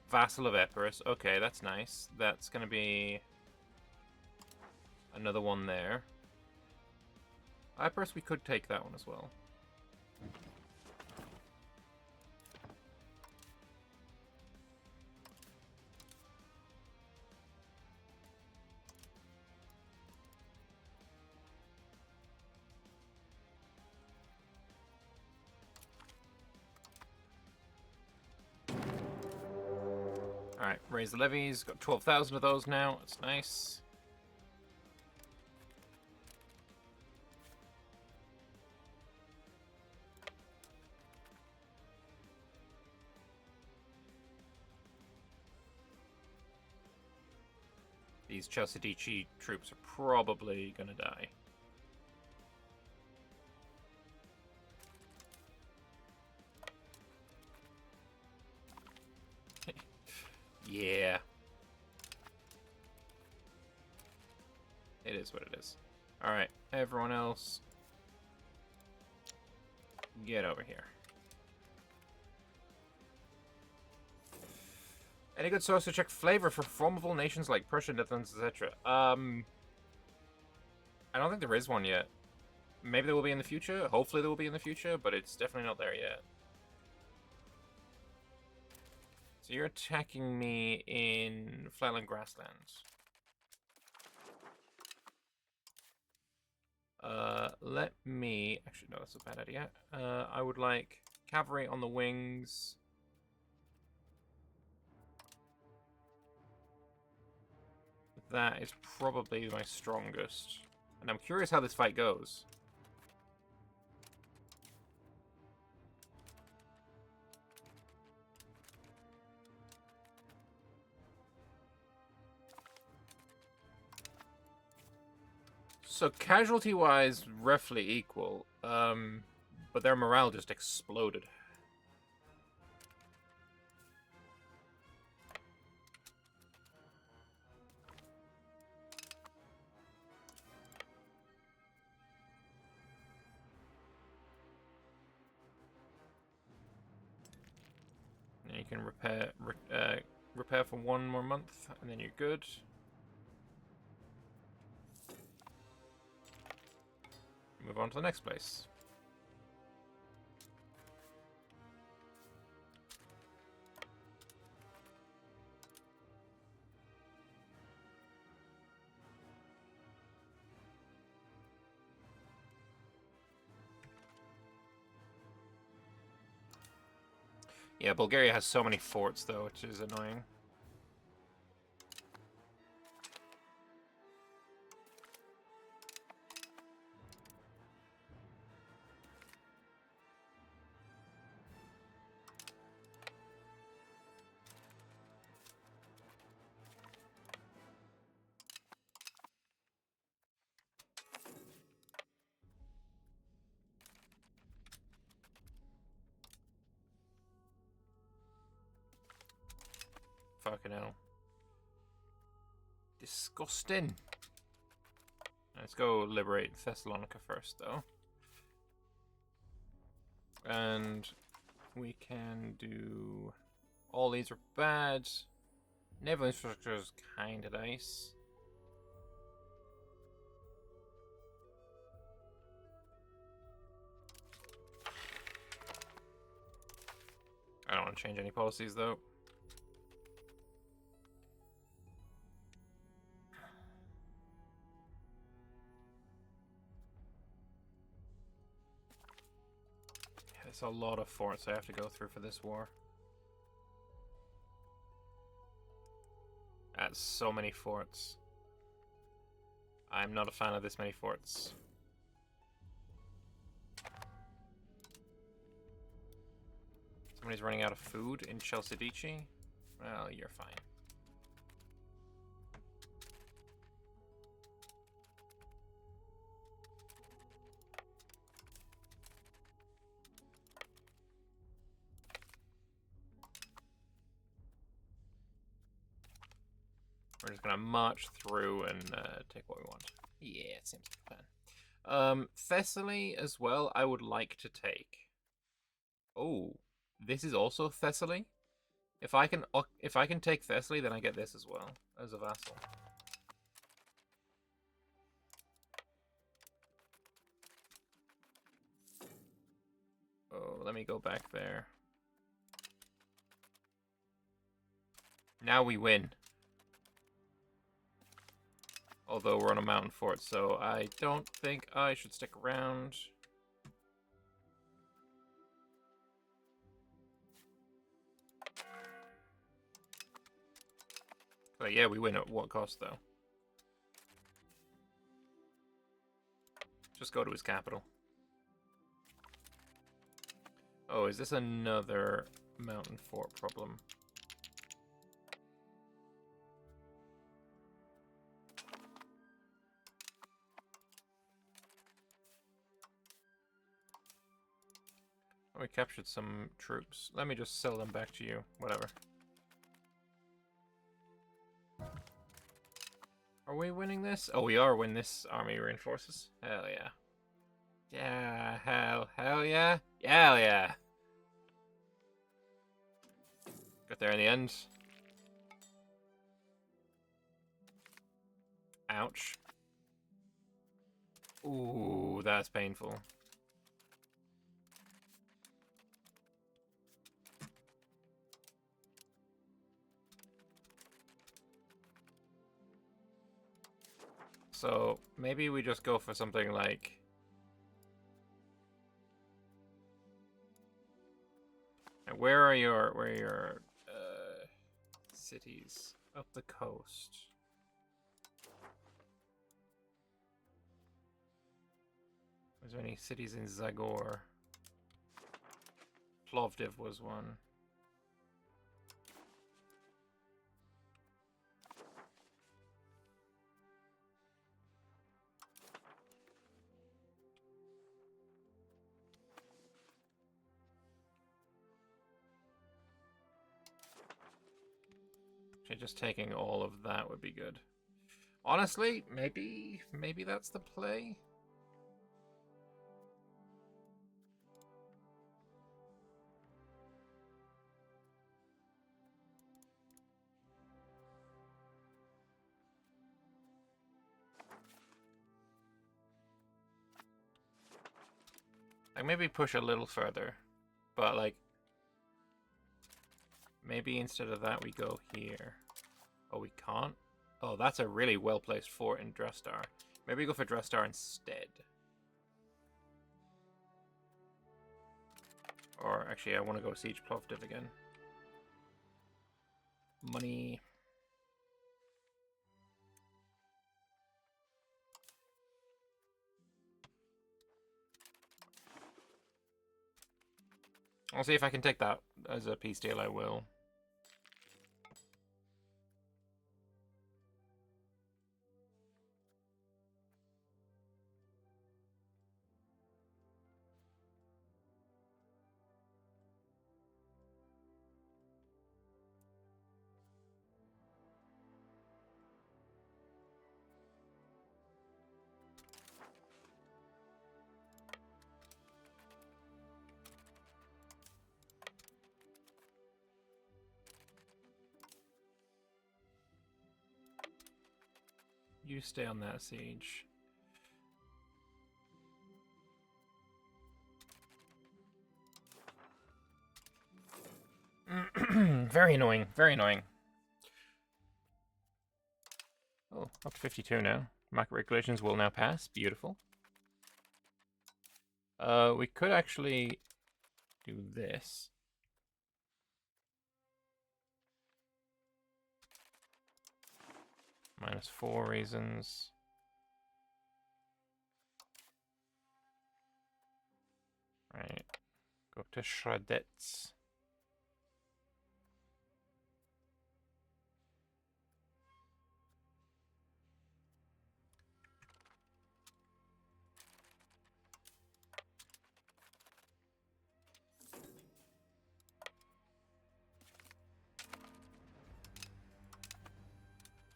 S1: Vassal of Epirus. Okay, that's nice. That's gonna be another one there. Epirus, we could take that one as well. Alright, raise the levies. Got 12,000 of those now. That's nice. These Chalcidici troops are probably gonna die. Yeah. It is what it is. Alright, everyone else, get over here. Any good source to check flavor for formable nations like Prussia, Netherlands, etc.? I don't think there is one yet. Maybe there will be in the future. Hopefully there will be in the future, but it's definitely not there yet. So you're attacking me in flatland grasslands. Let me... Actually, no, that's a bad idea. I would like cavalry on the wings. That is probably my strongest. And I'm curious how this fight goes. So casualty-wise, roughly equal. But their morale just exploded. And you can repair for 1 more month, and then you're good. Move on to the next place. Yeah, Bulgaria has so many forts, though, which is annoying. Fucking hell. Disgusting. Let's go liberate Thessalonica first, though. And we can do... All these are bad. Naval infrastructure is kind of nice. I don't want to change any policies, though. It's a lot of forts I have to go through for this war. That's so many forts. I'm not a fan of this many forts. Somebody's running out of food in Chalcidice. Well, you're fine. We're just gonna march through and take what we want. Yeah, it seems like a plan. Thessaly as well, I would like to take. Oh, this is also Thessaly? If I can take Thessaly, then I get this as well, as a vassal. Oh, let me go back there. Now we win. Although we're on a mountain fort, so I don't think I should stick around. But yeah, we win at what cost, though? Just go to his capital. Oh, is this another mountain fort problem? We captured some troops. Let me just sell them back to you. Whatever. Are we winning this? Oh, we are winning this army reinforces. Hell yeah. Yeah, hell yeah. Hell yeah. Got there in the end. Ouch. Ooh, that's painful. So maybe we just go for something like... Where are your cities? Up the coast. Was there any cities in Zagor? Plovdiv was one. Actually, just taking all of that would be good. Honestly, maybe that's the play. Like, maybe push a little further. But, like, maybe instead of that we go here. Oh, we can't? Oh, that's a really well-placed fort in Drestar. Maybe we go for Drestar instead. Or, actually, I want to go siege Plovdiv again. Money. I'll see if I can take that as a peace deal, I will. You stay on that siege. Very annoying, very annoying. Oh, up to 52 now. Market regulations will now pass. Beautiful. We could actually do this. -4 reasons. Right. Go to Shradets.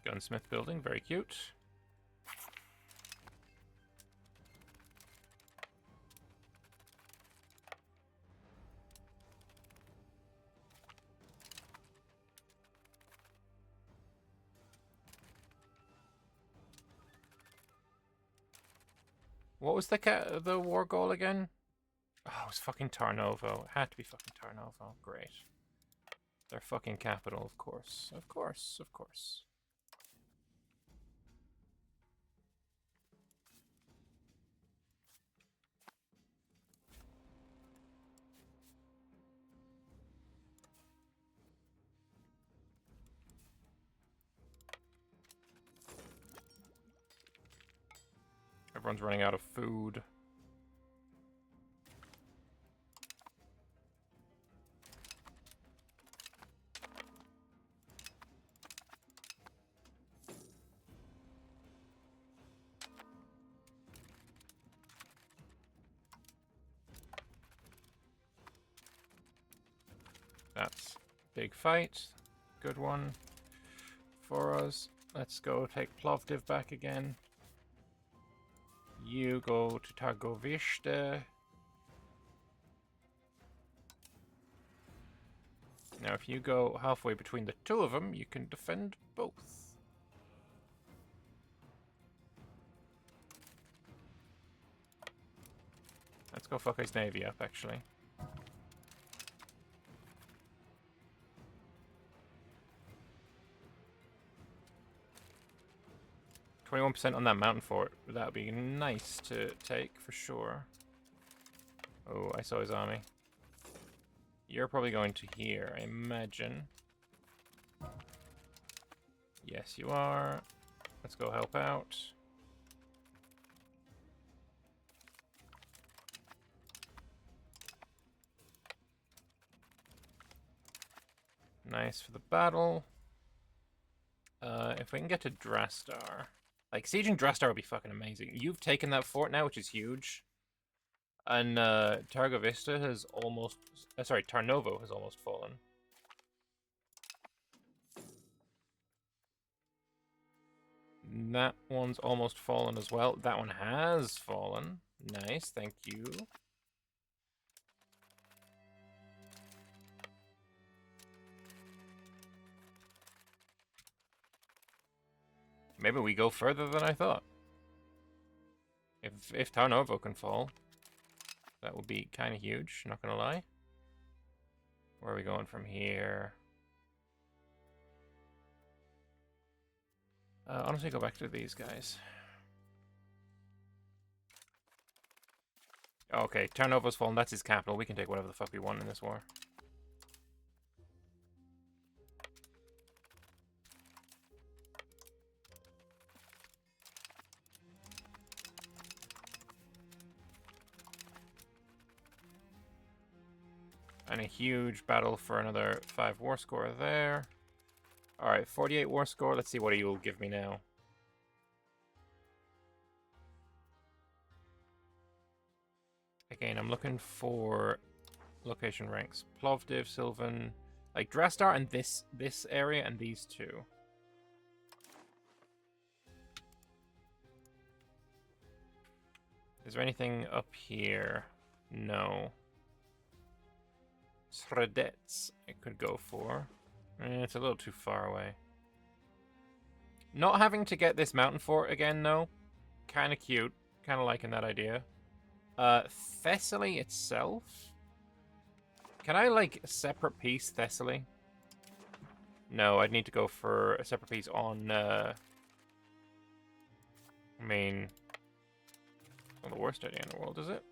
S1: Gunsmith building, very cute. What was the war goal again? Oh, it was fucking Tarnovo. It had to be fucking Tarnovo. Great. Their fucking capital, of course. Of course, of course. Everyone's running out of food. That's big fight. Good one for us. Let's go take Plovdiv back again. You go to Targovishte. Now, if you go halfway between the two of them, you can defend both. Let's go fuck his navy up, actually. %21% on that mountain fort. That would be nice to take for sure. Oh, I saw his army. You're probably going to here, I imagine. Yes, you are. Let's go help out. Nice for the battle. If we can get to Drastar. Like, sieging Drastar would be fucking amazing. You've taken that fort now, which is huge. And, Targovista has almost... sorry, Tarnovo has almost fallen. That one's almost fallen as well. That one has fallen. Nice, thank you. Maybe we go further than I thought. If Tarnovo can fall, that would be kind of huge, not gonna lie. Where are we going from here? Honestly, go back to these guys. Okay, Tarnovo's fallen. That's his capital. We can take whatever the fuck we want in this war. And a huge battle for another 5 war score there. Alright, 48 war score. Let's see what he will give me now. Again, I'm looking for location ranks. Plovdiv, Sylvan, like Drastar and this area and these two. Is there anything up here? No. Sredets I could go for. It's a little too far away. Not having to get this mountain fort again, though. Kind of cute. Kind of liking that idea. Thessaly itself? Can I, like, separate piece Thessaly? No, I'd need to go for a separate piece on, I mean... Not the worst idea in the world, is it?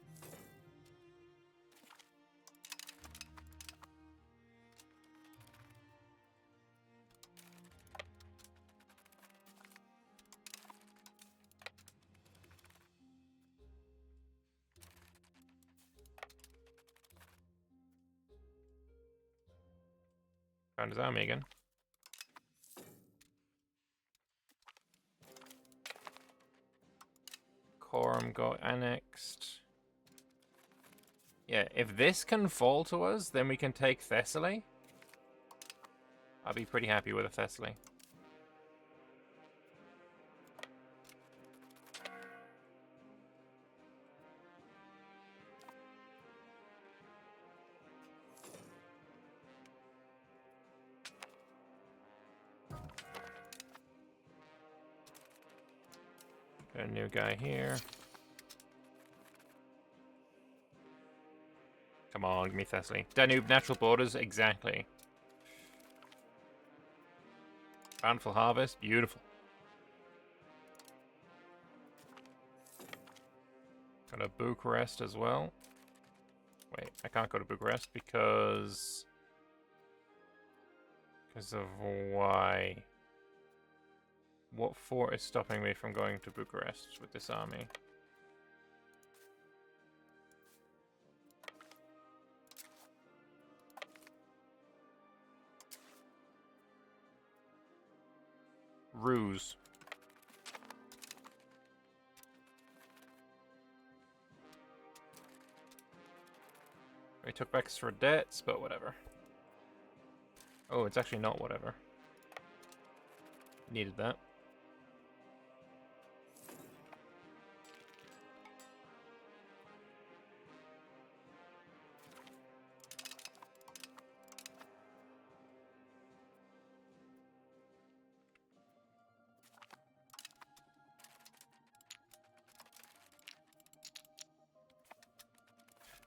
S1: Found his army again. Coram got annexed. Yeah, if this can fall to us, then we can take Thessaly. I'll be pretty happy with a Thessaly. Got a new guy here. Come on, give me Thessaly. Danube, natural borders, exactly. Bountiful harvest, beautiful. Got a Bucharest as well. Wait, I can't go to Bucharest because of why? What fort is stopping me from going to Bucharest with this army? Ruse. We took back extra debts, but whatever. Oh, it's actually not whatever. Needed that.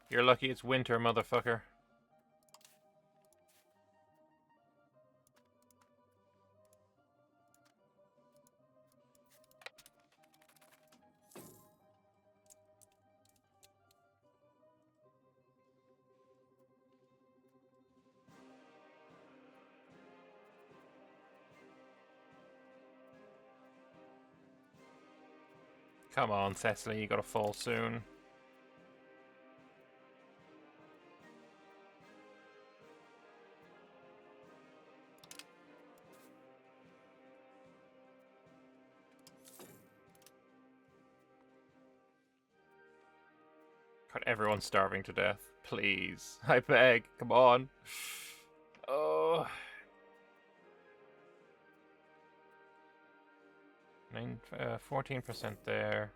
S1: You're lucky it's winter, motherfucker. Come on, Thessaly, you gotta fall soon. God, everyone's starving to death. Please. I beg. Come on. Oh. 14% there.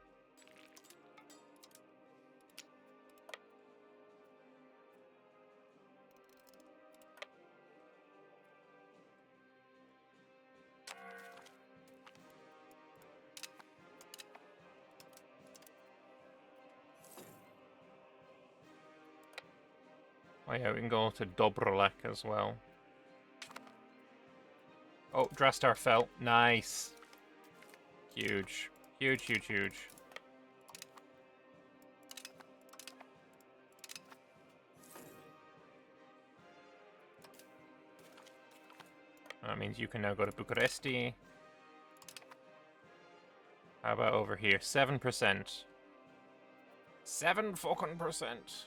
S1: Oh yeah, we can go to Dobrolek as well. Oh, Drastar fell. Nice. Huge. Huge, huge, huge. That means you can now go to Bucharesti. How about over here? 7%. 7 fucking percent.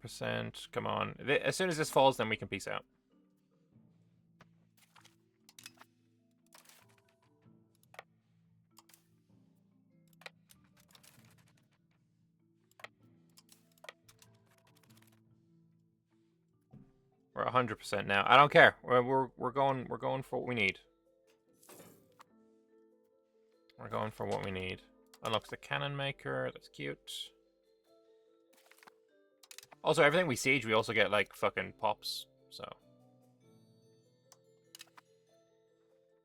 S1: %. Come on. As soon as this falls, then we can peace out. We're 100% now. I don't care. We're going for what we need. We're going for what we need. Unlocks the cannon maker. That's cute. Also, everything we siege, we also get, like, fucking pops, so.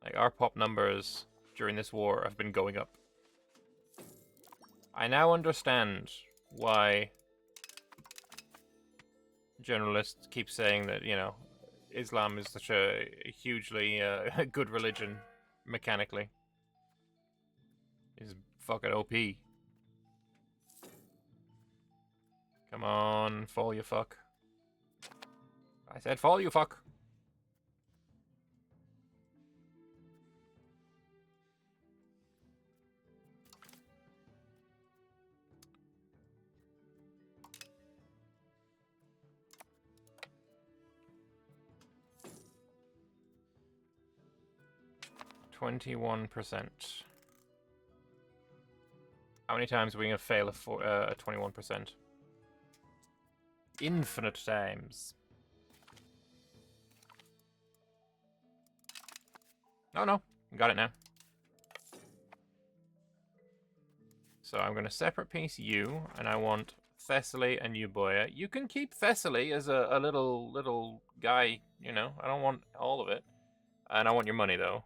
S1: Like, our pop numbers during this war have been going up. I now understand why journalists keep saying that, you know, Islam is such a hugely good religion, mechanically. It's fucking OP. Come on, fall you fuck. I said fall you fuck. %. How many times are we gonna fail a 21%? Infinite times. Oh no, got it now. So I'm gonna separate piece you, and I want Thessaly and Euboea. You can keep Thessaly as a little guy, you know. I don't want all of it. And I want your money though.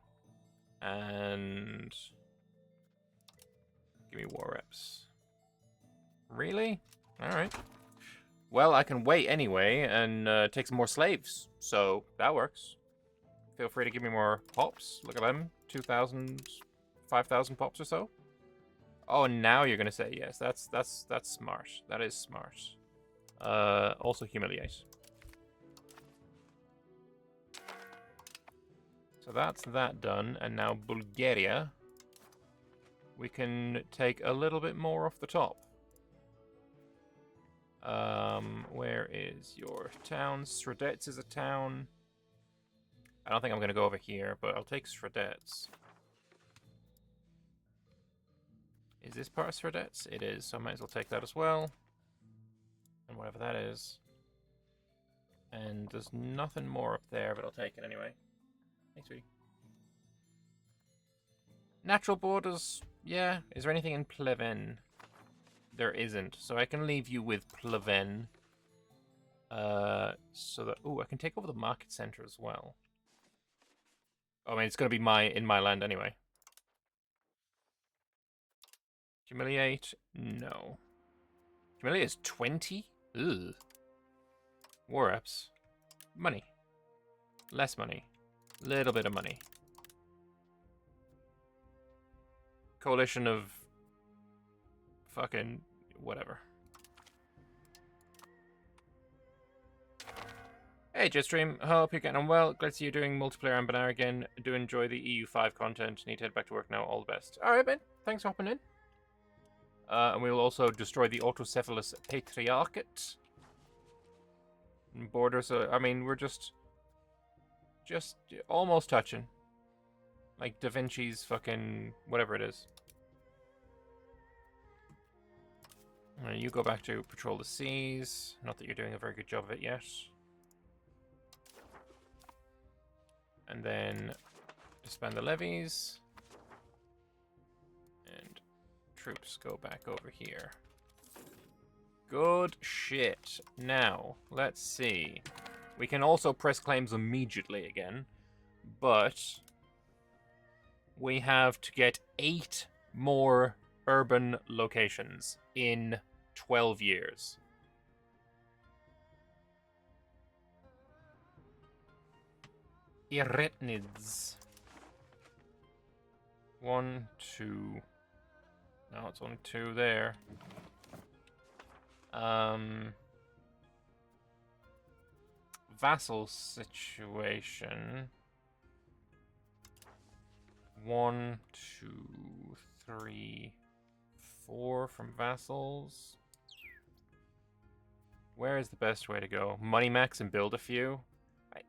S1: And give me war reps. Really? Alright. Well, I can wait anyway and take some more slaves. So that works. Feel free to give me more pops. Look at them. 2,000, 5,000 pops or so. Oh, now you're gonna say yes. That's smart. That is smart. Also humiliate. So that's that done, and now Bulgaria. We can take a little bit more off the top. Where is your town? Sredets is a town. I don't think I'm gonna go over here, but I'll take Sredets. Is this part of Sredets? It is, so I might as well take that as well. And whatever that is. And there's nothing more up there, but I'll take it anyway. Thanks, sweetie. Natural borders, yeah. Is there anything in Pleven? There isn't, so I can leave you with Pleven. So that I can take over the market center as well. I mean, it's gonna be in my land anyway. Humiliate? No. Humiliate is 20? Ugh. War reps. Money. Less money. Little bit of money. Coalition of fucking whatever. Hey Jetstream, hope you're getting on well. Glad to see you doing multiplayer and Banana again. Do enjoy the EU5 content. Need to head back to work now. All the best. Alright, man. Thanks for hopping in. And we'll also destroy the Autocephalus Patriarchate. Border, so I mean we're just almost touching. Like Da Vinci's fucking whatever it is. You go back to patrol the seas. Not that you're doing a very good job of it yet. And then disband the levies. And troops go back over here. Good shit. Now, let's see. We can also press claims immediately again. But we have to get 8 more urban locations in 12 years. Eretnids. 1, 2. No, it's only 2 there. Vassal situation. 1, 2, 3, 4 from vassals. Where is the best way to go? Money max and build a few.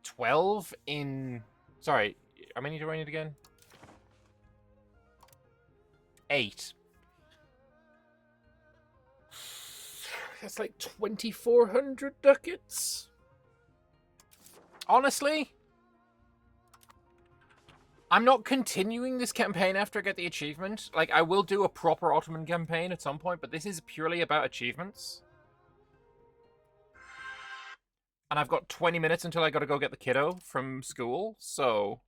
S1: 12 in... Sorry, how many do I need again? 8. That's like 2,400 ducats. Honestly, I'm not continuing this campaign after I get the achievement. Like, I will do a proper Ottoman campaign at some point, but this is purely about achievements. And I've got 20 minutes until I gotta go get the kiddo from school, so...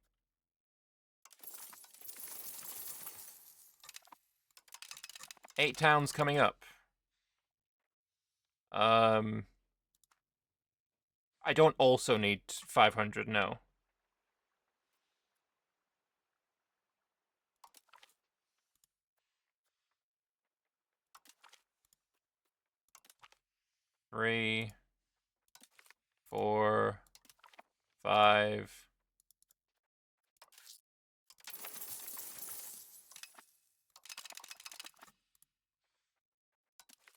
S1: Eight towns coming up. I don't also need 500, no. Three, 4, 5.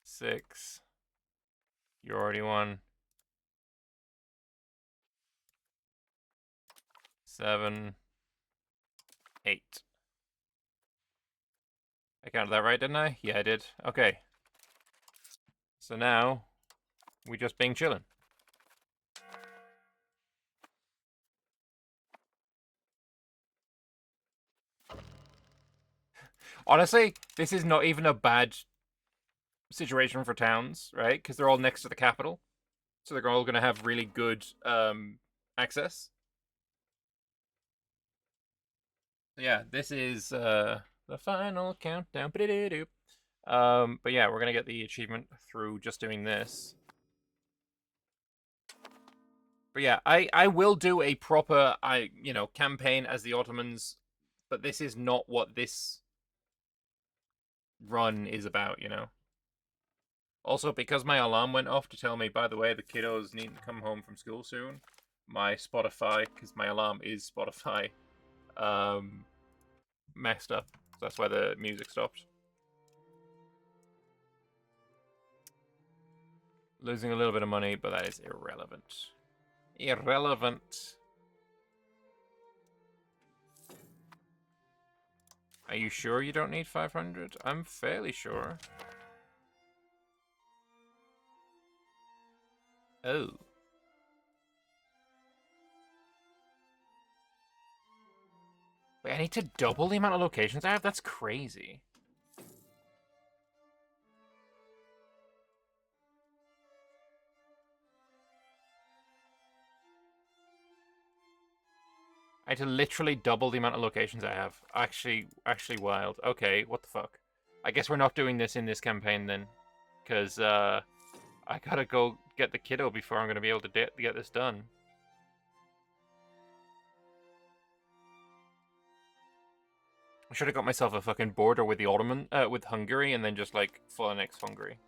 S1: Six. You already won. 7, 8. I counted that right, didn't I? Yeah, I did. Okay. So now, we just being chillin'. Honestly, this is not even a bad situation for towns, right? Because they're all next to the capital. So they're all going to have really good access. Yeah, this is the final countdown. But yeah, we're going to get the achievement through just doing this. But yeah, I will do a proper, campaign as the Ottomans. But this is not what this run is about, Also, because my alarm went off to tell me, by the way, the kiddos need to come home from school soon, my Spotify, because my alarm is Spotify, messed up. So that's why the music stopped. Losing a little bit of money, but that is irrelevant. Irrelevant. Are you sure you don't need 500? I'm fairly sure. Oh. Wait, I need to double the amount of locations I have? That's crazy. I had to literally double the amount of locations I have. Actually wild. Okay, what the fuck? I guess we're not doing this in this campaign then. Because, I gotta go get the kiddo before I'm gonna be able to get this done. I should have got myself a fucking border with the Ottoman, with Hungary, and then just, like, full annex Hungary.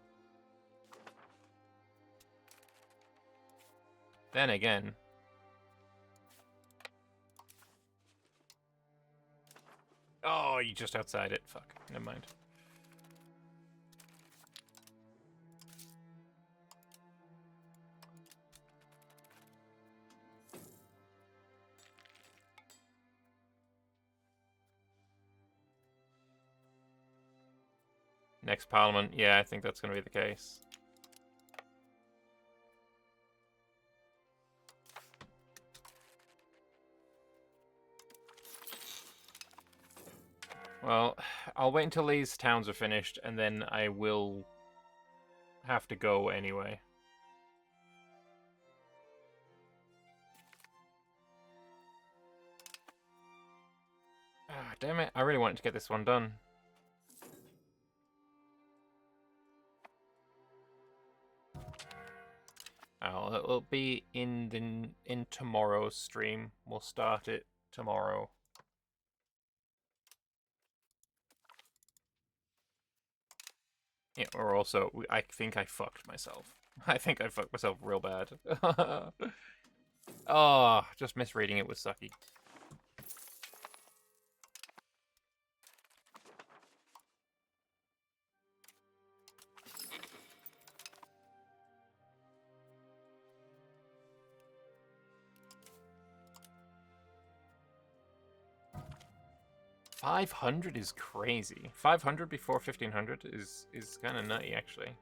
S1: Then again... Oh, you just outside it. Fuck. Never mind. Next Parliament. Yeah, I think that's going to be the case. Well, I'll wait until these towns are finished, and then I will have to go anyway. Ah, damn it. I really wanted to get this one done. Oh, it'll be in tomorrow's stream. We'll start it tomorrow. Yeah, or also, I think I fucked myself. I think I fucked myself real bad. Oh, just misreading it was sucky. $500 is crazy. 500 before 1500 is kind of nutty, actually.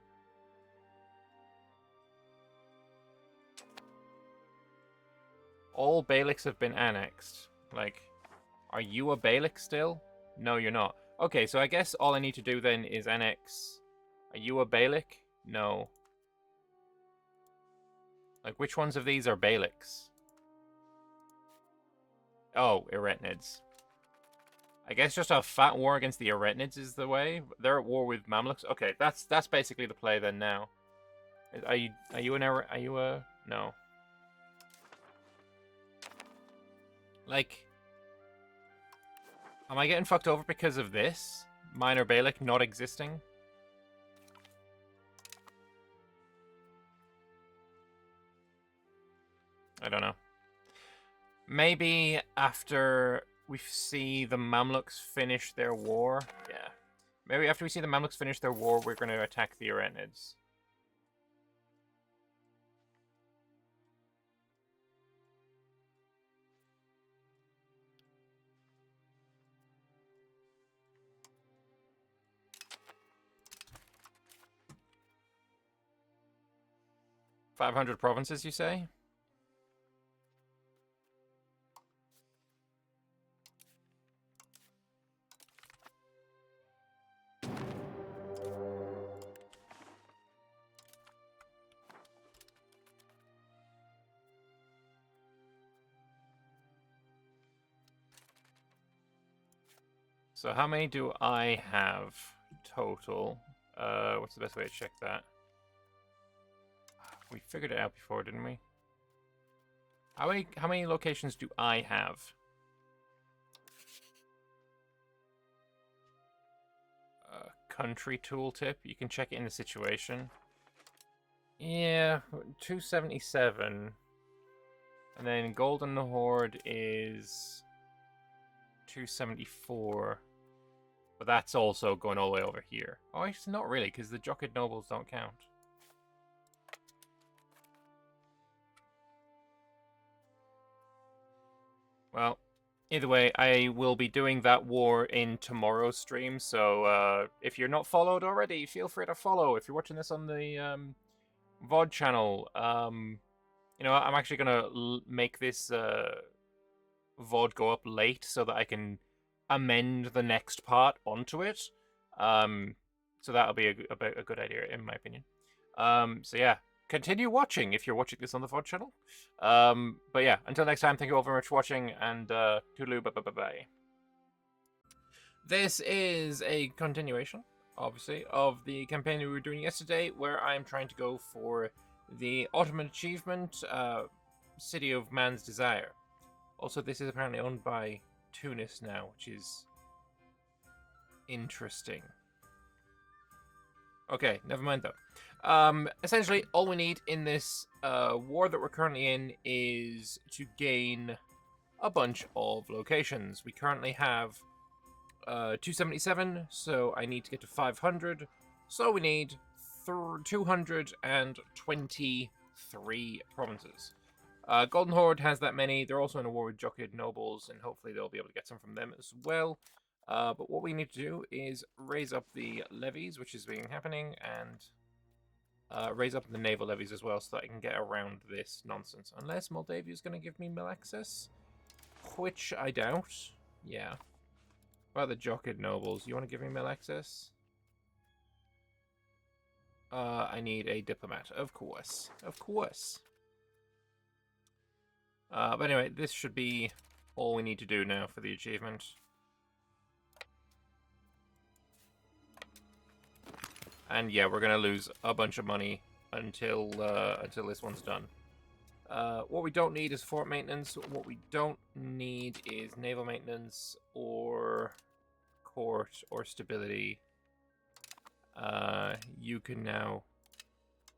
S1: All Beyliks have been annexed. Like, are you a Beylik still? No, you're not. Okay, so I guess all I need to do then is annex... Are you a Beylik? No. Like, which ones of these are Beyliks? Oh, Eretnids. I guess just a fat war against the Eretnids is the way. They're at war with Mamluks. Okay, that's basically the play then now. Are you a no? Like, am I getting fucked over because of this? Minor Beylik not existing? I don't know. Maybe after we see the Mamluks finish their war. Yeah. Maybe after we see the Mamluks finish their war, we're going to attack the Eretnids. $500 provinces, you say? So how many do I have total? What's the best way to check that? We figured it out before, didn't we? How many locations do I have? Country tooltip. You can check it in the situation. Yeah, 277. And then Golden Horde is 274. But that's also going all the way over here. Oh, it's not really, because the Jockid Nobles don't count. Well, either way, I will be doing that war in tomorrow's stream, so if you're not followed already, feel free to follow. If you're watching this on the VOD channel. You know, I'm actually gonna make this VOD go up late so that I can amend the next part onto it. So that'll be a good idea in my opinion. So yeah, continue watching if you're watching this on the VOD channel. But yeah, until next time, thank you all very much for watching, and toodaloo, bye. This is a continuation, obviously, of the campaign we were doing yesterday, where I'm trying to go for the Ottoman achievement, City of Man's Desire. Also, this is apparently owned by Tunis now, which is interesting. Okay, never mind though. Essentially, all we need in this war that we're currently in is to gain a bunch of locations. We currently have 277, so I need to get to 500. So we need 223 provinces. Golden Horde has that many. They're also in a war with Jockeyed Nobles, and hopefully they'll be able to get some from them as well. But what we need to do is raise up the levies, which is happening, and raise up the naval levies as well so that I can get around this nonsense. Unless Moldavia is going to give me mill access, which I doubt. Yeah. What about the Jockeyed Nobles? You want to give me mill access? I need a diplomat. Of course. Of course. But anyway, this should be all we need to do now for the achievement. And yeah, we're gonna lose a bunch of money until this one's done. What we don't need is fort maintenance. What we don't need is naval maintenance or court or stability. You can now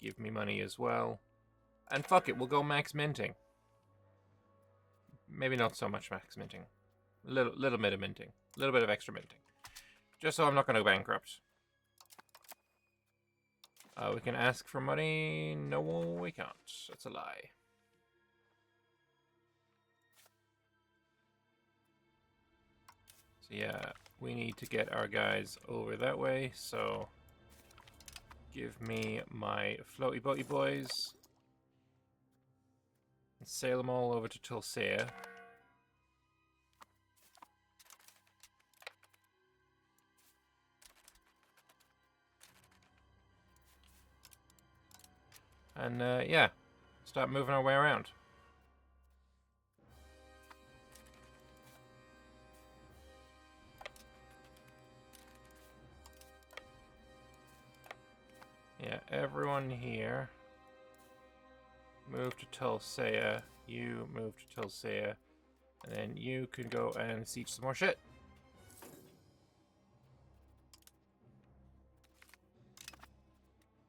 S1: give me money as well. And fuck it, we'll go max minting. Maybe not so much max minting. Little bit of minting. A little bit of extra minting. Just so I'm not going to bankrupt. We can ask for money. No, we can't. That's a lie. So yeah, we need to get our guys over that way. So give me my floaty boaty boys. And sail them all over to Tulsea. And yeah, start moving our way around. Yeah, everyone here. Move to Tulsea. You move to Tulsea. And then you can go and siege some more shit.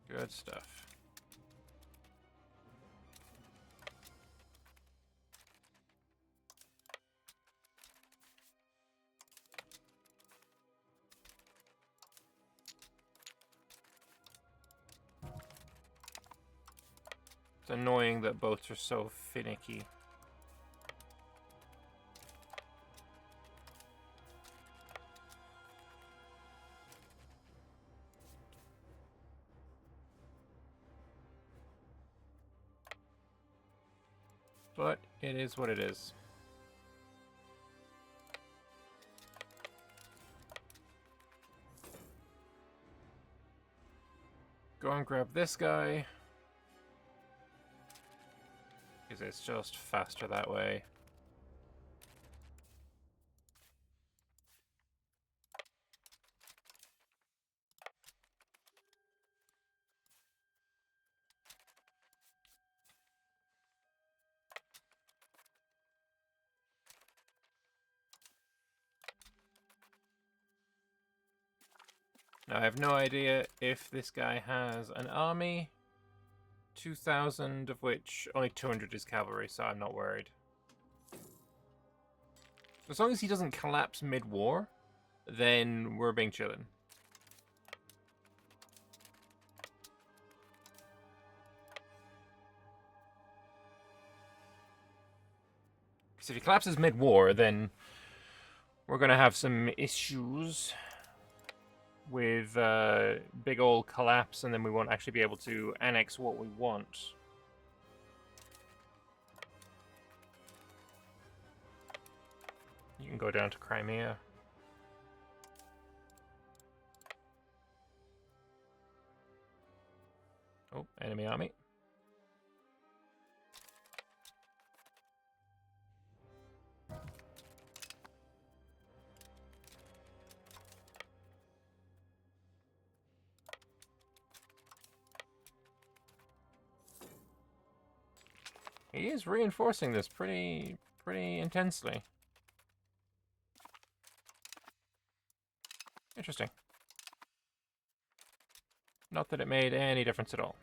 S1: Good stuff. It's annoying that boats are so finicky. But it is what it is. Go and grab this guy. Because it's just faster that way. Now, I have no idea if this guy has an army. 2,000 of which only 200 is cavalry, so I'm not worried. As long as he doesn't collapse mid-war, then we're being chillin'. Because if he collapses mid-war, then we're gonna have some issues. with big old collapse, and then we won't actually be able to annex what we want. You can go down to Crimea. Oh, enemy army. He is reinforcing this pretty intensely. Interesting. Not that it made any difference at all.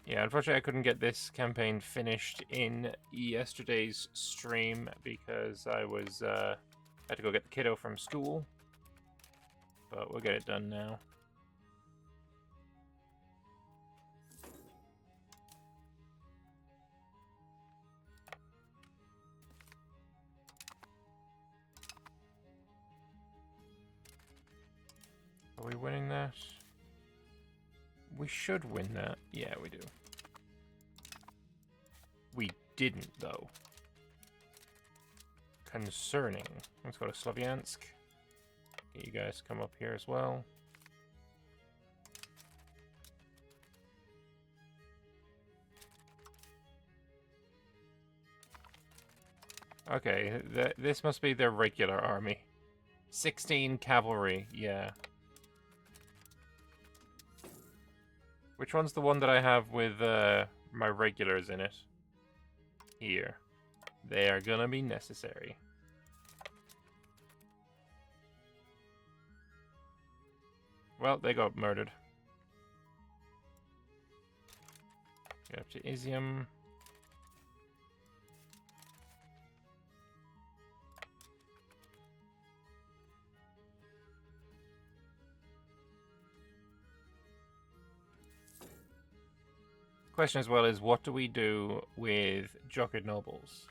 S1: Yeah, unfortunately I couldn't get this campaign finished in yesterday's stream because I was had to go get the kiddo from school. But we'll get it done now. Are we winning that? We should win that. Yeah, we do. We didn't, though. Concerning. Let's go to Slavyansk. Get you guys to come up here as well. Okay, this must be their regular army. 16 cavalry, yeah. Which one's the one that I have with my regulars in it? Here. They are gonna be necessary. Well, they got murdered. Get up to Izium. Question as well is, what do we do with Jockard Nobles?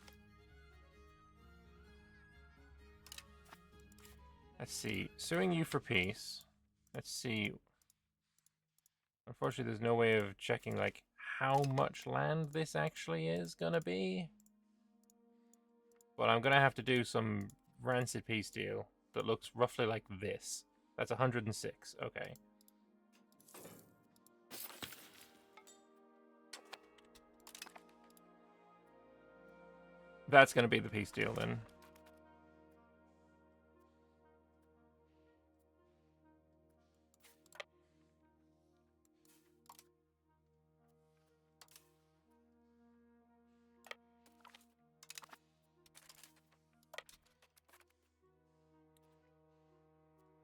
S1: Let's see. Suing you for peace. Let's see. Unfortunately, there's no way of checking, like, how much land this actually is gonna be. But I'm gonna have to do some rancid peace deal that looks roughly like this. That's 106. Okay. That's gonna be the peace deal then.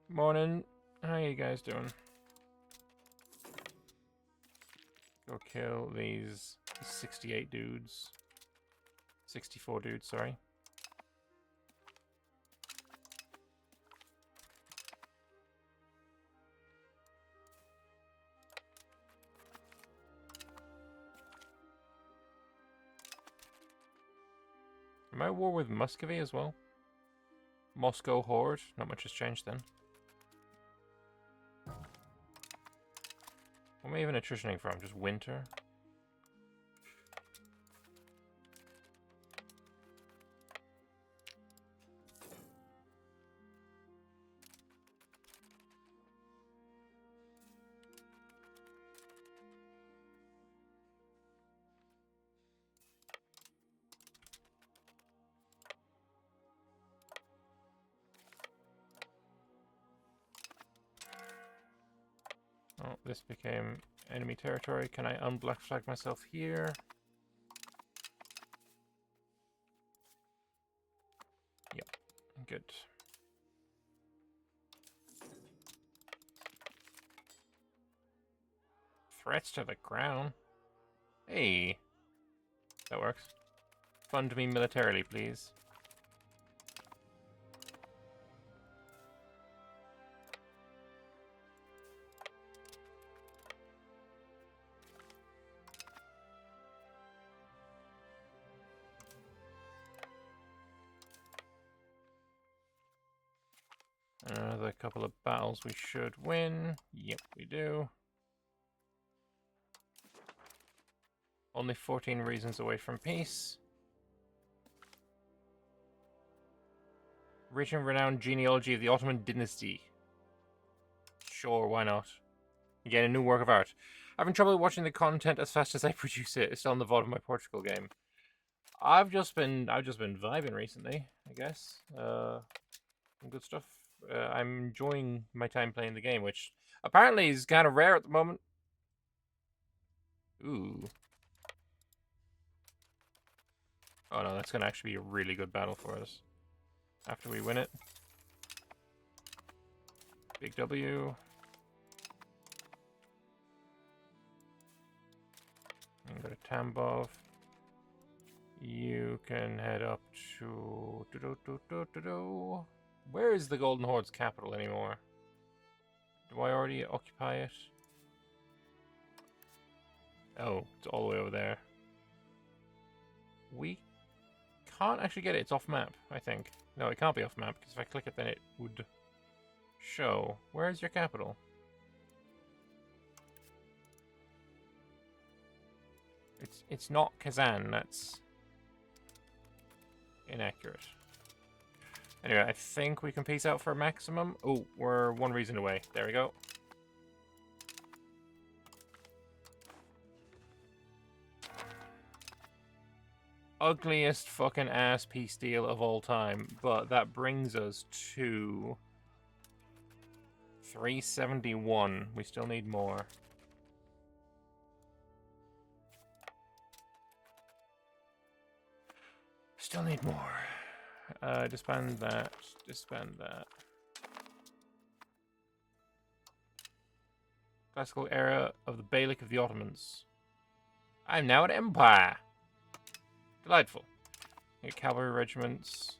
S1: Morning. How you guys doing? Go kill these 68 dudes. 64 dudes, sorry. Am I at war with Muscovy as well? Moscow Horde? Not much has changed then. What am I even attritioning from? Just winter? Oh, this became enemy territory. Can I unblack flag myself here? Yep, good. Threats to the crown? Hey, that works. Fund me militarily, please. couple of battles we should win. Yep, we do. Only 14 reasons away from peace. Rich and renowned genealogy of the Ottoman dynasty. Sure, why not? Again, a new work of art. Having trouble watching the content as fast as I produce it. It's still on the VOD of my Portugal game. I've just been vibing recently, I guess. Some good stuff. I'm enjoying my time playing the game, which apparently is kind of rare at the moment. Ooh. Oh no, that's gonna actually be a really good battle for us. After we win it. Big W. And go to Tambov. You can head up to... Where is the Golden Horde's capital anymore? Do I already occupy it? Oh, it's all the way over there. We can't actually get it. It's off map, I think. No, it can't be off map, because if I click it, then it would show. Where is your capital? It's not Kazan, that's inaccurate. Anyway, I think we can peace out for a maximum. Oh, we're one reason away. There we go. Ugliest fucking ass peace deal of all time, but that brings us to 371. We still need more. Still need more. Disband that. Disband that. Classical era of the Beylik of the Ottomans. I'm now an empire. Delightful. Cavalry regiments.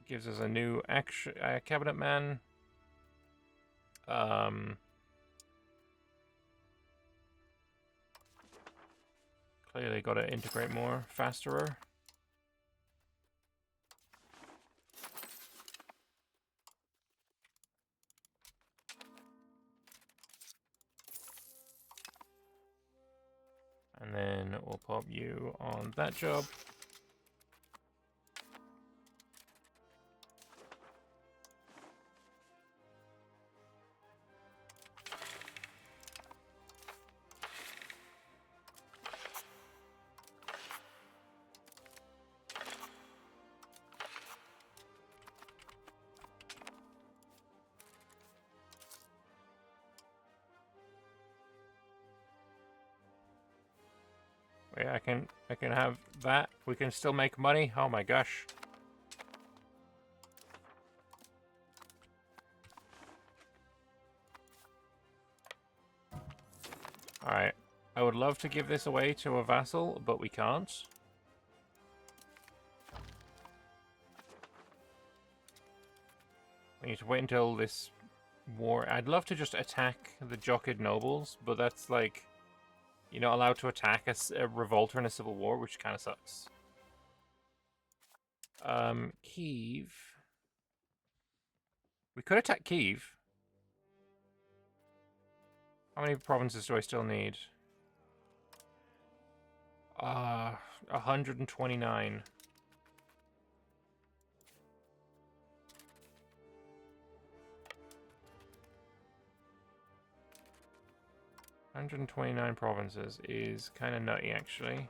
S1: Gives us a new cabinet man. Clearly got to integrate more, faster. And then we'll pop you on that job. Wait, I can have that. We can still make money. Oh my gosh. Alright. I would love to give this away to a vassal, but we can't. We need to wait until this war... I'd love to just attack the Jochid nobles, but that's like... You're not allowed to attack a revolter in a civil war, which kind of sucks. Kyiv. We could attack Kyiv. How many provinces do I still need? 129. $129 provinces is kind of nutty, actually.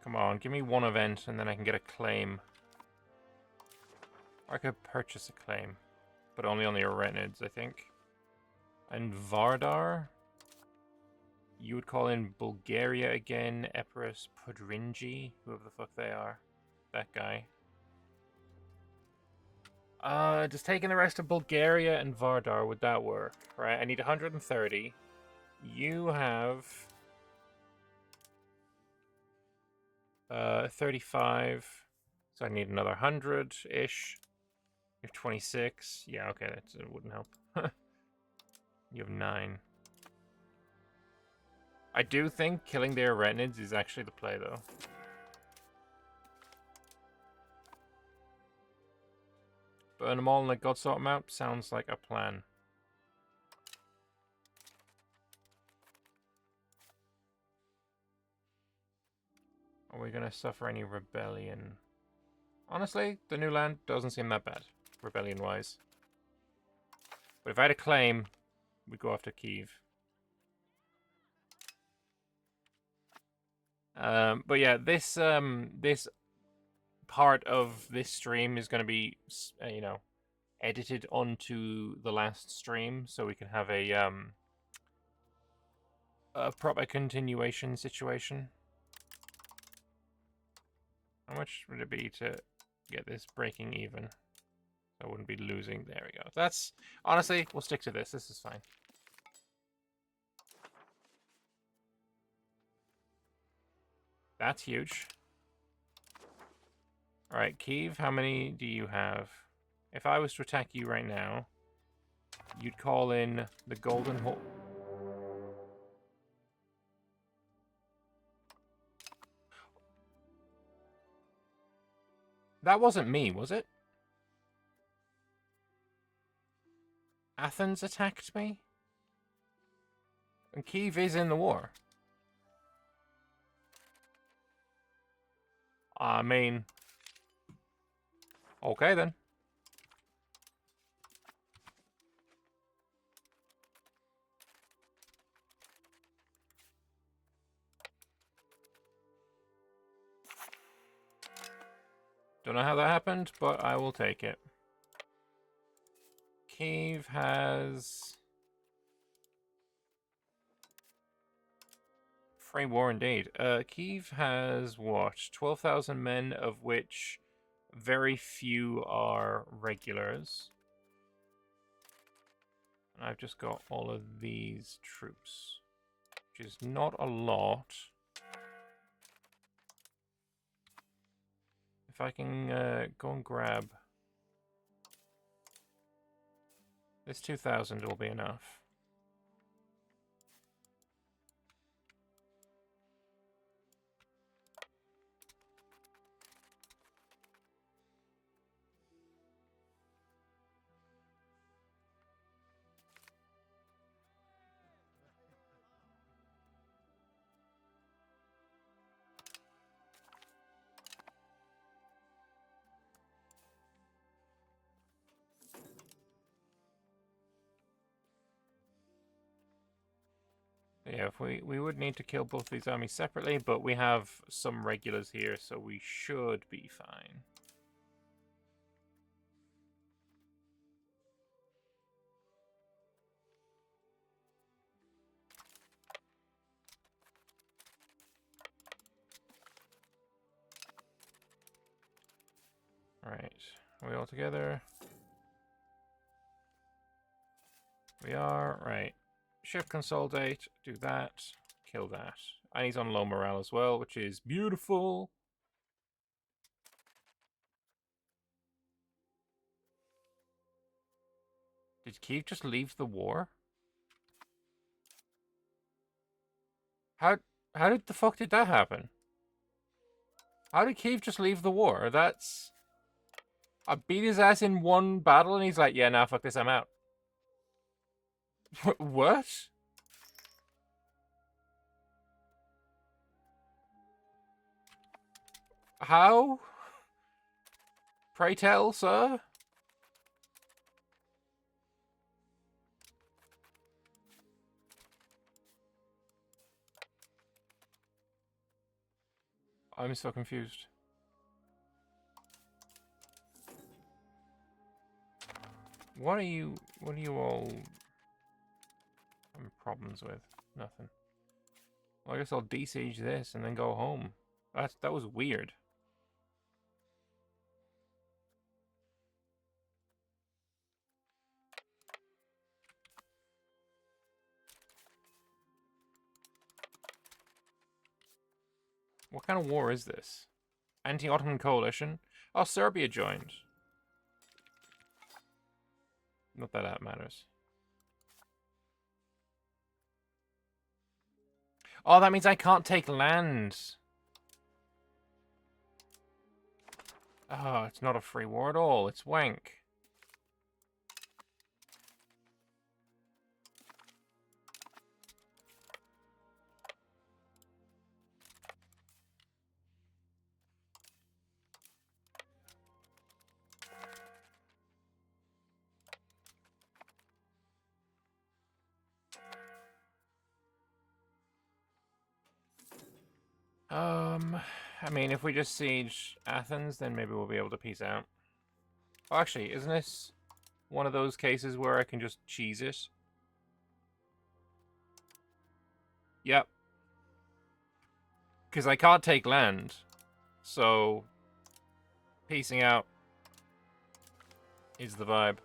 S1: Come on, give me one event and then I can get a claim. Or I could purchase a claim, but only on the Arenids, I think. And Vardar? You would call in Bulgaria again, Epirus, Podrinji, whoever the fuck they are. That guy. Just taking the rest of Bulgaria and Vardar, would that work? Right, I need 130. You have... 35. So I need another 100-ish. You have 26. Yeah, okay, that wouldn't help. You have 9. I do think killing their retinids is actually the play, though. Burn them all in the Godsort map sounds like a plan. Are we going to suffer any rebellion? Honestly, the new land doesn't seem that bad, rebellion-wise. But if I had a claim, we'd go after Kyiv. But yeah, this this part of this stream is going to be, you know, edited onto the last stream, so we can have a proper continuation situation. How much would it be to get this breaking even? I wouldn't be losing. There we go. That's, honestly, we'll stick to this. This is fine. That's huge. Alright, Kyiv, how many do you have? If I was to attack you right now, you'd call in the Golden Hole. That wasn't me, was it? Athens attacked me? And Kyiv is in the war. I mean... Okay, then. Don't know how that happened, but I will take it. Kyiv has... Free war indeed. Kyiv has, what, 12,000 men, of which very few are regulars. And I've just got all of these troops, which is not a lot. If I can go and grab this 2,000 will be enough. Yeah, if we would need to kill both these armies separately, but we have some regulars here, so we should be fine. Alright, are we all together? We are, right. Shift consolidate, do that, kill that. And he's on low morale as well, which is beautiful. Did Kyiv just leave the war? How did the fuck did that happen? How did Kyiv just leave the war? That's... I beat his ass in one battle and he's like, yeah, nah, fuck this, I'm out. What? How? Pray tell, sir? I'm so confused. What are you all having problems with? Nothing. Well, I guess I'll de-siege this and then go home. That was weird. What kind of war is this? Anti-Ottoman coalition? Oh, Serbia joined. Not that that matters. Oh, that means I can't take land. Oh, it's not a free war at all. It's wank. I mean, if we just siege Athens, then maybe we'll be able to peace out. Oh, actually, isn't this one of those cases where I can just cheese it? Yep. Because I can't take land. So, piecing out is the vibe.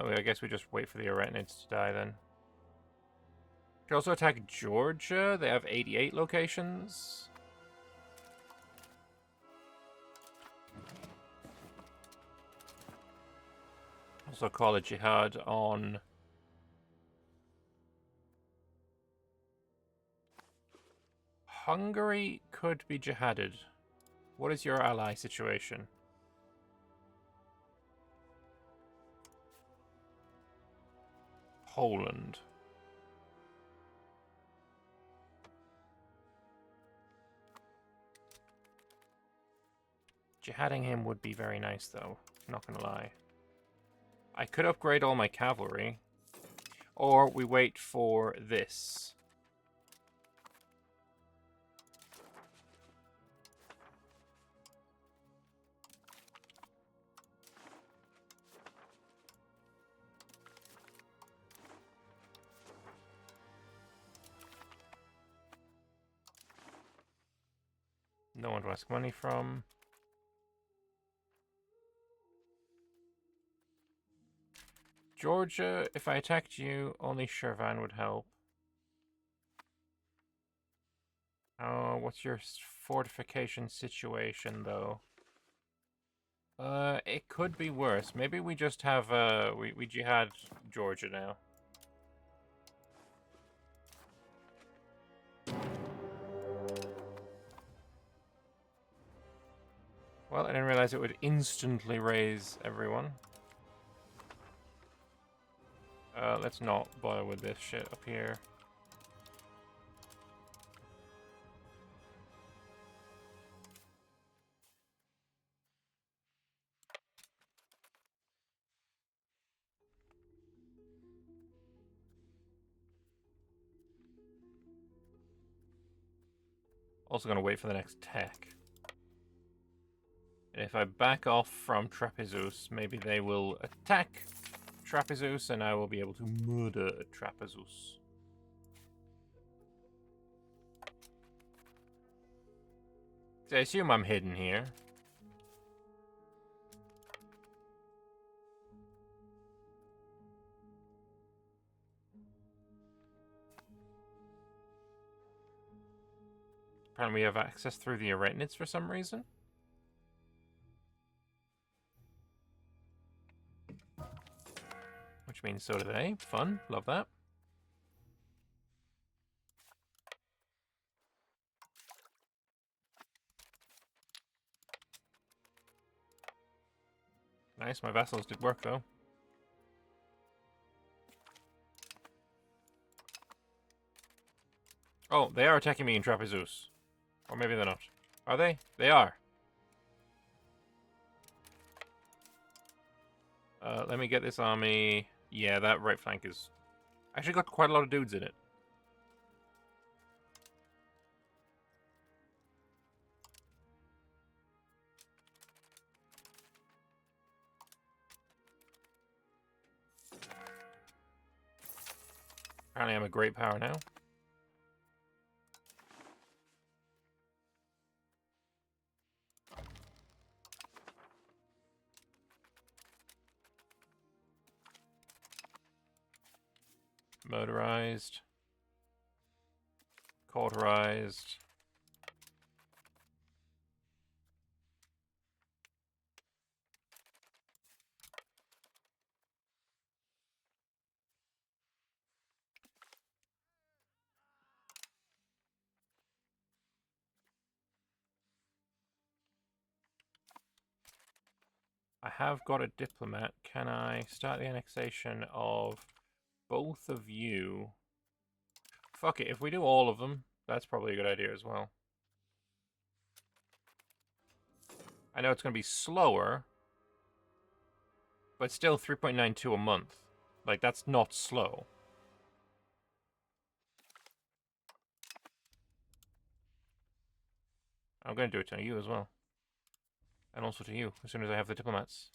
S1: I guess we just wait for the Arachnids to die then. Could also attack Georgia. They have 88 locations. Also call a jihad on Hungary. Could be jihaded. What is your ally situation? Poland. Jihading him would be very nice, though. Not gonna lie. I could upgrade all my cavalry. Or we wait for this. No one to ask money from. Georgia, if I attacked you, only Shirvan would help. Oh, what's your fortification situation, though? It could be worse. Maybe we just have, we jihad Georgia now. Well, I didn't realize it would instantly raise everyone. Let's not bother with this shit up here. Also gonna wait for the next tech. And if I back off from Trapezus, maybe they will attack Trapezus and I will be able to murder Trapezus. So I assume I'm hidden here. Apparently we have access through the Arachnids for some reason. Which means so do they. Fun. Love that. Nice, my vassals did work though. Oh, they are attacking me in Trapezus. Or maybe they're not. Are they? They are. Let me get this army. Yeah, that right flank is... actually got quite a lot of dudes in it. Apparently I'm a great power now. Motorized. Cauterized. I have got a diplomat. Can I start the annexation of both of you? Fuck it, if we do all of them, that's probably a good idea as well. I know it's going to be slower, but still 3.92 a month. Like, that's not slow. I'm going to do it to you as well. And also to you, as soon as I have the diplomats.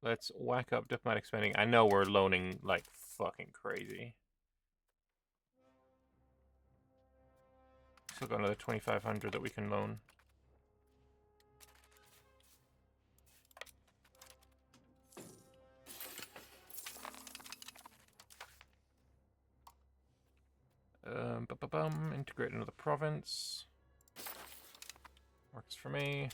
S1: Let's whack up diplomatic spending. I know we're loaning like fucking crazy. Still got another 2,500 that we can loan. Integrate another province. Works for me.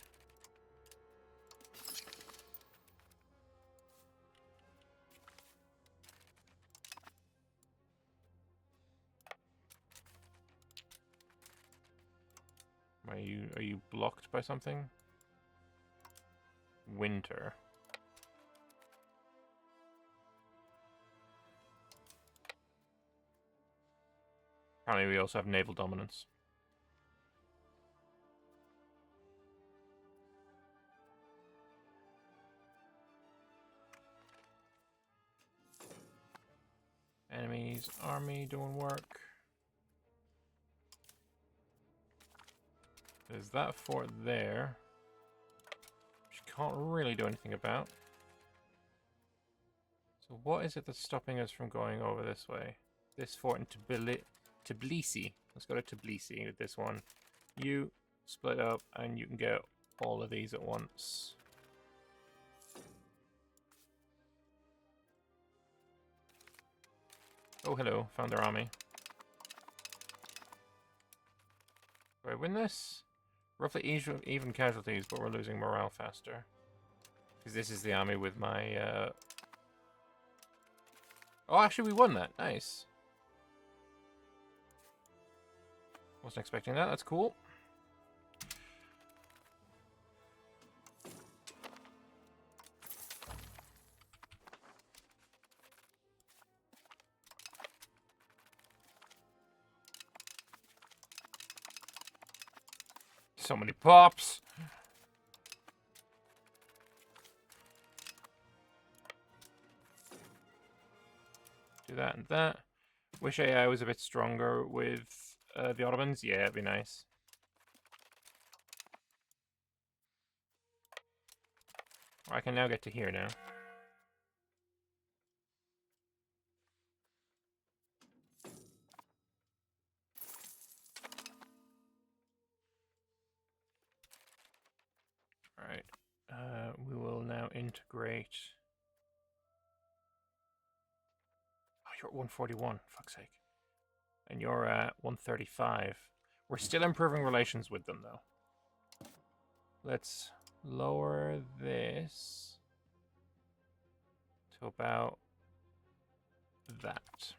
S1: Are you blocked by something? Winter. Apparently we also have naval dominance. Enemy's army doing work. There's that fort there, which you can't really do anything about. So what is it that's stopping us from going over this way? This fort in Tbilisi. Let's go to Tbilisi with this one. You split up and you can get all of these at once. Oh, hello. Found their army. Do I win this? Roughly even casualties, but we're losing morale faster. Because this is the army with my... Oh, actually, we won that. Nice. Wasn't expecting that. That's cool. So many pops. Do that and that. Wish AI was a bit stronger with the Ottomans. Yeah, it'd be nice. I can now get to here now. Alright. We will now integrate... Oh, you're at 141, fuck's sake. And you're at 135. We're still improving relations with them, though. Let's lower this to about that.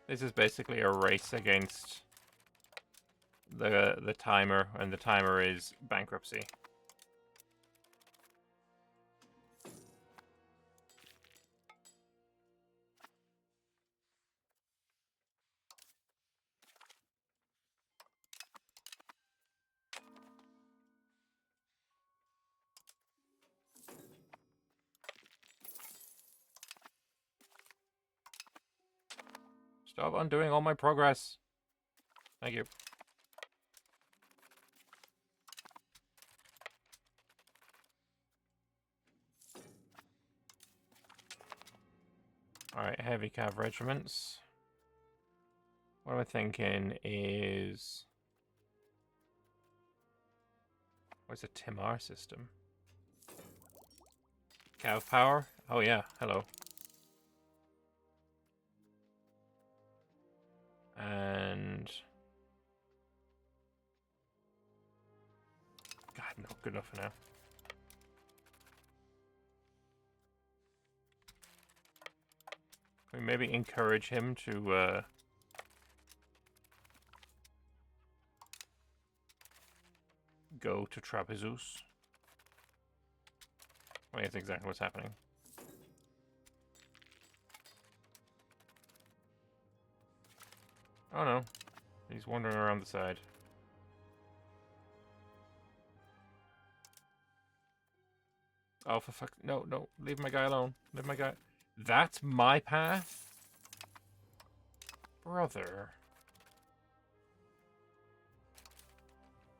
S1: This is basically a race against the timer, and the timer is bankruptcy. Stop undoing all my progress. Thank you. Alright, heavy cav regiments. What am I thinking is... Where's the Timar system? Cav power? Oh yeah, hello. And... God, no, good enough for now. Can we maybe encourage him to, go to Trapezus? Well, that's exactly what's happening. Oh no, he's wandering around the side. Oh, for fuck... No, no, leave my guy alone. Leave my guy... That's my path? Brother.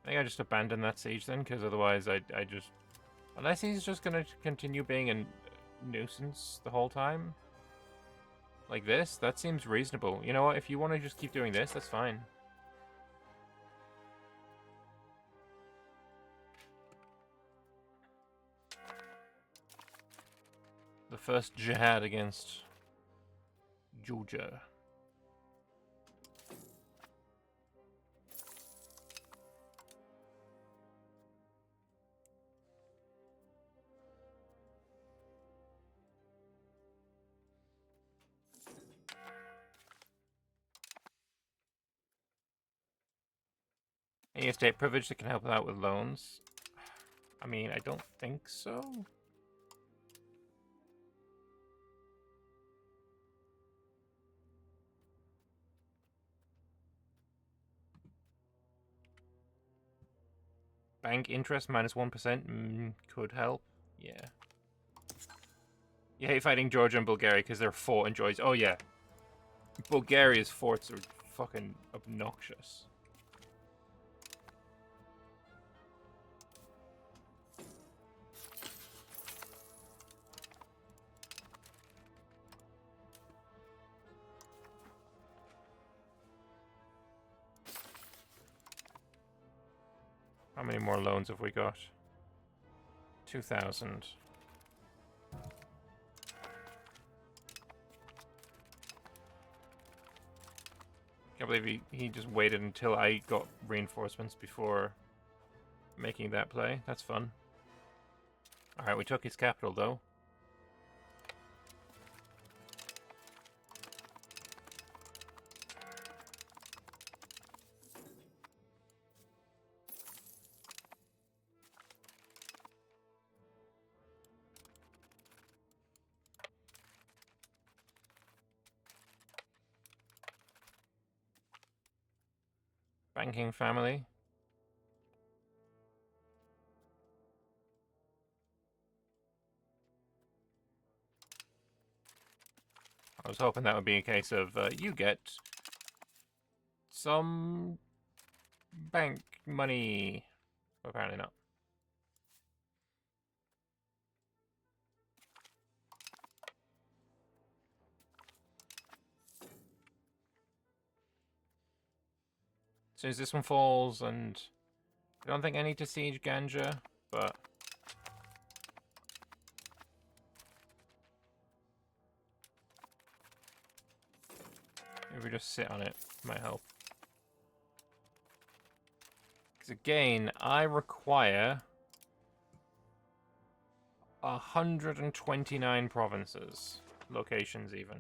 S1: I think I just abandon that siege then, because otherwise I just... Unless he's just going to continue being a nuisance the whole time. Like this, that seems reasonable. You know what, if you want to just keep doing this, that's fine. The first jihad against Georgia. Any estate privilege that can help out with loans? I mean, I don't think so. Bank interest minus 1% could help. Yeah. You hate fighting Georgia and Bulgaria because they're fort and joys. Oh yeah. Bulgaria's forts are fucking obnoxious. How many more loans have we got? 2,000. Can't believe he just waited until I got reinforcements before making that play. That's fun. Alright, we took his capital though. Banking family. I was hoping that would be a case of you get some bank money. Apparently not. As soon as this one falls, and I don't think I need to siege Ganja, but if we just sit on it, might help. Because again, I require 129 provinces, locations even.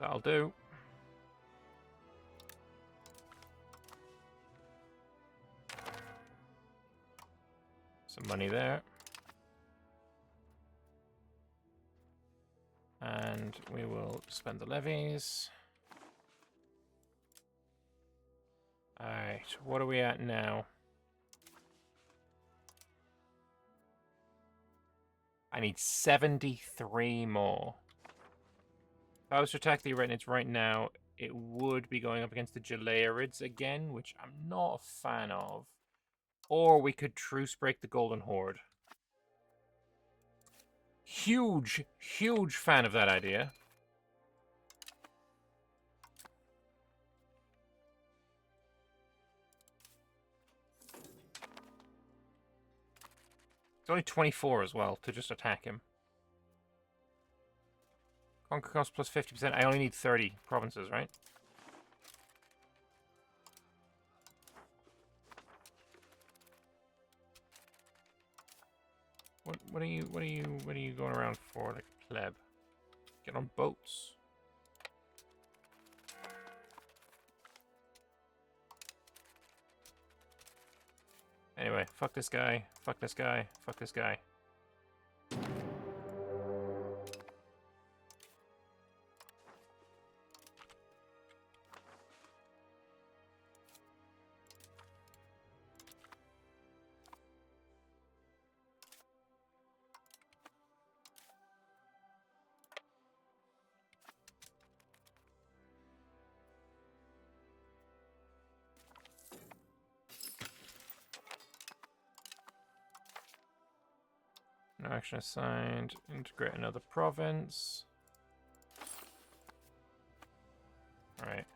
S1: That'll do. Some money there. And we will spend the levies. Alright, what are we at now? I need 73 more. If I was to attack the Arachnids right now, it would be going up against the Galearids again, which I'm not a fan of. Or we could truce break the Golden Horde. Huge, huge fan of that idea. It's only 24 as well to just attack him. Conquer cost plus 50%. I only need 30 provinces, right? What are you going around for, like pleb? Get on boats. Anyway, fuck this guy. Fuck this guy. Fuck this guy. No action assigned. Integrate another province. Alright.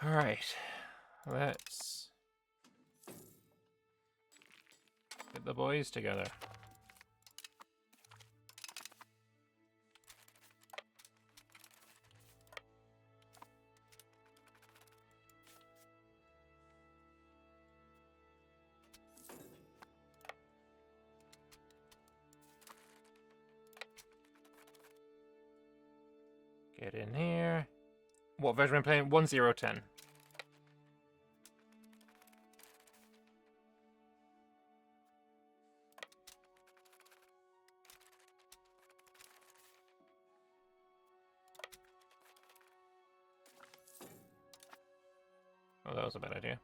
S1: Alright. Let's get the boys together. Get in here. What version am I playing? 1010. Oh, that was a bad idea.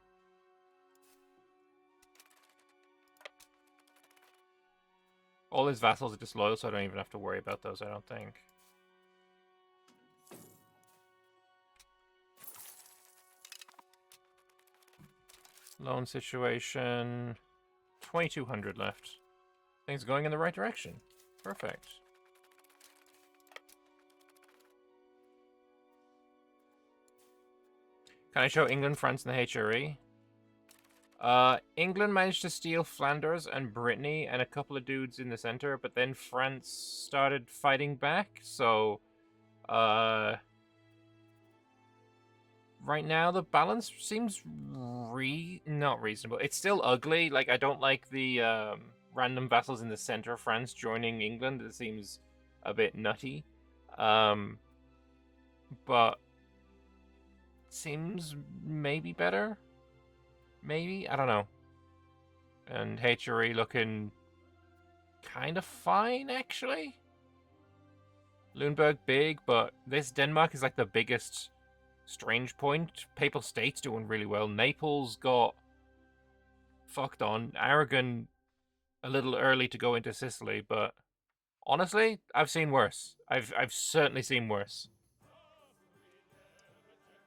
S1: All his vassals are disloyal, so I don't even have to worry about those, I don't think. Loan situation. 2,200 left. Things going in the right direction. Perfect. Can I show England, France, and the HRE? England managed to steal Flanders and Brittany and a couple of dudes in the center, but then France started fighting back, so... right now the balance seems not reasonable. It's still ugly. Like, I don't like the random vassals in the center of France joining England. It seems a bit nutty. But seems maybe better. Maybe? I don't know. And HRE looking kind of fine, actually. Lundberg big, but this Denmark is like the biggest strange point. Papal State's doing really well. Naples got fucked on. Aragon a little early to go into Sicily, but honestly, I've seen worse. I've certainly seen worse.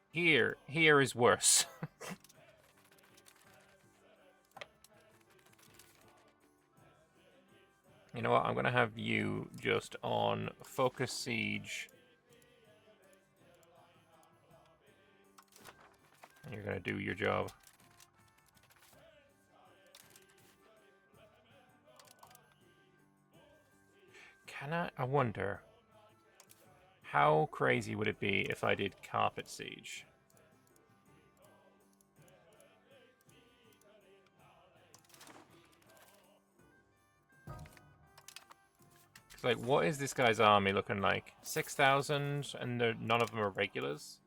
S1: Here is worse. You know what? I'm gonna have you just on focus siege. And you're gonna do your job. I wonder how crazy would it be if I did carpet siege? like, what is this guy's army looking like? 6,000, and none of them are regulars?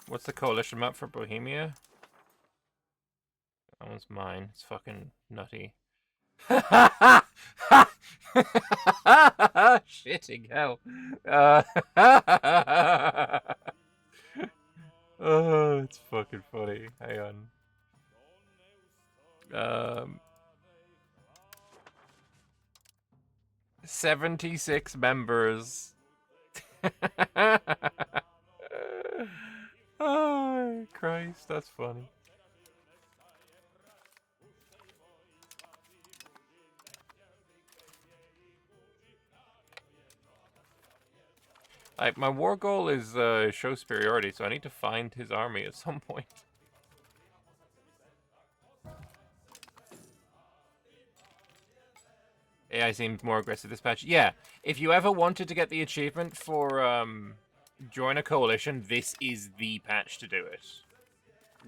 S1: What's the coalition map for Bohemia? That one's mine. It's fucking nutty. Shitting hell. Oh, it's fucking funny. Hang on. 76 members. Oh, Christ, that's funny. Like, my war goal is show superiority, so I need to find his army at some point. AI seems more aggressive this patch. Yeah, if you ever wanted to get the achievement for join a coalition, this is the patch to do it.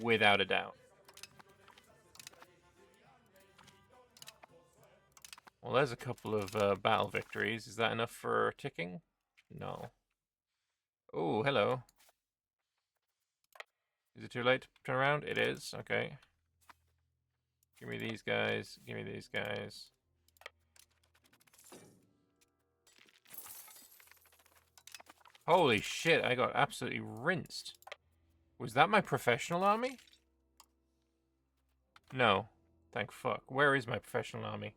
S1: Without a doubt. Well, there's a couple of battle victories. Is that enough for ticking? No. Oh, hello. Is it too late to turn around? It is. Okay. Give me these guys. Give me these guys. Holy shit, I got absolutely rinsed. Was that my professional army? No. Thank fuck. Where is my professional army?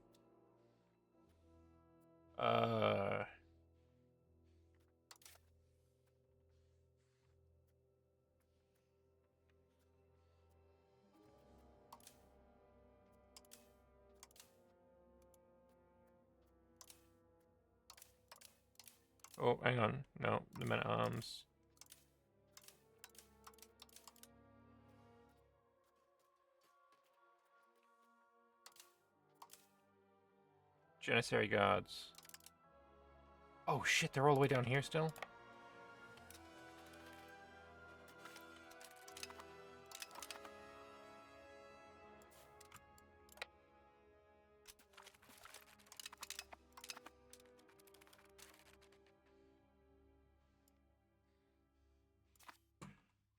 S1: Oh, hang on. No, the men at arms. Janissary Guards. Oh shit, they're all the way down here still?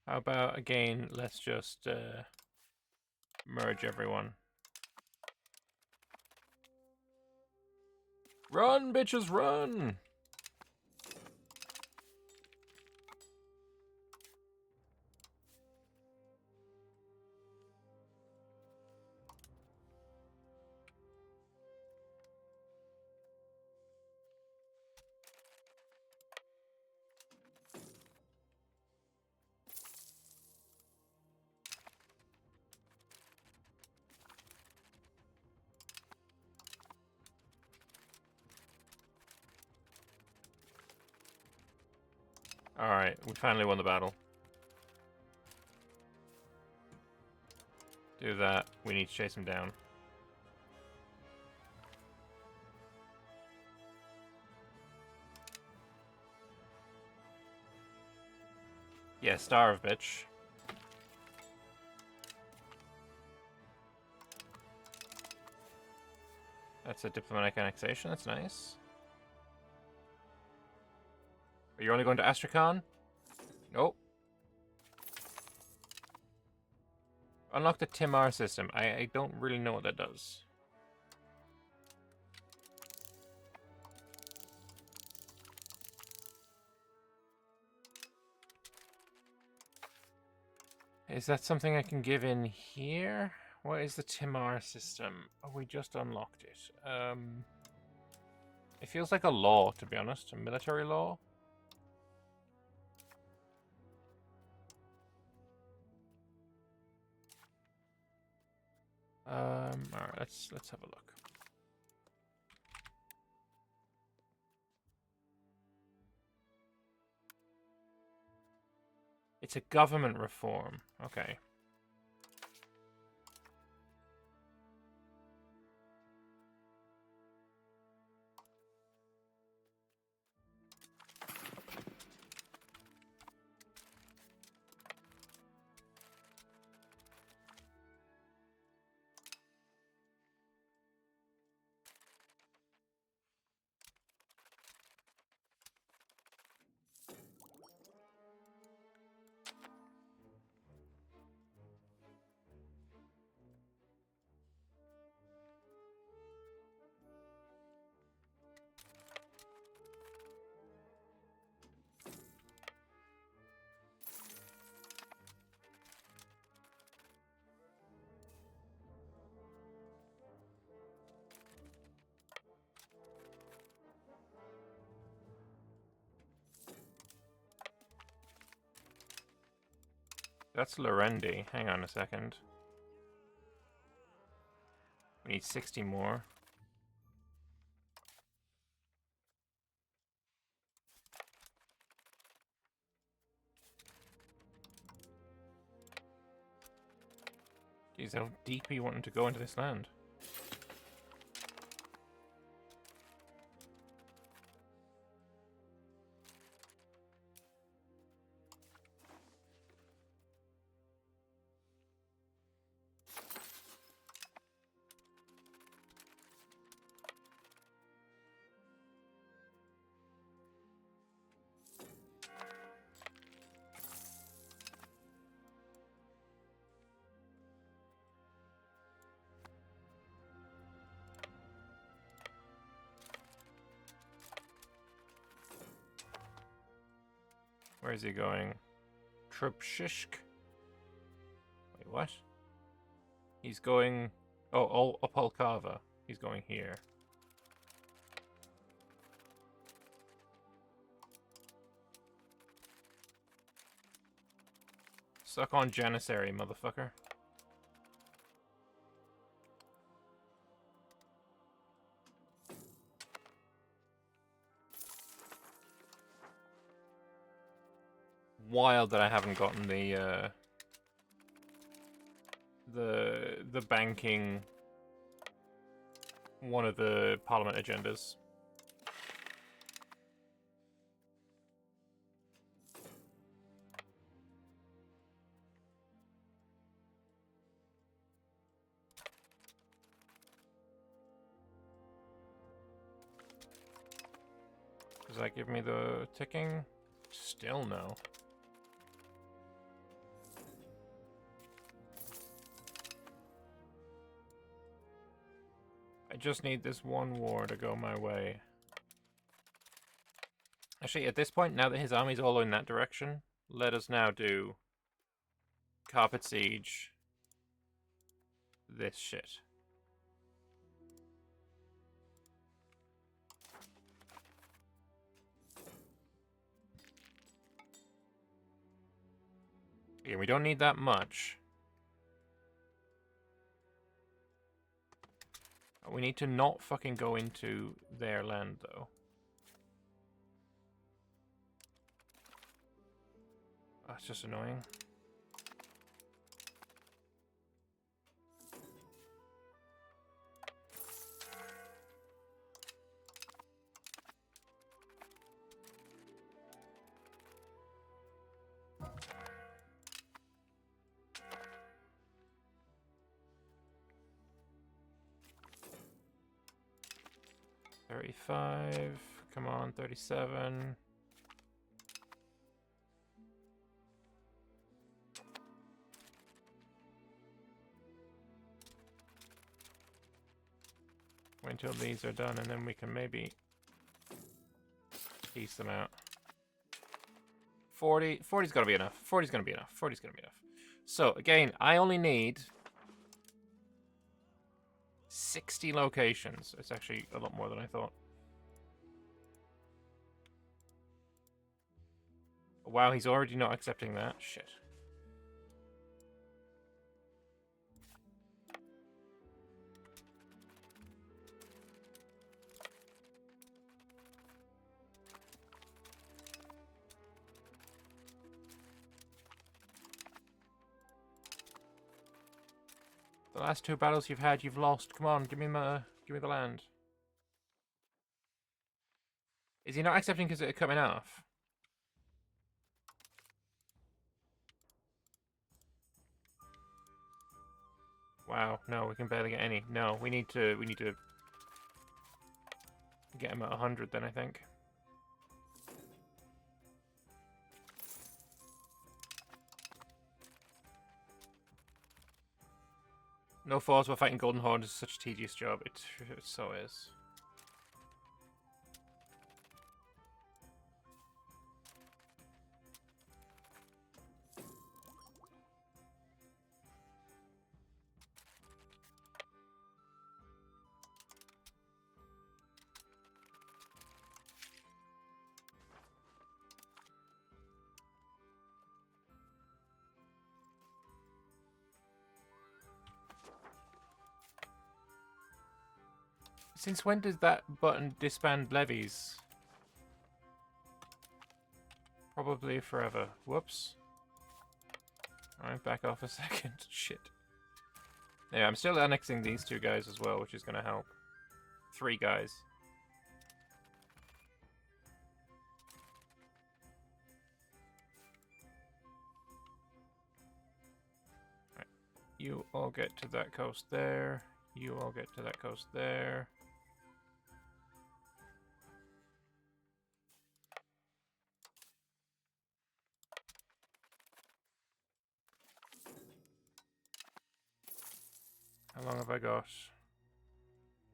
S1: How about, again, let's just merge everyone. Run, bitches, run! Alright, we finally won the battle. Do that. We need to chase him down. Yeah, starve, bitch. That's a diplomatic annexation, that's nice. Are you only going to Astrakhan? Nope. Unlock the Timar system. I don't really know what that does. Is that something I can give in here? What is the Timar system? Oh, we just unlocked it. It feels like a law, to be honest. A military law. Alright, let's have a look. It's a government reform. Okay. That's Lorendi. Hang on a second. We need 60 more. Jeez, how deep are you wanting to go into this land? Where is he going? Trubshishk. Wait, what? He's going... Oh, Opolkava. He's going here. Suck on Janissary, motherfucker. Wild that I haven't gotten the banking one of the parliament agendas. Does that give me the ticking? Still no. I just need this one war to go my way. Actually, at this point, now that his army's all in that direction, let us now do Carpet Siege this shit. Yeah, we don't need that much. We need to not fucking go into their land, though. That's just annoying. $35. Come on, 37. Wait until these are done, and then we can maybe piece them out. 40. 40's gotta be enough. 40's gonna be enough. 40's gonna be enough. So, again, I only need 60 locations. It's actually a lot more than I thought. Wow, he's already not accepting that. Shit. The last two battles you've had, you've lost. Come on, give me the land. Is he not accepting because it's coming off? Wow, no, we can barely get any. No, we need to get him at 100 then, I think. No force while fighting Golden Horde is such a tedious job. It so is. Since when does that button disband levies? Probably forever. Whoops. Alright, back off a second. Shit. Yeah, I'm still annexing these 2 guys as well, which is going to help. 3 guys. Right. You all get to that coast there. You all get to that coast there. How long have I got?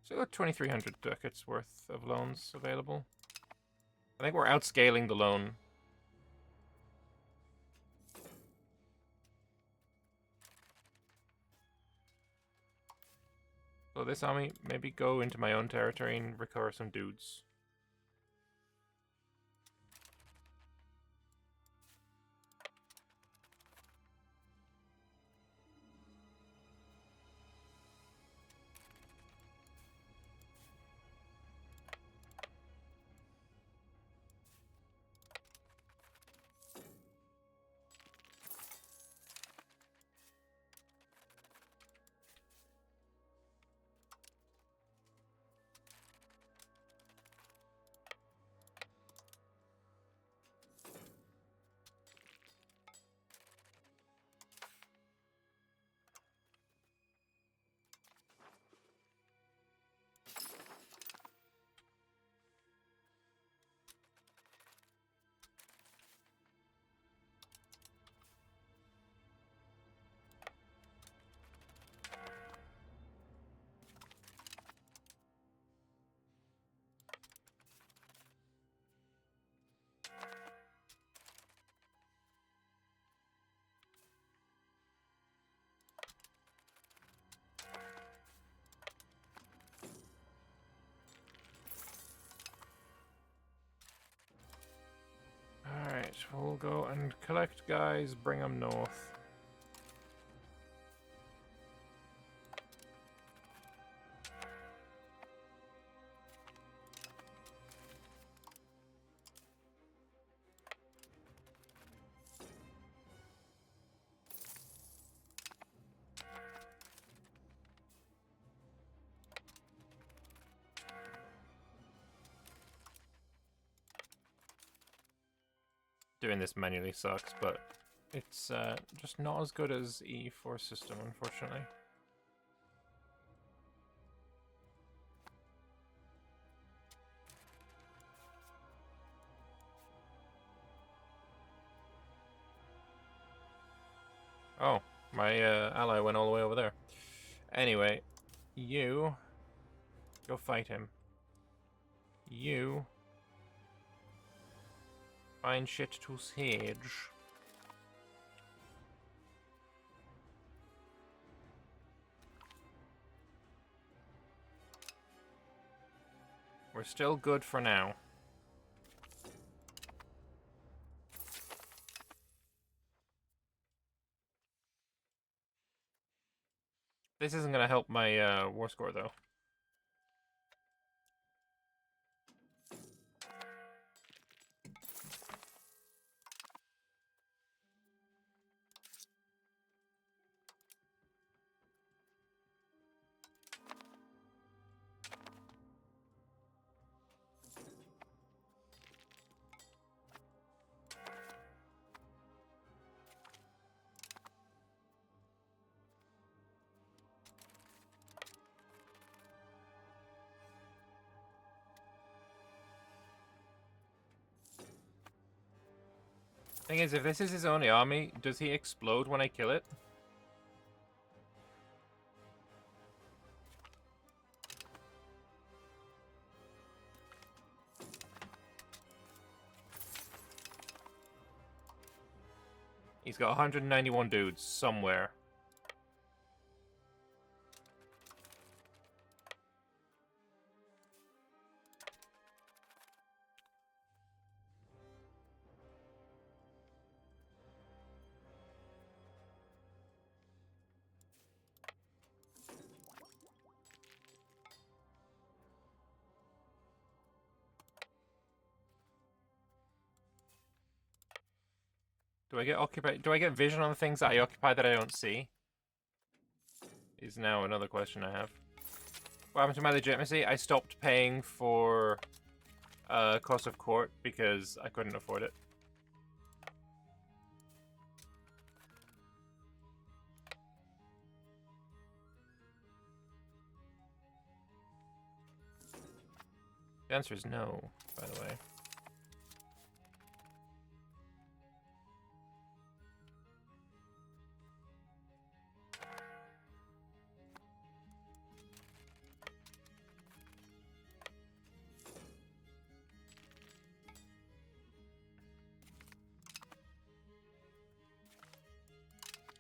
S1: So got 2,300 ducats worth of loans available. I think we're outscaling the loan. So this army, maybe go into my own territory and recover some dudes. Alright, we'll go and collect guys, bring them north. Doing this manually sucks, but it's just not as good as E4 system, unfortunately. Oh, my ally went all the way over there. Anyway, you go fight him. You find shit to siege. We're still good for now. This isn't going to help my war score, though. Thing is, if this is his only army, does he explode when I kill it? He's got 191 dudes somewhere. Do I get occupied? Do I get vision on the things that I occupy that I don't see? Is now another question I have. What happened to my legitimacy? I stopped paying for cost of court because I couldn't afford it. The answer is no, by the way.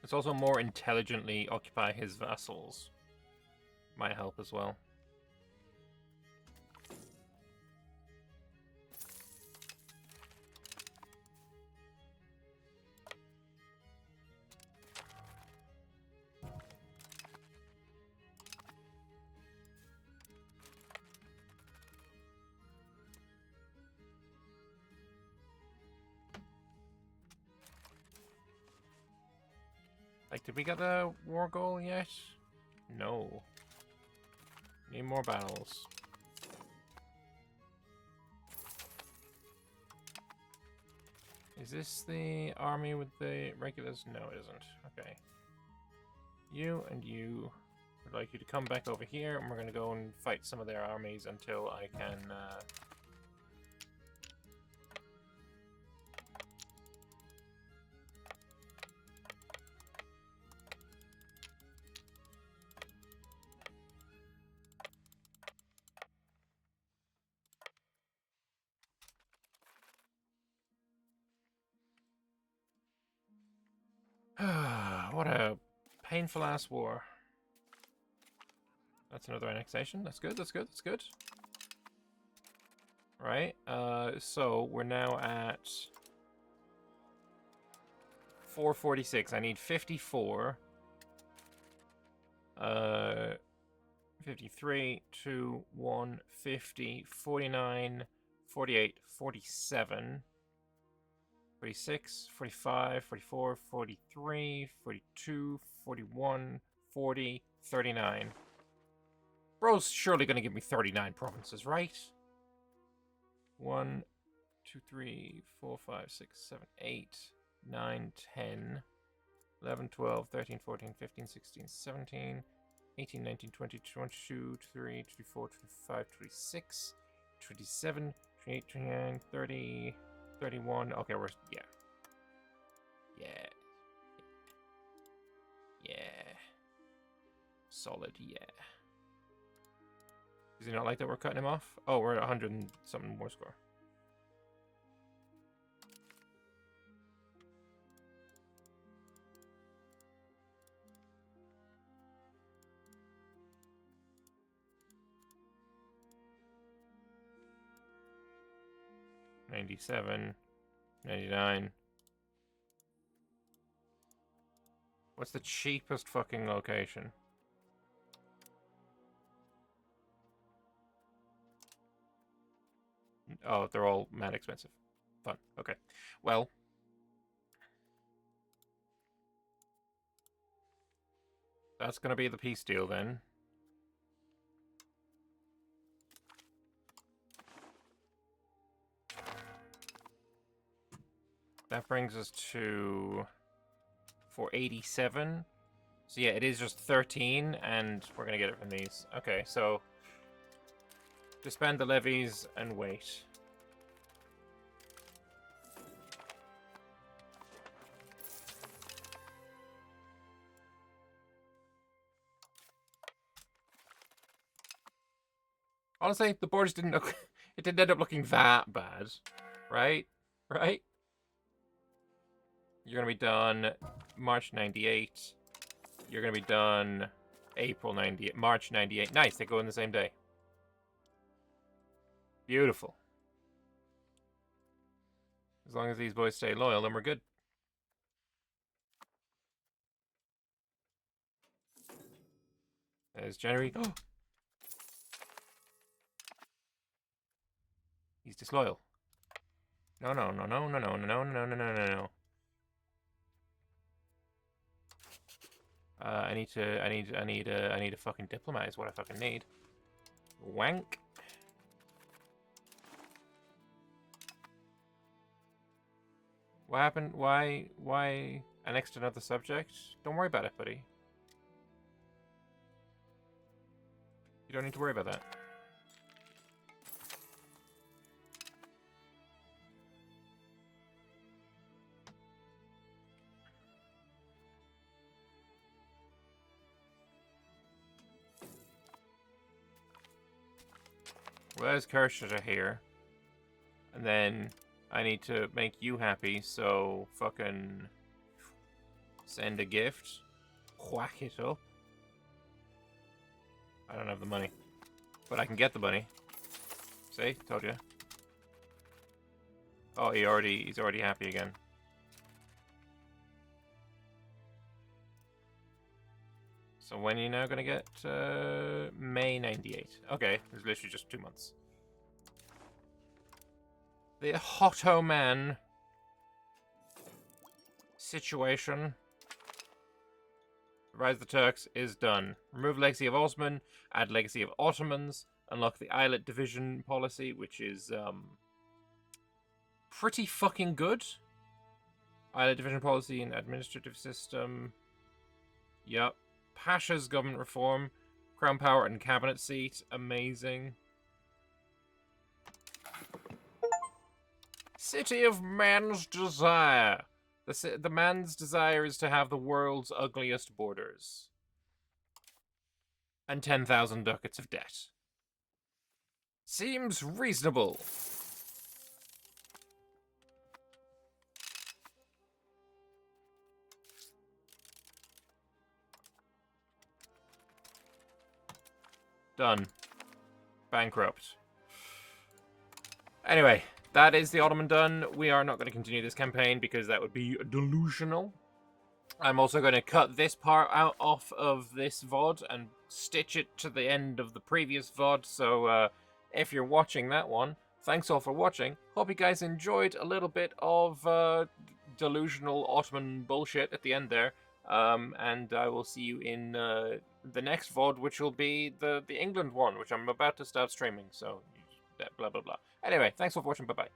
S1: Let's also more intelligently occupy his vassals. Might help as well. Like, did we get the war goal yet? No. Need more battles. Is this the army with the regulars? No, it isn't. Okay. You and you. I'd like you to come back over here, and we're going to go and fight some of their armies until I can... what a painful ass war. That's another annexation. That's good, that's good, that's good. Right, so we're now at 446. I need 54. 53, 2, 1, 50, 49, 48, 47. 46, 45, 44, 43, 42, 41, 40, 39. Bro's surely gonna give me 39 provinces, right? 1, 2, 3, 4, 5, 6, 7, 8, 9, 10, 11, 12, 13, 14, 15, 16, 17, 18, 19, 20, 22, 23, 24, 25, 26, 27, 28, 29, 30... 31. Okay, we're... Yeah. Yeah. Yeah. Solid, yeah. Does he not like that we're cutting him off? Oh, we're at 100 and something more score. $97, $99. What's the cheapest fucking location? Oh, they're all mad expensive. Fun. Okay. Well. That's gonna be the peace deal then. That brings us to 487. So yeah, it is just 13, and we're gonna get it from these. Okay, so disband the levies and wait. Honestly, the borders didn't look... It didn't end up looking that bad. Right? Right? You're gonna be done March 98. You're gonna be done April 98. March 98. Nice, they go in the same day. Beautiful. As long as these boys stay loyal, then we're good. There's January. Oh! He's disloyal. No, no, no, no, no, no, no, no, no, no, no, no, no. I need a fucking diplomat is what I fucking need. Wank. What happened? Why annexed another subject? Don't worry about it, buddy. You don't need to worry about that. Where's Kershaw here? And then I need to make you happy, so fucking send a gift. Whack it up. I don't have the money. But I can get the money. See? Told you. Oh, he's already happy again. So when are you now gonna get May 98? Okay, it's literally just 2 months. The Ottoman situation. Rise of the Turks is done. Remove Legacy of Osman, add Legacy of Ottomans, unlock the Islet Division policy, which is pretty fucking good. Islet Division policy and administrative system. Yup. Pasha's government reform, crown power and cabinet seat, amazing. City of Man's Desire. The man's desire is to have the world's ugliest borders. And 10,000 ducats of debt. Seems reasonable. Done. Bankrupt. Anyway, that is the Ottoman done. We are not going to continue this campaign because that would be delusional. I'm also going to cut this part out off of this VOD and stitch it to the end of the previous VOD. So if you're watching that one, thanks all for watching. Hope you guys enjoyed a little bit of delusional Ottoman bullshit at the end there. And I will see you in the next VOD, which will be the England one, which I'm about to start streaming. So, blah, blah, blah. Anyway, thanks for watching. Bye-bye.